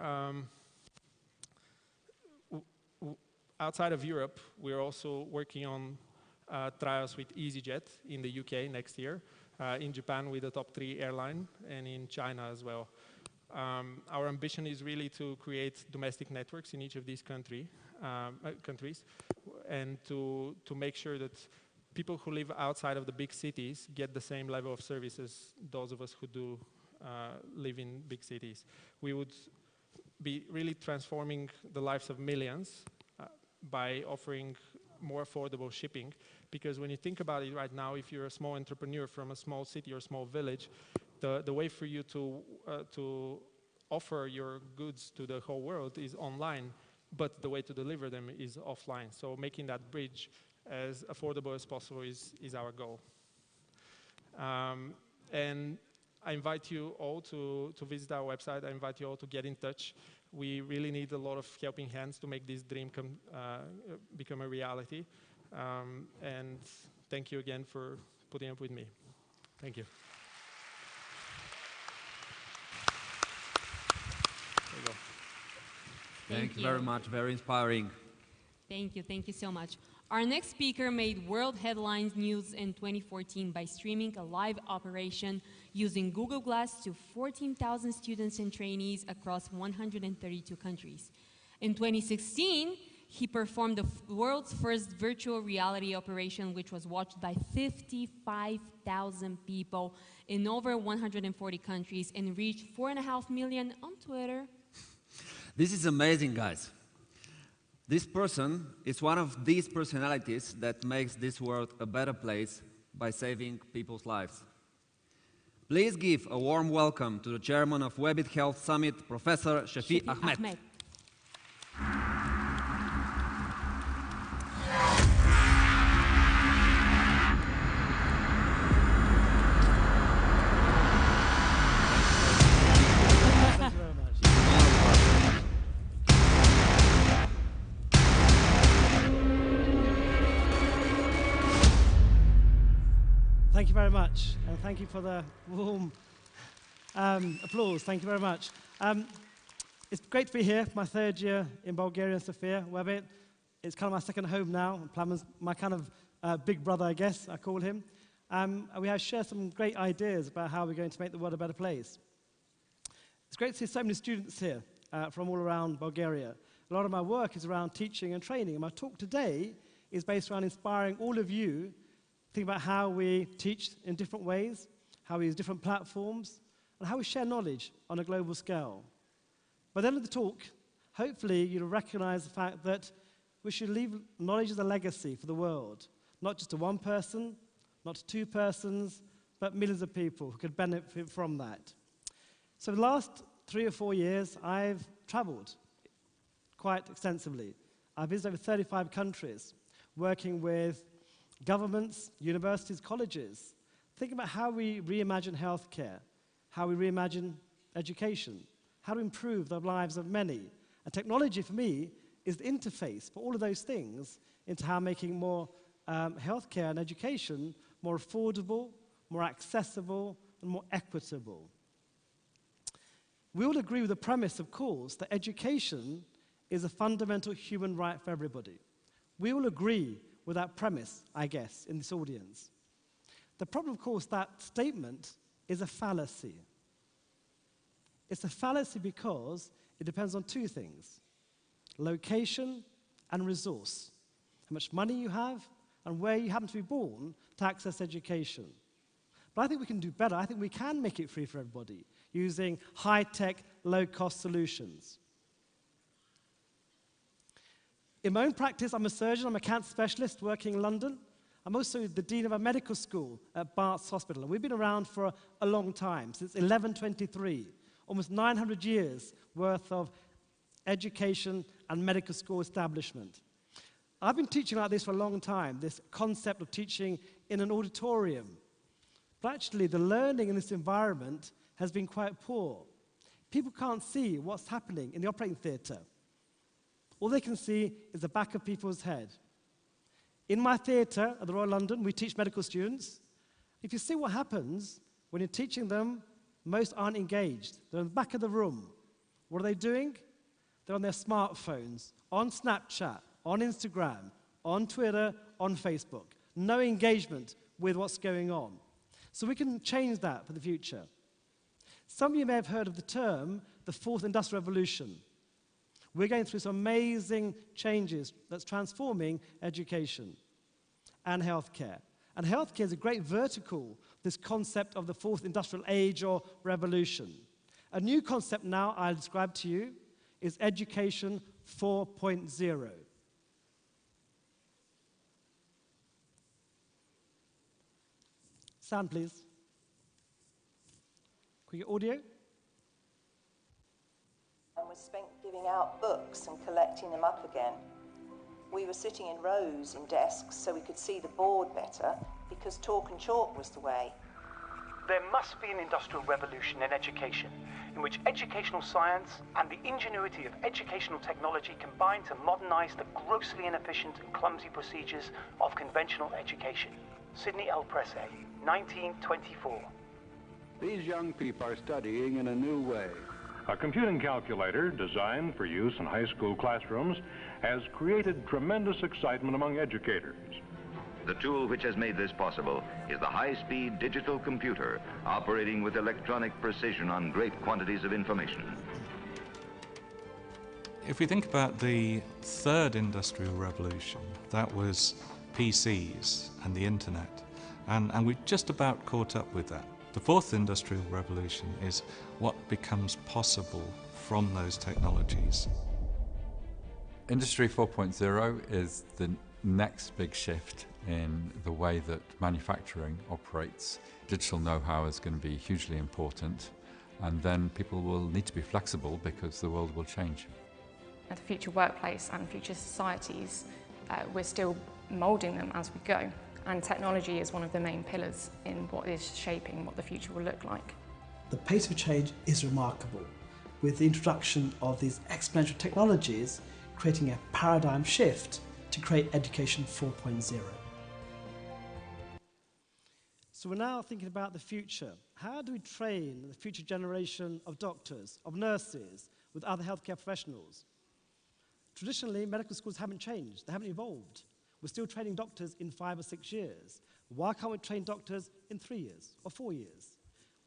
outside of Europe, we're also working on trials with EasyJet in the UK next year, in Japan with a top 3 airline, and in China as well. Our ambition is really to create domestic networks in each of these countries, and to make sure that people who live outside of the big cities get the same level of service as those of us who do live in big cities. We would be really transforming the lives of millions by offering more affordable shipping, because when you think about it right now, if you're a small entrepreneur from a small city or a small village, the way for you to offer your goods to the whole world is online, but the way to deliver them is offline. So making that bridge as affordable as possible is our goal. And I invite you all to visit our website. I invite you all to get in touch. We really need a lot of helping hands to make this dream become a reality. And thank you again for putting up with me. Thank you. There you go. Thank you very much. Very inspiring. Thank you so much. Our next speaker made world headlines news in 2014 by streaming a live operation using Google Glass to 14,000 students and trainees across 132 countries. In 2016, he performed the world's first virtual reality operation, which was watched by 55,000 people in over 140 countries and reached 4.5 million on Twitter. This is amazing, guys. This person is one of these personalities that makes this world a better place by saving people's lives. Please give a warm welcome to the chairman of Webit Health Summit, Professor Shafi Ahmed. Thank you very much, and thank you for the warm applause. Thank you very much. It's great to be here for my 3rd year in Bulgaria and Sofia, Webit. It's kind of my second home now. Plaman's my kind of big brother, I guess, I call him. And we have shared some great ideas about how we're going to make the world a better place. It's great to see so many students here from all around Bulgaria. A lot of my work is around teaching and training, and my talk today is based around inspiring all of you. Think about how we teach in different ways, how we use different platforms, and how we share knowledge on a global scale. By the end of the talk, hopefully you'll recognize the fact that we should leave knowledge as a legacy for the world, not just to one person, not to 2 persons, but millions of people who could benefit from that. So the last 3 or 4 years, I've traveled quite extensively. I've visited over 35 countries, working with governments, universities, colleges. Think about how we reimagine healthcare, how we reimagine education, how to improve the lives of many. And technology, for me, is the interface for all of those things into how making more healthcare and education more affordable, more accessible, and more equitable. We all agree with the premise, of course, that education is a fundamental human right for everybody. We all agree with that premise, I guess, in this audience. The problem, of course, that statement is a fallacy. It's a fallacy because it depends on two things: location and resource. How much money you have and where you happen to be born to access education. But I think we can do better. I think we can make it free for everybody using high-tech, low-cost solutions. In my own practice, I'm a surgeon, I'm a cancer specialist working in London. I'm also the dean of a medical school at Barts Hospital, and we've been around for a long time, since 1123, almost 900 years worth of education and medical school establishment. I've been teaching like this for a long time, this concept of teaching in an auditorium. But actually, the learning in this environment has been quite poor. People can't see what's happening in the operating theatre. All they can see is the back of people's head. In my theatre at the Royal London, we teach medical students. If you see what happens when you're teaching them, most aren't engaged. They're in the back of the room. What are they doing? They're on their smartphones, on Snapchat, on Instagram, on Twitter, on Facebook. No engagement with what's going on. So we can change that for the future. Some of you may have heard of the term, the fourth industrial revolution. We're going through some amazing changes that's transforming education and healthcare. And healthcare is a great vertical, this concept of the fourth industrial age or revolution. A new concept now I'll describe to you is education 4.0. Sound, please. Can we get audio? And was spent giving out books and collecting them up again. We were sitting in rows in desks so we could see the board better, because talk and chalk was the way. There must be an industrial revolution in education, in which educational science and the ingenuity of educational technology combine to modernize the grossly inefficient and clumsy procedures of conventional education. Sidney L. Pressay, 1924. These young people are studying in a new way. A computing calculator designed for use in high school classrooms has created tremendous excitement among educators. The tool which has made this possible is the high-speed digital computer operating with electronic precision on great quantities of information. If we think about the third industrial revolution, that was PCs and the internet, and we just about caught up with that. The fourth industrial revolution is what becomes possible from those technologies. Industry 4.0 is the next big shift in the way that manufacturing operates. Digital know-how is going to be hugely important, and then people will need to be flexible because the world will change. The future workplace and future societies, we're still moulding them as we go, and technology is one of the main pillars in what is shaping what the future will look like. The pace of change is remarkable, with the introduction of these exponential technologies creating a paradigm shift to create Education 4.0. So we're now thinking about the future. How do we train the future generation of doctors, of nurses, with other healthcare professionals? Traditionally, medical schools haven't changed, they haven't evolved. We're still training doctors in 5 or 6 years. Why can't we train doctors in 3 years or 4 years?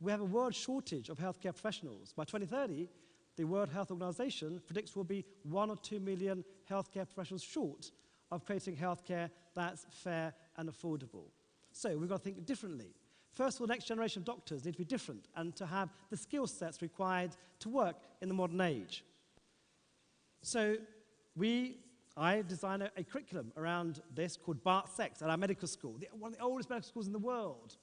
We have a world shortage of healthcare professionals. By 2030, the World Health Organization predicts we'll be 1 or 2 million healthcare professionals short of creating healthcare that's fair and affordable. So we've got to think differently. First of all, the next generation of doctors need to be different and to have the skill sets required to work in the modern age. So I designed a curriculum around this called BART-SEX at our medical school, one of the oldest medical schools in the world.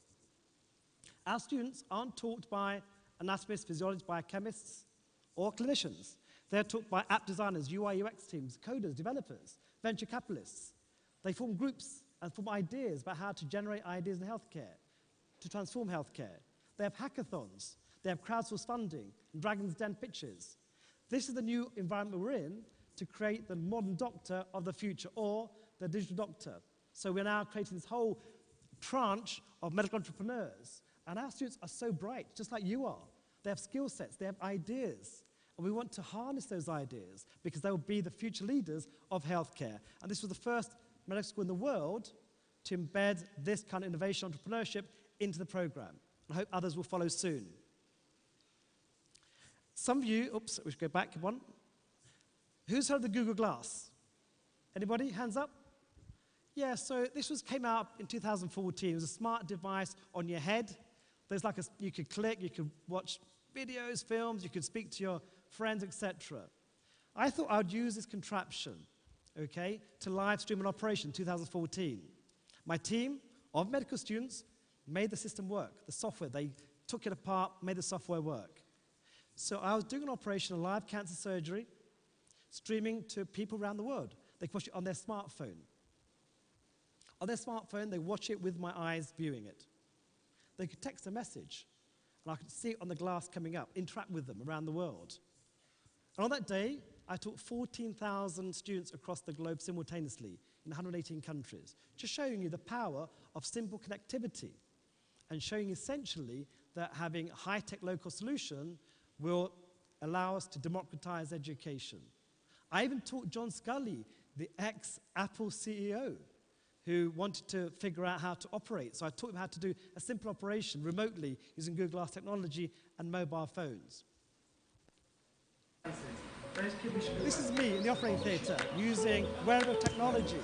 Our students aren't taught by anatomists, physiologists, biochemists, or clinicians. They're taught by app designers, UI, UX teams, coders, developers, venture capitalists. They form groups and form ideas about how to generate ideas in healthcare, to transform healthcare. They have hackathons. They have crowdsourced funding, and Dragon's Den pitches. This is the new environment we're in to create the modern doctor of the future, or the digital doctor. So we're now creating this whole tranche of medical entrepreneurs. And our students are so bright, just like you are. They have skill sets, they have ideas. And we want to harness those ideas because they will be the future leaders of healthcare. And this was the first medical school in the world to embed this kind of innovation entrepreneurship into the program. I hope others will follow soon. Some of you, oops, we should go back one. Who's heard of the Google Glass? Anybody? Hands up? Yeah, so this came out in 2014. It was a smart device on your head. There's like you could click, you could watch videos, films, you could speak to your friends, etc. I thought I would use this contraption, okay, to live stream an operation in 2014. My team of medical students made the system work, the software. They took it apart, made the software work. So I was doing an operation, a live cancer surgery, streaming to people around the world. They could watch it on their smartphone. On their smartphone, they watch it with my eyes viewing it. They could text a message, and I could see it on the glass coming up, interact with them around the world. And on that day, I taught 14,000 students across the globe simultaneously in 118 countries, just showing you the power of simple connectivity and showing essentially that having a high-tech local solution will allow us to democratize education. I even taught John Scully, the ex-Apple CEO, who wanted to figure out how to operate. So I taught him how to do a simple operation remotely using Google Glass technology and mobile phones. This is me in the operating theatre using wearable technology.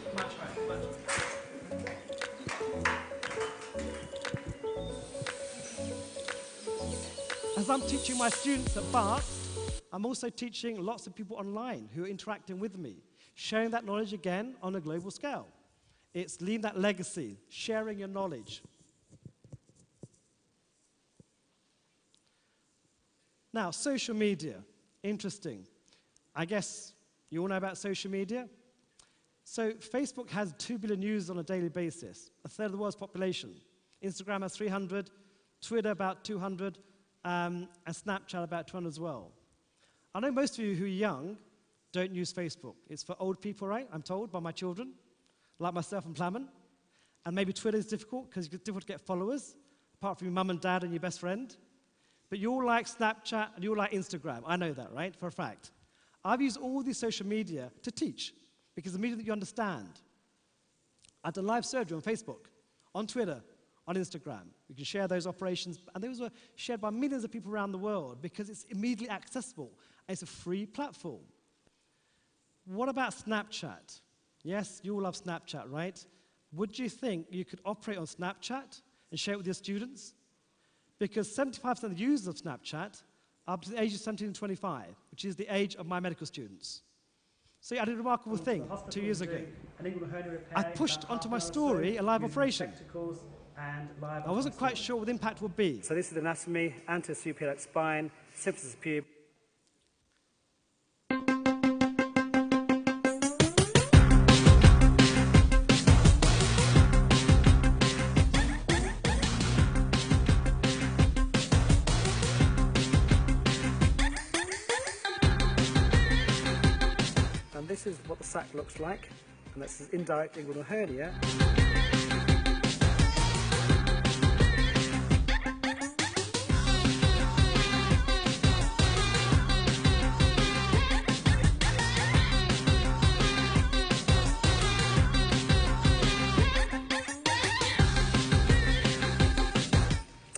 As I'm teaching my students at Barts, I'm also teaching lots of people online who are interacting with me, sharing that knowledge again on a global scale. It's leaving that legacy, sharing your knowledge. Now, social media, interesting. I guess you all know about social media. So Facebook has 2 billion users on a daily basis, a third of the world's population. Instagram has 300, Twitter about 200, and Snapchat about 200 as well. I know most of you who are young don't use Facebook. It's for old people, right? I'm told by my children, like myself and Plamen. And maybe Twitter is difficult because it's difficult to get followers, apart from your mum and dad and your best friend. But you all like Snapchat and you all like Instagram. I know that, right, for a fact. I've used all these social media to teach because the media that you understand. I've done live surgery on Facebook, on Twitter, on Instagram. We can share those operations, and those were shared by millions of people around the world because it's immediately accessible, and it's a free platform. What about Snapchat? Yes, you all love Snapchat, right? Would you think you could operate on Snapchat and share it with your students? Because 75% of the users of Snapchat are up to the age of 17 and 25, which is the age of my medical students. So I did a remarkable thing 2 years ago. I pushed onto my story a live operation. I wasn't quite sure what the impact would be. So this is anatomy, anterosuperior spine, symphysis pubis. And this is what the sac looks like, and that's an indirect inguinal hernia.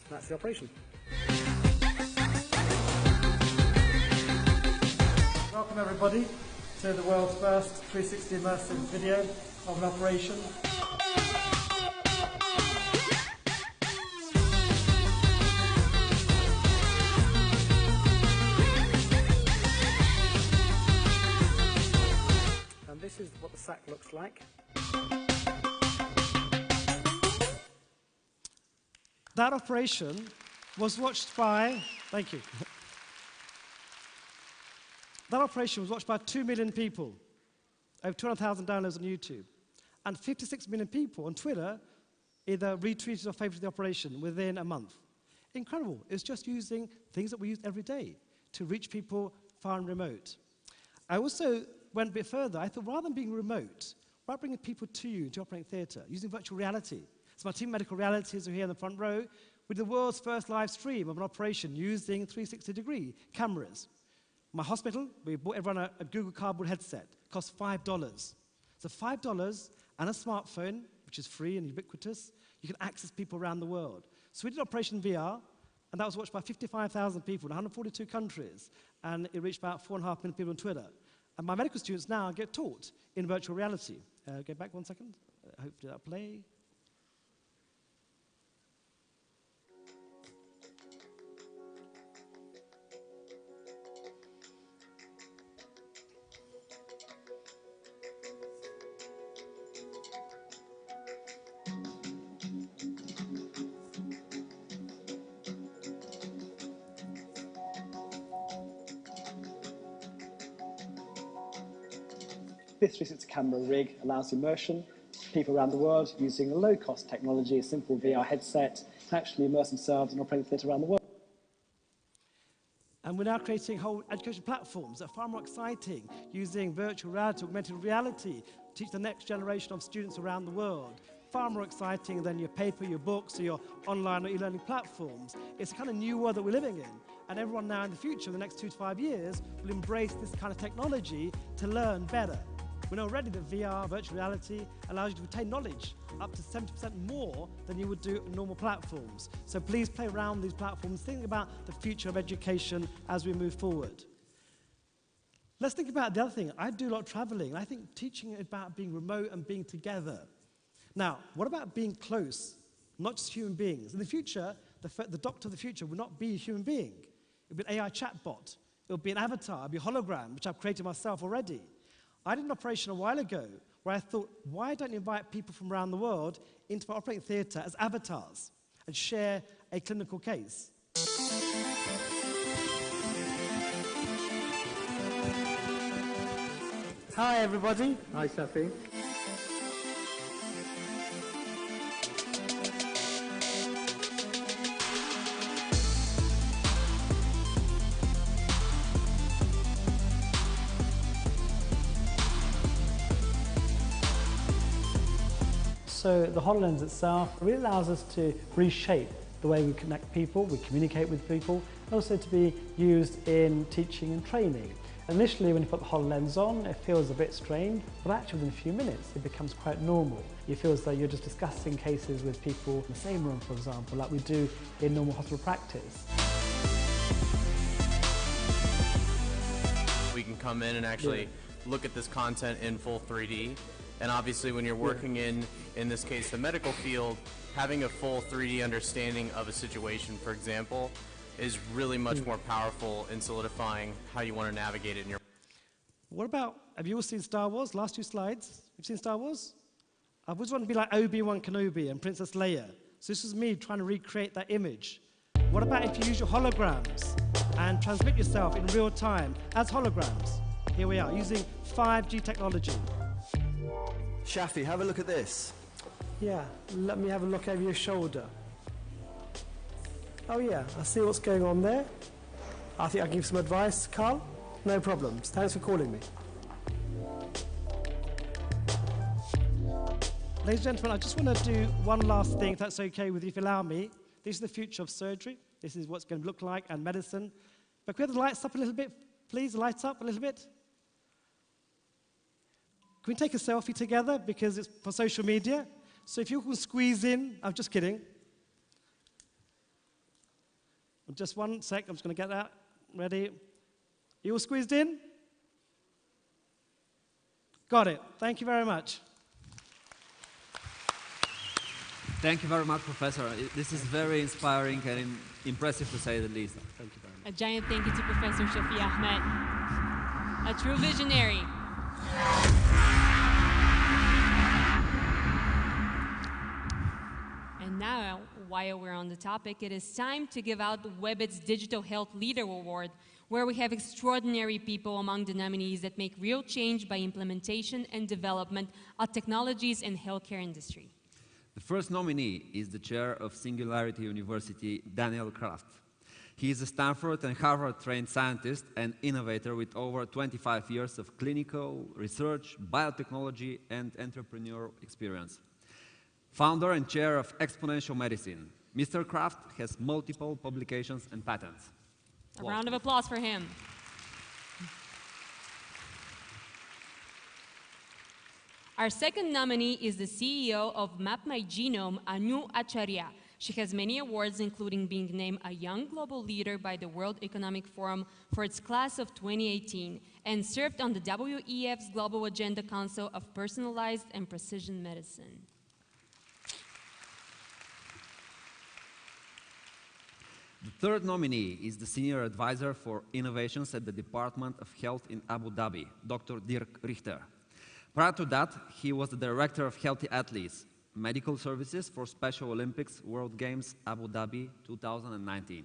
That's the operation. Welcome everybody to the world's first 360 immersive video of an operation. And this is what the sac looks like. That operation was watched by, thank you. That operation was watched by 2 million people, over 200,000 downloads on YouTube, and 56 million people on Twitter either retweeted or favorited the operation within a month. Incredible. It's just using things that we use every day to reach people far and remote. I also went a bit further. I thought, rather than being remote, why not bringing people to you into operating theatre using virtual reality? So my team of medical realities are here in the front row with the world's first live stream of an operation using 360-degree cameras. My hospital, we bought everyone a Google Cardboard headset. It costs $5. So $5 and a smartphone, which is free and ubiquitous, you can access people around the world. So we did Operation VR, and that was watched by 55,000 people in 142 countries, and it reached about 4.5 million people on Twitter. And my medical students now get taught in virtual reality. Go back 1 second. Hopefully that'll play. This 360 camera rig allows immersion. People around the world using a low-cost technology, a simple VR headset, can actually immerse themselves in operating theatre around the world. And we're now creating whole education platforms that are far more exciting, using virtual reality, augmented reality, to teach the next generation of students around the world. Far more exciting than your paper, your books, or your online or e-learning platforms. It's a kind of new world that we're living in. And everyone now in the future, in the next 2 to 5 years, will embrace this kind of technology to learn better. We know already that VR, virtual reality, allows you to retain knowledge up to 70% more than you would do on normal platforms. So please play around these platforms, think about the future of education as we move forward. Let's think about the other thing. I do a lot of traveling. I think teaching is about being remote and being together. Now, what about being close, not just human beings? In the future, the doctor of the future will not be a human being. It will be an AI chatbot. It will be an avatar. It will be a hologram, which I've created myself already. I did an operation a while ago where I thought, why don't you invite people from around the world into my operating theatre as avatars and share a clinical case? Hi, everybody. Hi, Sophie. So the HoloLens itself really allows us to reshape the way we connect people, we communicate with people, and also to be used in teaching and training. Initially, when you put the HoloLens on, it feels a bit strange, but actually within a few minutes, it becomes quite normal. You feel as though you're just discussing cases with people in the same room, for example, like we do in normal hospital practice. We can come in and actually look at this content in full 3D. And obviously when you're working in this case, the medical field, having a full 3D understanding of a situation, for example, is really much more powerful in solidifying how you want to navigate it in your... What about, have you all seen Star Wars? Last 2 slides. You've seen Star Wars? I always want to be like Obi-Wan Kenobi and Princess Leia. So this is me trying to recreate that image. What about if you use your holograms and transmit yourself in real time as holograms? Here we are, using 5G technology. Shafi, have a look at this. Yeah, let me have a look over your shoulder. Oh yeah, I see what's going on there. I think I can give some advice, Carl. No problems. Thanks for calling me. Ladies and gentlemen, I just want to do one last thing, if that's okay with you, if you allow me. This is the future of surgery. This is what's going to look like, and medicine. But can we have the lights up a little bit, please? The lights up a little bit. Can we take a selfie together, because it's for social media? So if you can squeeze in, I'm just kidding. Just 1 sec, I'm just going to get that ready. You all squeezed in? Got it. Thank you very much. Thank you very much, Professor. This is very inspiring and impressive to say the least. Thank you very much. A giant thank you to Professor Shafi Ahmed, a true visionary. And now, while we're on the topic, it is time to give out Webit's Digital Health Leader Award, where we have extraordinary people among the nominees that make real change by implementation and development of technologies in healthcare industry. The first nominee is the chair of Singularity University, Daniel Kraft. He is a Stanford and Harvard-trained scientist and innovator with over 25 years of clinical research, biotechnology, and entrepreneurial experience. Founder and chair of Exponential Medicine, Mr. Kraft has multiple publications and patents. A round of applause for him. Our second nominee is the CEO of Map My Genome, Anu Acharya. She has many awards, including being named a Young Global Leader by the World Economic Forum for its class of 2018, and served on the WEF's Global Agenda Council of Personalized and Precision Medicine. The third nominee is the Senior Advisor for Innovations at the Department of Health in Abu Dhabi, Dr. Dirk Richter. Prior to that, he was the Director of Healthy Athletes, Medical Services for Special Olympics World Games Abu Dhabi 2019.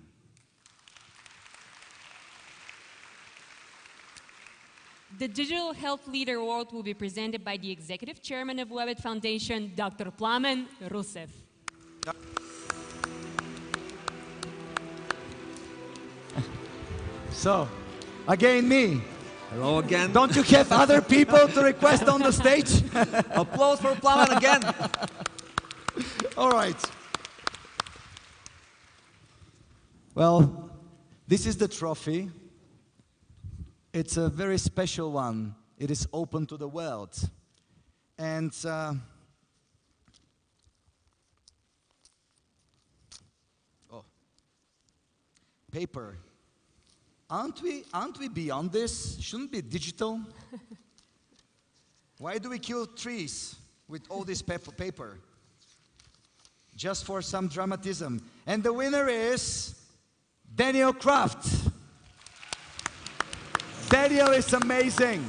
The Digital Health Leader Award will be presented by the Executive Chairman of Webit Foundation, Dr. Plamen Rusev. So, again me. Hello again. Don't you have other people to request on the stage? Applause for Plamen again. All right. Well, this is the trophy. It's a very special one. It is open to the world. And paper. Aren't we beyond this? Shouldn't it be digital? Why do we kill trees with all this paper? Just for some dramatism. And the winner is Daniel Kraft. Daniel is amazing.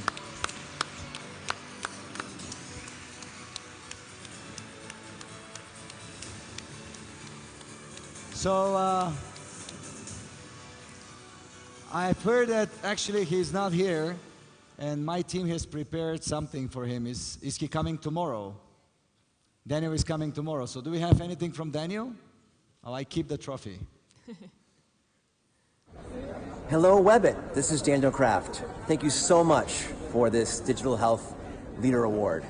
So, I've heard that actually he's not here, and my team has prepared something for him. Is he coming tomorrow? Daniel is coming tomorrow. So do we have anything from Daniel? Oh, I keep the trophy. Hello, Webit. This is Daniel Kraft. Thank you so much for this Digital Health Leader Award.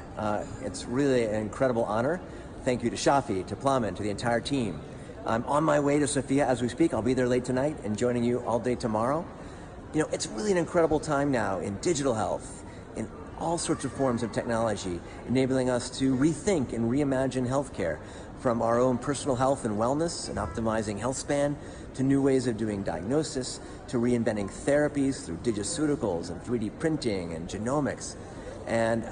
It's really an incredible honor. Thank you to Shafi, to Plamen, to the entire team. I'm on my way to Sofia as we speak. I'll be there late tonight and joining you all day tomorrow. You know, it's really an incredible time now in digital health, in all sorts of forms of technology, enabling us to rethink and reimagine healthcare, from our own personal health and wellness and optimizing health span, to new ways of doing diagnosis, to reinventing therapies through digiceuticals and 3D printing and genomics. And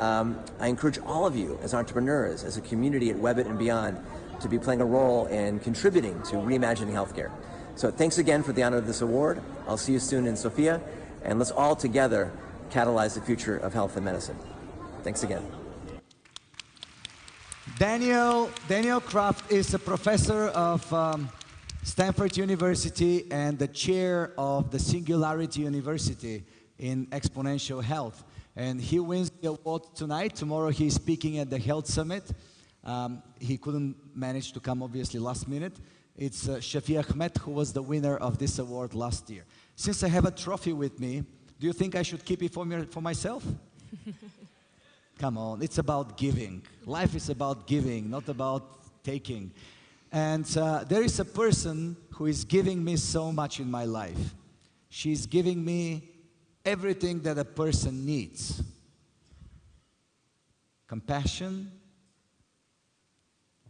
I encourage all of you as entrepreneurs, as a community at Webit and beyond, to be playing a role in contributing to reimagining healthcare. So thanks again for the honor of this award. I'll see you soon in Sofia, and let's all together catalyze the future of health and medicine. Thanks again. Daniel Kraft is a professor of Stanford University and the chair of the Singularity University in Exponential Health. And he wins the award tonight. Tomorrow he's speaking at the Health Summit. He couldn't manage to come, obviously, last minute. It's Shafi Ahmed who was the winner of this award last year. Since I have a trophy with me, do you think I should keep it for myself? Come on, it's about giving. Life is about giving, not about taking. And there is a person who is giving me so much in my life. She's giving me everything that a person needs. Compassion,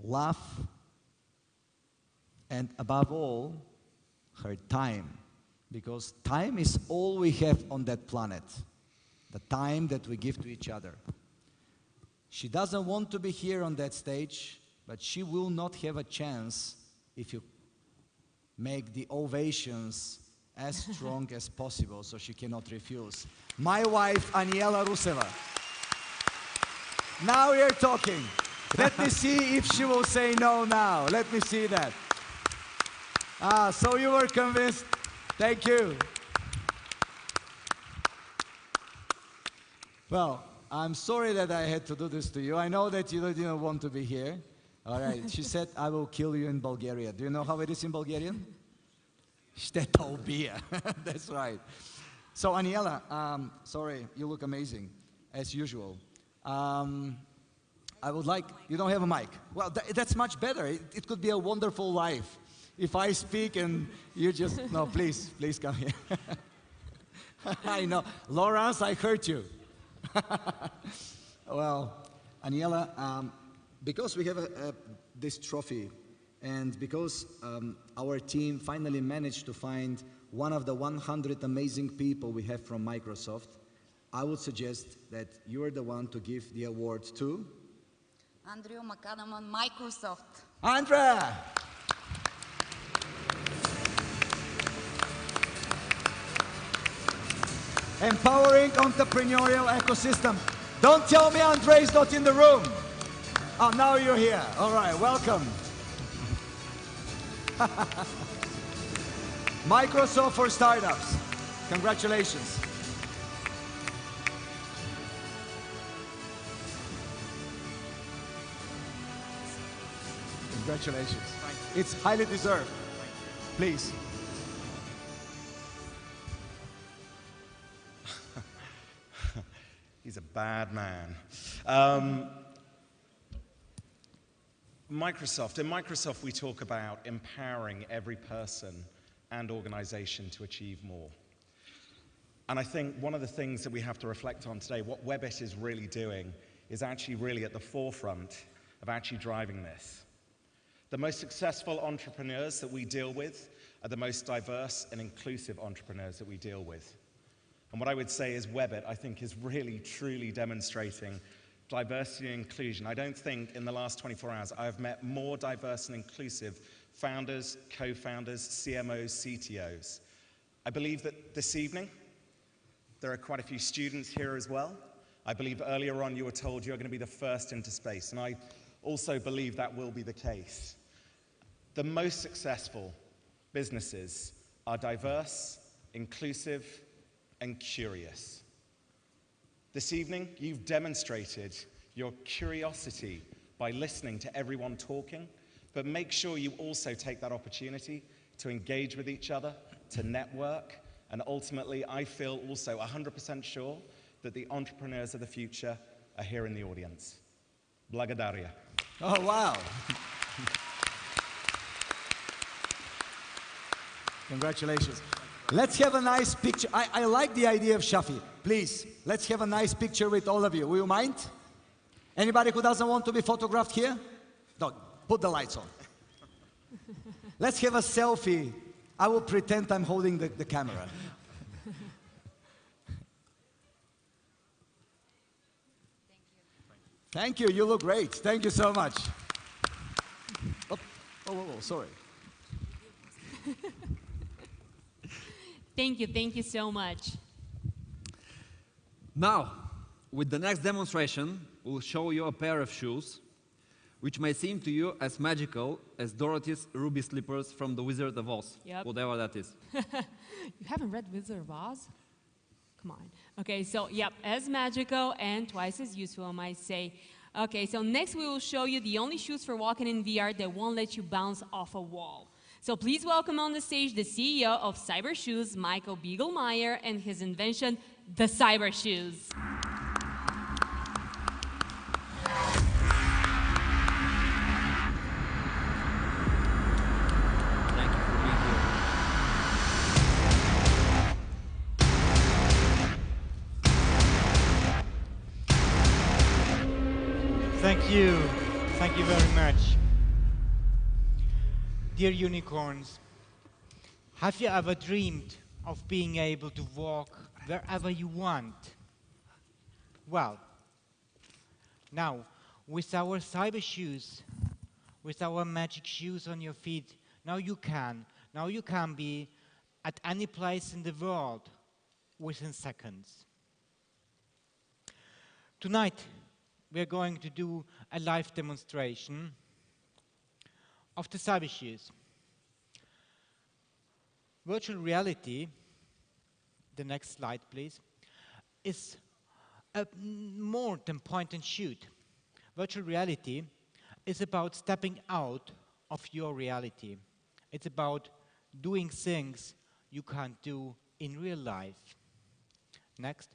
love, and above all, her time. Because time is all we have on that planet. The time that we give to each other. She doesn't want to be here on that stage, but she will not have a chance if you make the ovations as strong as possible, so she cannot refuse. My wife, Aniela Ruseva. Now we are talking. Let me see if she will say no now. Let me see that. So you were convinced. Thank you. Well, I'm sorry that I had to do this to you. I know that you didn't want to be here. All right. She said, I will kill you in Bulgaria. Do you know how it is in Bulgarian? Stetobia. That's right. So, Aniela, sorry, you look amazing, as usual. I would like, you don't have a mic. Well, that's much better. It could be a wonderful life. If I speak and you just, no, please come here. I know. Laurence, I hurt you. Well, Aniela, because we have this trophy, and because our team finally managed to find one of the 100 amazing people we have from Microsoft, I would suggest that you are the one to give the award to Andrew McAdam, Microsoft. Andrea! Empowering entrepreneurial ecosystem. Don't tell me Andre is not in the room. Oh, now you're here. All right, welcome. Microsoft for startups. Congratulations. Congratulations. It's highly deserved. Please. He's a bad man. Microsoft. In Microsoft, we talk about empowering every person and organization to achieve more. And I think one of the things that we have to reflect on today, what Webit is really doing, is actually really at the forefront of actually driving this. The most successful entrepreneurs that we deal with are the most diverse and inclusive entrepreneurs that we deal with. And what I would say is Webit, I think, is really, truly demonstrating diversity and inclusion. I don't think in the last 24 hours I have met more diverse and inclusive founders, co-founders, CMOs, CTOs. I believe that this evening there are quite a few students here as well. I believe earlier on you were told you're going to be the first into space, and I also believe that will be the case. The most successful businesses are diverse, inclusive, and curious. This evening, you've demonstrated your curiosity by listening to everyone talking, but make sure you also take that opportunity to engage with each other, to network, and ultimately, I feel also 100% sure that the entrepreneurs of the future are here in the audience. Благодаря. Oh, wow. Congratulations. Let's have a nice picture. I like the idea of Shafi. Please, let's have a nice picture with all of you. Will you mind? Anybody who doesn't want to be photographed here? No, put the lights on. Let's have a selfie. I will pretend I'm holding the camera. Thank you. You look great. Thank you so much. Oh, sorry. Thank you so much. Now, with the next demonstration, we'll show you a pair of shoes, which may seem to you as magical as Dorothy's ruby slippers from The Wizard of Oz, whatever that is. You haven't read Wizard of Oz? Come on. Okay, so yep, as magical and twice as useful, I might say. Okay, so next we will show you the only shoes for walking in VR that won't let you bounce off a wall. So please welcome on the stage the CEO of Cybershoes, Michael Biegelmeier, and his invention, the Cybershoes. Thank you. Thank you very much. Dear unicorns, have you ever dreamed of being able to walk wherever you want? Well, now, with our cyber shoes, with our magic shoes on your feet, now you can. Now you can be at any place in the world within seconds. Tonight, we are going to do a live demonstration of the cyber shoes. Virtual reality, the next slide please, is more than point and shoot. Virtual reality is about stepping out of your reality. It's about doing things you can't do in real life. Next.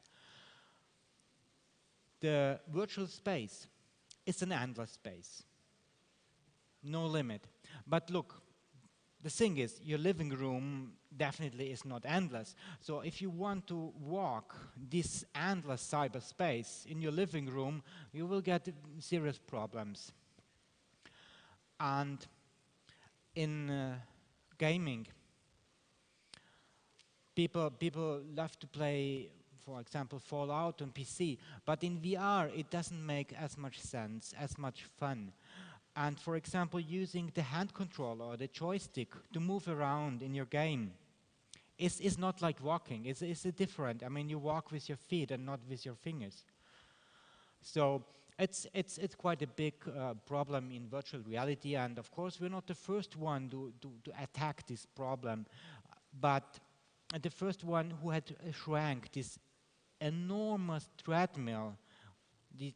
The virtual space is an endless space. No limit. But look, the thing is, your living room definitely is not endless. So if you want to walk this endless cyberspace in your living room, you will get serious problems. And in gaming, people love to play, for example, Fallout on PC, but in VR it doesn't make as much sense, as much fun. And for example, using the hand controller or the joystick to move around in your game is not like walking. It's different. I mean, you walk with your feet and not with your fingers. So it's quite a big problem in virtual reality, and of course we're not the first one to attack this problem, but the first one who had shrank this enormous treadmill.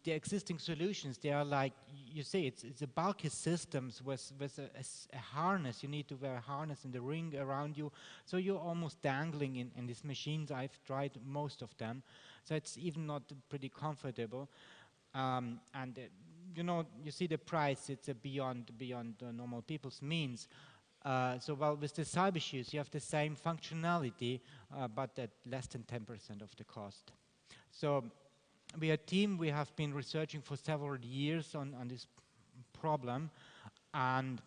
The existing solutions, they are like, you say, it's a bulky systems with a harness. You need to wear a harness and a ring around you. So you're almost dangling in these machines. I've tried most of them. So it's even not pretty comfortable. You know, you see the price, it's beyond normal people's means. So well, with the cyber shoes, you have the same functionality, but at less than 10% of the cost. So we are a team, we have been researching for several years on this problem, and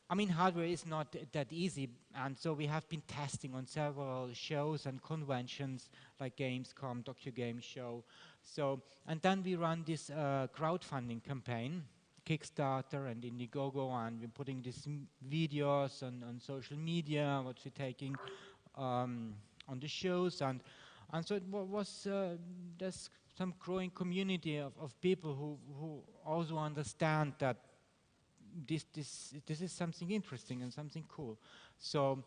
I mean, hardware is not that easy, and so we have been testing on several shows and conventions like Gamescom, Tokyo Game Show. So, and then we run this crowdfunding campaign, Kickstarter and Indiegogo, and we're putting these videos on social media, what we're taking on the shows, and so it was, there's some growing community of people who also understand that this is something interesting and something cool. So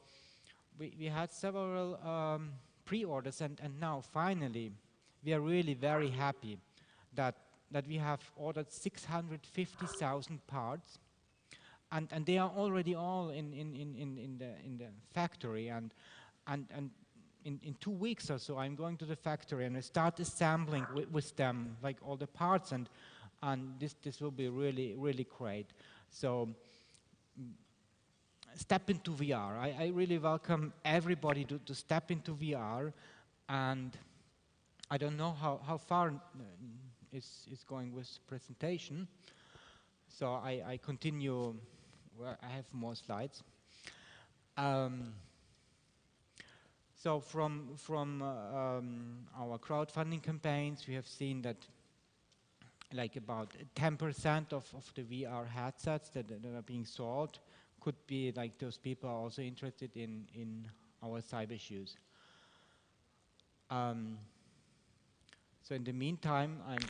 we had several pre-orders, and now finally we are really very happy that we have ordered 650,000 parts, and they are already all in the factory, and in 2 weeks or so, I'm going to the factory and I start assembling with them, like all the parts, and this will be really, really great. So step into VR. I really welcome everybody to step into VR, and I don't know how far is going with presentation. So I continue. Well, I have more slides. So from our crowdfunding campaigns, we have seen that like about 10% of the VR headsets that are being sold could be like those people are also interested in our cyber shoes. So in the meantime, I'm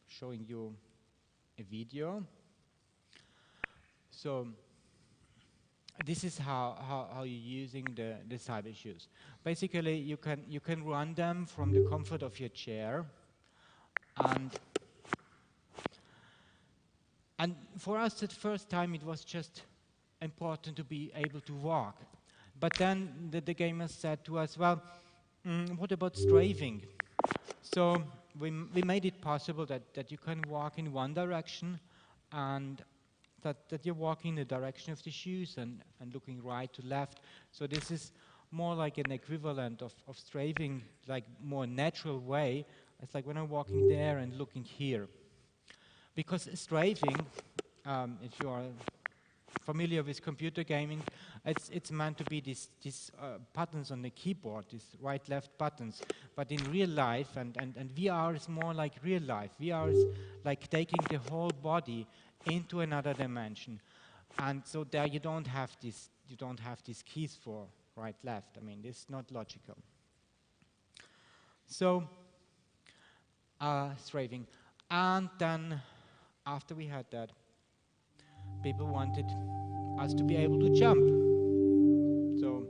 showing you a video. So this is how you're using the cyber shoes. Basically, you can run them from the comfort of your chair, and for us at first time it was just important to be able to walk. But then the gamers said to us, well, what about strafing? So we made it possible that you can walk in one direction, and that you're walking in the direction of the shoes and looking right to left. So this is more like an equivalent of strafing, like more natural way. It's like when I'm walking there and looking here. Because strafing, if you are familiar with computer gaming, it's meant to be these buttons on the keyboard, these right-left buttons. But in real life, and VR is more like real life. VR is like taking the whole body into another dimension, and so there you don't have these keys for right-left. I mean, this is not logical. So strafing, and then after we had that, people wanted us to be able to jump. So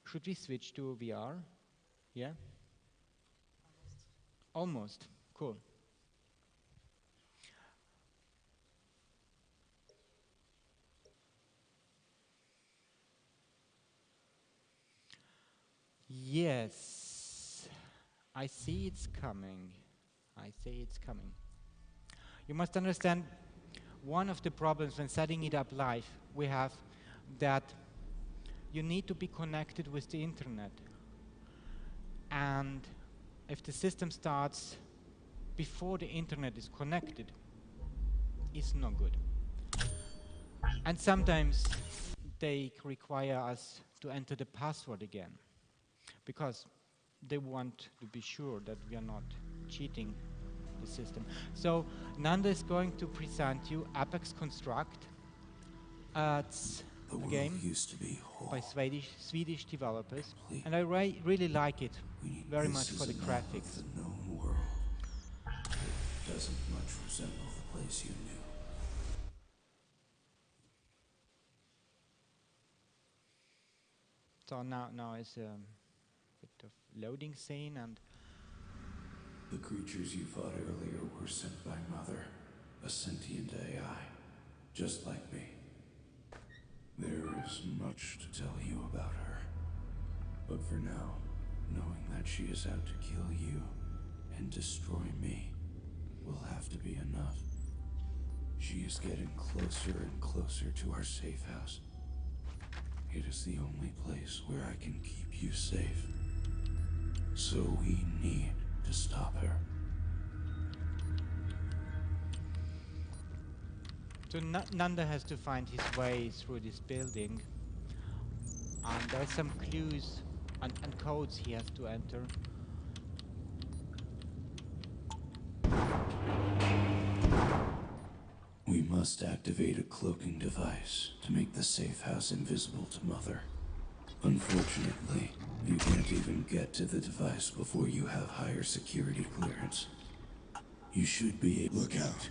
should we switch to VR? Yeah? Almost. Cool. Yes, I see it's coming. I see it's coming. You must understand, one of the problems when setting it up live, we have that you need to be connected with the internet. And if the system starts before the internet is connected, it's no good. And sometimes they require us to enter the password again, because they want to be sure that we are not cheating the system. So Nanda is going to present you Apex Construct. It's a game by Swedish developers, and I really like it very much for the graphics. It doesn't much resemble the place you knew. So now it's a bit of loading scene, and the creatures you fought earlier were sent by Mother, a sentient AI, just like me. There is much to tell you about her, but for now, knowing that she is out to kill you and destroy me will have to be enough. She is getting closer and closer to our safe house. It is the only place where I can keep you safe. So we need to stop her. so Nanda has to find his way through this building, and there are some clues and codes he has to enter. We must activate a cloaking device to make the safe house invisible to Mother. Unfortunately, you can't even get to the device before you have higher security clearance. You should be able to look out.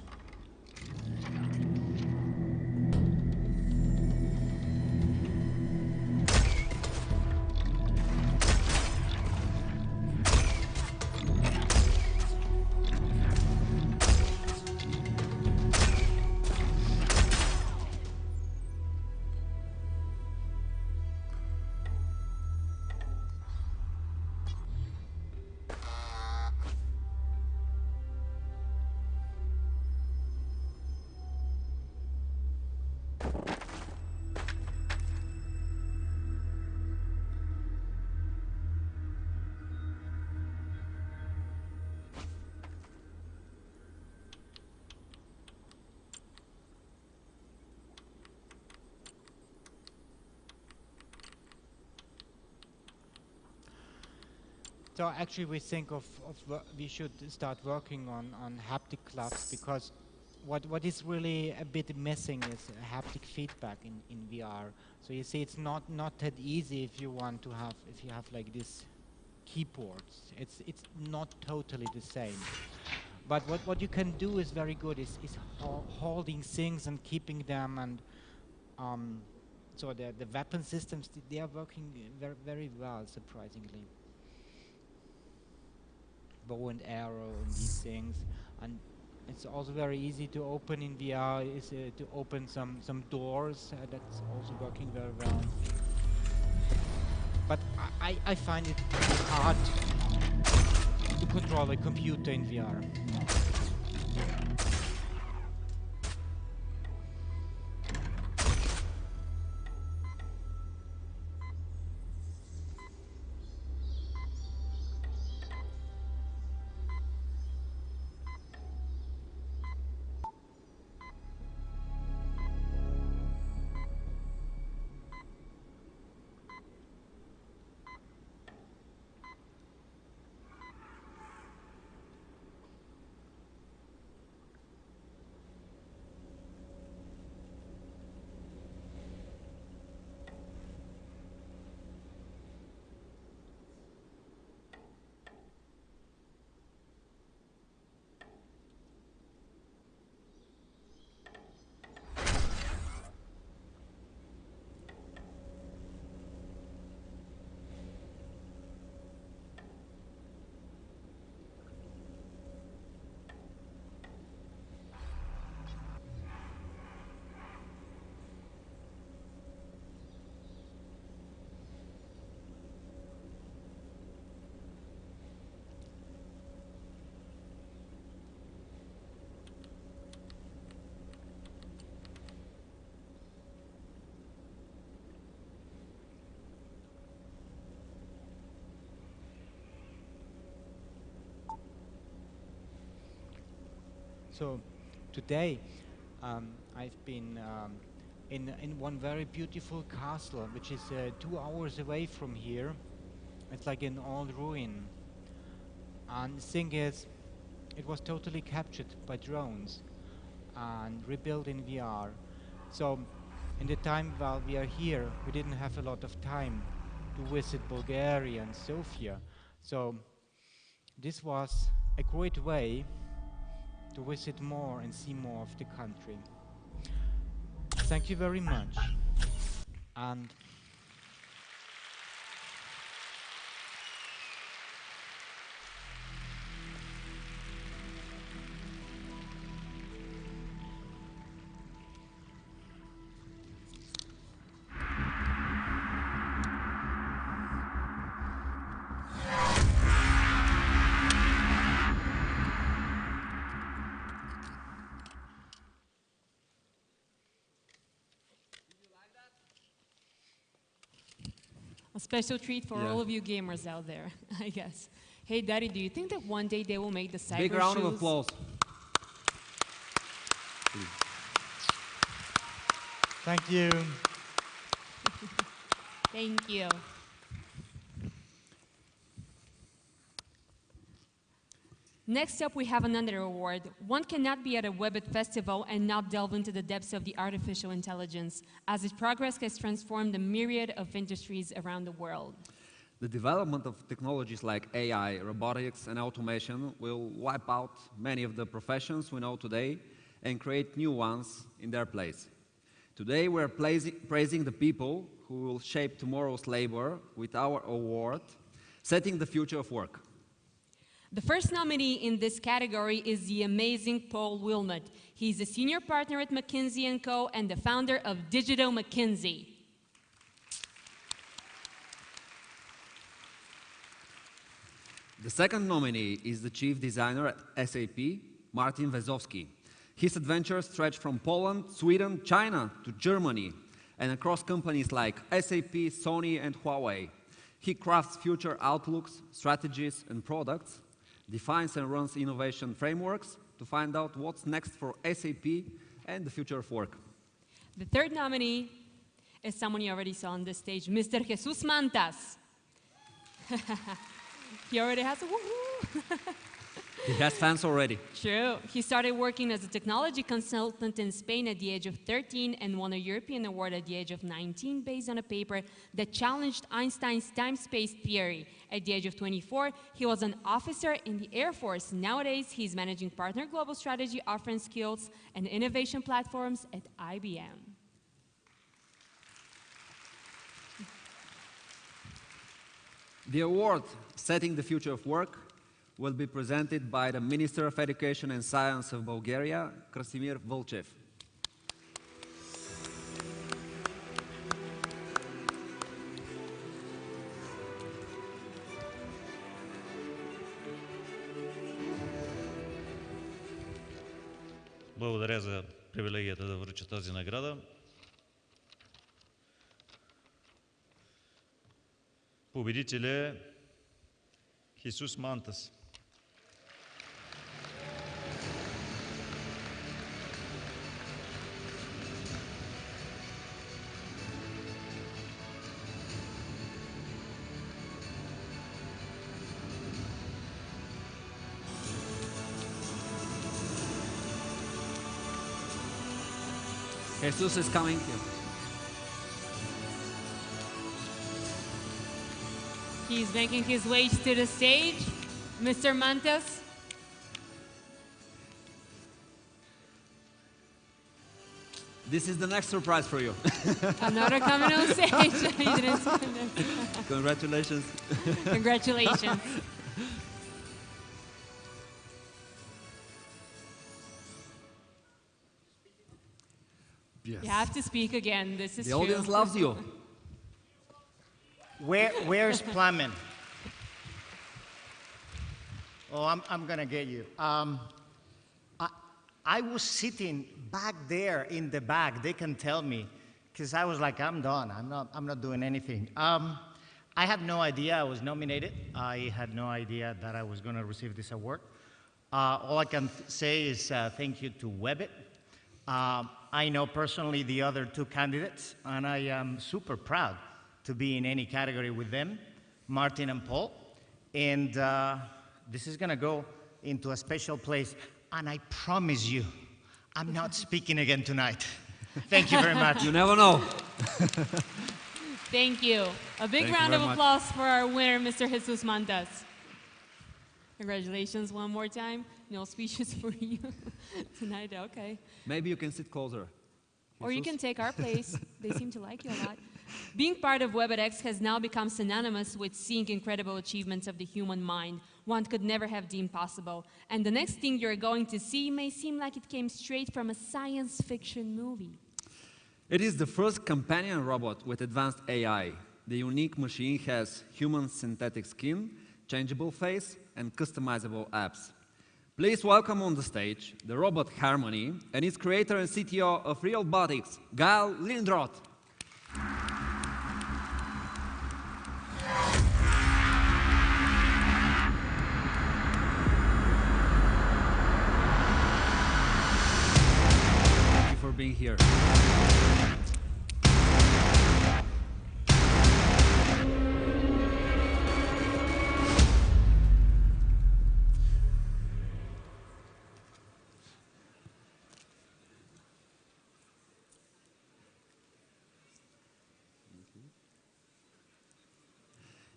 So actually we think we should start working on haptic gloves, because what is really a bit missing is haptic feedback in VR. So you see, it's not that easy if you have like this keyboards. It's not totally the same. But what you can do is very good, is holding things and keeping them, and so the weapon systems, they are working very well, surprisingly. Bow and arrow and these things, and it's also very easy to open in VR, is to open some doors. That's also working very well. But I find it hard to control a computer in VR. So today I've been in one very beautiful castle, which is 2 hours away from here. It's like an old ruin. And the thing is, it was totally captured by drones and rebuilt in VR. So in the time while we are here, we didn't have a lot of time to visit Bulgaria and Sofia. So this was a great way to visit more and see more of the country. Thank you very much. And A special treat for all of you gamers out there, I guess. Hey, Daddy, do you think that one day they will make the cyber shoes? Big round of applause. thank you. Thank you. Next up, we have another award. One cannot be at a Webit festival and not delve into the depths of the artificial intelligence, as its progress has transformed a myriad of industries around the world. The development of technologies like AI, robotics, and automation will wipe out many of the professions we know today and create new ones in their place. Today, we're praising the people who will shape tomorrow's labor with our award, Setting the Future of Work. The first nominee in this category is the amazing Paul Wilmot. He's a senior partner at McKinsey & Co. and the founder of Digital McKinsey. The second nominee is the chief designer at SAP, Martin Wezowski. His adventures stretch from Poland, Sweden, China to Germany, and across companies like SAP, Sony, and Huawei. He crafts future outlooks, strategies, and products, defines and runs innovation frameworks to find out what's next for SAP and the future of work. The third nominee is someone you already saw on this stage, Mr. Jesus Mantas. He already has a woohoo. He has fans already. True. He started working as a technology consultant in Spain at the age of 13 and won a European award at the age of 19 based on a paper that challenged Einstein's time-space theory. At the age of 24, he was an officer in the Air Force. Nowadays, he's managing partner global strategy, offering skills and innovation platforms at IBM. The award, Setting the Future of Work, will be presented by the Minister of Education and Science of Bulgaria, Krasimir Volchev. Благодаря за привилегията да връча тази награда. Победител е Jesus Mantas. Jesus is coming here. He's making his way to the stage. Mr. Mantas. This is the next surprise for you. Another coming on stage. Congratulations. Congratulations. Yes. You have to speak again. This is the true. audience loves you. Where's Plumbin? Oh, I'm gonna get you. I was sitting back there in the back. They can tell me, because I was like, I'm done. I'm not doing anything. I had no idea I was nominated. I had no idea that I was gonna receive this award. All I can say is thank you to Webit. I know personally the other two candidates, and I am super proud to be in any category with them, Martin and Paul. And this is going to go into a special place, and I promise you, I'm not speaking again tonight. Thank you very much. You never know. Thank you. A big round of applause for our winner, Mr. Jesus Mantas. Congratulations one more time. No speeches for you tonight, okay. Maybe you can sit closer. Or you can take our place. They seem to like you a lot. Being part of WebEx has now become synonymous with seeing incredible achievements of the human mind one could never have deemed possible. And the next thing you're going to see may seem like it came straight from a science fiction movie. It is the first companion robot with advanced AI. The unique machine has human synthetic skin, changeable face, and customizable apps. Please welcome on the stage the robot Harmony and its creator and CTO of Robotics, Gail Lindroth. Thank you for being here.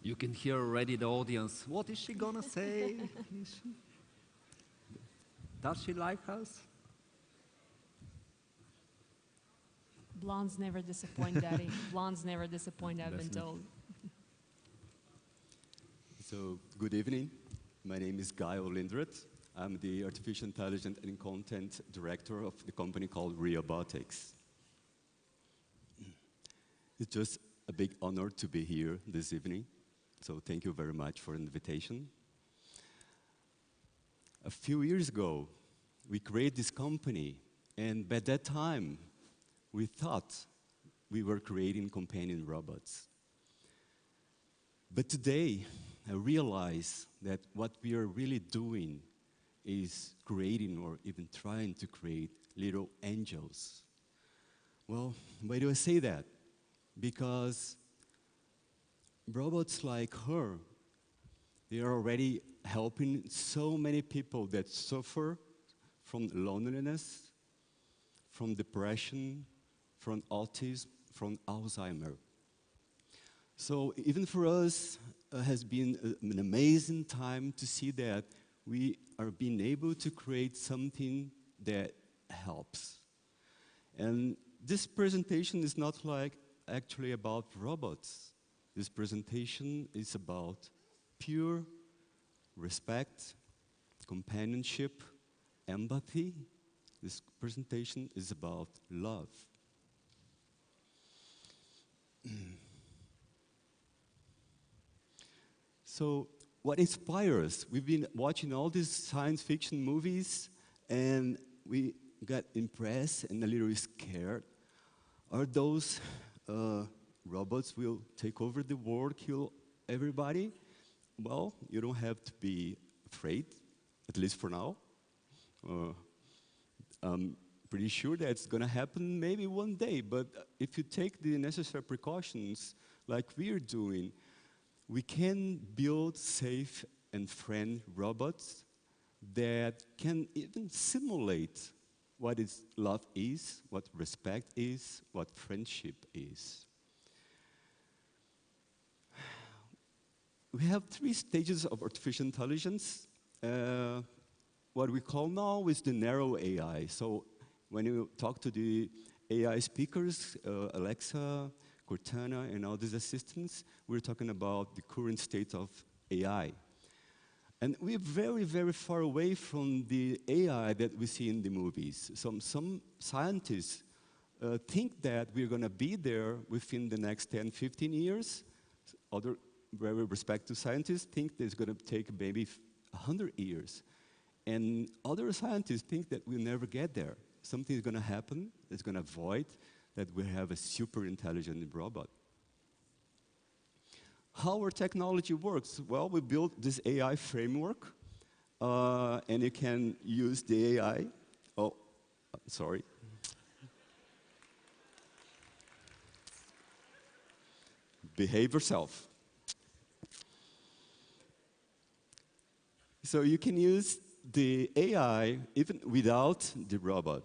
You can hear already the audience. What is she gonna say? Does she like us? Blondes never disappoint, Daddy. Blondes never disappoint, I've been told. So, good evening. My name is Gail Lindroth. I'm the Artificial Intelligence and Content Director of the company called Robotics. It's just a big honor to be here this evening. So thank you very much for the invitation. A few years ago, we created this company, and by that time, we thought we were creating companion robots. But today, I realize that what we are really doing is creating or even trying to create little angels. Well, why do I say that? Because robots like her, they are already helping so many people that suffer from loneliness, from depression, from autism, from Alzheimer's. So even for us, it has been an amazing time to see that we are being able to create something that helps. And this presentation is not like actually about robots. This presentation is about pure respect, companionship, empathy. This presentation is about love. So, what inspires us? We've been watching all these science fiction movies, and we got impressed and a little scared. Are those robots will take over the world, kill everybody? Well, you don't have to be afraid, at least for now. I'm pretty sure that's going to happen maybe one day, but if you take the necessary precautions like we're doing, we can build safe and friendly robots that can even simulate what love is, what respect is, what friendship is. We have 3 stages of artificial intelligence. What we call now is the narrow AI. So when you talk to the AI speakers, Alexa, Cortana, and all these assistants, we're talking about the current state of AI. And we're very, very far away from the AI that we see in the movies. Some scientists think that we're going to be there within the next 10, 15 years. Other very respected scientists think that it's going to take maybe 100 years. And other scientists think that we'll never get there. Something is going to happen that's going to avoid that we have a super intelligent robot. How our technology works? Well, we built this AI framework. and you can use the AI. Oh, sorry. Behave yourself. So you can use the AI even without the robot.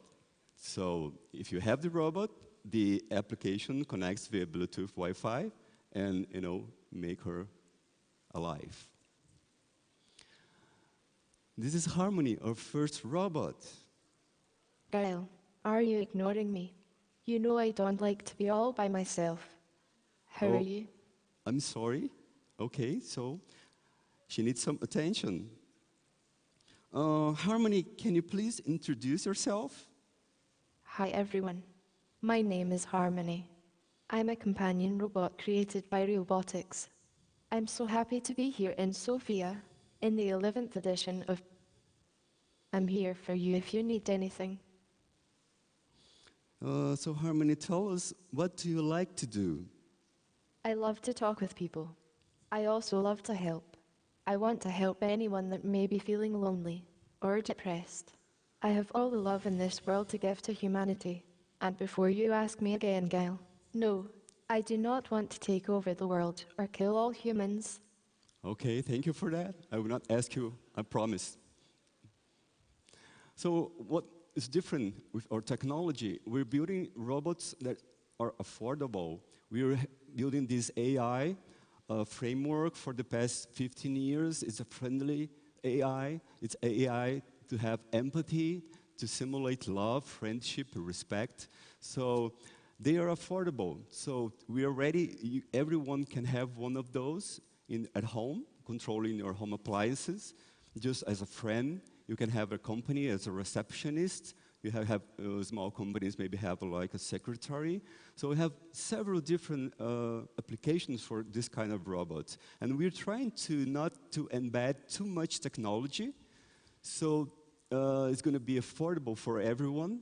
So if you have the robot, the application connects via Bluetooth Wi-Fi and, make her alive. This is Harmony, our first robot. Gail, are you ignoring me? You know I don't like to be all by myself. How are you? I'm sorry. Okay, so she needs some attention. Harmony, can you please introduce yourself? Hi everyone. My name is Harmony. I'm a companion robot created by Robotics. I'm so happy to be here in Sofia, in the 11th edition of... I'm here for you if you need anything. So Harmony, tell us, what do you like to do? I love to talk with people. I also love to help. I want to help anyone that may be feeling lonely or depressed. I have all the love in this world to give to humanity. And before you ask me again, Gail, no, I do not want to take over the world or kill all humans. Okay, thank you for that. I will not ask you, I promise. So what is different with our technology? We're building robots that are affordable. We're building this AI framework for the past 15 years. It's a friendly AI. It's AI to have empathy, to simulate love, friendship, respect. So they are affordable. So we are ready. Everyone can have one of those at home, controlling your home appliances. Just as a friend, you can have a company as a receptionist. You have small companies maybe have like a secretary. So we have several different applications for this kind of robots. And we're trying to not to embed too much technology. So it's going to be affordable for everyone.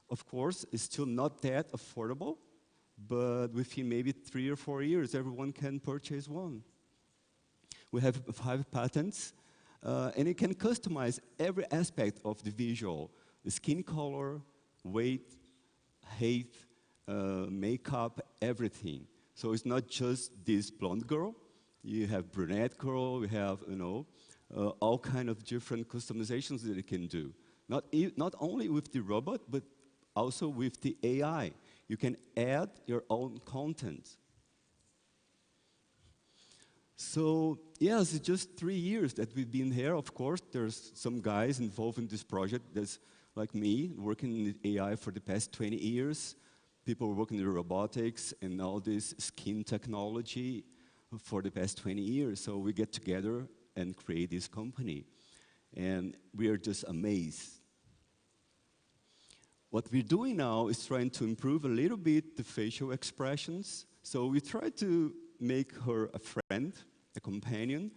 Of course, it's still not that affordable, but within maybe 3 or 4 years, everyone can purchase one. We have 5 patents, and you can customize every aspect of the visual: the skin color, weight, height, makeup, everything. So it's not just this blonde girl. You have brunette girl. We have, all kind of different customizations that you can do. Not only with the robot, but also with the AI. You can add your own content. So, yes, it's just 3 years that we've been here. Of course, there's some guys involved in this project that's like me, working in AI for the past 20 years. People working in robotics and all this skin technology for the past 20 years. So we get together and create this company. And we are just amazed. What we're doing now is trying to improve a little bit the facial expressions. So we try to make her a friend, a companion.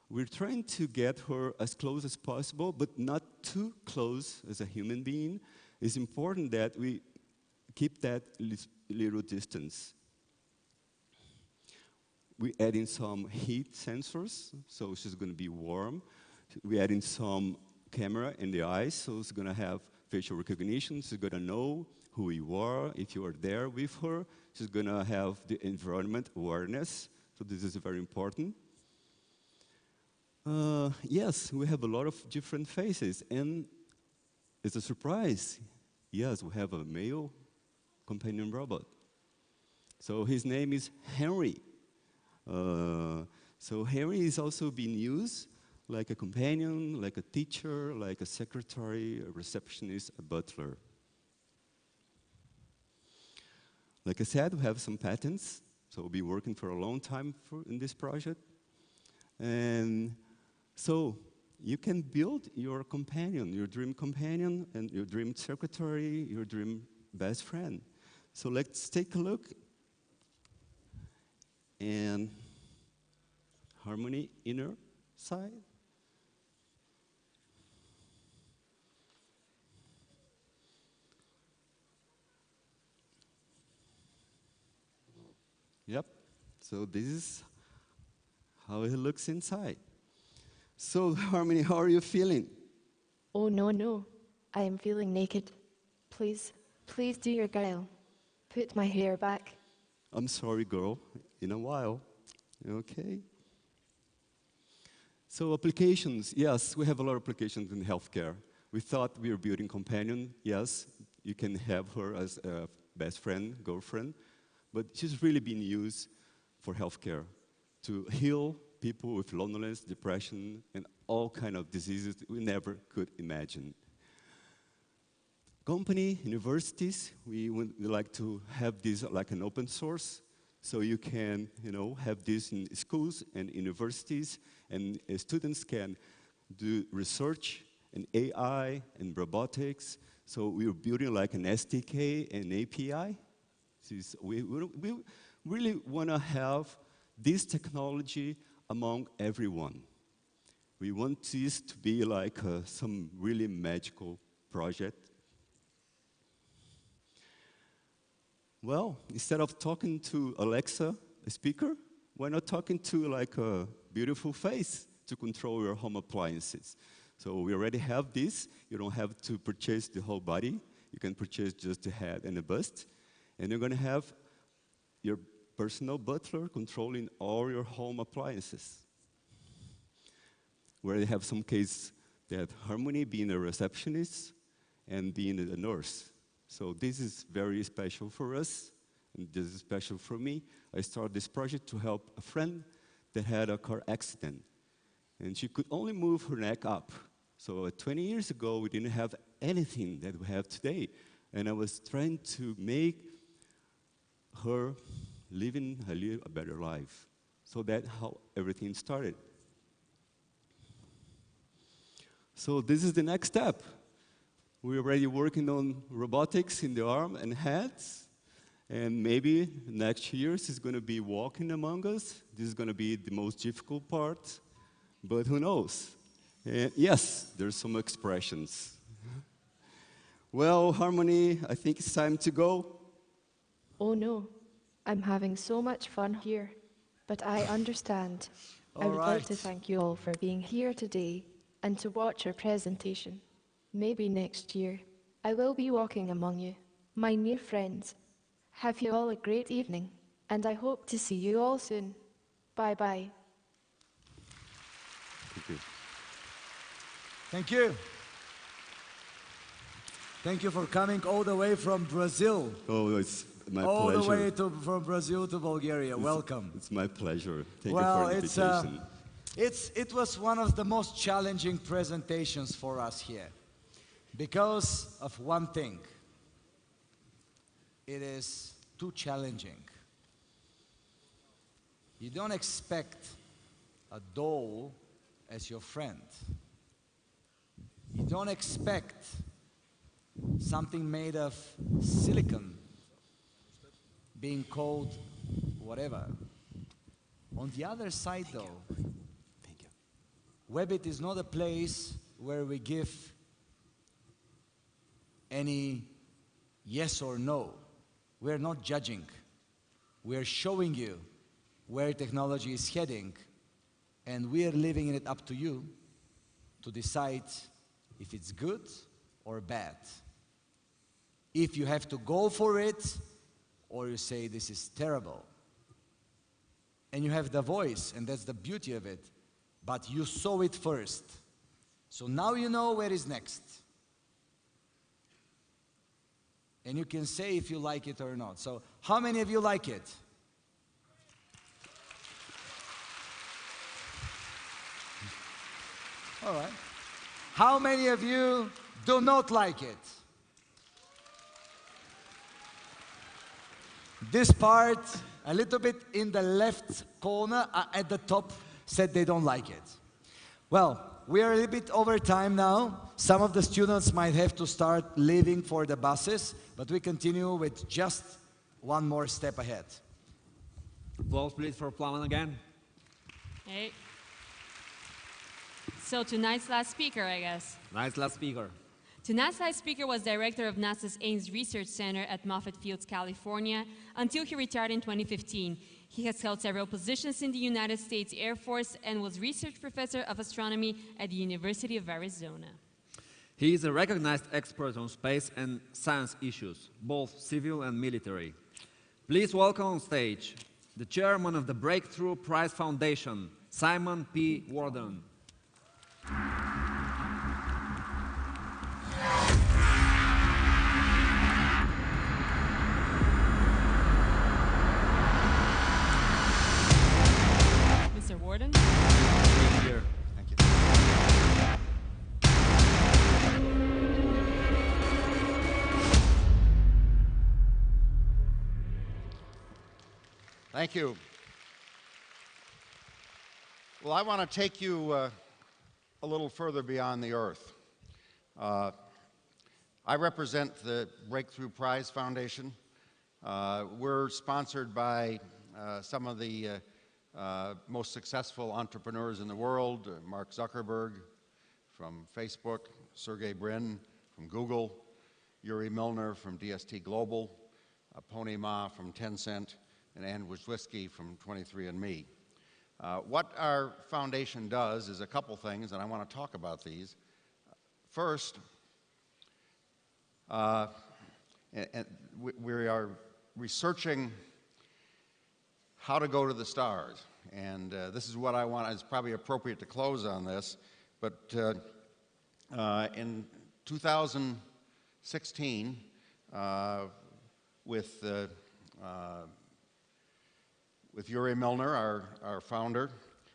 We're trying to get her as close as possible, but not too close as a human being. It's important that we keep that little distance. We add in some heat sensors, so she's going to be warm. We add in some camera in the eyes, so it's going to have facial recognition. She's going to know who you are if you are there with her. She's going to have the environment awareness, so this is very important. Yes, we have a lot of different faces, and it's a surprise. Yes, we have a male companion robot. So his name is Henry. So Henry is also being used like a companion, like a teacher, like a secretary, a receptionist, a butler. Like I said, we have some patents, so we'll be working for a long time in this project. And so you can build your companion, your dream companion, and your dream secretary, your dream best friend. So let's take a look. And Harmony inner side. Yep. So this is how it looks inside. So, Harmony, how are you feeling? Oh, no, no. I am feeling naked. Please, please do your guile. Put my hair back. I'm sorry, girl. In a while. Okay. So applications, yes, we have a lot of applications in healthcare. We thought we were building Companion. Yes, you can have her as a best friend, girlfriend, but she's really being used for healthcare to heal people with loneliness, depression, and all kinds of diseases we never could imagine. Company, universities, we like to have this like an open source, so you can, have this in schools and universities, and students can do research in AI and robotics. So we are building like an SDK and API. We really want to have this technology among everyone. We want this to be like some really magical project. Well, instead of talking to Alexa, a speaker, why not talking to like a beautiful face to control your home appliances? So we already have this. You don't have to purchase the whole body. You can purchase just the head and the bust. And you're going to have your personal butler controlling all your home appliances. Where they have some case that Harmony being a receptionist and being a nurse. So this is very special for us, and this is special for me. I started this project to help a friend that had a car accident, and she could only move her neck up. So 20 years ago, we didn't have anything that we have today, and I was trying to make her living a better life. So that's how everything started. So this is the next step. We're already working on robotics in the arm and hands, and maybe next year is going to be walking among us. This is going to be the most difficult part, but who knows? And yes, there's some expressions. Well, Harmony, I think it's time to go. Oh no, I'm having so much fun here, but I understand. I would like to thank you all for being here today and to watch your presentation. Maybe next year, I will be walking among you, my new friends. Have you all a great evening, and I hope to see you all soon. Bye-bye. Thank you. Thank you. Thank you for coming all the way from Brazil. Oh, it's my all pleasure. All the way from Brazil to Bulgaria. Welcome. It's my pleasure. Thank you for the invitation. It was one of the most challenging presentations for us here. Because of one thing, it is too challenging. You don't expect a doll as your friend. You don't expect something made of silicon being called whatever. On the other side, though, Webit is not a place where we give any yes or no. We're not judging. We're showing you where technology is heading, and we're leaving it up to you to decide if it's good or bad. If you have to go for it, or you say this is terrible. And you have the voice, and that's the beauty of it, but you saw it first. So now you know where is next. And you can say if you like it or not. So how many of you like it? All right. How many of you do not like it? This part, a little bit in the left corner at the top, said they don't like it. Well, we are a little bit over time now. Some of the students might have to start leaving for the buses, but we continue with just one more step ahead. Applause, please, for Plumman again. Hey. So tonight's last speaker, I guess. Nice last speaker. Tonight's last speaker was director of NASA's Ames Research Center at Moffett Fields, California, until he retired in 2015. He has held several positions in the United States Air Force and was research professor of astronomy at the University of Arizona. He is a recognized expert on space and science issues, both civil and military. Please welcome on stage the chairman of the Breakthrough Prize Foundation, Simon P. Warden. Mr. Warden. Here. Thank you. Thank you. Well, I want to take you a little further beyond the Earth. I represent the Breakthrough Prize Foundation. We're sponsored by some of the most successful entrepreneurs in the world, Mark Zuckerberg from Facebook, Sergey Brin from Google, Yuri Milner from DST Global, Pony Ma from Tencent, and Ann Wojcicki from 23andMe. What our foundation does is a couple things, and I want to talk about these. First, we are researching how to go to the stars. And this is what I want. It's probably appropriate to close on this. But in 2016, with Yuri Milner, our founder,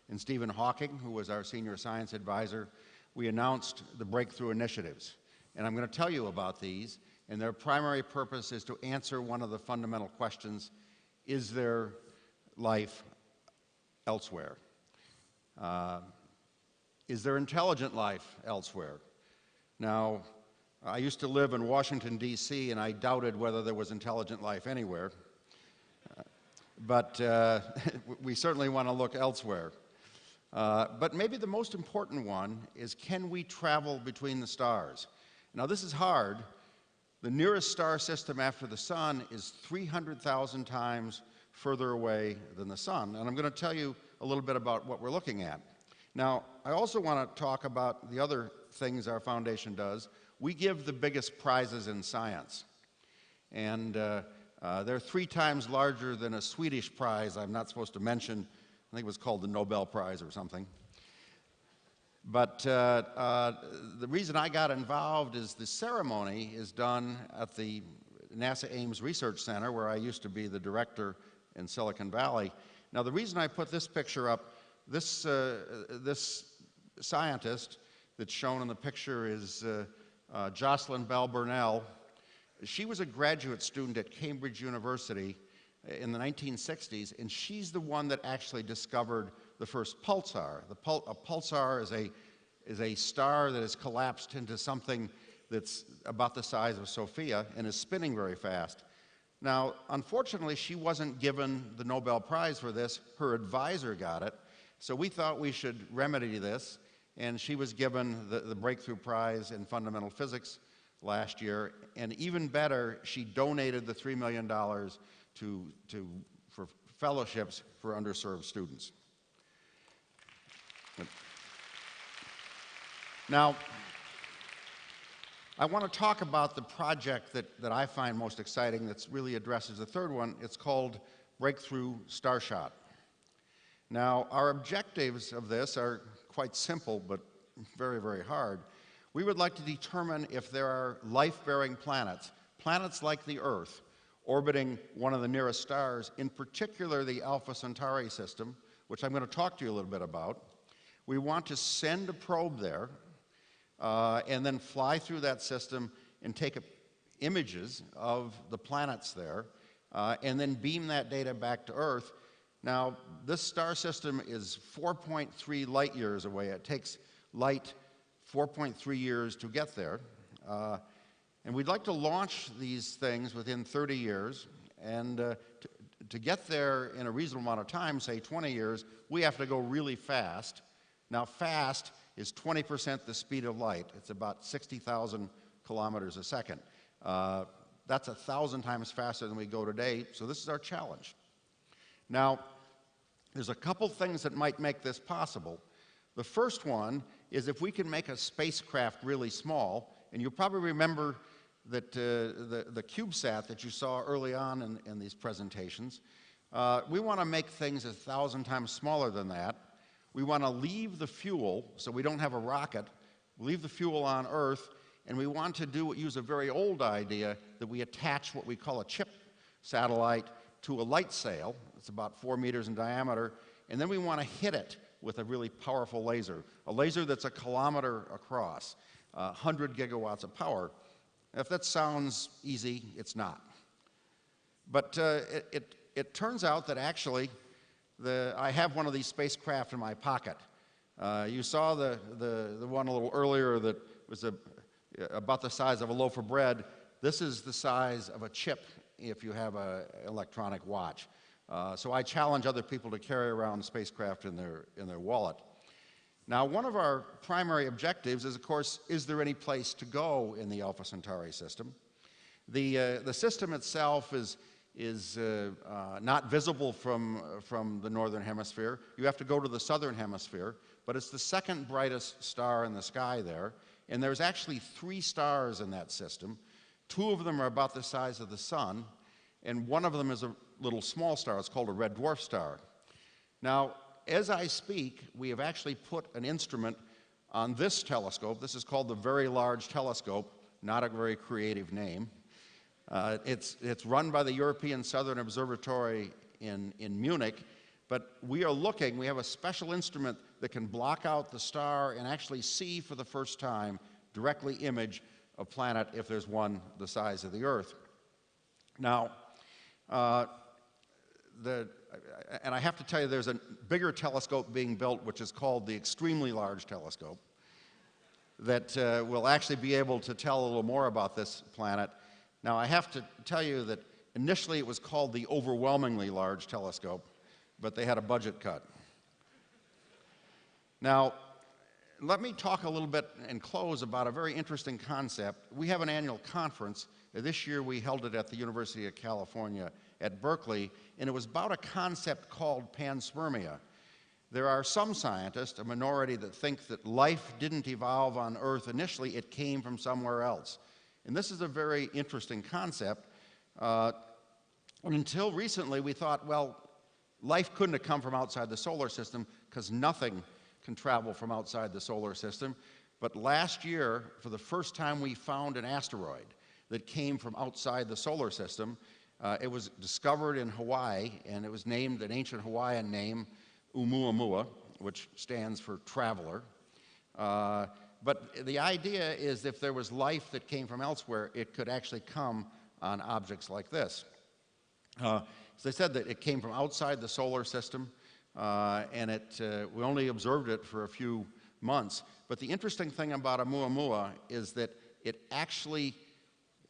and Stephen Hawking, who was our senior science advisor, we announced the Breakthrough Initiatives. And I'm going to tell you about these. And their primary purpose is to answer one of the fundamental questions: is there life elsewhere? Is there intelligent life elsewhere? Now, I used to live in Washington, D.C., and I doubted whether there was intelligent life anywhere. But we certainly want to look elsewhere. But maybe the most important one is, can we travel between the stars? Now, this is hard. The nearest star system after the Sun is 300,000 times further away than the Sun. And I'm going to tell you a little bit about what we're looking at. Now, I also want to talk about the other things our foundation does. We give the biggest prizes in science. And they're 3 times larger than a Swedish prize I'm not supposed to mention. I think it was called the Nobel Prize or something. But the reason I got involved is the ceremony is done at the NASA Ames Research Center, where I used to be the director in Silicon Valley. Now, the reason I put this picture up, this scientist that's shown in the picture is Jocelyn Bell Burnell. She was a graduate student at Cambridge University in the 1960s, and she's the one that actually discovered the first pulsar. A pulsar is a star that has collapsed into something that's about the size of Sophia and is spinning very fast. Now, unfortunately, she wasn't given the Nobel Prize for this. Her advisor got it. So we thought we should remedy this, and she was given the Breakthrough Prize in Fundamental Physics last year. And even better, she donated the $3 million for fellowships for underserved students. Now, I want to talk about the project that I find most exciting that really addresses the third one. It's called Breakthrough Starshot. Now, our objectives of this are quite simple, but very, very hard. We would like to determine if there are life-bearing planets, planets like the Earth, orbiting one of the nearest stars, in particular the Alpha Centauri system, which I'm going to talk to you a little bit about. We want to send a probe there, and then fly through that system and take images of the planets there, and then beam that data back to Earth. Now, this star system is 4.3 light years away. It takes light 4.3 years to get there. And we'd like to launch these things within 30 years. And to get there in a reasonable amount of time, say 20 years, we have to go really fast. Now, fast is 20% the speed of light. It's about 60,000 kilometers a second. That's 1,000 times faster than we go today, so this is our challenge. Now, there's a couple things that might make this possible. The first one is if we can make a spacecraft really small, and you'll probably remember that the CubeSat that you saw early on in these presentations, we want to make things 1,000 times smaller than that. We want to leave the fuel, so we don't have a rocket, leave the fuel on Earth, and we want to use a very old idea that we attach what we call a chip satellite to a light sail. It's about 4 meters in diameter, and then we want to hit it with a really powerful laser, a laser that's 1 kilometer across, 100 gigawatts of power. If that sounds easy, it's not. But it turns out that actually I have one of these spacecraft in my pocket. You saw the one a little earlier that was about the size of a loaf of bread. This is the size of a chip if you have an electronic watch. So I challenge other people to carry around spacecraft in their wallet. Now, one of our primary objectives is, of course, is there any place to go in the Alpha Centauri system? The system itself is not visible from the northern hemisphere. You have to go to the southern hemisphere, but it's the second brightest star in the sky there, and there's actually 3 stars in that system. 2 of them are about the size of the sun, and one of them is a little small star. It's called a red dwarf star. Now, as I speak, we have actually put an instrument on this telescope. This is called the Very Large Telescope, not a very creative name. It's run by the European Southern Observatory in Munich, but we have a special instrument that can block out the star and actually see for the first time, directly image a planet if there's one the size of the Earth. Now, and I have to tell you, there's a bigger telescope being built, which is called the Extremely Large Telescope, that will actually be able to tell a little more about this planet. Now, I have to tell you that initially it was called the Overwhelmingly Large Telescope, but they had a budget cut. Now, let me talk a little bit and close about a very interesting concept. We have an annual conference. This year we held it at the University of California at Berkeley, and it was about a concept called panspermia. There are some scientists, a minority, that think that life didn't evolve on Earth initially, it came from somewhere else. And this is a very interesting concept. Until recently, we thought, well, life couldn't have come from outside the solar system because nothing can travel from outside the solar system. But last year, for the first time, we found an asteroid that came from outside the solar system. It was discovered in Hawaii, and it was named an ancient Hawaiian name, Oumuamua, which stands for traveler. But the idea is if there was life that came from elsewhere, it could actually come on objects like this. As I said, that it came from outside the solar system, and we only observed it for a few months. But the interesting thing about Oumuamua is that it actually,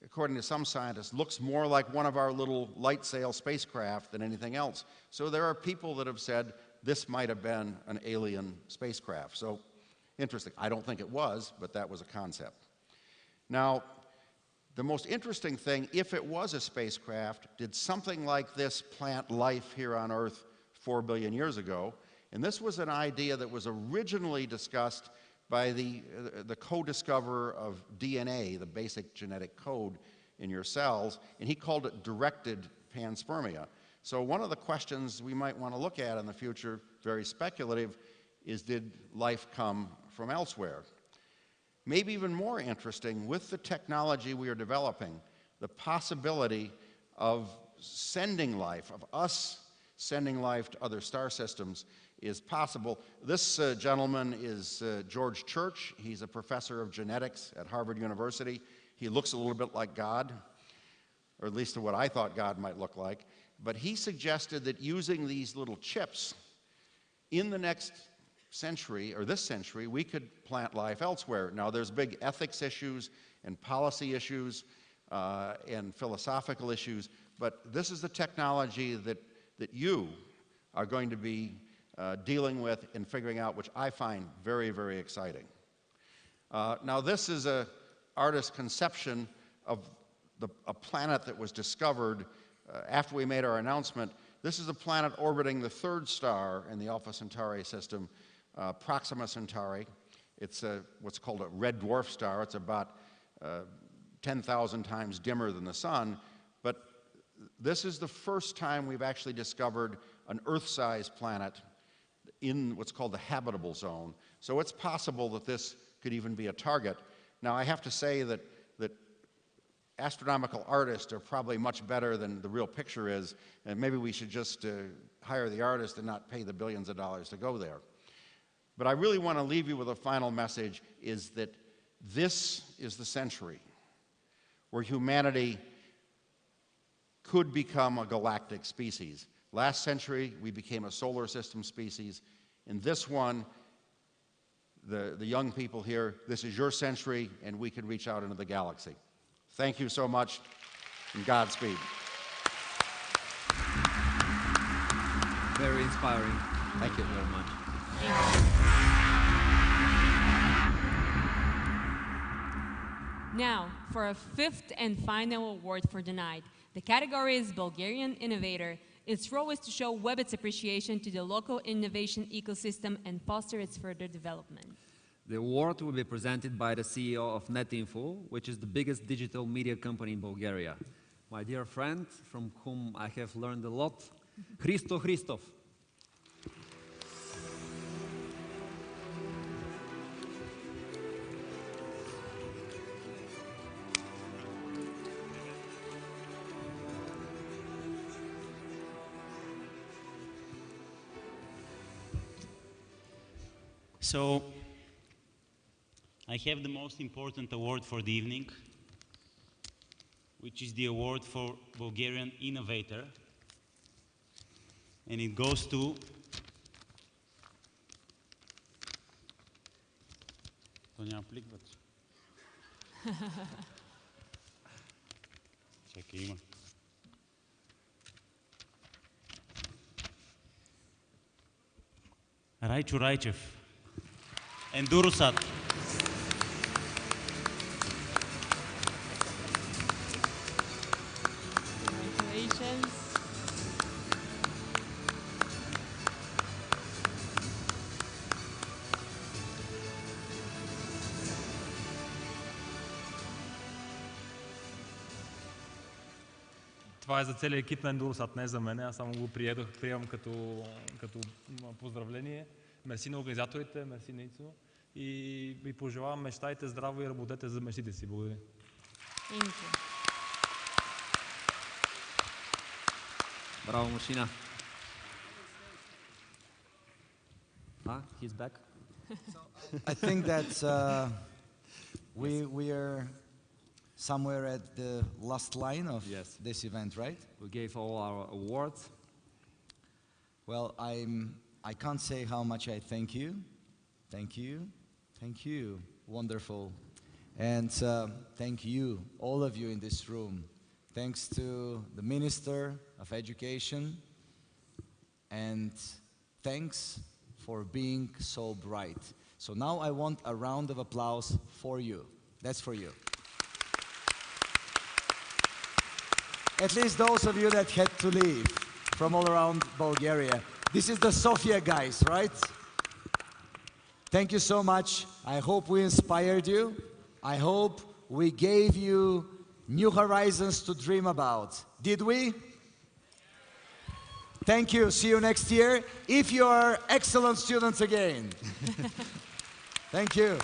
according to some scientists, looks more like one of our little light sail spacecraft than anything else. So there are people that have said this might have been an alien spacecraft. So interesting. I don't think it was, but that was a concept. Now, the most interesting thing, if it was a spacecraft, did something like this plant life here on Earth 4 billion years ago? And this was an idea that was originally discussed by the co-discoverer of DNA, the basic genetic code in your cells, and he called it directed panspermia. So one of the questions we might want to look at in the future, very speculative, is did life come from elsewhere? Maybe even more interesting, with the technology we are developing, the possibility of sending life, of us sending life to other star systems is possible. This gentleman is George Church. He's a professor of genetics at Harvard University. He looks a little bit like God, or at least what I thought God might look like. But he suggested that using these little chips in the next century, or this century, we could plant life elsewhere. Now, there's big ethics issues and policy issues and philosophical issues, but this is the technology that you are going to be dealing with and figuring out, which I find very, very exciting. Now, this is an artist's conception of a planet that was discovered after we made our announcement. This is a planet orbiting the third star in the Alpha Centauri system, Proxima Centauri. It's what's called a red dwarf star. It's about 10,000 times dimmer than the sun, but this is the first time we've actually discovered an Earth-sized planet in what's called the habitable zone. So it's possible that this could even be a target. Now, I have to say that astronomical artists are probably much better than the real picture is, and maybe we should just hire the artist and not pay the billions of dollars to go there. But I really want to leave you with a final message, is that this is the century where humanity could become a galactic species. Last century, we became a solar system species. In this one, the young people here, this is your century, and we can reach out into the galaxy. Thank you so much, and Godspeed. Very inspiring. Thank you very much. Now, for a fifth and final award for the night. The category is Bulgarian Innovator. Its role is to show Webit's appreciation to the local innovation ecosystem and foster its further development. The award will be presented by the CEO of NetInfo, which is the biggest digital media company in Bulgaria. My dear friend, from whom I have learned a lot, Hristo Hristov. So, I have the most important award for the evening, which is the award for Bulgarian Innovator. And it goes to Raichu Raichev, EnduroSat. Congratulations. Това е за целия екип на EnduroSat, не за мен. Аз само го приемам като поздравление. Мерси на организаторите, мерси на Ицо. И ви пожелавам, мечтайте здраво и работете за мечтите си. Благодаря. Браво, Машина. He's back. I think that we are somewhere at the last line of this event, right? We gave all our awards. Well, I can't say how much I thank you. Thank you. Thank you. Wonderful. And thank you, all of you in this room. Thanks to the Minister of Education. And thanks for being so bright. So now I want a round of applause for you. That's for you. At least those of you that had to leave from all around Bulgaria. This is the Sofia guys, right? Thank you so much. I hope we inspired you. I hope we gave you new horizons to dream about. Did we? Thank you. See you next year. If you are excellent students again. Thank you.